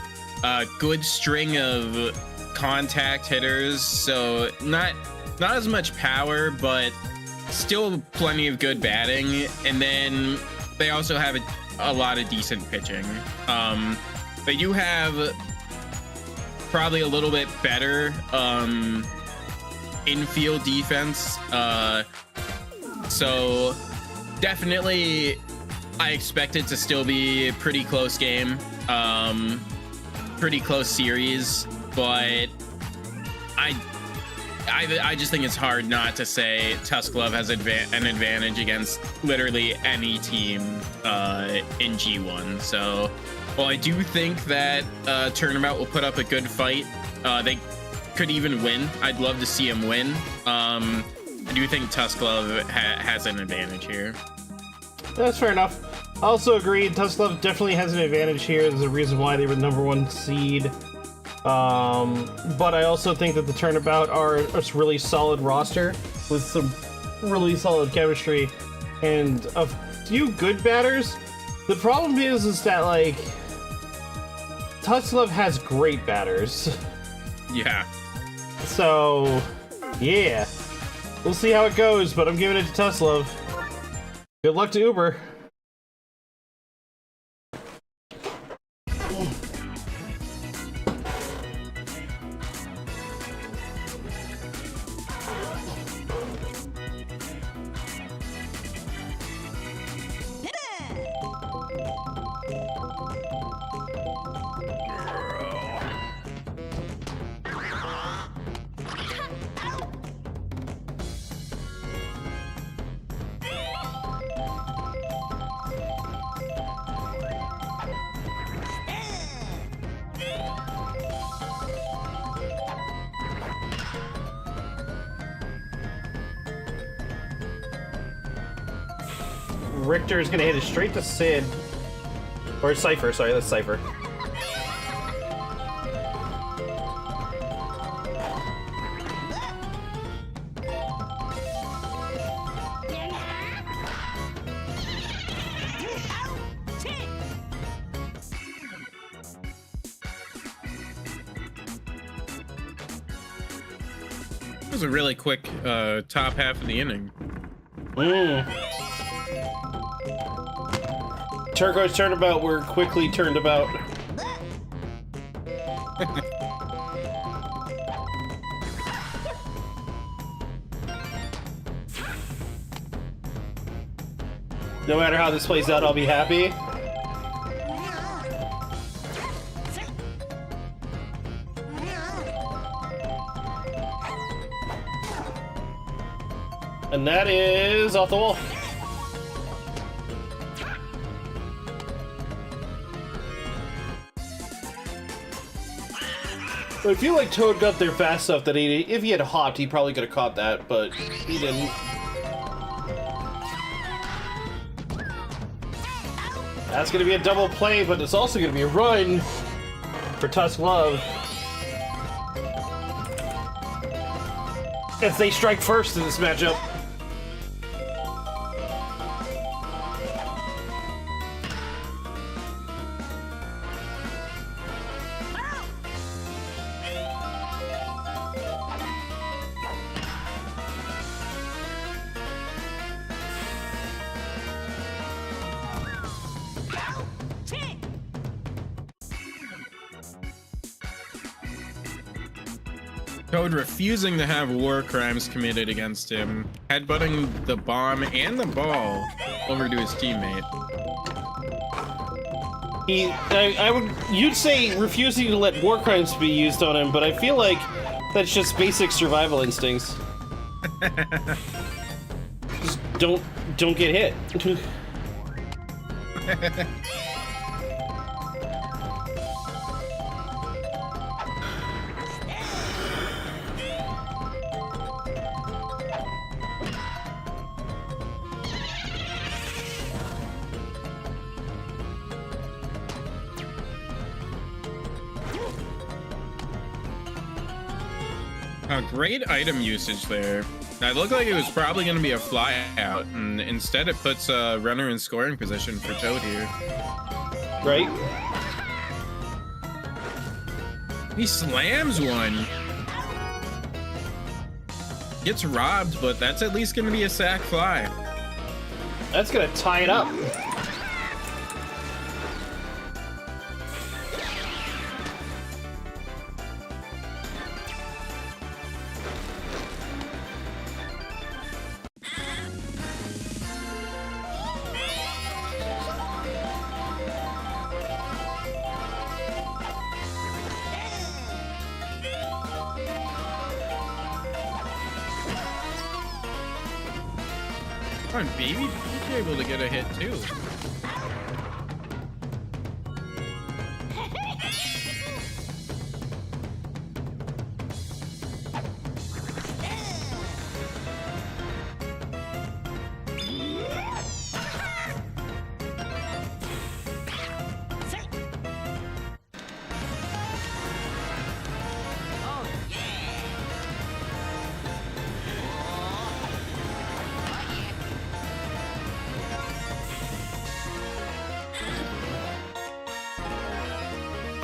a good string of contact hitters, so not as much power, but still plenty of good batting. And then they also have a lot of decent pitching. They do have probably a little bit better infield defense, so definitely I expect it to still be a pretty close game, pretty close series, but I just think it's hard not to say Tusk Love has an advantage against literally any team in G1. So, while I do think that Turnabout will put up a good fight, they could even win. I'd love to see him win. I do think Tusk Love has an advantage here. That's fair enough. I also agree, Tusk Love definitely has an advantage here. There's a reason why they were the #1 seed. But I also think that the Turnabout are a really solid roster with some really solid chemistry and a few good batters. The problem is that, like, Tusk Love has great batters. Yeah. So, yeah. We'll see how it goes, but I'm giving it to Tusk Love. Good luck to Uber. Richter is gonna hit it straight to Sid. Or Cypher, sorry, that's Cypher. It was a really quick top half of the inning. Turquoise Turnabout were quickly turned about. No matter how this plays out, I'll be happy. And that is off the wall. I feel like Toad got there fast enough that if he had hopped, he probably could have caught that, but he didn't. That's going to be a double play, but it's also going to be a run for Tusk Love. As they strike first in this matchup. Toad refusing to have war crimes committed against him, headbutting the bomb and the ball over to his teammate. You'd say refusing to let war crimes be used on him, but I feel like that's just basic survival instincts. Just don't get hit. Great item usage there. That looked like it was probably going to be a fly out, and instead it puts a runner in scoring position for Toad here. Right? He slams one. Gets robbed, but that's at least going to be a sack fly. That's going to tie it up. Come on, baby. He's able to get a hit too.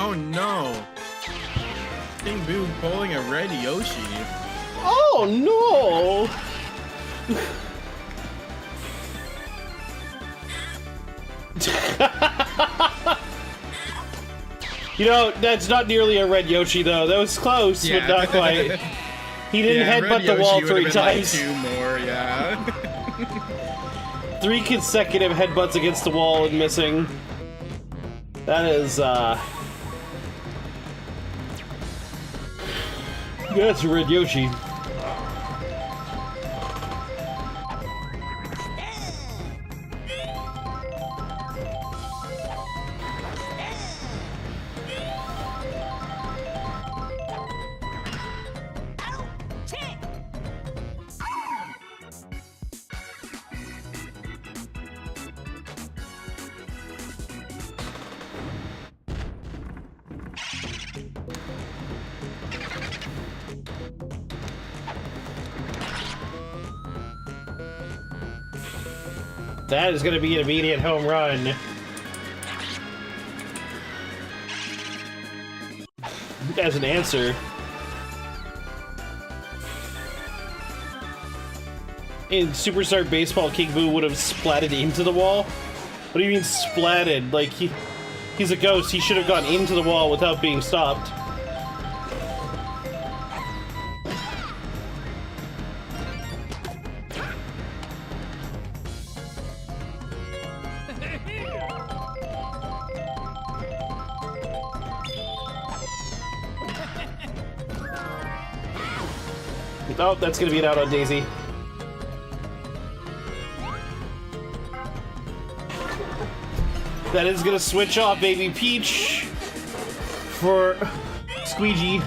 Oh no! King Boo pulling a red Yoshi. Oh no! You know, that's not nearly a red Yoshi though. That was close, but not quite. He didn't headbutt the wall 3 times. Like 2 more, yeah. 3 consecutive headbutts against the wall and missing. That is, that's a red Yoshi. That is going to be an immediate home run. As an answer. In Superstar Baseball, King Boo would have splatted into the wall. What do you mean splatted? Like, he's a ghost. He should have gone into the wall without being stopped. Oh, that's gonna be an out on Daisy. That is gonna switch off Baby Peach for Squeegee.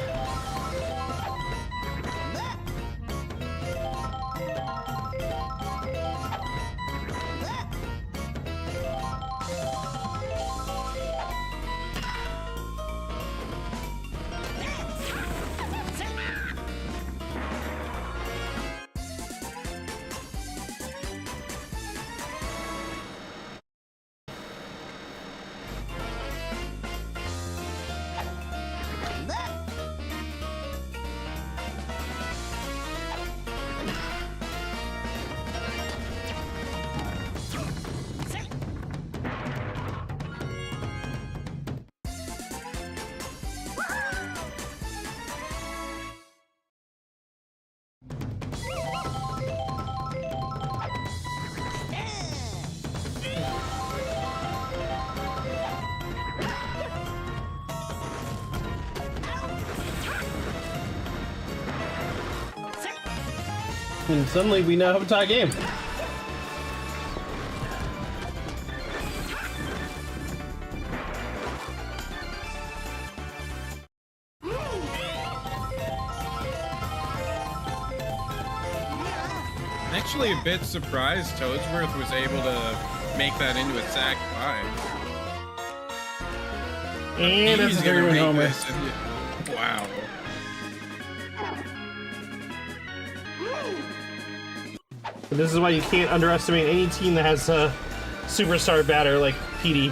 And suddenly we now have a tie game. I'm actually a bit surprised Toadsworth was able to make that into a sack 5. And He's it's gonna going make home. this. Wow. This is why you can't underestimate any team that has a superstar batter like PD.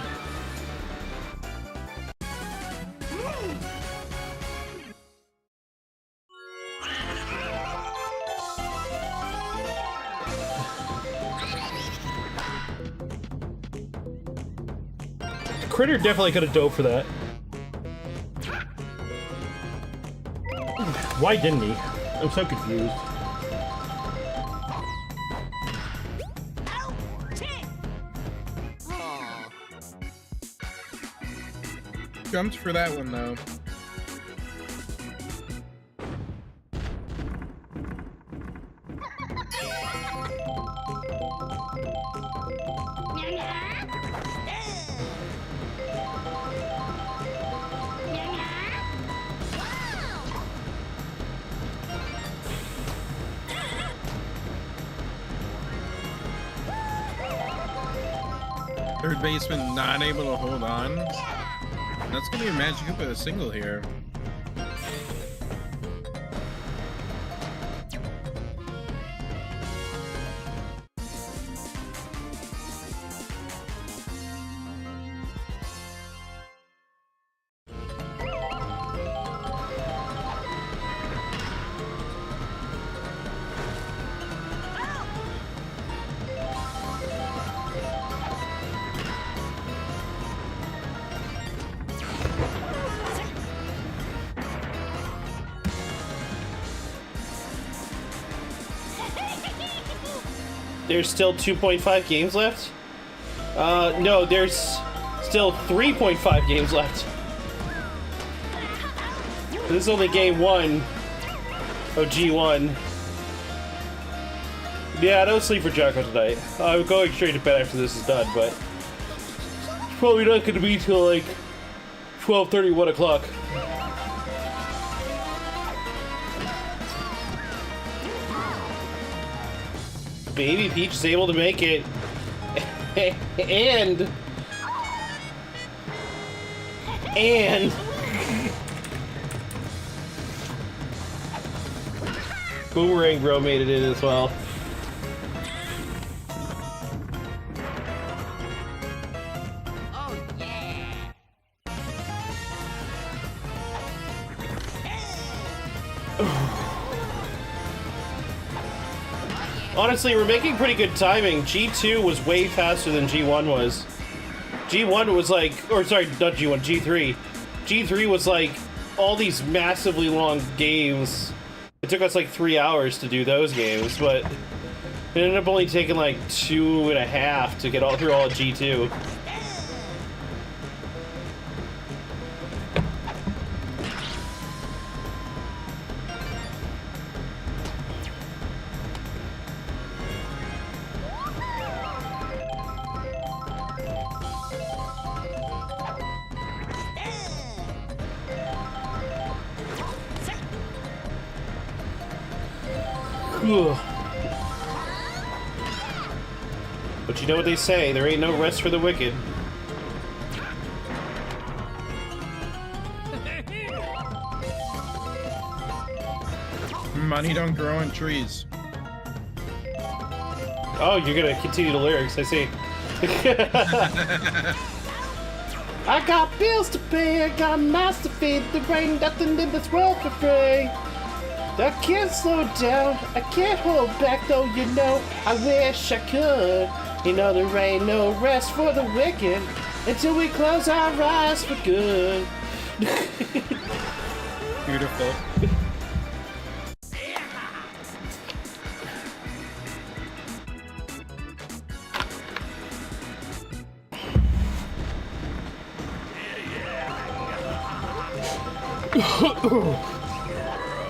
Critter definitely could have dove for that. Why didn't he? I'm so confused. Jumped for that one though. Third baseman not able to hold on. That's gonna be a Magic Koopa single here. There's still 2.5 games left? No, there's still 3.5 games left. This is only game 1 of G1. Yeah, no sleep for Jocko tonight. I'm going straight to bed after this is done, but it's probably not going to be till like 12:30, 1 o'clock. Baby Peach is able to make it. and Boomerang Bro made it in as well. Honestly, we're making pretty good timing. G2 was way faster than G1 was. G1 was like, or sorry, not G1, G3. G3 was like all these massively long games. It took us like 3 hours to do those games, but it ended up only taking like 2.5 to get all through all of G2. But you know what they say, there ain't no rest for the wicked. Money don't grow on trees. Oh, you're gonna continue the lyrics, I see. I got bills to pay, I got mouths to feed, there ain't nothing in this world for free. I can't slow down, I can't hold back, though you know I wish I could. You know there ain't no rest for the wicked until we close our eyes for good. Beautiful.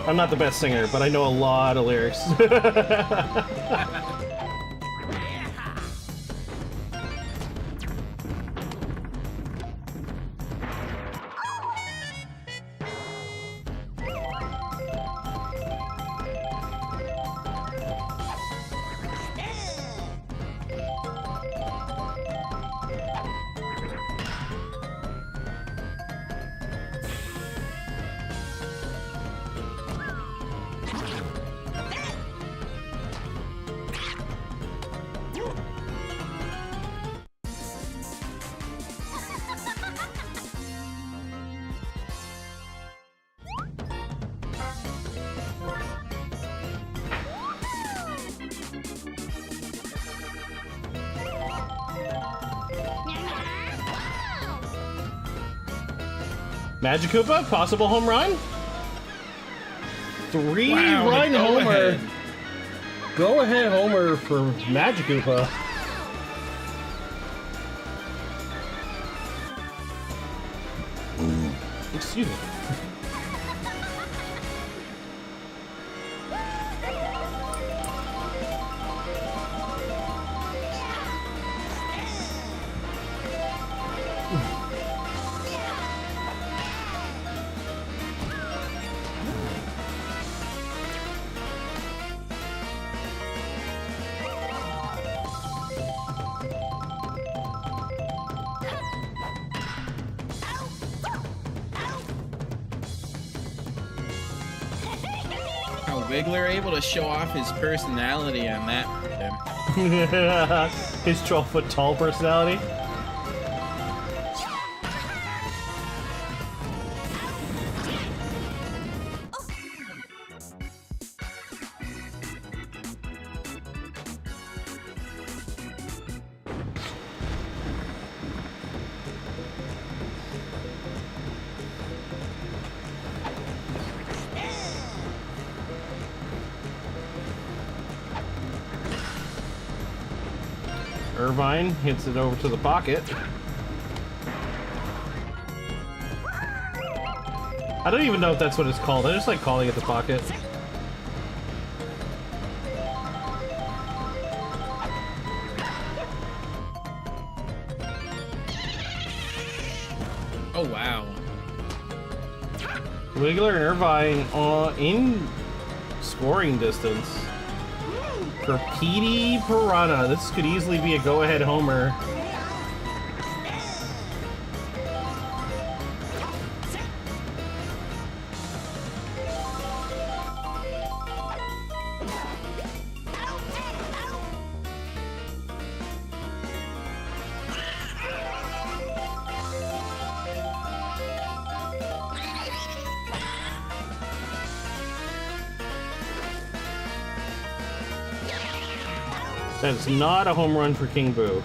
I'm not the best singer, but I know a lot of lyrics. Magic Koopa, possible home run? Three-run homer. Ahead. Go ahead homer for Magic Koopa. Excuse me. Wiggler able to show off his personality on that. His 12-foot tall personality. Irvine hits it over to the pocket. I don't even know if that's what it's called. I just like calling it the pocket. Oh wow. Wiggler and Irvine in scoring distance. For Petey Piranha, this could easily be a go-ahead homer. That's not a home run for King Boo.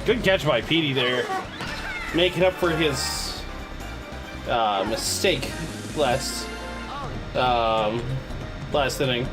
Good catch by Petey there. Making up for his mistake last inning.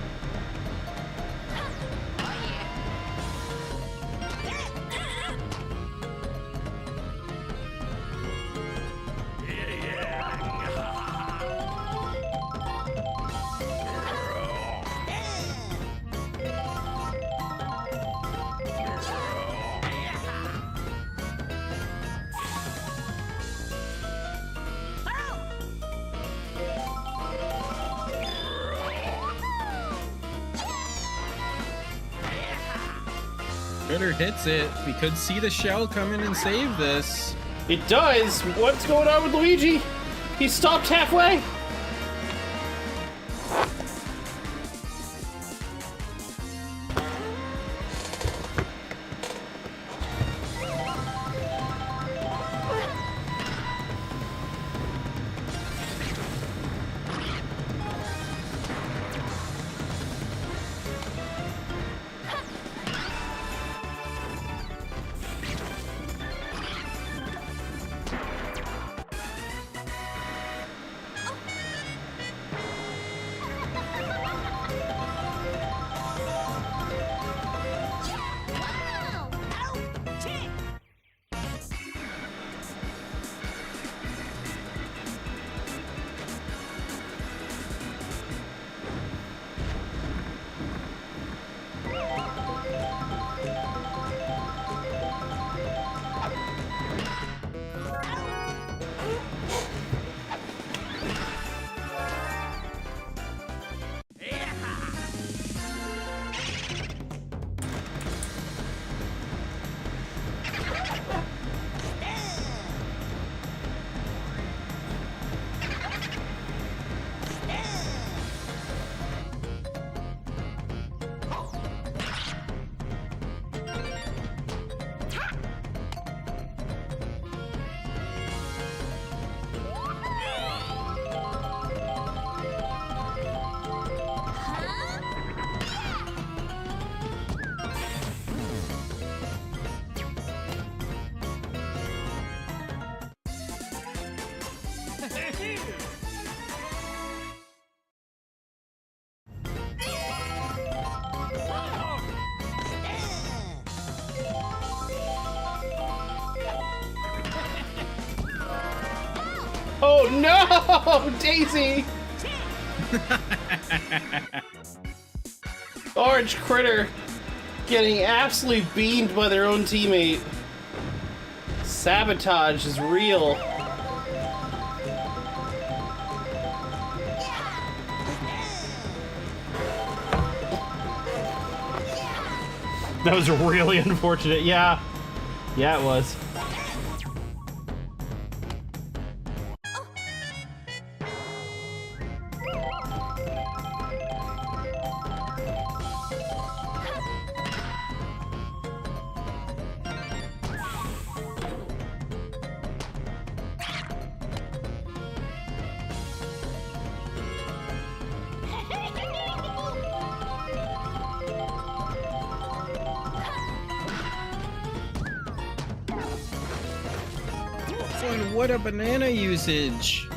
Critter hits it. We could see the shell come in and save this. It does. What's going on with Luigi? He stopped halfway. Oh no, Daisy! Orange Critter getting absolutely beamed by their own teammate. Sabotage is real. That was really unfortunate. Yeah. Yeah, it was. What a banana usage.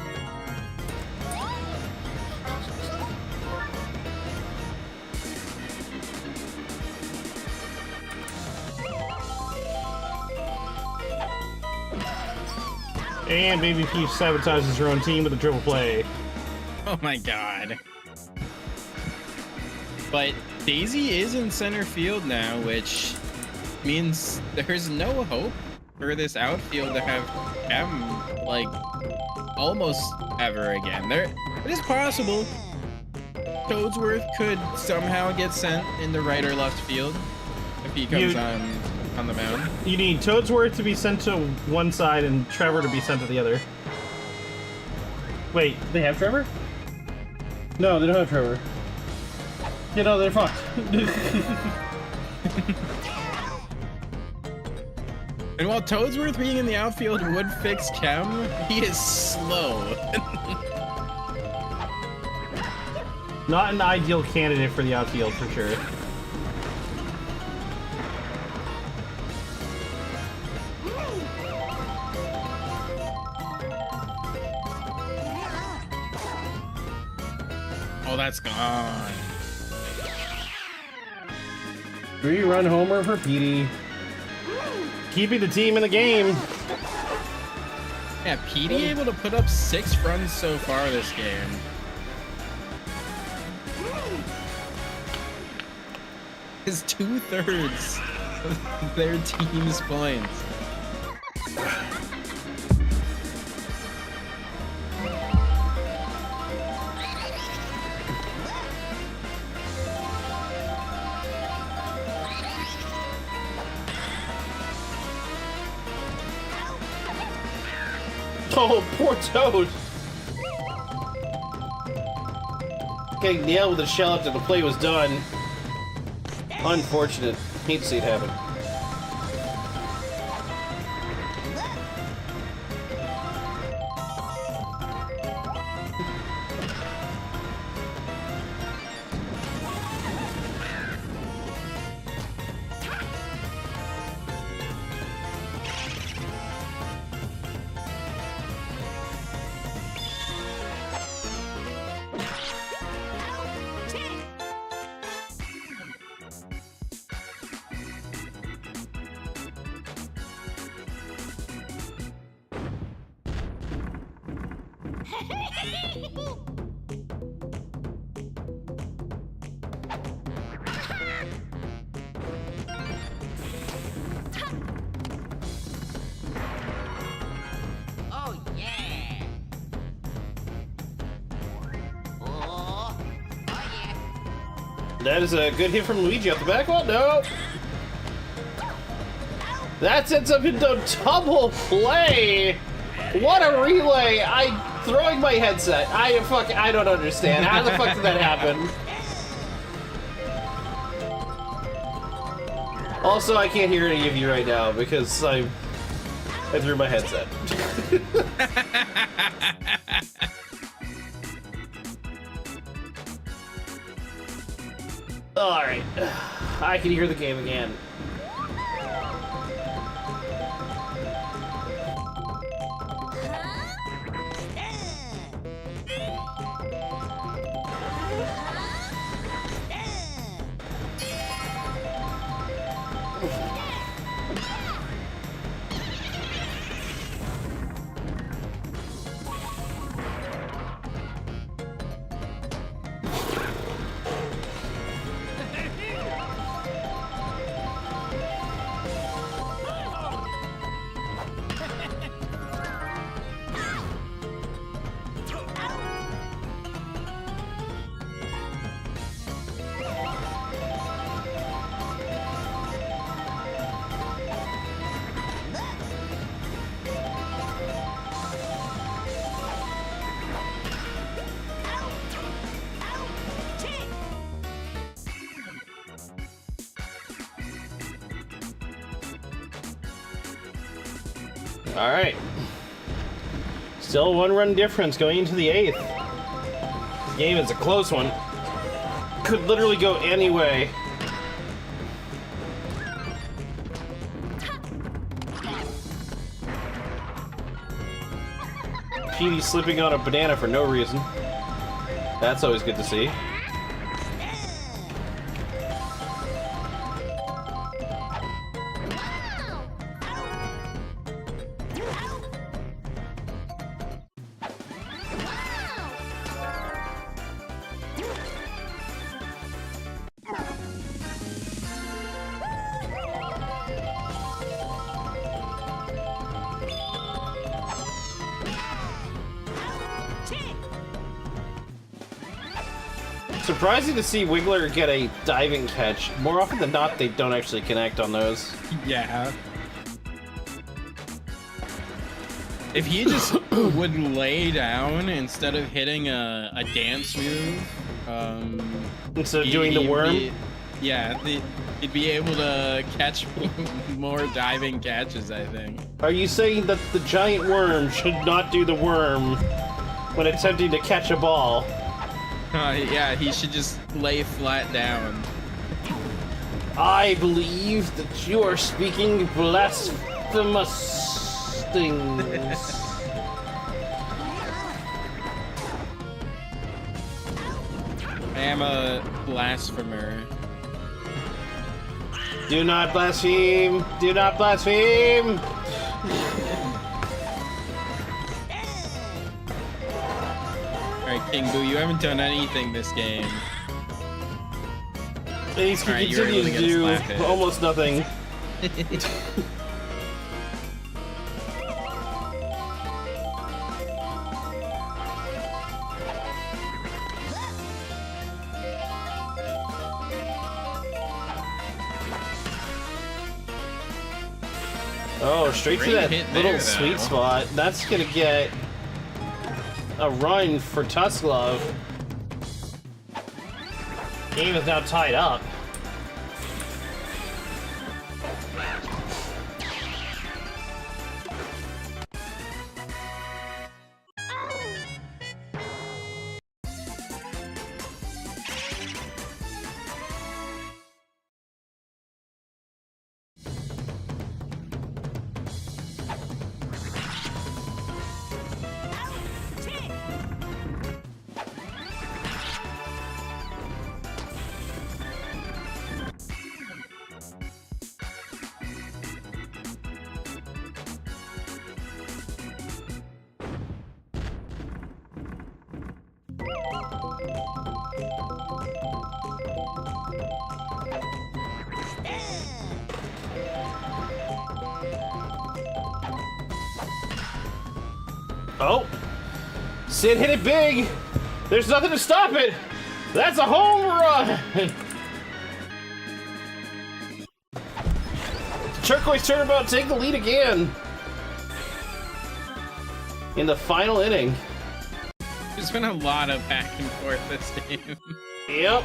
And Baby Peach sabotages her own team with a triple play. Oh my god. But Daisy is in center field now, which means there's no hope for this outfield to have M, like, almost ever again. It is possible Toadsworth could somehow get sent in the right or left field if he comes on the mound. You need Toadsworth to be sent to one side and Trevor to be sent to the other. Wait, they have Trevor? No, they don't have Trevor. You know, they're fucked. And while Toadsworth being in the outfield would fix Chem, he is slow. Not an ideal candidate for the outfield for sure. Oh, that's gone. 3-run homer for Petey. Keeping the team in the game. Yeah, Petey able to put up 6 runs so far this game. Is 2/3 of their team's points. Oh, poor Toad. Getting nailed with a shell after the play was done. Unfortunate. Hate to see it happen. Oh yeah. Oh yeah. That is a good hit from Luigi off the back. Oh, no. That sets up into double play. What a relay. I'm throwing my headset. I don't understand. How the fuck did that happen? Also, I can't hear any of you right now because I threw my headset. Alright. I can hear the game again. All right. Still 1 run difference going into the 8th. Game is a close one. Could literally go any way. Petey slipping on a banana for no reason. That's always good to see. Surprising to see Wiggler get a diving catch. More often than not, they don't actually connect on those. Yeah. If he just would lay down instead of hitting a dance move, Instead of doing the worm? he'd be able to catch more diving catches, I think. Are you saying that the giant worm should not do the worm when attempting to catch a ball? Yeah, he should just lay flat down. I believe that you are speaking blasphemous things. I am a blasphemer. Do not blaspheme! Do not blaspheme! Alright, King Boo, you haven't done anything this game. He's Alright, you're continues really to gonna do slap it. almost nothing. Oh, straight to Great that hit little there, sweet though. spot. That's gonna get a run for Tusk Love. Game is now tied up. Oh, Sid hit it big. There's nothing to stop it. That's a home run. Turquoise Turnabout take the lead again in the final inning. There's been a lot of back and forth this game. Yep.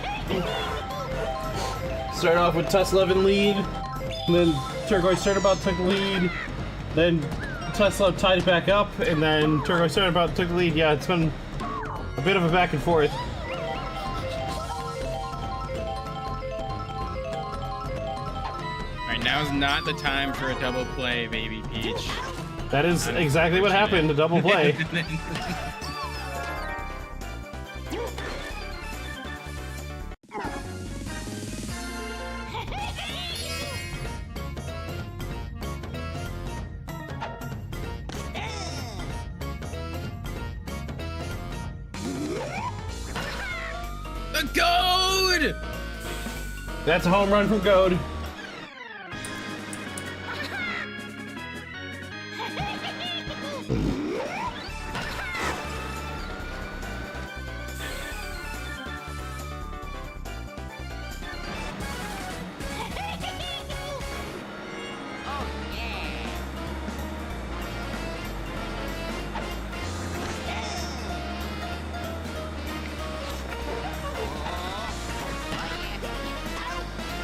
Start off with Tusk Love in lead, and then Turquoise Turnabout took the lead, then Tusk Love tied it back up, and then Turquoise Turnabout took the lead. Yeah, it's been a bit of a back and forth. Alright, now's not the time for a double play, Baby Peach. That is exactly what happened, a double play. The goad! That's a home run from Goad.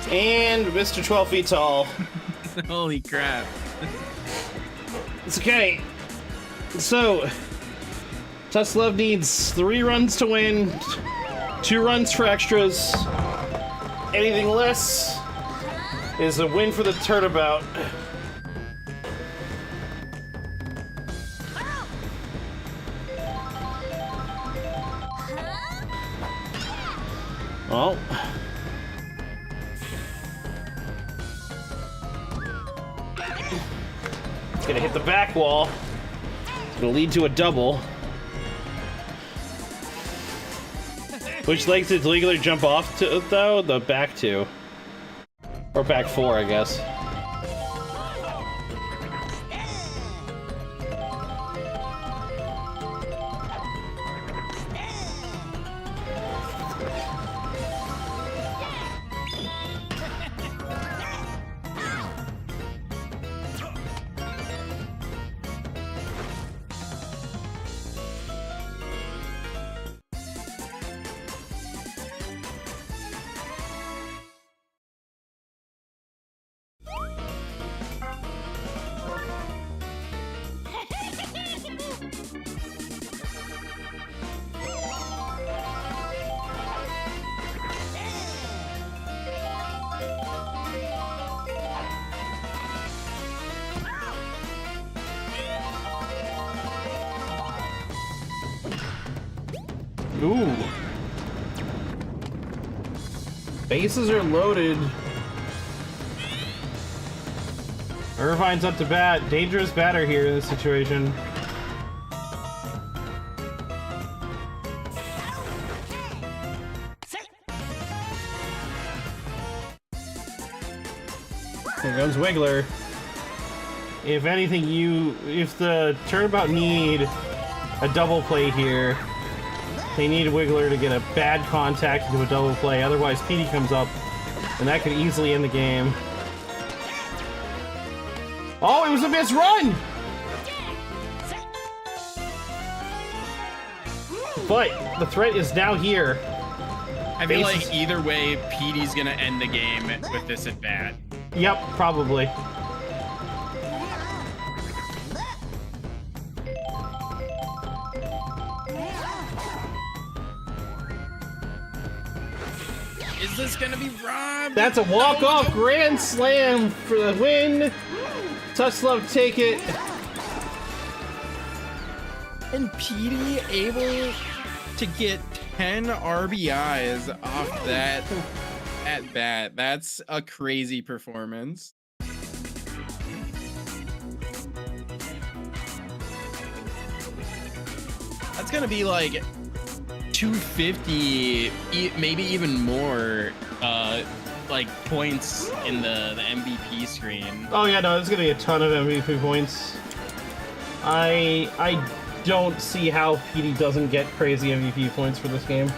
And Mr. 12 feet tall. Holy crap. It's okay. So, Tusk Love needs 3 runs to win, 2 runs for extras. Anything less is a win for the Turnabout. Well, it's gonna hit the back wall. It's gonna lead to a double. Which leg did legally jump off to, though? The back 2. Or back 4, I guess. Ooh. Bases are loaded. Irvine's up to bat. Dangerous batter here in this situation. Here comes Wiggler. If anything, if the Turnabout need a double play here, they need Wiggler to get a bad contact into a double play. Otherwise, Petey comes up, and that could easily end the game. Oh, it was a missed run! But the threat is now here. I feel like either way, Petey's gonna end the game with this at bat. Yep, probably. Is this gonna be robbed? That's a walk-off grand slam for the win. Tusk Love take it. And Petey able to get 10 RBIs off that at bat. That's a crazy performance. That's gonna be like 250, maybe even more, like points in the MVP screen. Oh yeah, no, there's gonna be a ton of MVP points. I don't see how Petey doesn't get crazy MVP points for this game.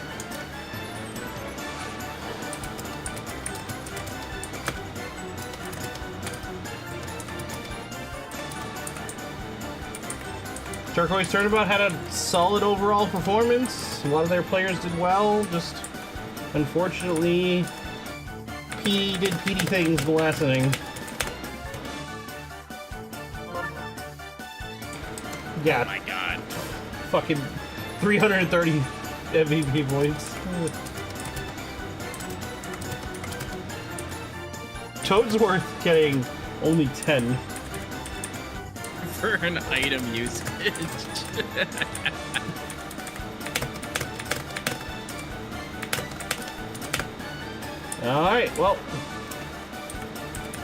Turquoise Turnabout had a solid overall performance. A lot of their players did well, just unfortunately Petey did Petey things in the last inning. Yeah. Oh my god. Fucking 330 MVP points. Toadsworth getting only 10. For an item usage. Alright, well,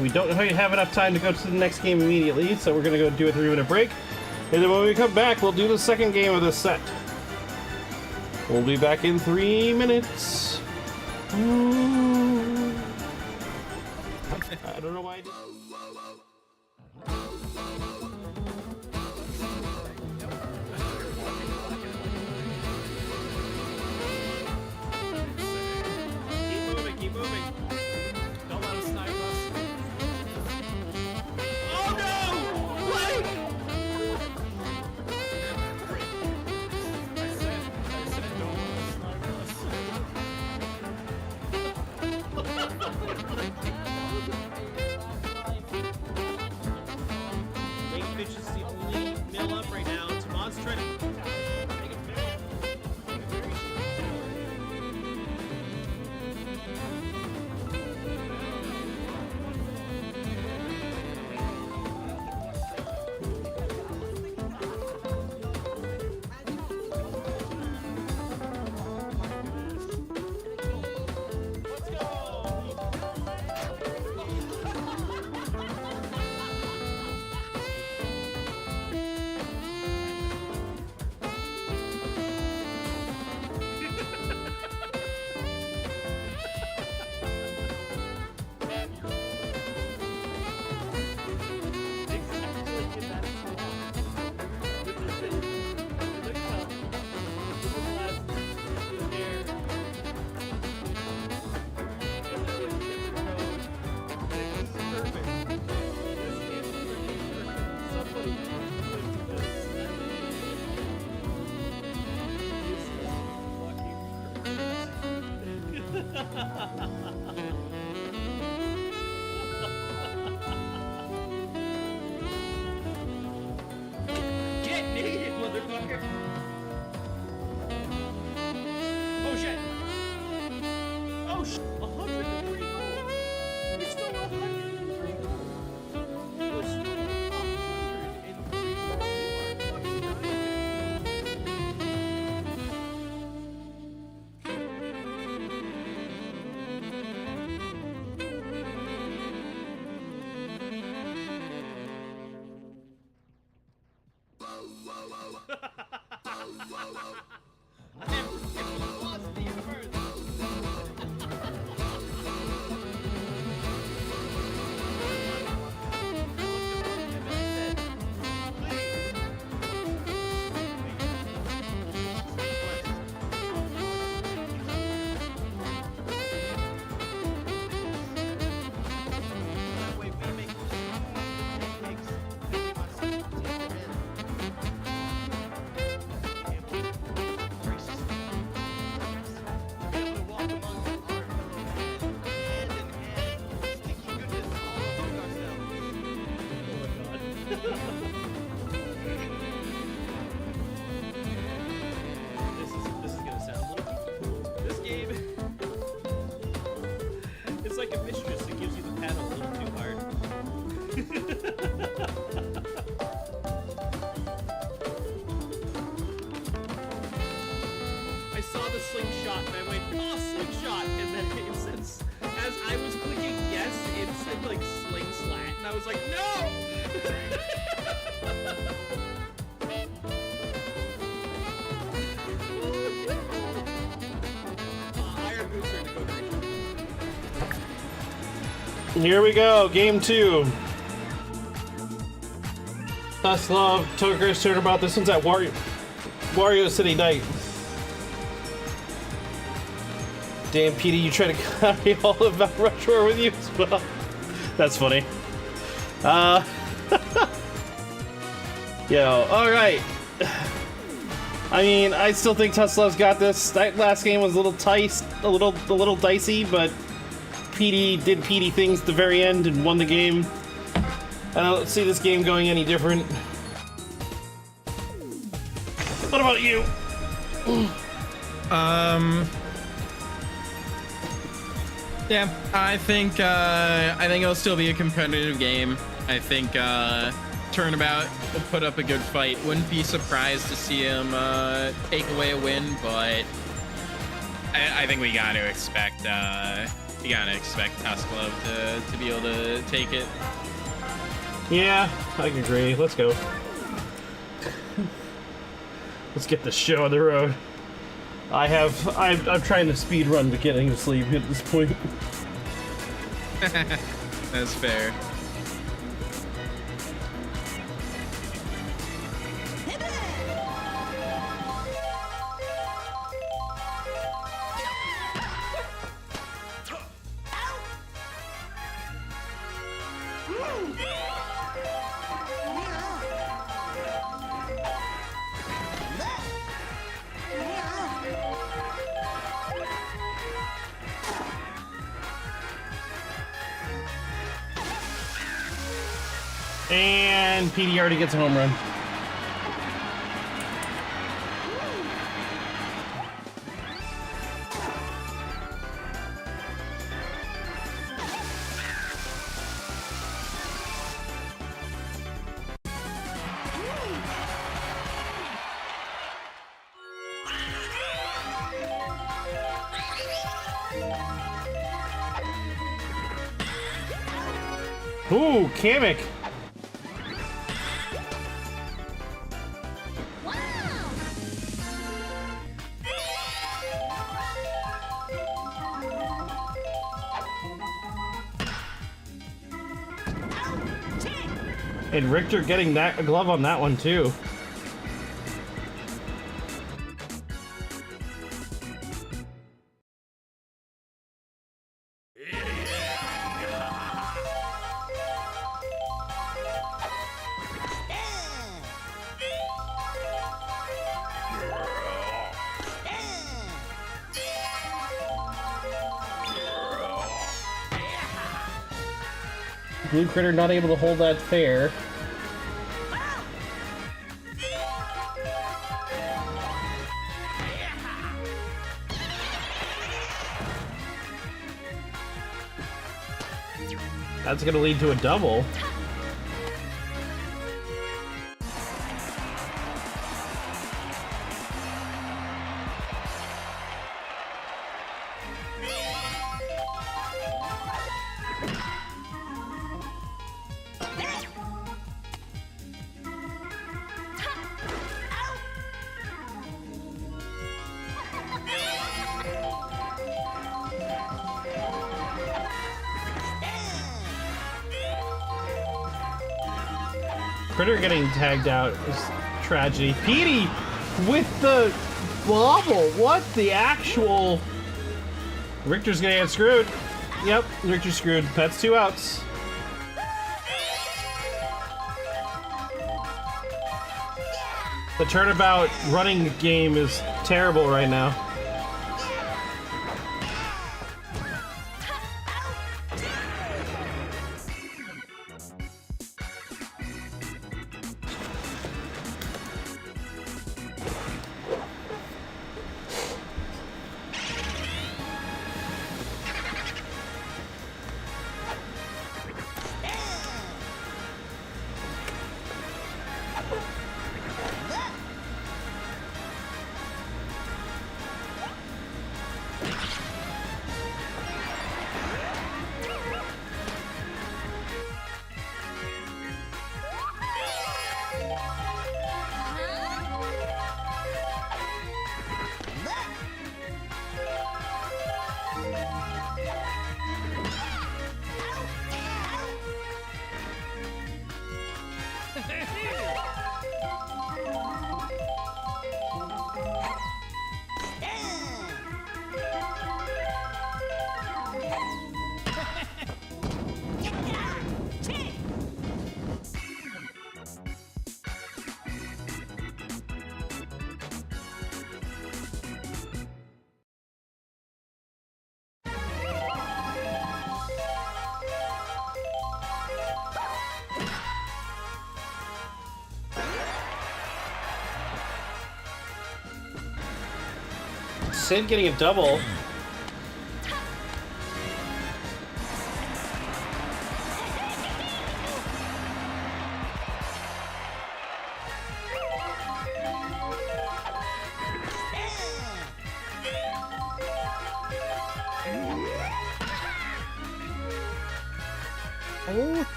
we don't have enough time to go to the next game immediately, so we're gonna go do a 3-minute break. And then when we come back, we'll do the second game of this set. We'll be back in 3 minutes. I don't know why I did. Keep moving. Don't let him snipe us. Oh no! Like! I said don't let him snipe us. 103 gold. You're still 103 gold. You're still 103 gold. You are fucking dying. I am velocity at first. That way we make pancakes and we must take them in. Very sustainable. Be able to walk amongst our fellow men, hand in hand, stinky goodness all among ourselves. This is gonna sound a little. This game, it's like a mistress that gives you the paddle a little too hard. I saw the slingshot and I went, oh, slingshot, and then it says, as I was clicking yes, it said like sling slat, and I was like, no. Iron boots are to go to Here we go, game 2. Tusk Love, Turquoise, Turnabout. This one's at Wario City Night. Damn, Petey, you try to carry all of Mount Rushmore with you as well. That's funny. Yo, alright. I mean, I still think Tusk Love's got this. That last game was a little a little dicey, but Petey did Petey things at the very end and won the game. I don't see this game going any different. What about you? Yeah, I think it'll still be a competitive game. I think Turnabout will put up a good fight. Wouldn't be surprised to see him take away a win, but I think we gotta expect Tusk Love to be able to take it. Yeah, I agree. Let's go. Let's get the show on the road. I'm trying to speed run to getting to sleep at this point. That's fair. And PD already gets a home run. Ooh, Kamek. And Richter getting that glove on that one too. Blue Critter not able to hold that fair. That's gonna lead to a double. Critter getting tagged out is tragedy. Petey with the bobble. What the actual? Richter's gonna get screwed. Yep, Richter's screwed. That's 2 outs. The turnabout running game is terrible right now. Sid getting a double.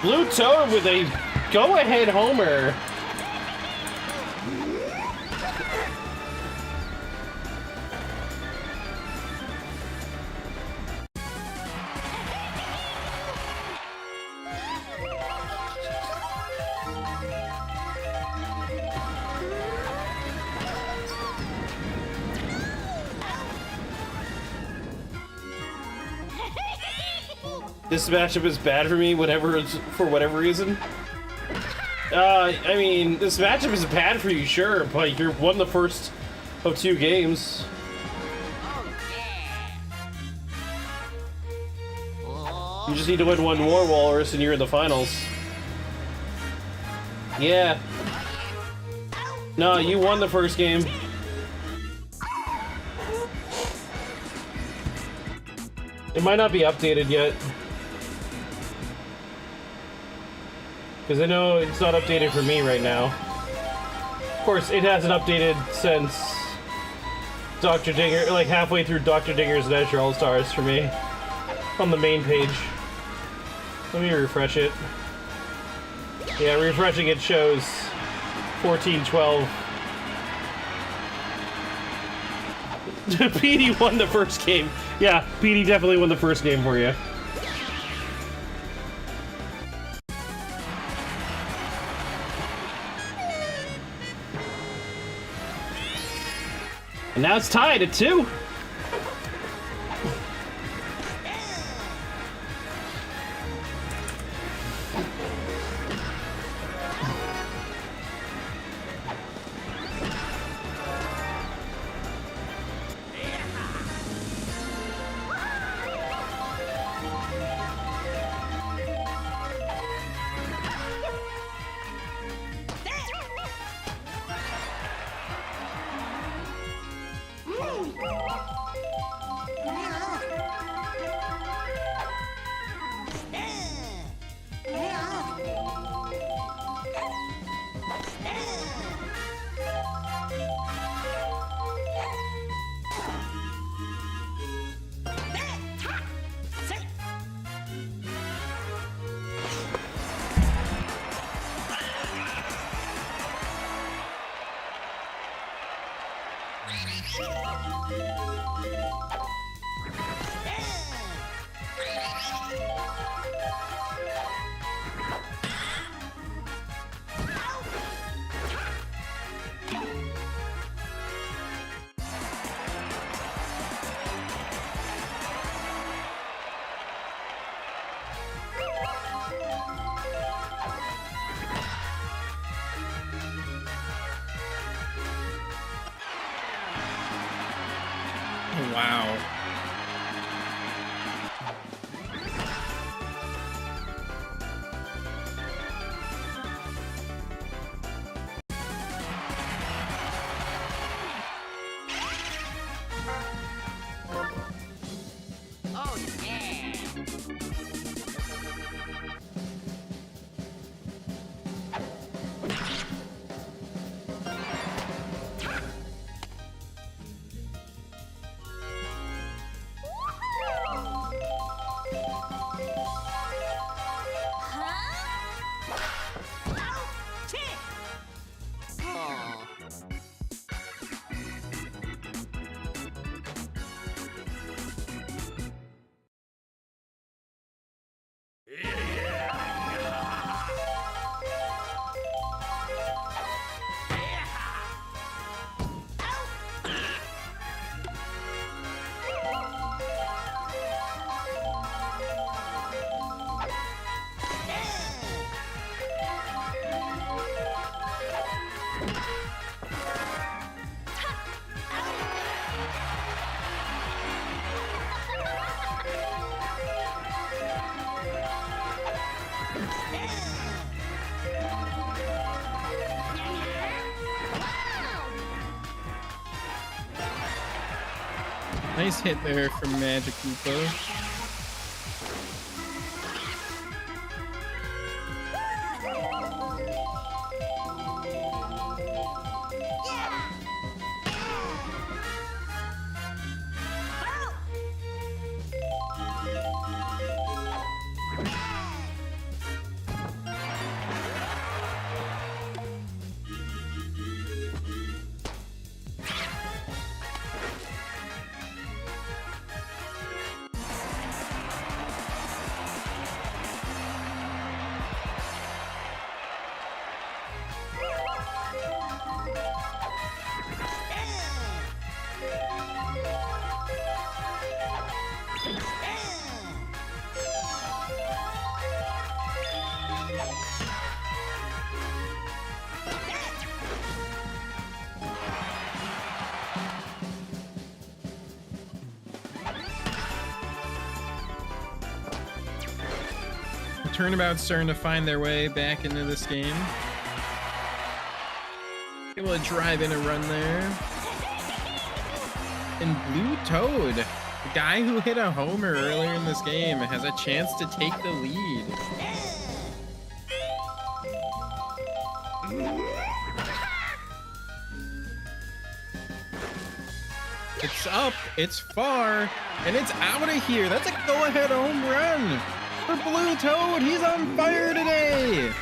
Blue Toad with a go-ahead homer. This matchup is bad for me, for whatever reason. I mean, this matchup is bad for you, sure, but you're won the first of 2 games. You just need to win 1 more, Walrus, and you're in the finals. Yeah. No, you won the first game. It might not be updated yet. Because I know it's not updated for me right now. Of course, it hasn't updated since Dr. Dinger, like halfway through Dr. Dinger's and Azure All-Stars for me. On the main page. Let me refresh it. Yeah, refreshing it shows 14-12. Petey won the first game. Yeah, Petey definitely won the first game for you. And now it's tied at 2. Wow. Oh yeah. Oh. Nice hit there from Magic Koopa. Turnabout's starting to find their way back into this game. Able to drive in a run there. And Blue Toad, the guy who hit a homer earlier in this game, has a chance to take the lead. It's up, it's far, and it's out of here. That's a go-ahead home run for Blue Toad. He's on fire today.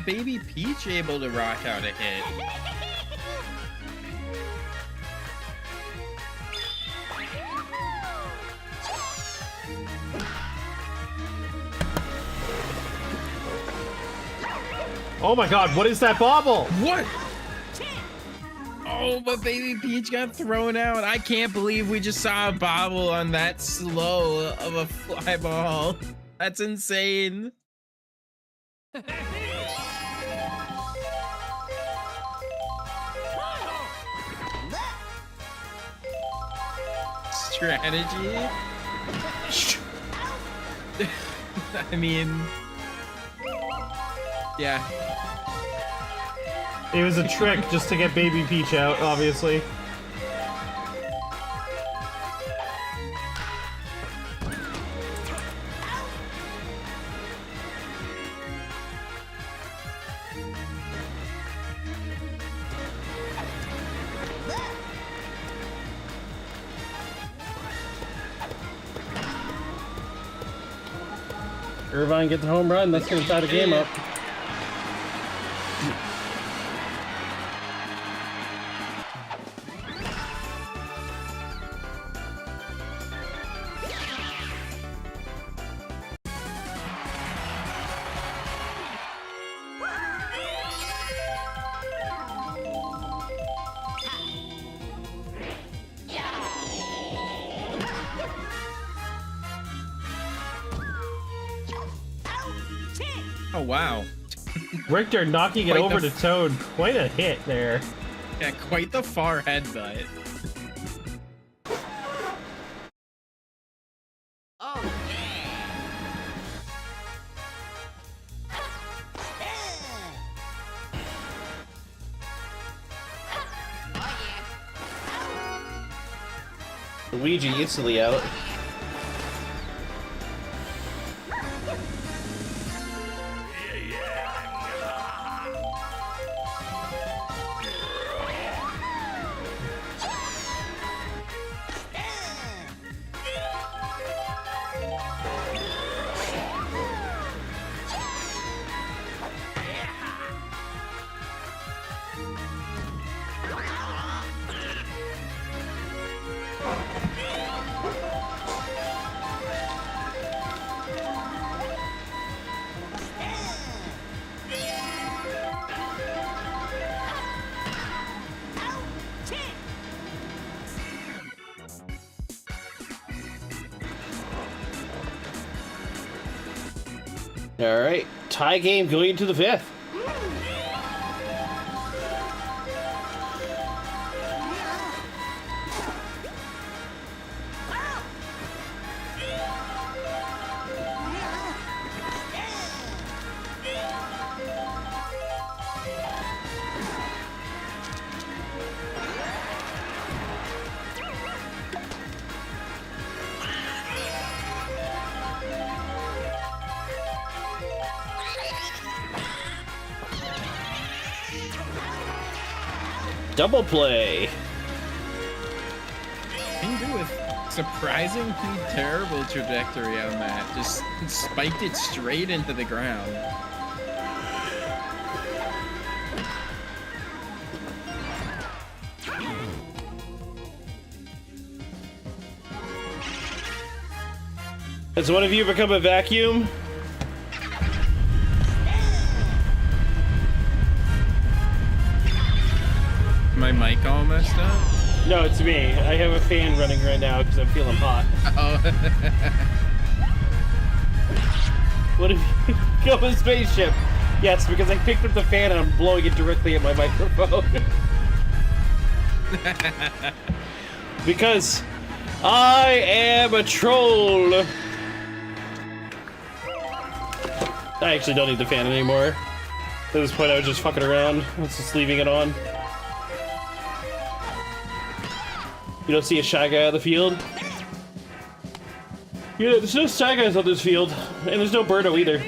Baby Peach able to rock out a hit. Oh my god, what is that bobble? What? Oh, but Baby Peach got thrown out. I can't believe we just saw a bobble on that slow of a fly ball. That's insane. Strategy? I mean, yeah. It was a trick just to get Baby Peach out, obviously. Irvine gets a home run. That's going to tie the game up. Oh, wow. Richter knocking it Quite over the to Toad. Quite a hit there. Yeah, quite the far headbutt. Oh, Luigi instantly out. All right, tie game going into the 5th. Double play. Can do with surprisingly terrible trajectory on that. Just spiked it straight into the ground. Has one of you become a vacuum? My mic all messed up? No, it's me. I have a fan running right now because I'm feeling hot. Oh. What if you go a spaceship? Yes, because I picked up the fan and I'm blowing it directly at my microphone. Because I am a troll. I actually don't need the fan anymore. At this point, I was just fucking around. I was just leaving it on. You don't see a shy guy on the field? Yeah, there's no shy guys on this field. And there's no Birdo either.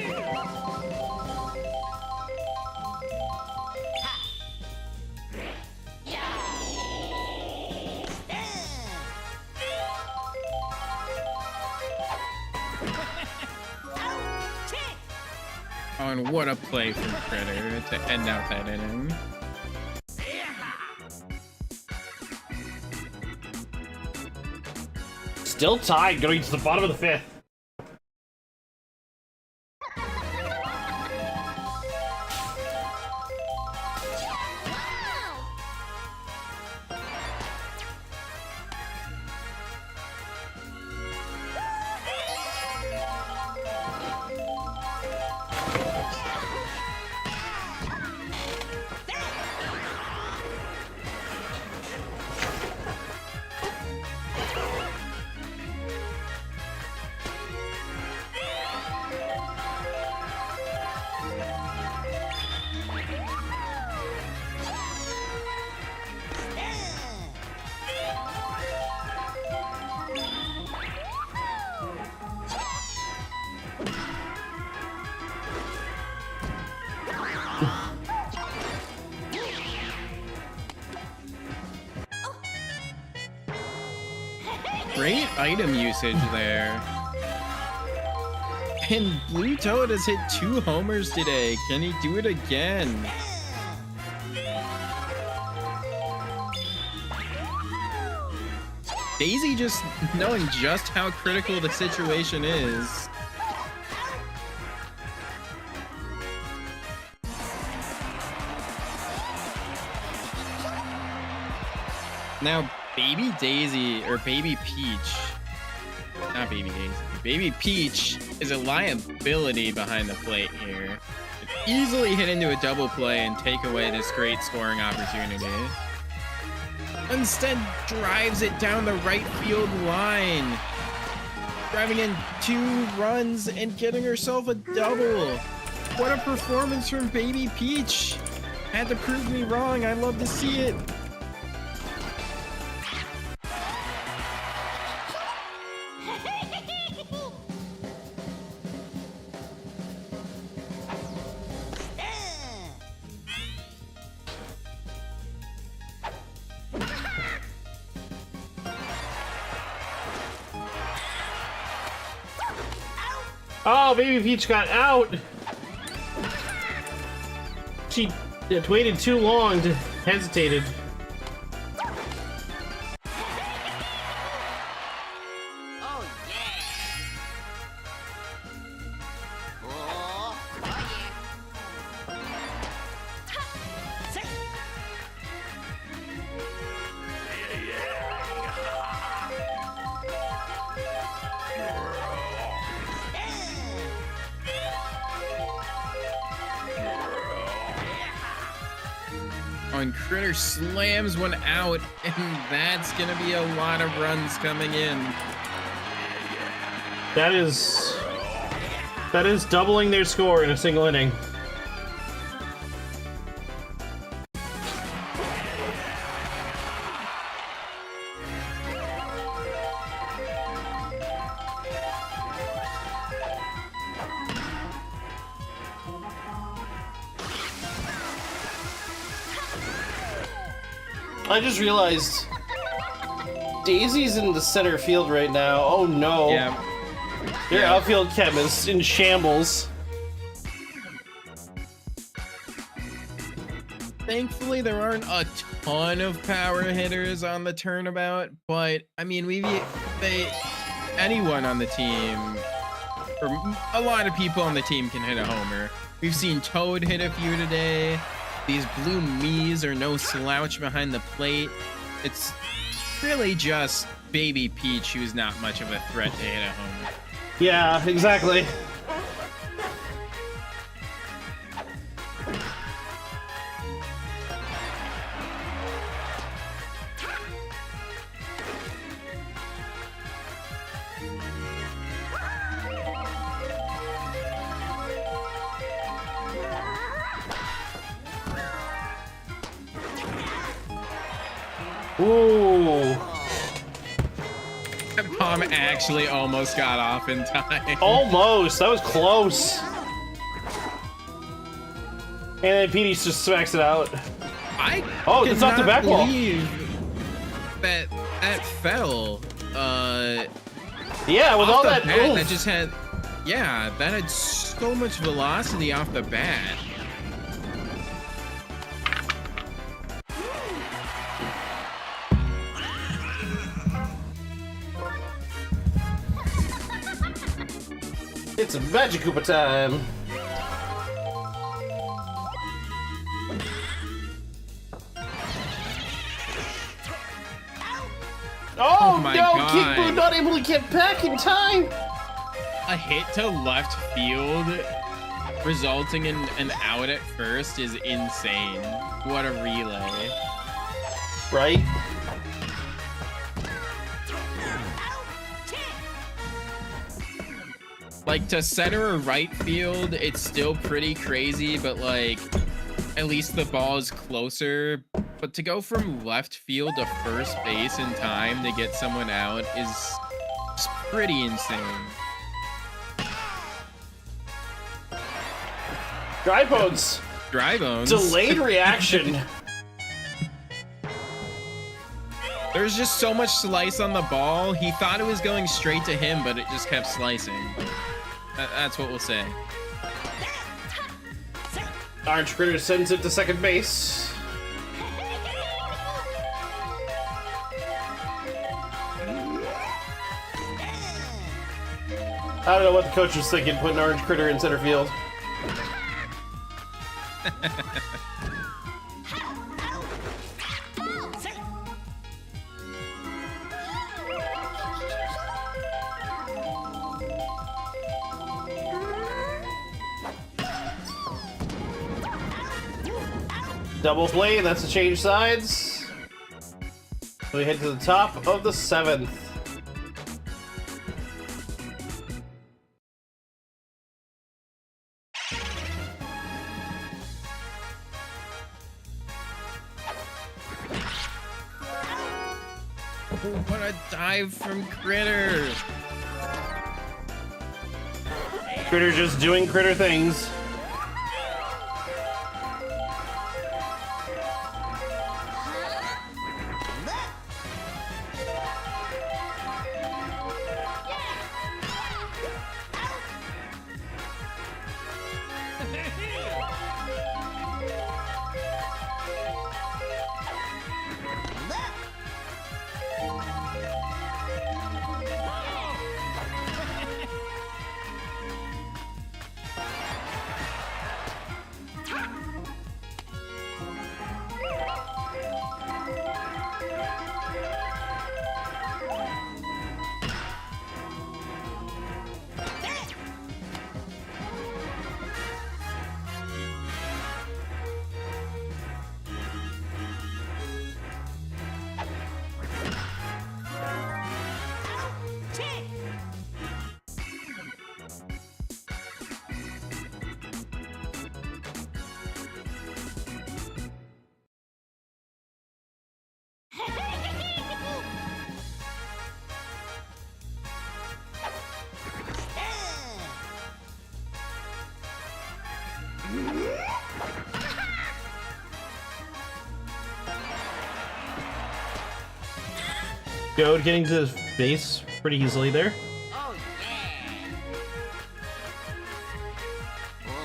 Oh, and what a play from Critter to end out that inning. Still tied going to the bottom of the 5th. Great item usage there. And Blue Toad has hit 2 homers today. Can he do it again? Daisy just knowing just how critical the situation is. Now, Baby Daisy, or Baby Peach, not Baby Daisy, Baby Peach is a liability behind the plate here. Easily hit into a double play and take away this great scoring opportunity. Instead, drives it down the right field line. Driving in 2 runs and getting herself a double. What a performance from Baby Peach. Had to prove me wrong. I love to see it. Oh, Baby Peach got out. She waited too long to hesitated. Oh yeah. Oh And Critter slams one out, and that's gonna be a lot of runs coming in. That is doubling their score in a single inning. I just realized Daisy's in the center field right now. Oh no. Yeah. Their outfield chem is in shambles. Thankfully, there aren't a ton of power hitters on the Turnabout, but I mean, anyone on the team, or a lot of people on the team can hit a homer. We've seen Toad hit a few today. These blue Miis are no slouch behind the plate. It's really just Baby Peach who's not much of a threat to hit a homer. Yeah, exactly. Ooh. That bomb actually almost got off in time. Almost. That was close. And then Petey just smacks it out. Oh, it's off the back wall. That fell. Yeah, with all that bat, oof. that just had. Yeah, that had so much velocity off the bat. It's Magic Koopa time. Oh my no, God. King Boo not able to get back in time. A hit to left field resulting in an out at first is insane. What a relay. Right? Like, to center or right field, it's still pretty crazy, but like, at least the ball is closer. But to go from left field to first base in time to get someone out is just pretty insane. Dry bones. Dry bones. Delayed reaction. There's just so much slice on the ball. He thought it was going straight to him, but it just kept slicing. That's what we'll say. Orange Critter sends it to second base. I don't know what the coach was thinking, putting Orange Critter in center field. Double play, that's to change sides. So we head to the top of the 7th. What a dive from Critter! Critter just doing critter things. Goad getting to his base pretty easily there. Oh yeah.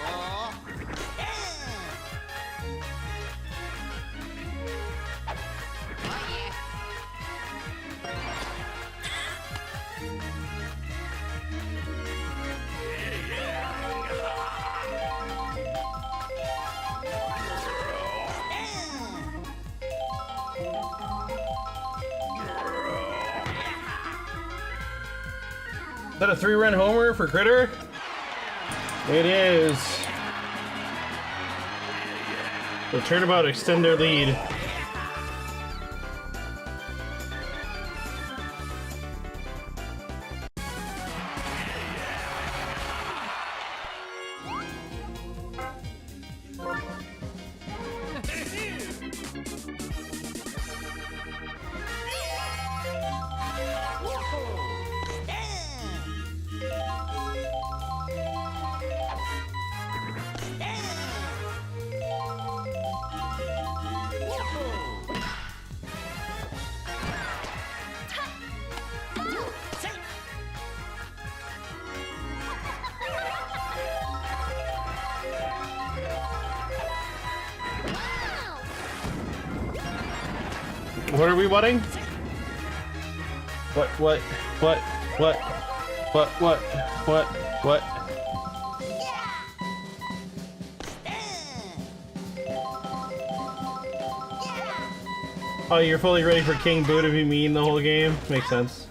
Oh. Yeah. Oh yeah. Is that a 3-run homer for Critter? It is. The Turnabout extend their lead. What are we wanting? What? Oh, you're fully ready for King Boo to be mean the whole game? Makes sense.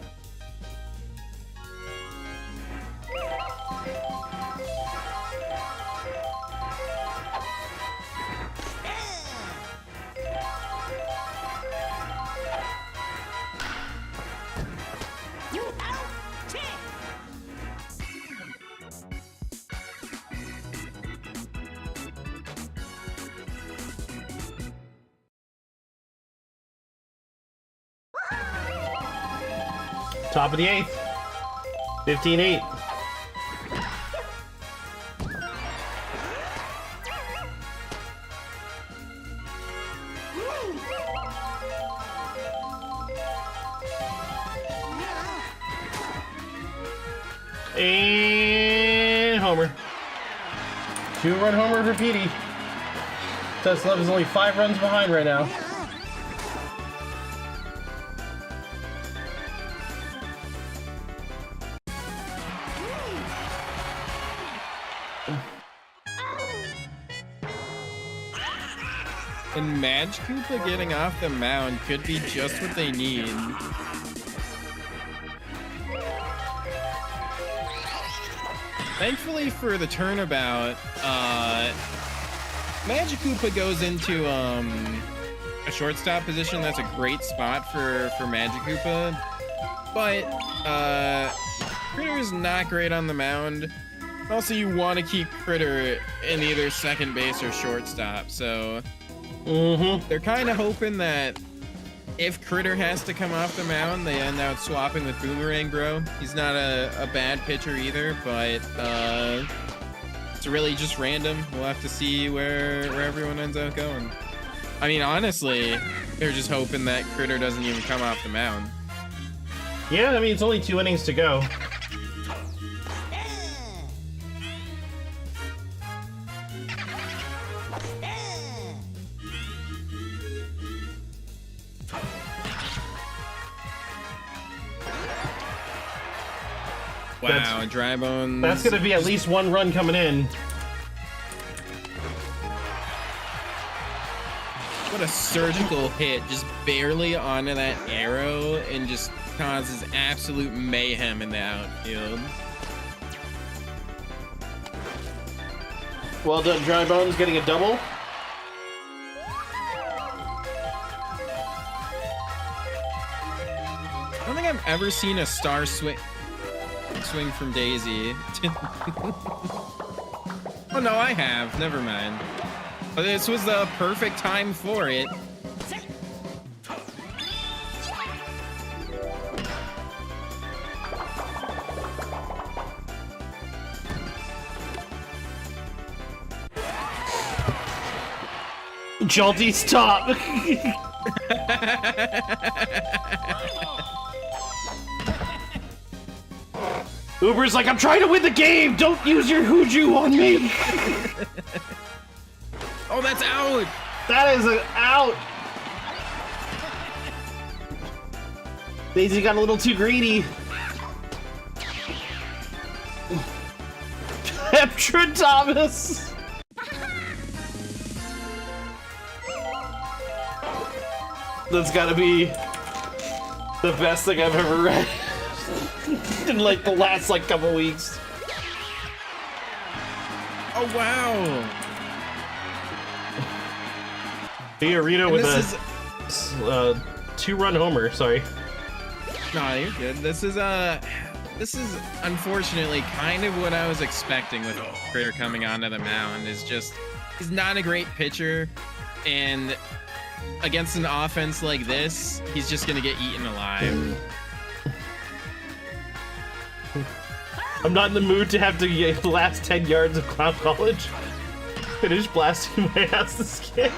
Top of the 8th. 15-8. And homer. 2-run homer for Petey. Tusk Love is only 5 runs behind right now. And Madge Koopa getting off the mound could be just what they need. Thankfully for the Turnabout, Magikoopa goes into a shortstop position. That's a great spot for Magikoopa, but Critter is not great on the mound. Also, you want to keep Critter in either second base or shortstop, so they're kind of hoping that if Critter has to come off the mound, they end up swapping with Boomerang Bro. He's not a bad pitcher either, but it's really just random. We'll have to see where everyone ends up going. I mean, honestly, they're just hoping that Critter doesn't even come off the mound. Yeah, I mean, it's only 2 innings to go. Wow, Dry Bones. That's gonna be at least 1 run coming in. What a surgical hit, just barely onto that arrow and just causes absolute mayhem in the outfield. Well done, Dry Bones, getting a double. I don't think I've ever seen a star swing from Daisy. Oh no, I have. Never mind. But this was the perfect time for it. Jolty, stop! Uber's like, I'm trying to win the game! Don't use your Hooju on me! Oh, that's out! That is an out! Daisy got a little too greedy. Petra Thomas! That's gotta be the best thing I've ever read in like the last like couple weeks. Oh wow! Fiorito with a 2-run homer. Sorry. No, you're good. This is unfortunately kind of what I was expecting with Critter coming onto the mound. Is just he's not a great pitcher, and against an offense like this, he's just gonna get eaten alive. I'm not in the mood to have to get the last 10 yards of Clown College. Finish blasting my ass this game.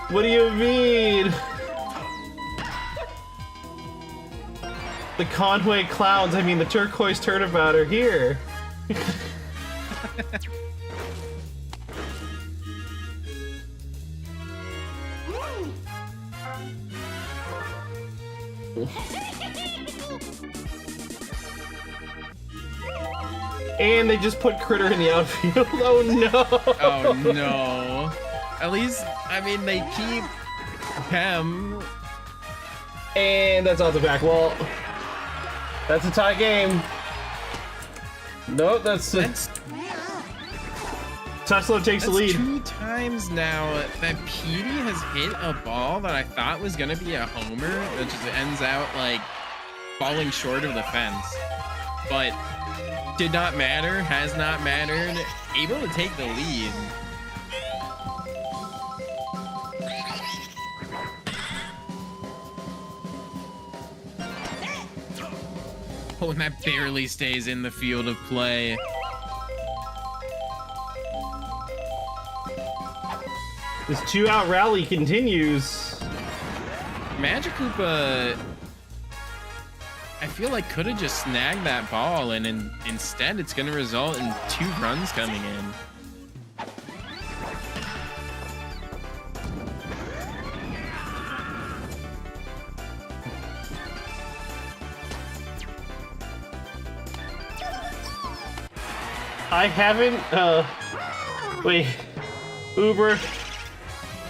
What do you mean? The Conway Clowns, I mean the Turquoise Turnabout are here. And they just put Critter in the outfield. Oh no! Oh no! At least, I mean, they keep him. And that's off the back wall. That's a tie game. Nope, that's Tesla takes the lead. 2 times now that Petey has hit a ball that I thought was gonna be a homer that just ends out like falling short of the fence. But did not matter, has not mattered, able to take the lead. Oh, and that barely stays in the field of play. This 2-out rally continues. Magikoopa, I feel like could have just snagged that ball, and instead it's going to result in 2 runs coming in. I haven't, wait, Uber,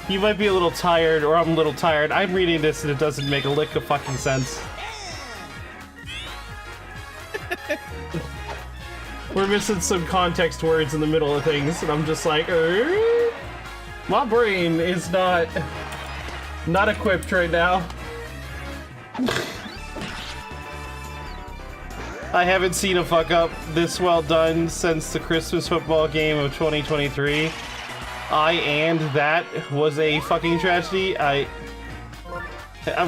you might be a little tired, or I'm a little tired. I'm reading this and it doesn't make a lick of fucking sense. We're missing some context words in the middle of things, and I'm just like, my brain is not equipped right now. I haven't seen a fuck up this well done since the Christmas football game of 2023. And that was a fucking tragedy. I'm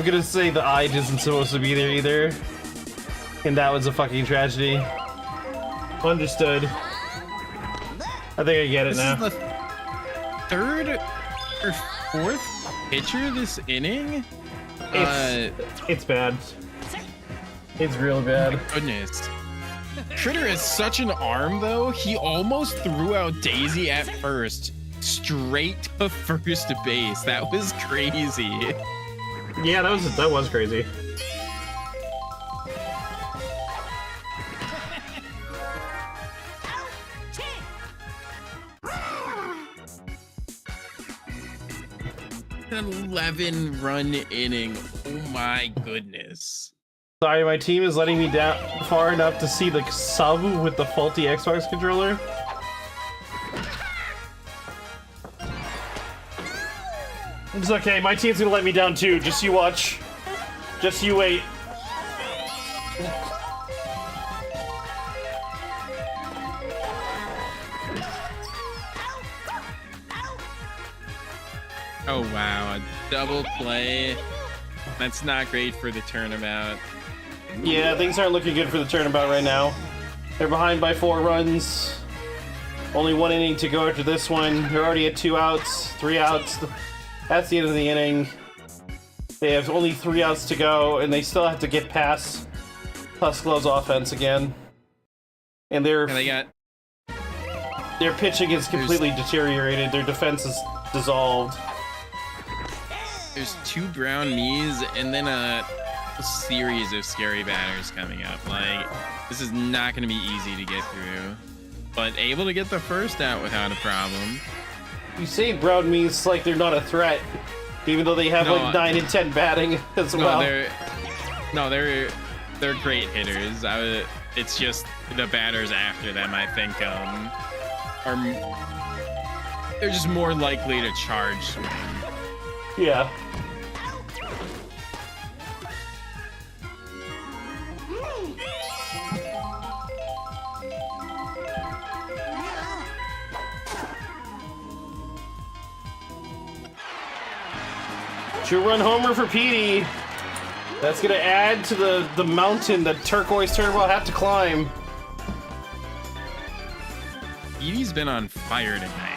gonna say the I isn't supposed to be there either. And that was a fucking tragedy. Understood. I think I get it now. This is the third or fourth pitcher this inning? It's bad. It's real bad. Goodness. Critter has such an arm, though. He almost threw out Daisy at first, straight to first base. That was crazy. Yeah, that was crazy. An 11-run inning. Oh my goodness. Sorry, my team is letting me down far enough to see the sub with the faulty Xbox controller. It's okay, my team's gonna let me down too. Just you watch. Just you wait. Oh wow, a double play. That's not great for the Turnabout. Yeah, things aren't looking good for the Turnabout right now. They're behind by 4 runs. Only 1 inning to go after this one. They're already at 2 outs, 3 outs. That's the end of the inning. They have only 3 outs to go, and they still have to get past Tusk's offense again. And their pitching is completely deteriorated. Their defense is dissolved. There's 2 brown knees and then a series of scary batters coming up. Like, this is not going to be easy to get through. But able to get the first out without a problem. You say brown means like they're not a threat, even though they have like 9 and 10 batting as well. They're great hitters. It's just the batters after them, I think, they're just more likely to charge swing. Yeah. Two-run homer for Petey. That's gonna add to the mountain that Turquoise will have to climb. Petey's been on fire tonight.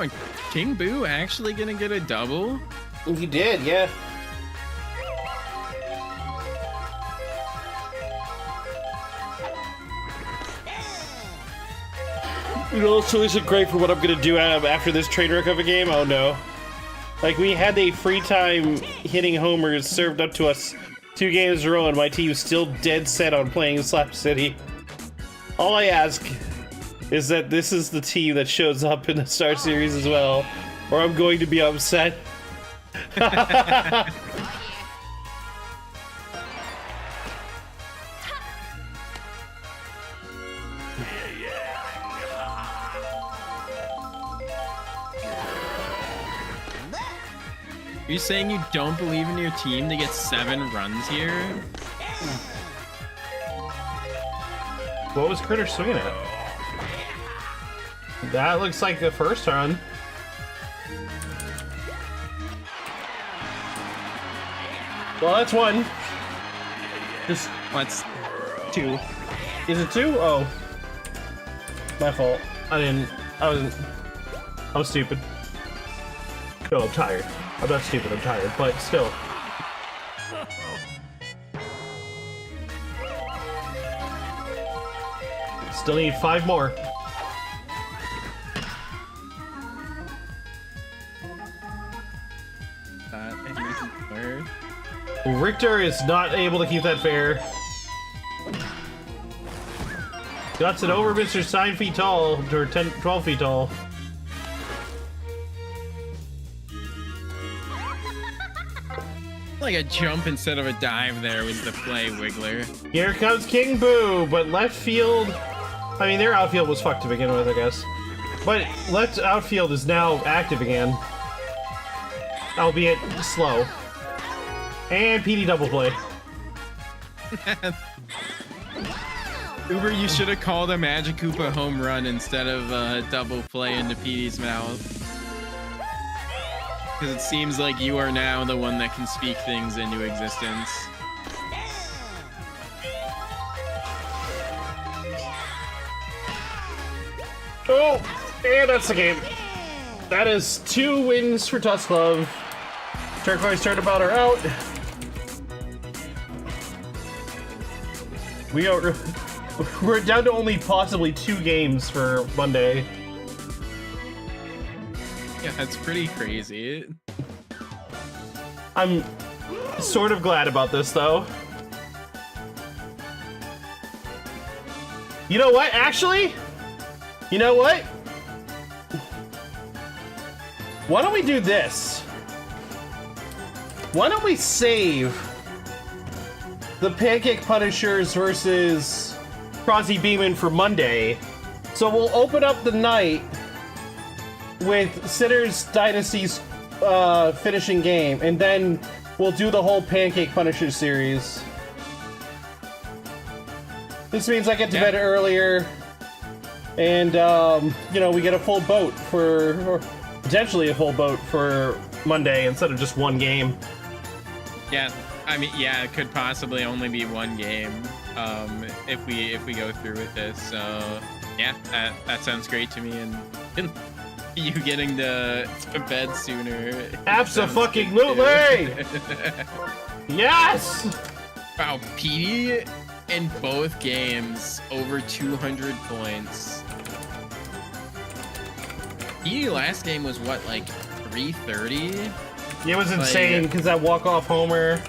Oh, King Boo actually gonna get a double? He did, yeah. It also isn't great for what I'm gonna do after this train wreck of a game. Oh no. Like, we had a free time hitting homers served up to us 2 games in a row, and my team's still dead set on playing Slap City. All I ask is that this is the team that shows up in the Star Series as well, or I'm going to be upset. Are you saying you don't believe in your team to get 7 runs here? What was Critter swinging at? That looks like the first run. Well, that's 1. Just What's 2. Is it 2? Oh. My fault. I was stupid. No, I'm tired. I'm not stupid, I'm tired, but still. Still need 5 more. Richter is not able to keep that fair. Guts it over Mr. 9 feet tall, or 12 feet tall. Like a jump instead of a dive there was the play, Wiggler. Here comes King Boo, but left field... I mean, their outfield was fucked to begin with, I guess. But left outfield is now active again. Albeit slow. And PD double play. Uber, you should have called a Magikoopa home run instead of double play into PD's mouth. Because it seems like you are now the one that can speak things into existence. Oh, and that's the game. That is 2 wins for Tusk Love. Turquoise, Turnabout are out. We're down to only possibly 2 games for Monday. Yeah, that's pretty crazy. I'm sort of glad about this, though. You know what, actually? You know what? Why don't we do this? Why don't we save the Pancake Punishers versus Crozzie Beamin for Monday? So we'll open up the night with Sitter's DyNasties finishing game, and then we'll do the whole Pancake Punishers series. This means I get to bed earlier, and you know, we get a full boat for, or potentially a full boat for Monday instead of just 1 game. Yeah, I mean, yeah, it could possibly only be 1 game if we go through with this. So yeah, that sounds great to me, and you getting to bed sooner. Abso-fucking-lutely! Yes! Wow, PD in both games over 200 points. PD last game was what, like 330? It was insane because that walk-off homer.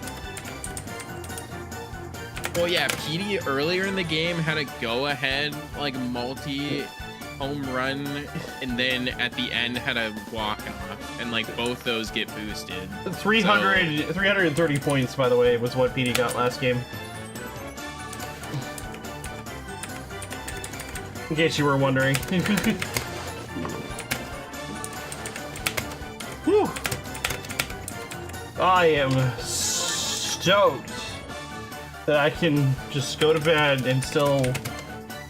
Well, yeah, PD earlier in the game had a go-ahead, like, multi-home run, and then at the end had a walk-off, and, like, both those get boosted. 330 points, by the way, was what PD got last game. In case you were wondering. Whew. I am stoked that I can just go to bed and still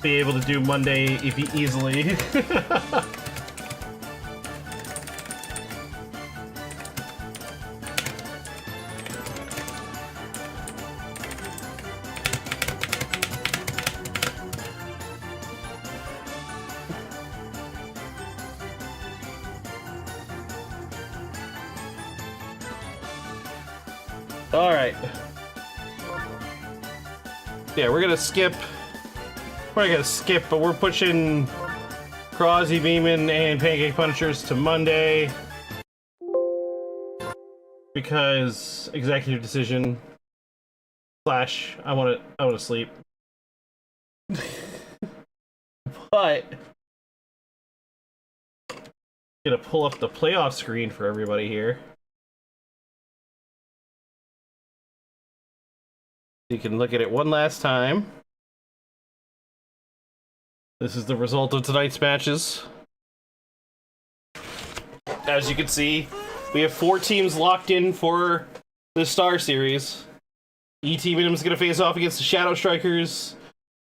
be able to do Monday easily. All right. Yeah, we're gonna skip. We're not gonna skip, but we're pushing Crozzie, Beamin, and Pancake Punishers to Monday because executive decision / I want to sleep. But gonna pull up the playoff screen for everybody here. You can look at it one last time. This is the result of tonight's matches. As you can see, we have 4 teams locked in for the Star Series. eTeamonym is going to face off against the Shadow Strikers.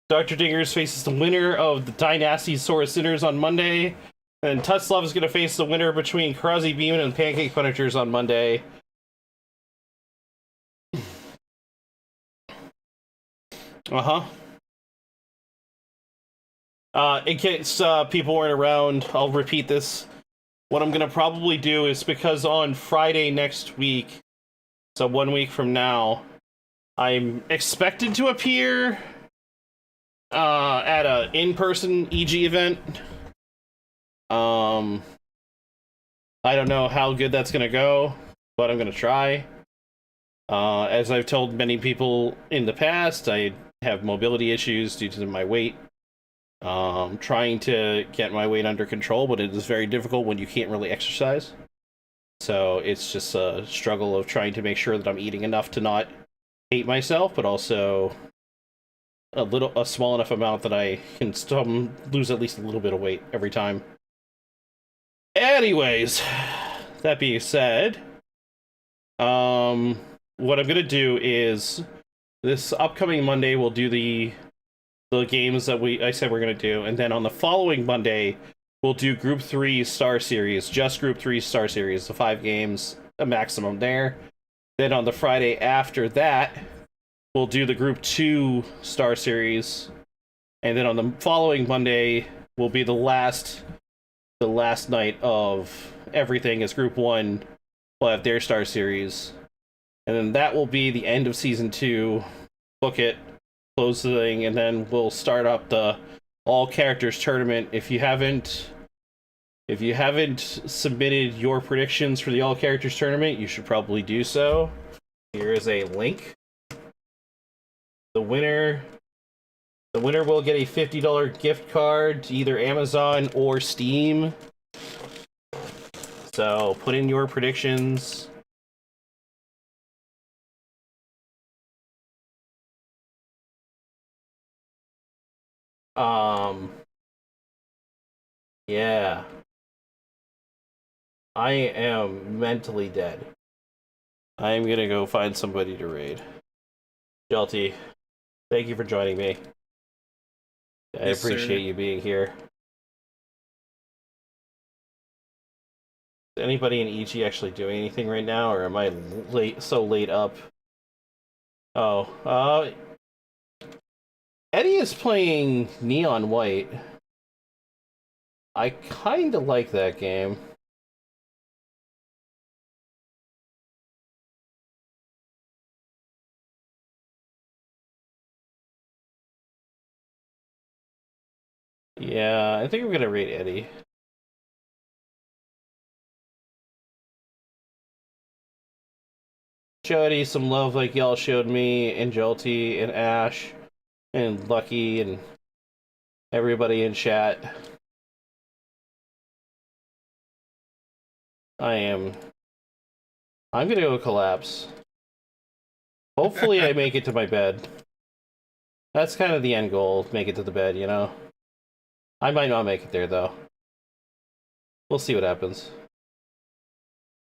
Dr. Dingers faces the winner of the DyNasties Sora Sinners on Monday. And Tusk Love is going to face the winner between Crozzie, Beamin, and Pancake Punishers on Monday. In case people weren't around, I'll repeat this. What I'm gonna probably do is, because on Friday next week, so 1 week from now, I'm expected to appear at a in-person EG event. I don't know how good that's gonna go, but I'm gonna try. As I've told many people in the past, I have mobility issues due to my weight. Trying to get my weight under control, but it is very difficult when you can't really exercise. So it's just a struggle of trying to make sure that I'm eating enough to not hate myself, but also a small enough amount that I can still lose at least a little bit of weight every time. Anyways, that being said, what I'm gonna do is this upcoming Monday we'll do the games that I said we're gonna do, and then on the following Monday we'll do Group 3 Star Series, just Group 3 Star Series, the 5 games, a maximum there. Then on the Friday after that, we'll do the Group 2 Star Series, and then on the following Monday will be the last night of everything as Group 1 will have their Star Series. And then that will be the end of Season 2. Book it, close the thing, and then we'll start up the All Characters Tournament. If you haven't submitted your predictions for the All Characters Tournament, you should probably do so. Here is a link. The winner will get a $50 gift card to either Amazon or Steam. So put in your predictions. Yeah. I am mentally dead. I am gonna go find somebody to raid. Jelty, thank you for joining me. I Yes, appreciate sir. you being here. Is anybody in EG actually doing anything right now, or am I so late up? Oh, Eddie is playing Neon White. I kinda like that game. Yeah, I think I'm gonna rate Eddie. Show Eddie some love like y'all showed me, and Jolty, and Ash, and Lucky, and everybody in chat. I'm gonna go collapse. Hopefully I make it to my bed. That's kind of the end goal, make it to the bed, you know? I might not make it there, though. We'll see what happens.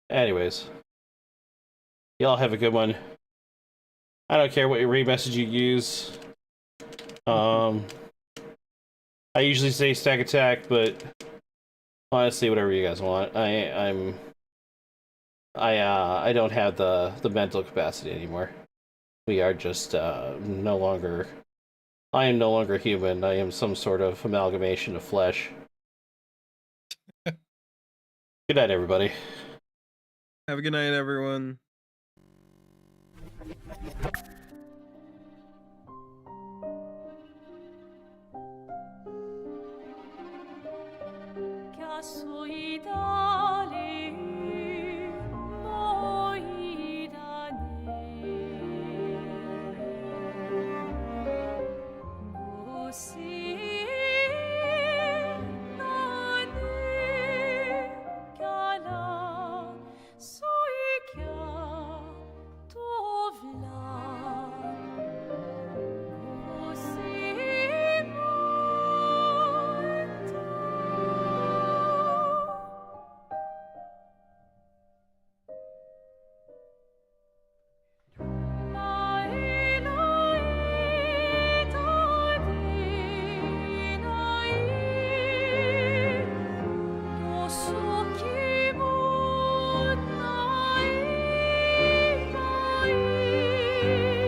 Anyways. Y'all have a good one. I don't care what your raid message you use. I usually say stack attack, but honestly, whatever you guys want. I don't have the mental capacity anymore. We are just no longer. I am no longer human. I am some sort of amalgamation of flesh. Good night, everybody. Have a good night, everyone. Che a